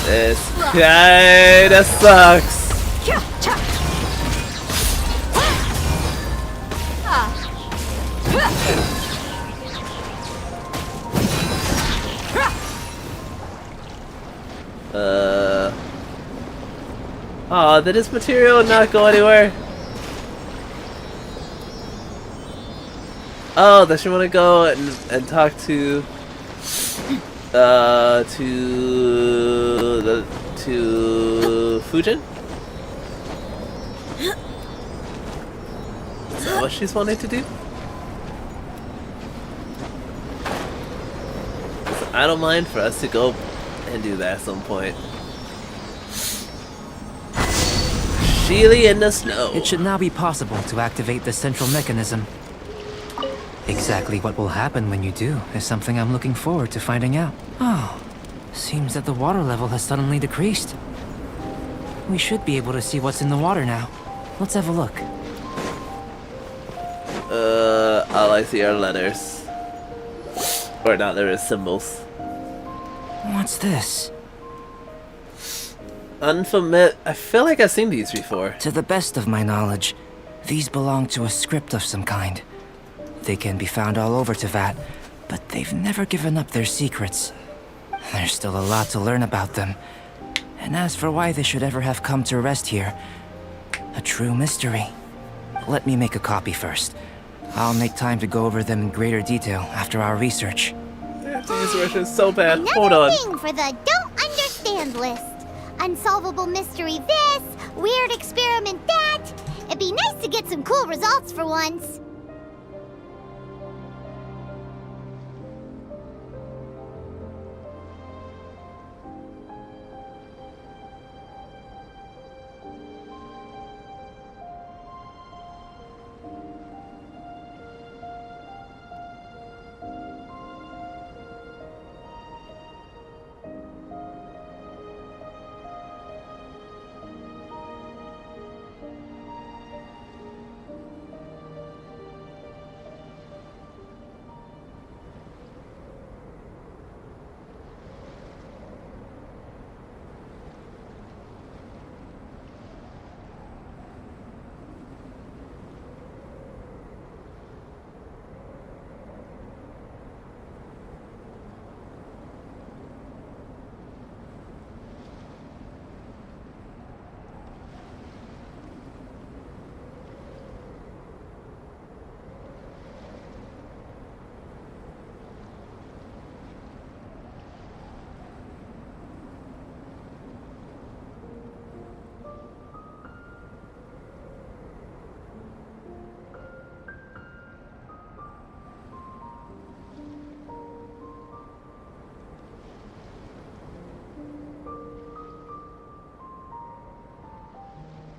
This kinda sucks. Oh, did this material not go anywhere? Oh, does she want to go and talk to Fujin? Is that what she's wanting to do? I don't mind for us to go and do that at some point. Sheely in the snow. It should now be possible to activate the central mechanism. Exactly what will happen when you do is something I'm looking forward to finding out. Oh, seems that the water level has suddenly decreased. We should be able to see what's in the water now. Let's have a look. All I see are letters. Or not letters, symbols. What's this? Unfamiliar. I feel like I've seen these before. To the best of my knowledge, these belong to a script of some kind. They can be found all over Tevat, but they've never given up their secrets. There's still a lot to learn about them. And as for why they should ever have come to rest here, a true mystery. Let me make a copy first. I'll make time to go over them in greater detail after our research. These versions so bad. Hold on. Another thing for the don't understand list. Unsolvable mystery this, weird experiment that. It'd be nice to get some cool results for once.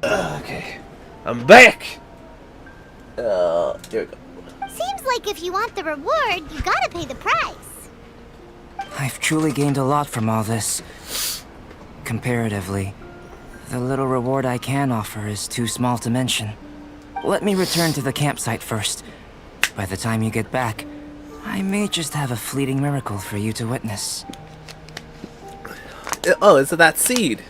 Okay, I'm back. Here we go. Seems like if you want the reward, you gotta pay the price. I've truly gained a lot from all this. Comparatively, the little reward I can offer is too small to mention. Let me return to the campsite first. By the time you get back, I may just have a fleeting miracle for you to witness. Oh, is it that seed?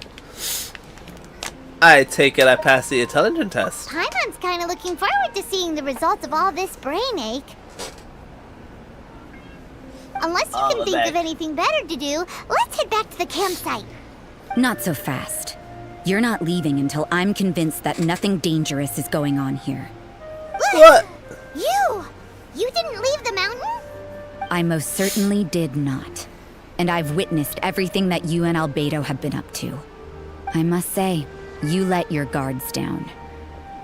I take it I passed the intelligence test. Paimon's kinda looking forward to seeing the results of all this brain ache. Unless you can think of anything better to do, let's head back to the campsite. Not so fast. You're not leaving until I'm convinced that nothing dangerous is going on here. What? You didn't leave the mountain? I most certainly did not. And I've witnessed everything that you and Albedo have been up to. I must say, you let your guards down.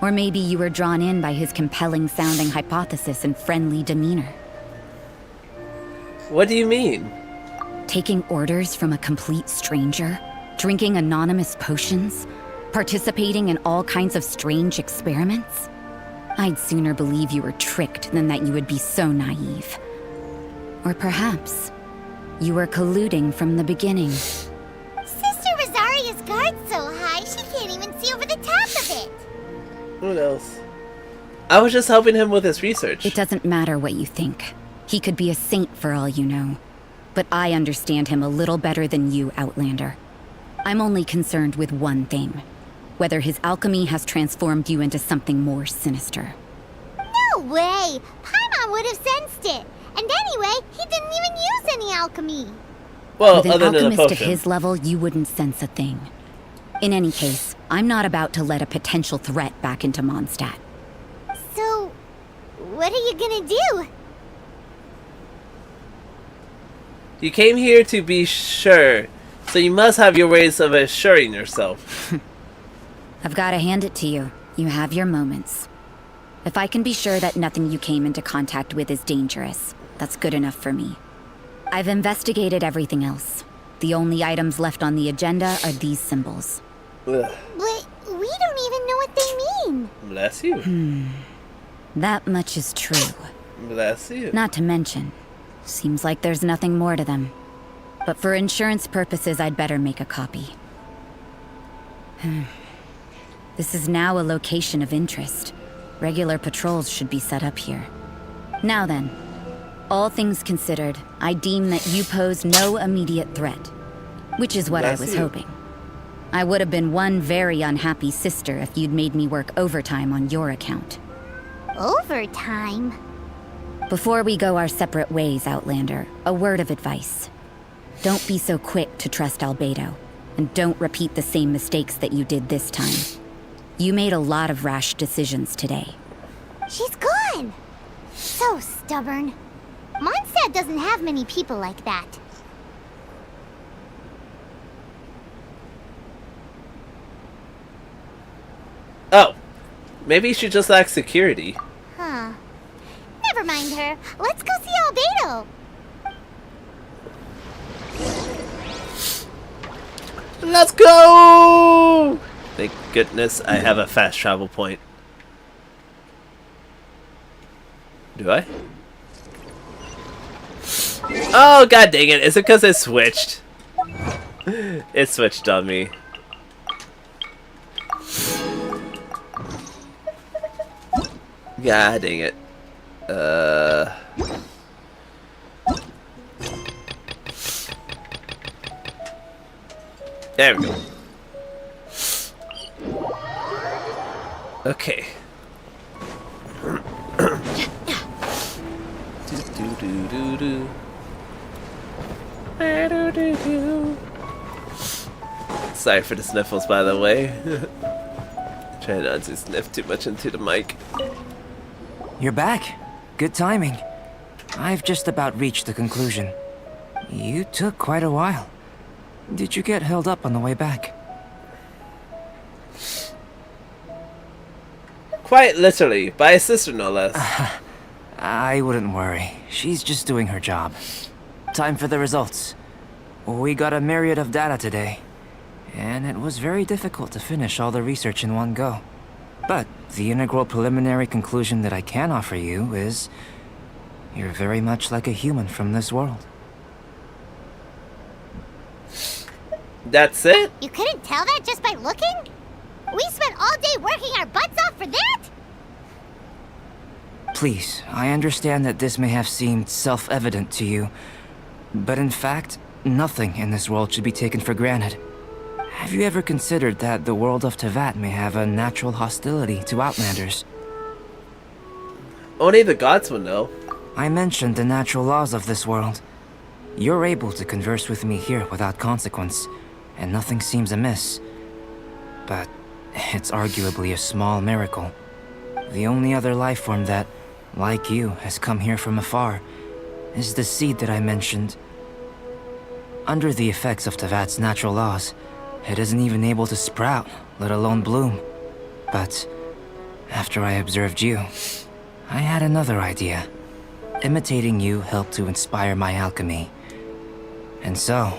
Or maybe you were drawn in by his compelling-sounding hypothesis and friendly demeanor. What do you mean? Taking orders from a complete stranger? Drinking anonymous potions? Participating in all kinds of strange experiments? I'd sooner believe you were tricked than that you would be so naive. Or perhaps, you were colluding from the beginning. Sister Rosaria's guard's so high, she can't even see over the top of it. Who knows? I was just helping him with his research. It doesn't matter what you think. He could be a saint for all you know. But I understand him a little better than you, Outlander. I'm only concerned with one thing. Whether his alchemy has transformed you into something more sinister. No way! Paimon would have sensed it. And anyway, he didn't even use any alchemy. Well, with an other than alchemist the at potion. his level, you wouldn't sense a thing. In any case, I'm not about to let a potential threat back into Mondstadt. So, what are you gonna do? You came here to be sure, so you must have your ways of assuring yourself. I've got to hand it to you. You have your moments. If I can be sure that nothing you came into contact with is dangerous, that's good enough for me. I've investigated everything else. The only items left on the agenda are these symbols. Ugh. But we don't even know what they mean. Bless you. That much is true. Bless you. Not to mention, seems like there's nothing more to them. But for insurance purposes, I'd better make a copy. This is now a location of interest. Regular patrols should be set up here. Now then, all things considered, I deem that you pose no immediate threat. Which is what I was hoping. I would have been one very unhappy sister if you'd made me work overtime on your account. Overtime? Before we go our separate ways, Outlander, a word of advice. Don't be so quick to trust Albedo, and don't repeat the same mistakes that you did this time. You made a lot of rash decisions today. She's gone! So stubborn. Mondstadt doesn't have many people like that. Oh, maybe she just lacks security. Huh. Never mind her. Let's go see Albedo. Let's go! Thank goodness I have a fast travel point. Do I? Oh, god dang it. Is it because it switched? It switched on me. God dang it. There we go. Okay. Sorry for the sniffles, by the way. Try not to sniff too much into the mic. You're back. Good timing. I've just about reached the conclusion. You took quite a while. Did you get held up on the way back? Quite literally, by a sister no less. I wouldn't worry. She's just doing her job. Time for the results. We got a myriad of data today, and it was very difficult to finish all the research in one go. But the integral preliminary conclusion that I can offer you is you're very much like a human from this world. That's it? You couldn't tell that just by looking? We spent all day working our butts off for that? Please, I understand that this may have seemed self-evident to you, but in fact, nothing in this world should be taken for granted. Have you ever considered that the world of Teyvat may have a natural hostility to Outlanders? Only the gods would know. I mentioned the natural laws of this world. You're able to converse with me here without consequence, and nothing seems amiss. But it's arguably a small miracle. The only other life form that, like you, has come here from afar is the seed that I mentioned. Under the effects of Teyvat's natural laws, it isn't even able to sprout, let alone bloom. But after I observed you, I had another idea. Imitating you helped to inspire my alchemy. And so...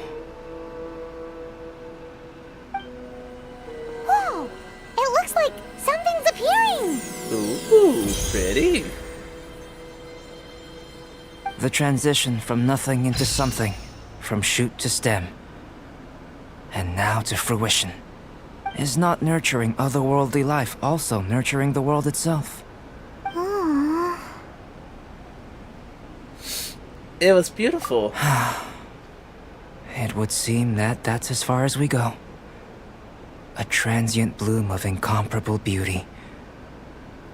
Whoa! It looks like something's appearing! Ooh, pretty. The transition from nothing into something, from shoot to stem, and now to fruition. Is not nurturing otherworldly life also nurturing the world itself? Aww. It was beautiful. It would seem that that's as far as we go. A transient bloom of incomparable beauty.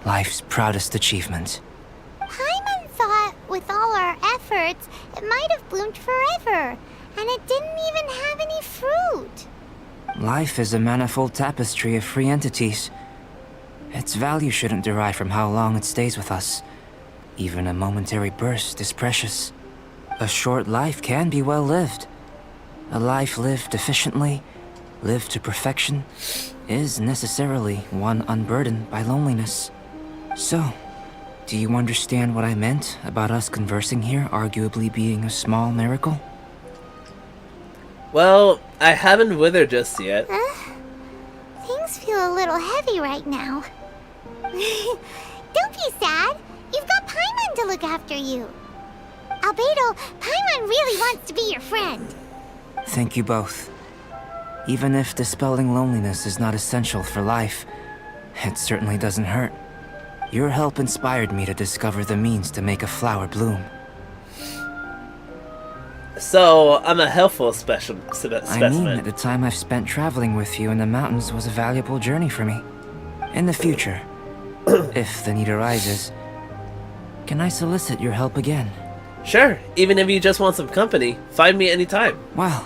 Life's proudest achievement. Paimon thought, with all our efforts, it might have bloomed forever, and it didn't even have any fruit. Life is a manifold tapestry of free entities. Its value shouldn't derive from how long it stays with us. Even a momentary burst is precious. A short life can be well lived. A life lived efficiently, lived to perfection, is necessarily one unburdened by loneliness. So, do you understand what I meant about us conversing here arguably being a small miracle? Well, I haven't withered just yet. Things feel a little heavy right now. Don't be sad. You've got Paimon to look after you. Albedo, Paimon really wants to be your friend. Thank you both. Even if dispelling loneliness is not essential for life, it certainly doesn't hurt. Your help inspired me to discover the means to make a flower bloom. So I'm a helpful specimen. I mean that the time I've spent traveling with you in the mountains was a valuable journey for me. In the future, if the need arises, can I solicit your help again? Sure, even if you just want some company, find me anytime. Well,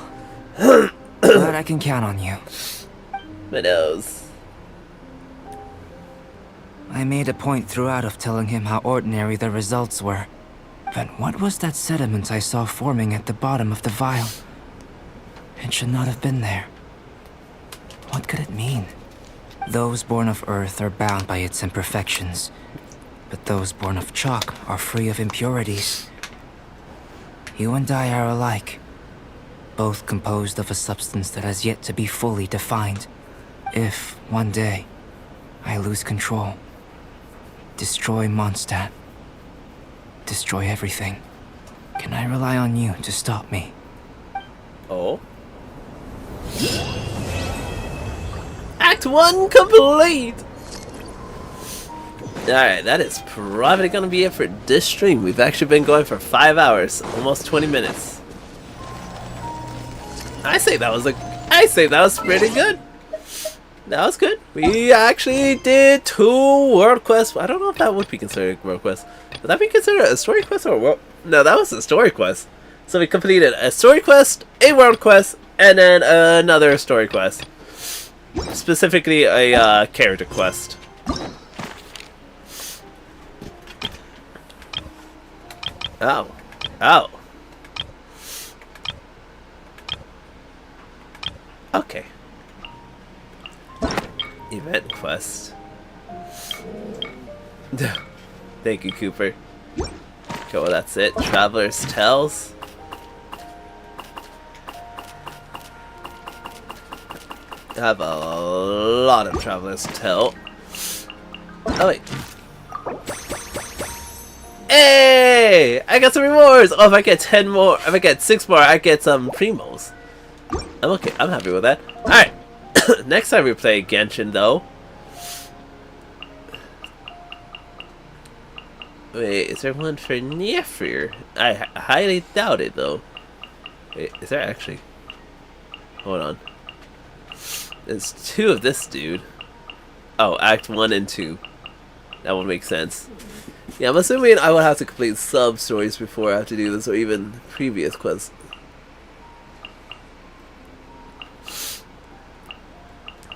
glad I can count on you. My nose. I made a point throughout of telling him how ordinary the results were. But what was that sediment I saw forming at the bottom of the vial? It should not have been there. What could it mean? Those born of Earth are bound by its imperfections, but those born of chalk are free of impurities. You and I are alike, both composed of a substance that has yet to be fully defined. If, one day, I lose control, destroy Mondstadt, destroy everything, can I rely on you to stop me? Oh? Act 1 complete! Alright, that is probably gonna be it for this stream. We've actually been going for 5 hours, almost 20 minutes. I say that was pretty good. That was good. We actually did 2 world quests. I don't know if that would be considered a world quest. Would that be considered a story quest or a world? No, that was a story quest. So we completed a story quest, a world quest, and then another story quest. Specifically a character quest. Oh. Oh. Okay. Event quest. Thank you, Cooper. Okay, well that's it. Traveler's Tales. I have a lot of Traveler's Tale. Oh wait. Hey! I got some rewards! Oh, if I get 10 more, if I get 6 more, I get some primos. I'm okay, I'm happy with that. Alright. Next time we play Genshin, though. Wait, is there one for Nefrir? I highly doubt it, though. Wait, is there actually? Hold on. There's 2 of this dude. Oh, Act 1 and 2. That would make sense. Yeah, I'm assuming I will have to complete sub-stories before I have to do this, or even previous quests.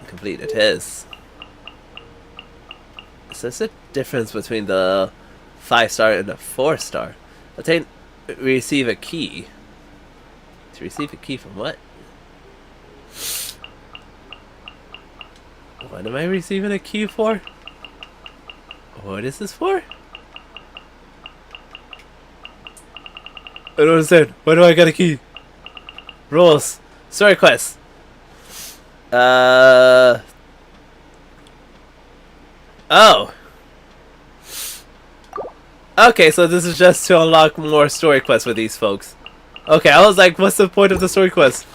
Completed his. So there's a difference between the 5-star and the 4-star. Obtain, receive a key. To receive a key from what? What am I receiving a key for? What is this for? I don't understand. Why do I got a key? Rules. Story quest. Oh. Okay, so this is just to unlock more story quests with these folks. Okay, I was like, what's the point of the story quest?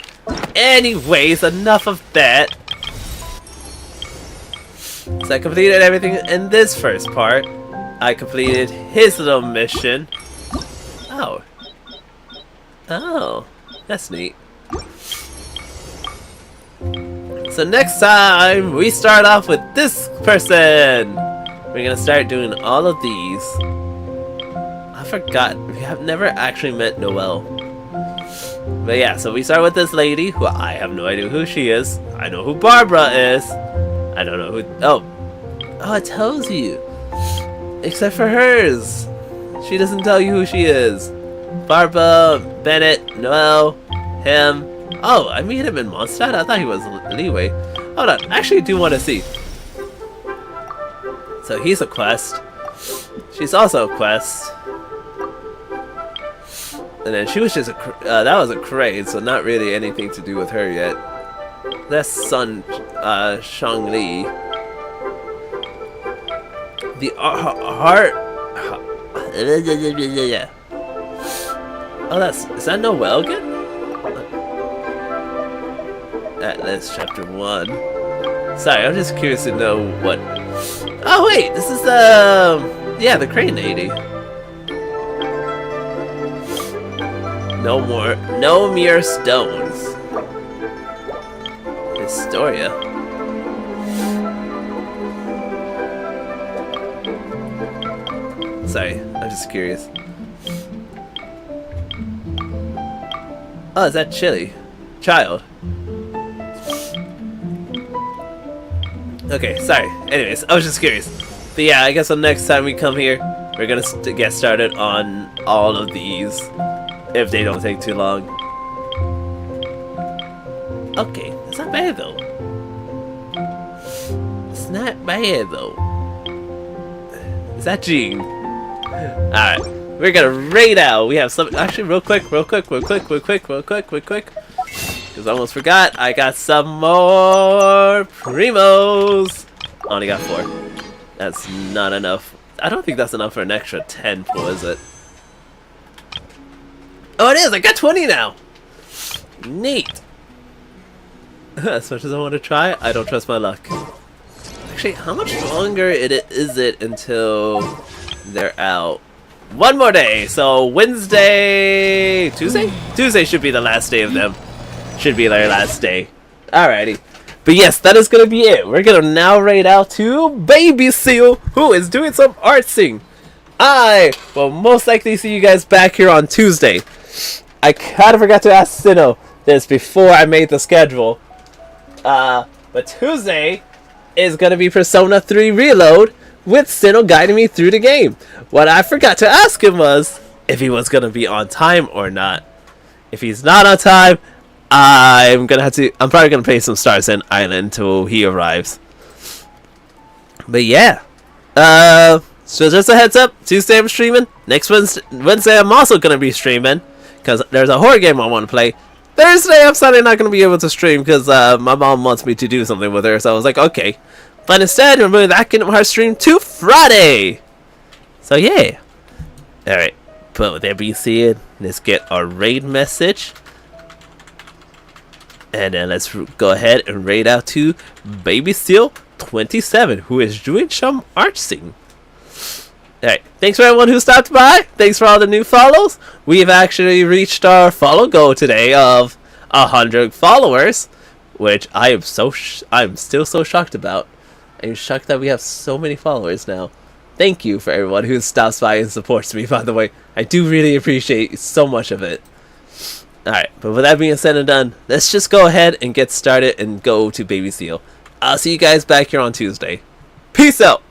Anyways, enough of that. So I completed everything in this first part. I completed his little mission. Oh. Oh. That's neat. So next time, we start off with this person. We're gonna start doing all of these. I forgot. We have never actually met Noelle. But yeah, so we start with this lady, who I have no idea who she is. I know who Barbara is. I don't know who... Oh, it tells you. Except for hers. She doesn't tell you who she is. Barbara, Bennett, Noelle, him. Oh, I meet him in Mondstadt? I thought he was Leeway. Hold on, I actually do want to see. So he's a quest. She's also a quest. And then she was just a... that was a crane, so not really anything to do with her yet. That's Sun Shangli. The heart... Oh, is that Noelle again? That's chapter 1. Sorry, I'm just curious to know what... Oh wait, this is the... Yeah, the crane lady. No mere stones. Historia. Sorry, I'm just curious. Oh, is that Chili? Child. Okay, sorry. Anyways, I was just curious. But yeah, I guess the next time we come here, we're gonna get started on all of these. If they don't take too long. Okay, it's not bad though. It's not bad though. Is that Jean? Alright, we're gonna raid out. We have some. Actually, real quick. Because I almost forgot, I got some more primos. I only got 4. That's not enough. I don't think that's enough for an extra 10 pool, is it? Oh, it is! I got 20 now! Neat! As much as I want to try, I don't trust my luck. Actually, how much longer is it until they're out? 1 more day! So, Wednesday... Tuesday? Tuesday should be the last day of them. Should be their last day. Alrighty. But yes, that is going to be it. We're going to now raid out to Baby Seal, who is doing some artsing. I will most likely see you guys back here on Tuesday. I kind of forgot to ask Sinnoh this before I made the schedule. But Tuesday is going to be Persona 3 Reload with Sinnoh guiding me through the game. What I forgot to ask him was if he was going to be on time or not. If he's not on time, I'm probably going to play some Stars End Island until he arrives. But yeah. So just a heads up, Tuesday I'm streaming. Next Wednesday I'm also going to be streaming. Because there's a horror game I want to play. Thursday I'm sadly not going to be able to stream because my mom wants me to do something with her. So I was like, okay. But instead, we're moving that Kingdom Hearts stream to Friday. So yeah. Alright. But with that being said, let's get our raid message. And then let's go ahead and raid out to Baby Steel 27, who is doing some artsing. Alright, thanks for everyone who stopped by. Thanks for all the new follows. We've actually reached our follow goal today of 100 followers, which I'm still so shocked about. I'm shocked that we have so many followers now. Thank you for everyone who stops by and supports me, by the way. I do really appreciate so much of it. Alright, but with that being said and done, let's just go ahead and get started and go to Baby Seal. I'll see you guys back here on Tuesday. Peace out!